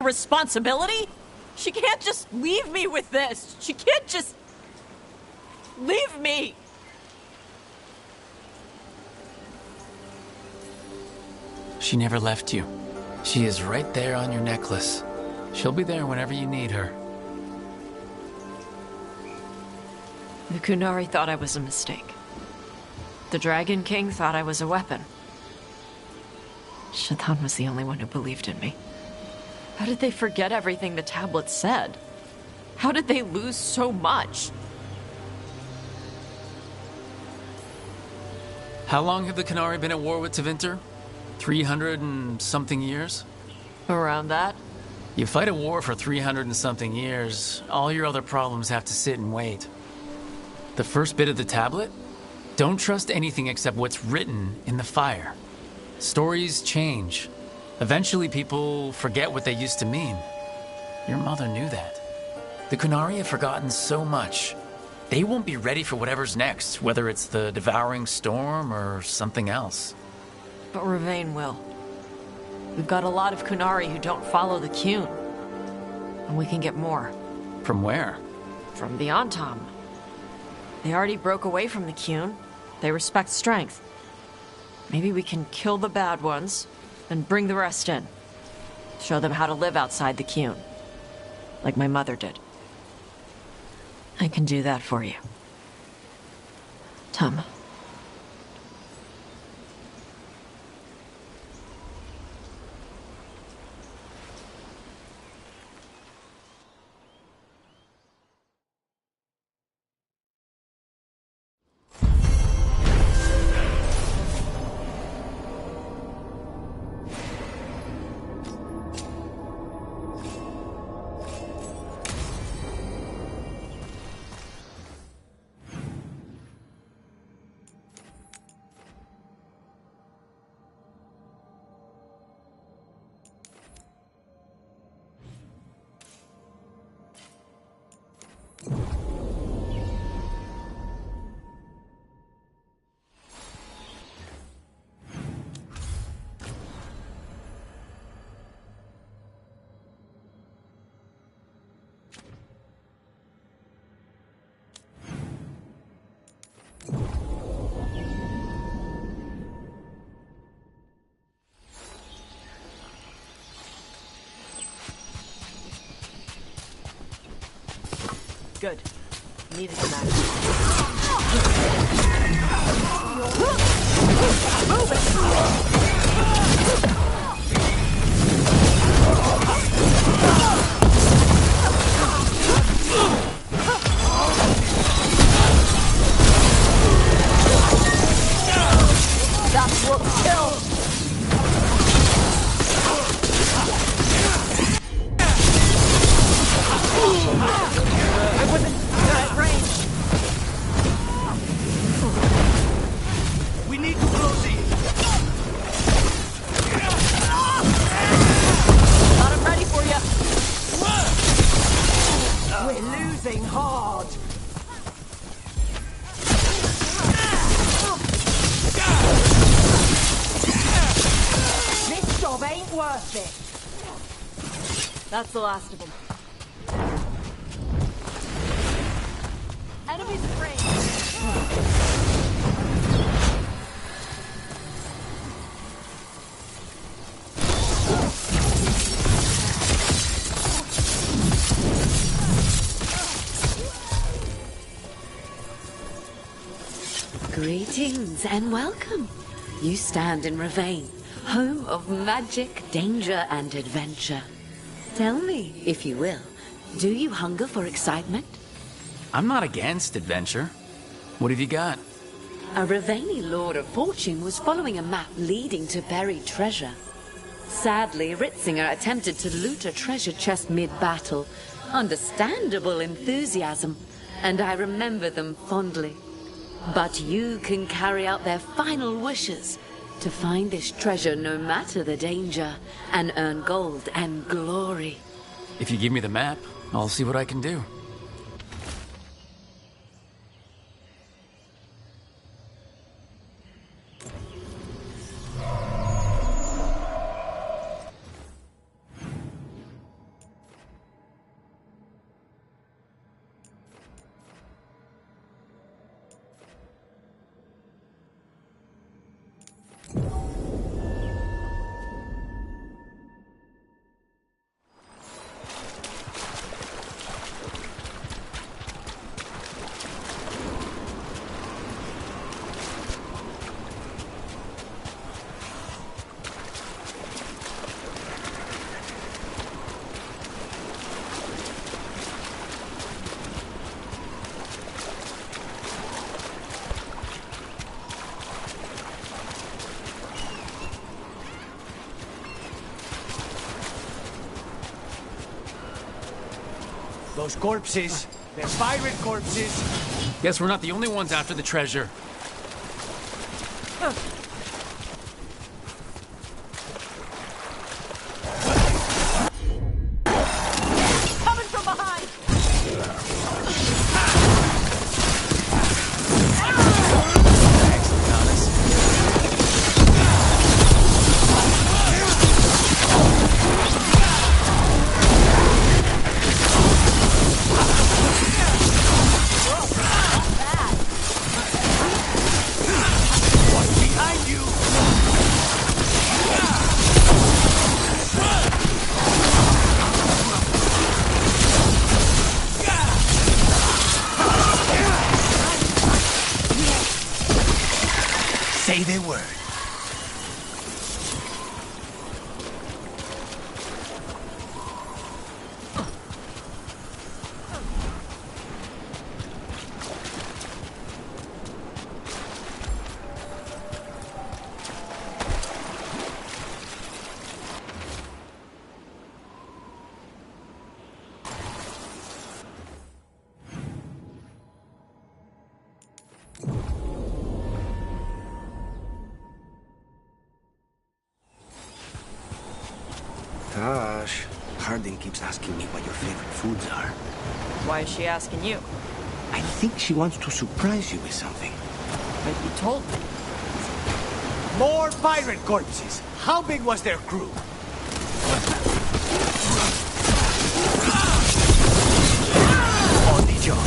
responsibility? She can't just leave me with this. She can't just leave me. She never left you. She is right there on your necklace. She'll be there whenever you need her. The Qunari thought I was a mistake. The Dragon King thought I was a weapon. Shathan was the only one who believed in me. How did they forget everything the tablet said? How did they lose so much? How long have the Qunari been at war with Tevinter? 300 and something years? Around that? You fight a war for 300 and something years, all your other problems have to sit and wait. The first bit of the tablet? Don't trust anything except what's written in the fire. Stories change. Eventually people forget what they used to mean. Your mother knew that. The Qunari have forgotten so much. They won't be ready for whatever's next, whether it's the devouring storm or something else. But Rivain will. We've got a lot of Qunari who don't follow the Qun. And we can get more. From where? From the Antam. They already broke away from the Qun. They respect strength. Maybe we can kill the bad ones, and bring the rest in. Show them how to live outside the Qun. Like my mother did. I can do that for you. Tom. Good. Needed a match. Move it! That's what kills! I wasn't at range. We need to proceed. Got him ready for you. We're losing hard. This job ain't worth it. That's the last of them. Enemies in range. Greetings and welcome. You stand in Ravane, home of magic, danger, and adventure. Tell me, if you will, do you hunger for excitement? I'm not against adventure. What have you got? A Ravani Lord of Fortune was following a map leading to buried treasure. Sadly, Ritzinger attempted to loot a treasure chest mid-battle. Understandable enthusiasm, and I remember them fondly. But you can carry out their final wishes to find this treasure no matter the danger, and earn gold and glory. If you give me the map, I'll see what I can do. Those corpses. They're pirate corpses. Guess we're not the only ones after the treasure. Coming from behind! Behind Say the word. Gosh, Harding keeps asking me what your favorite foods are. Why is she asking you? I think she wants to surprise you with something. But you told me. More pirate corpses. How big was their crew? On the job.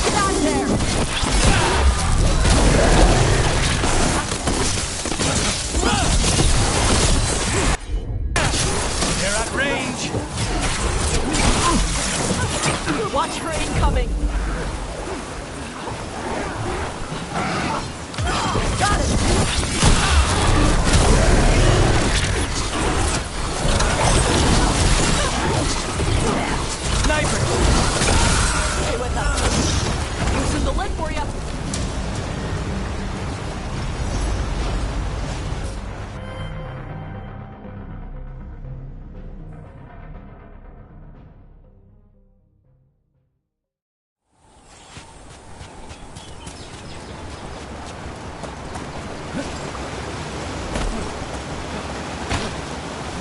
Get out there! They're at range. Watch her incoming. Got it! Sniper! Stay with us. Loosen the lid for you.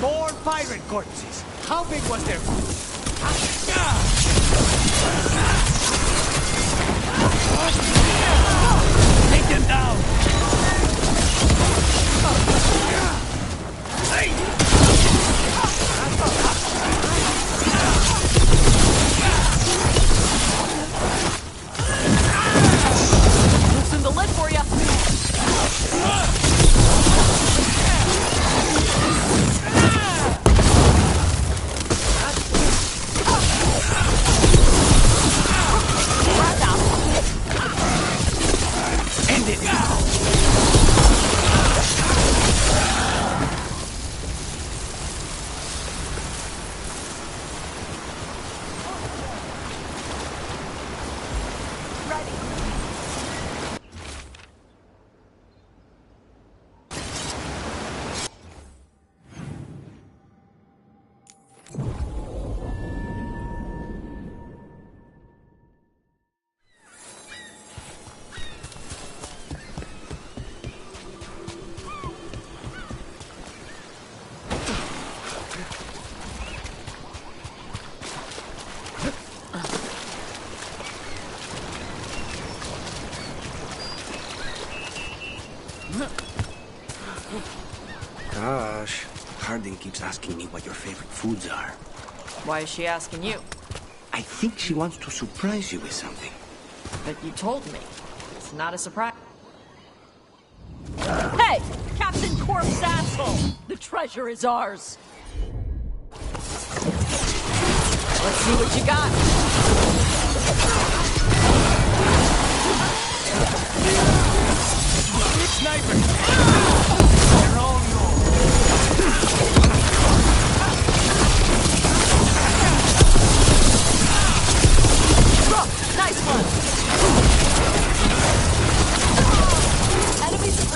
More pirate corpses. How big was their crew? Take them down! Loosen the lid for you. End it now! Gosh, Harding keeps asking me what your favorite foods are. Why is she asking you? I think she wants to surprise you with something. But you told me. It's not a surprise. Hey! Captain Corpse asshole! The treasure is ours! Let's see what you got. Sniper! They're all Nice one! Enemies at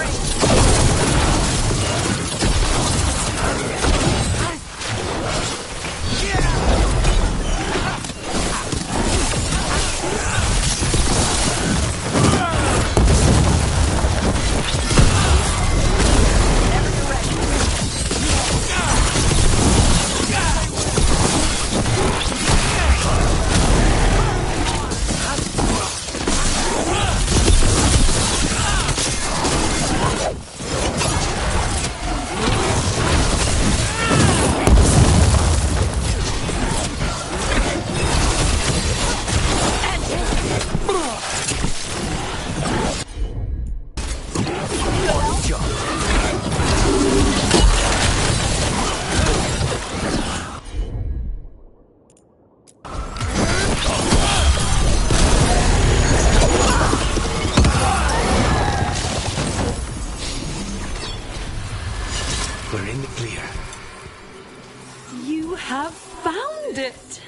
have found it.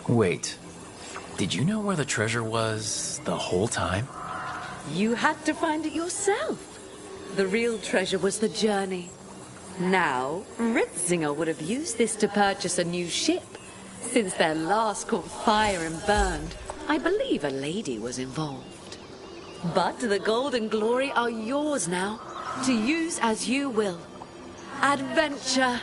Wait, did you know where the treasure was the whole time? You had to find it yourself. The real treasure was the journey. Now, Ritzinger would have used this to purchase a new ship. Since their last caught fire and burned, I believe a lady was involved. But the gold and glory are yours now, to use as you will. Adventure!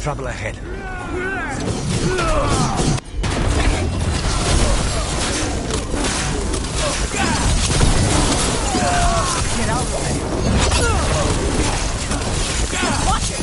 Trouble ahead. Get out of there! Watch it!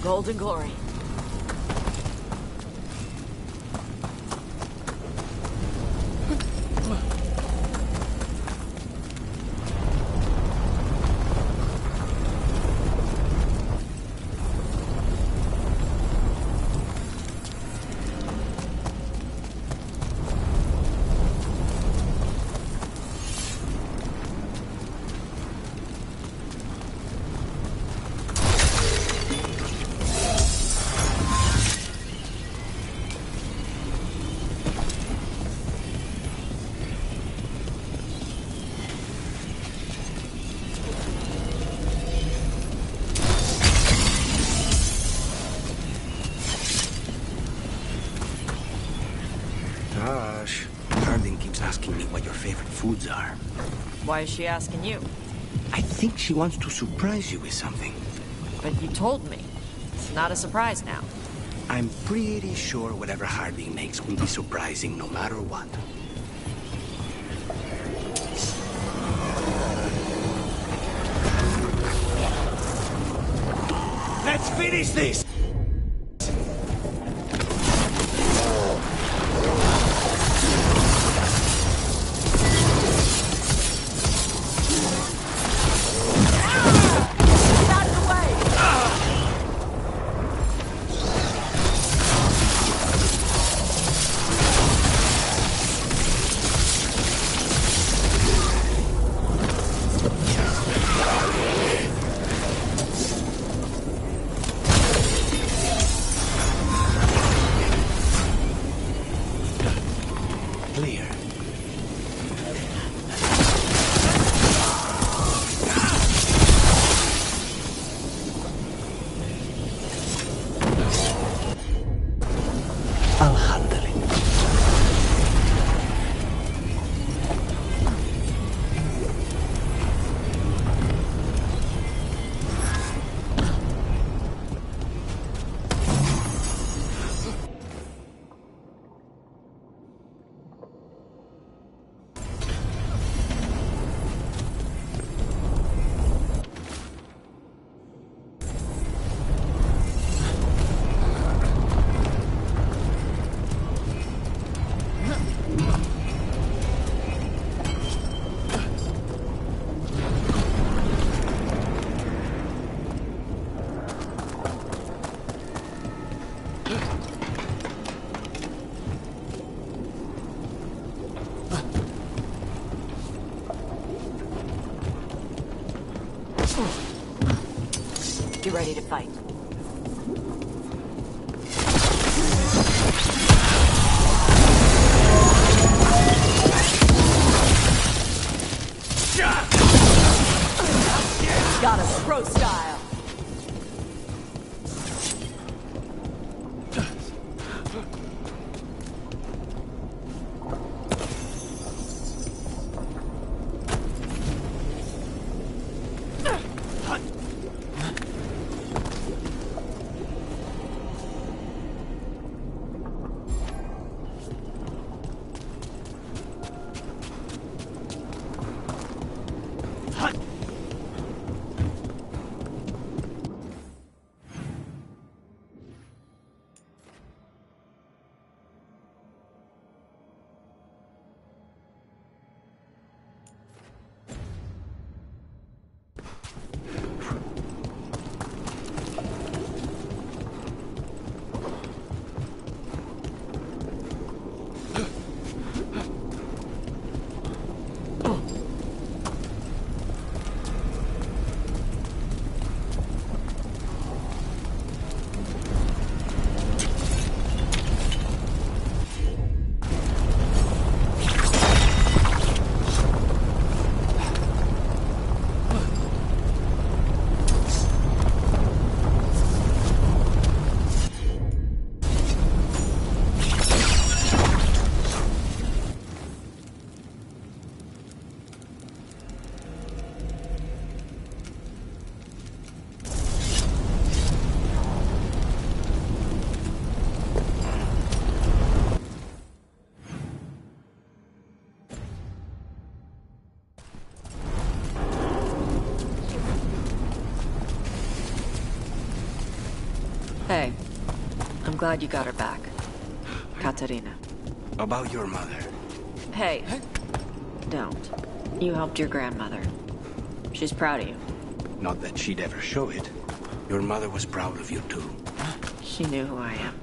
Golden glory. Gosh, Harding keeps asking me what your favorite foods are. Why is she asking you? I think she wants to surprise you with something. But you told me. It's not a surprise now. I'm pretty sure whatever Harding makes will be surprising no matter what. Let's finish this! I'll handle it. You ready to fight? Got us pro style. Hey, I'm glad you got her back. Katarina. About your mother. Hey, don't. You helped your grandmother. She's proud of you. Not that she'd ever show it. Your mother was proud of you, too. She knew who I am.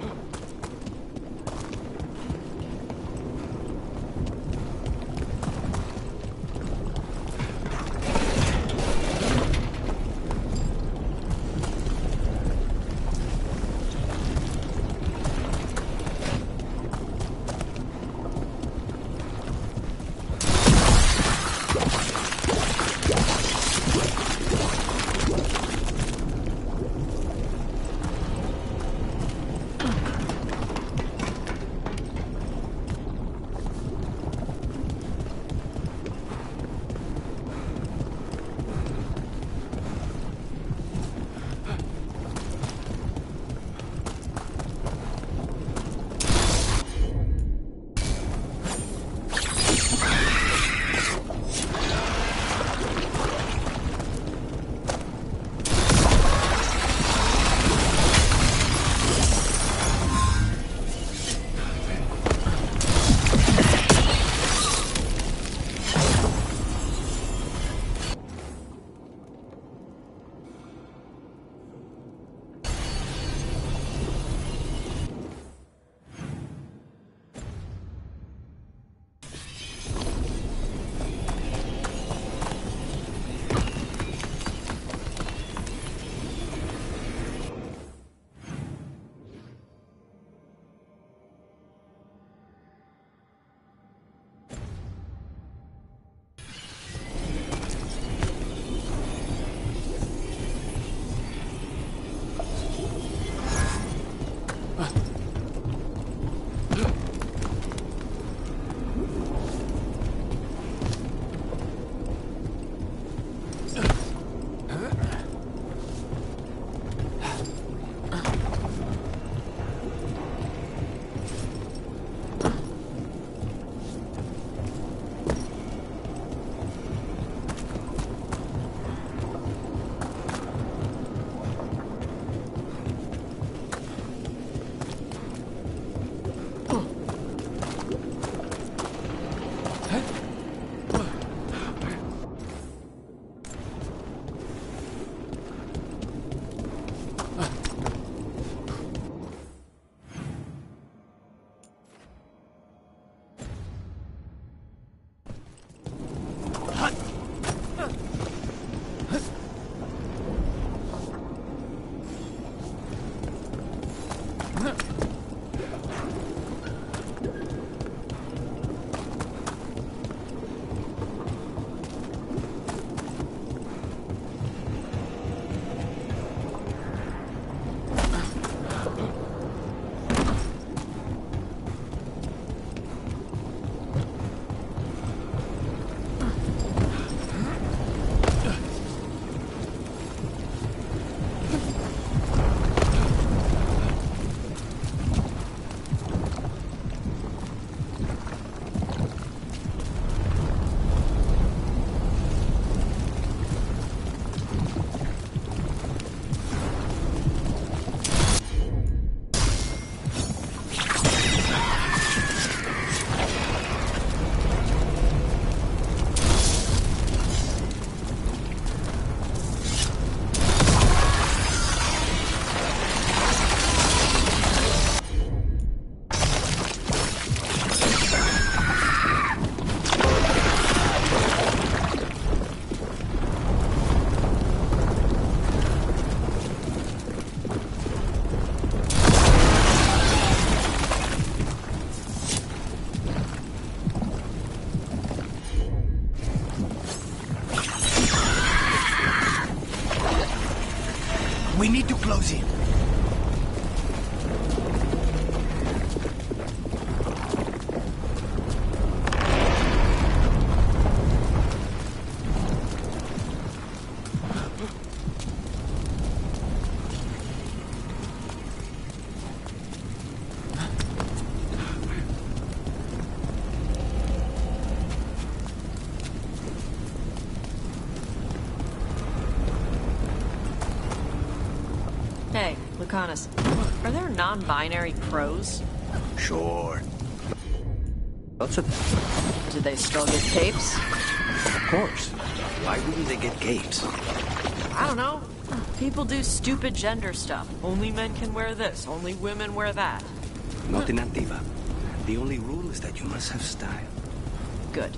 Arcanus, are there non-binary crows? Sure. Lots of them. Do they still get capes? Of course. Why wouldn't they get capes? I don't know. People do stupid gender stuff. Only men can wear this, only women wear that. Not in Antiva. The only rule is that you must have style. Good.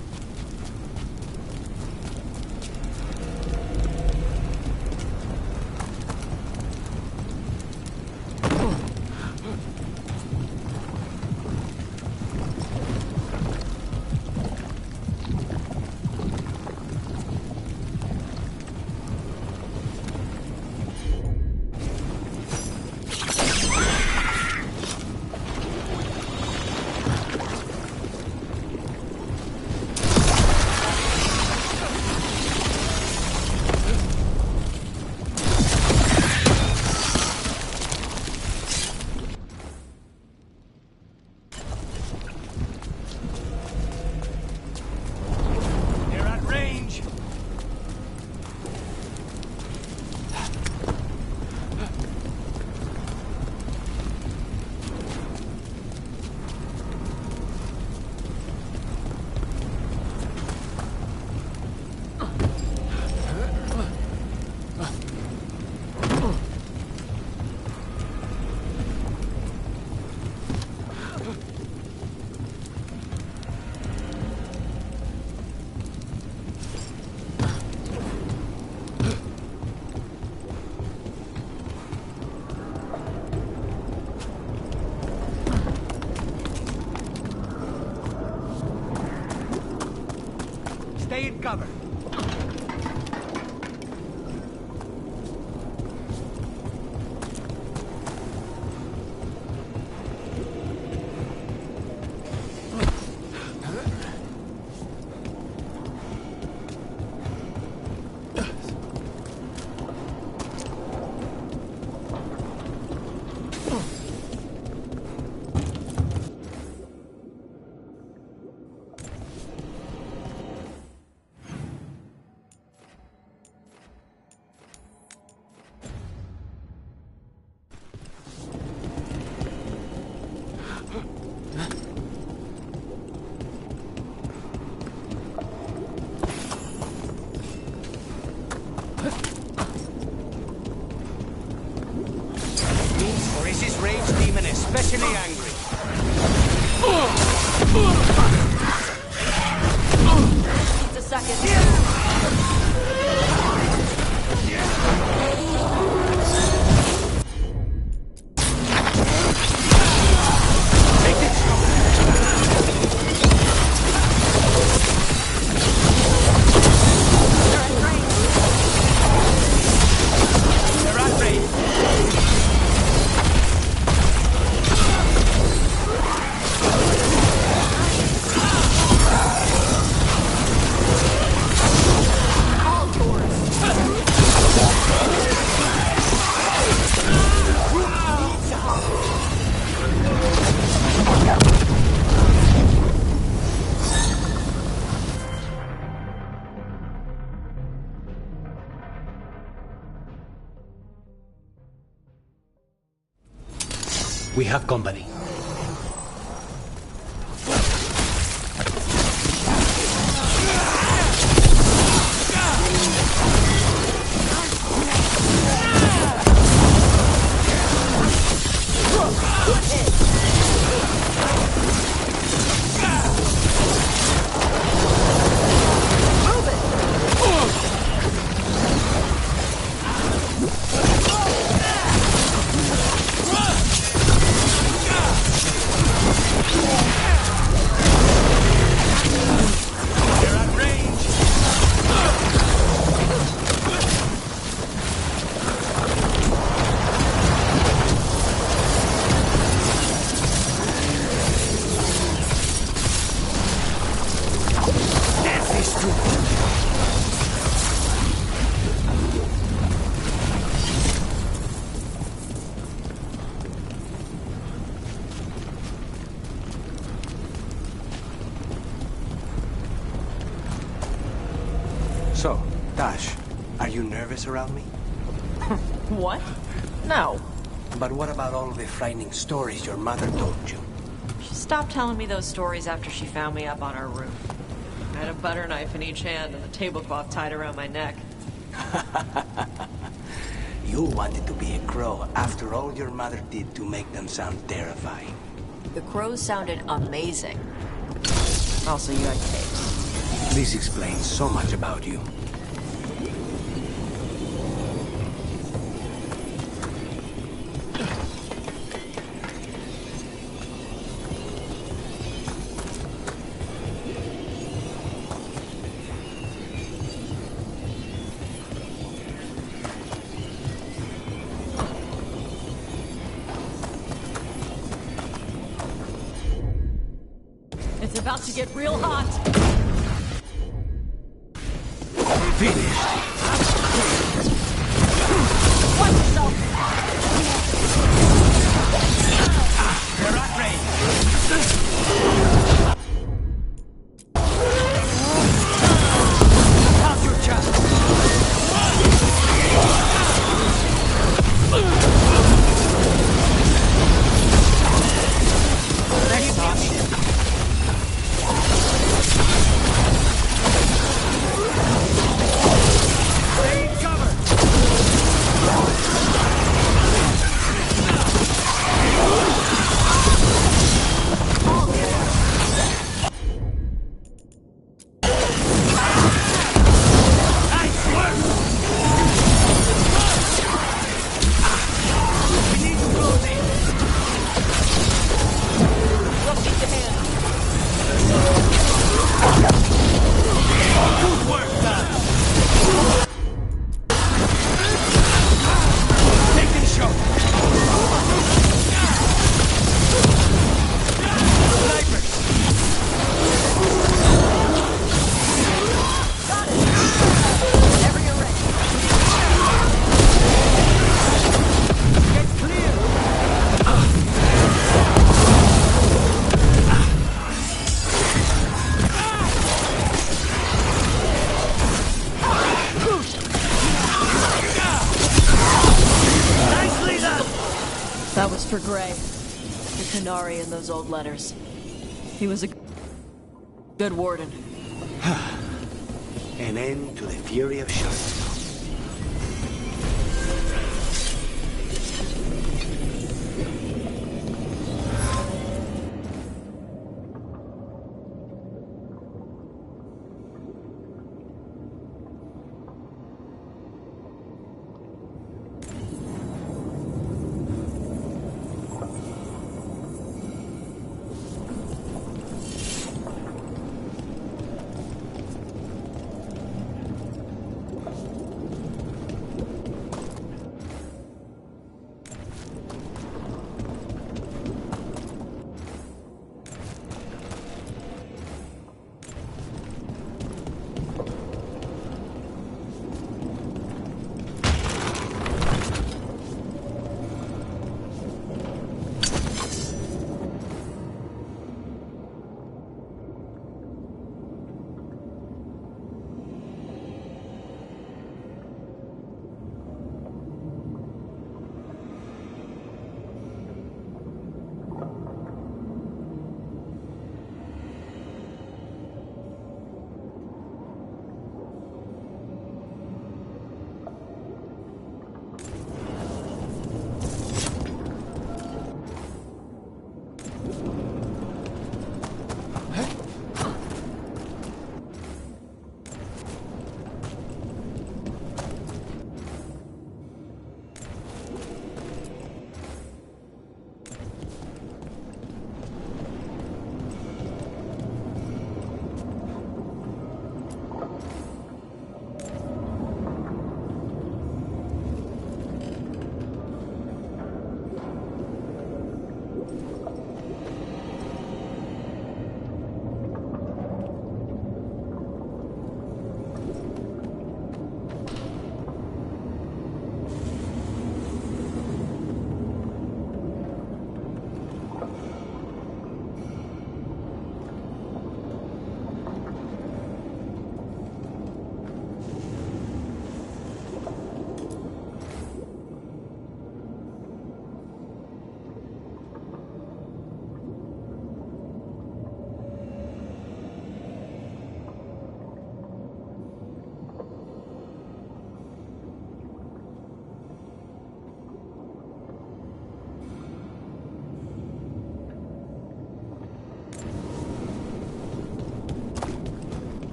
Stay in cover. Oris's rage demon especially angry. Just a second. We have company. So, Dash, are you nervous around me? What? No. But what about all the frightening stories your mother told you? She stopped telling me those stories after she found me up on her roof. I had a butter knife in each hand and a tablecloth tied around my neck. You wanted to be a crow after all your mother did to make them sound terrifying. The crows sounded amazing. Also, you had tapes. This explains so much about you. It's about to get real hot. Finished. Watch yourself. They're not ready. How's your chest? That was for Gray. The Canary in those old letters. He was a good warden. An end to the fury of Shut.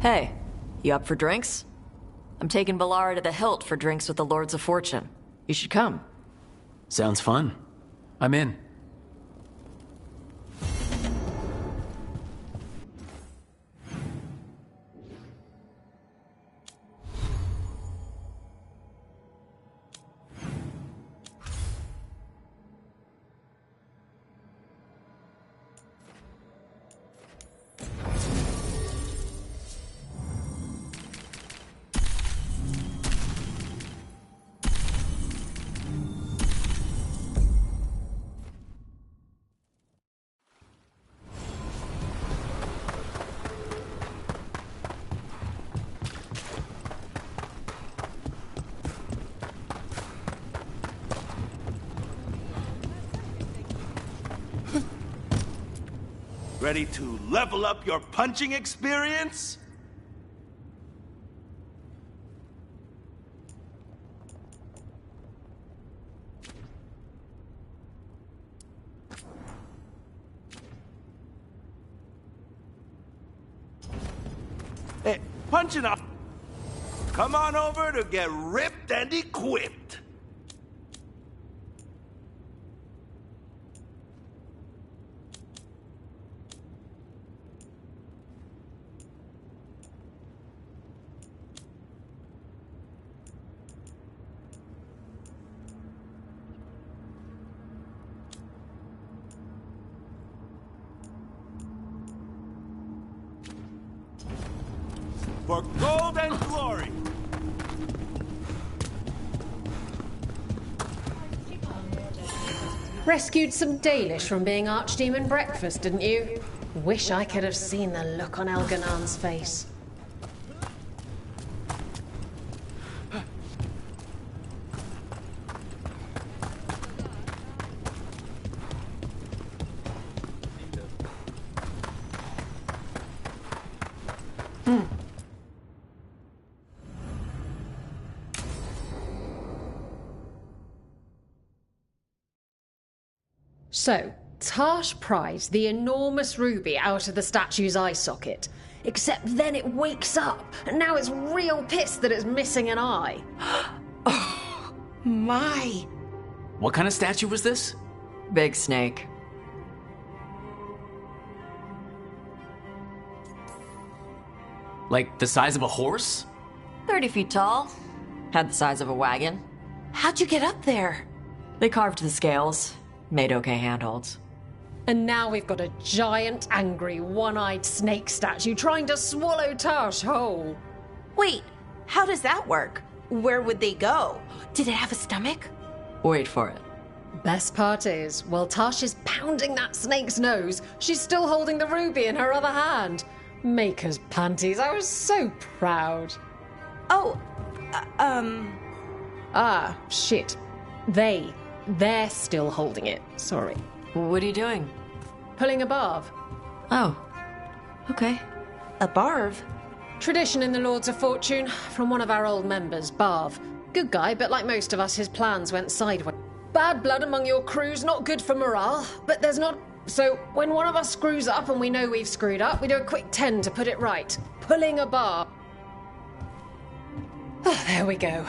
Hey, you up for drinks? I'm taking Veilguard to the Hilt for drinks with the Lords of Fortune. You should come. Sounds fun. I'm in. Ready to level up your punching experience? Hey, punching up. Come on over to get ripped and equipped. For gold and glory! Rescued some Dalish from being Archdemon breakfast, didn't you? Wish I could have seen the look on Elganan's face. So, Tarsh pries the enormous ruby out of the statue's eye socket. Except then it wakes up, and now it's real pissed that it's missing an eye. Oh, my. What kind of statue was this? Big snake. Like the size of a horse? 30 feet tall. Had the size of a wagon. How'd you get up there? They carved the scales. Made okay handholds. And now we've got a giant, angry, one-eyed snake statue trying to swallow Tarsh whole. Wait, how does that work? Where would they go? Did it have a stomach? Wait for it. Best part is, while Tarsh is pounding that snake's nose, she's still holding the ruby in her other hand. Maker's panties, I was so proud. Oh, Ah, shit. They're still holding it. Sorry. What are you doing? Pulling a barb. Oh. Okay. A barb? Tradition in the Lords of Fortune, from one of our old members, Barv. Good guy, but like most of us, his plans went sideways. Bad blood among your crew's not good for morale, but there's not... So, when one of us screws up and we know we've screwed up, we do a quick 10 to put it right. Pulling a barb. Oh, there we go.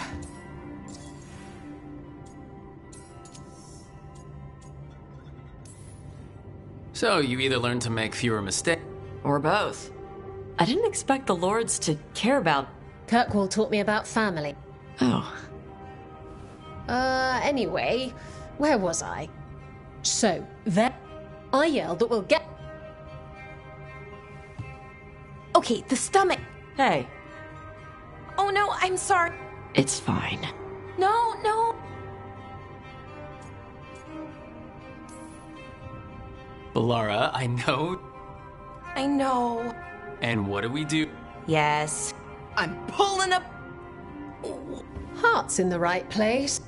So, you either learn to make fewer mistakes... Or both. I didn't expect the Lords to care about... Kirkwall taught me about family. Oh. Anyway, where was I? So, there... I yelled that we'll get... Okay, the stomach. Hey. Oh no, I'm sorry. It's fine. No. Balara, I know. I know. And what do we do? Yes. I'm pulling up. Heart's in the right place.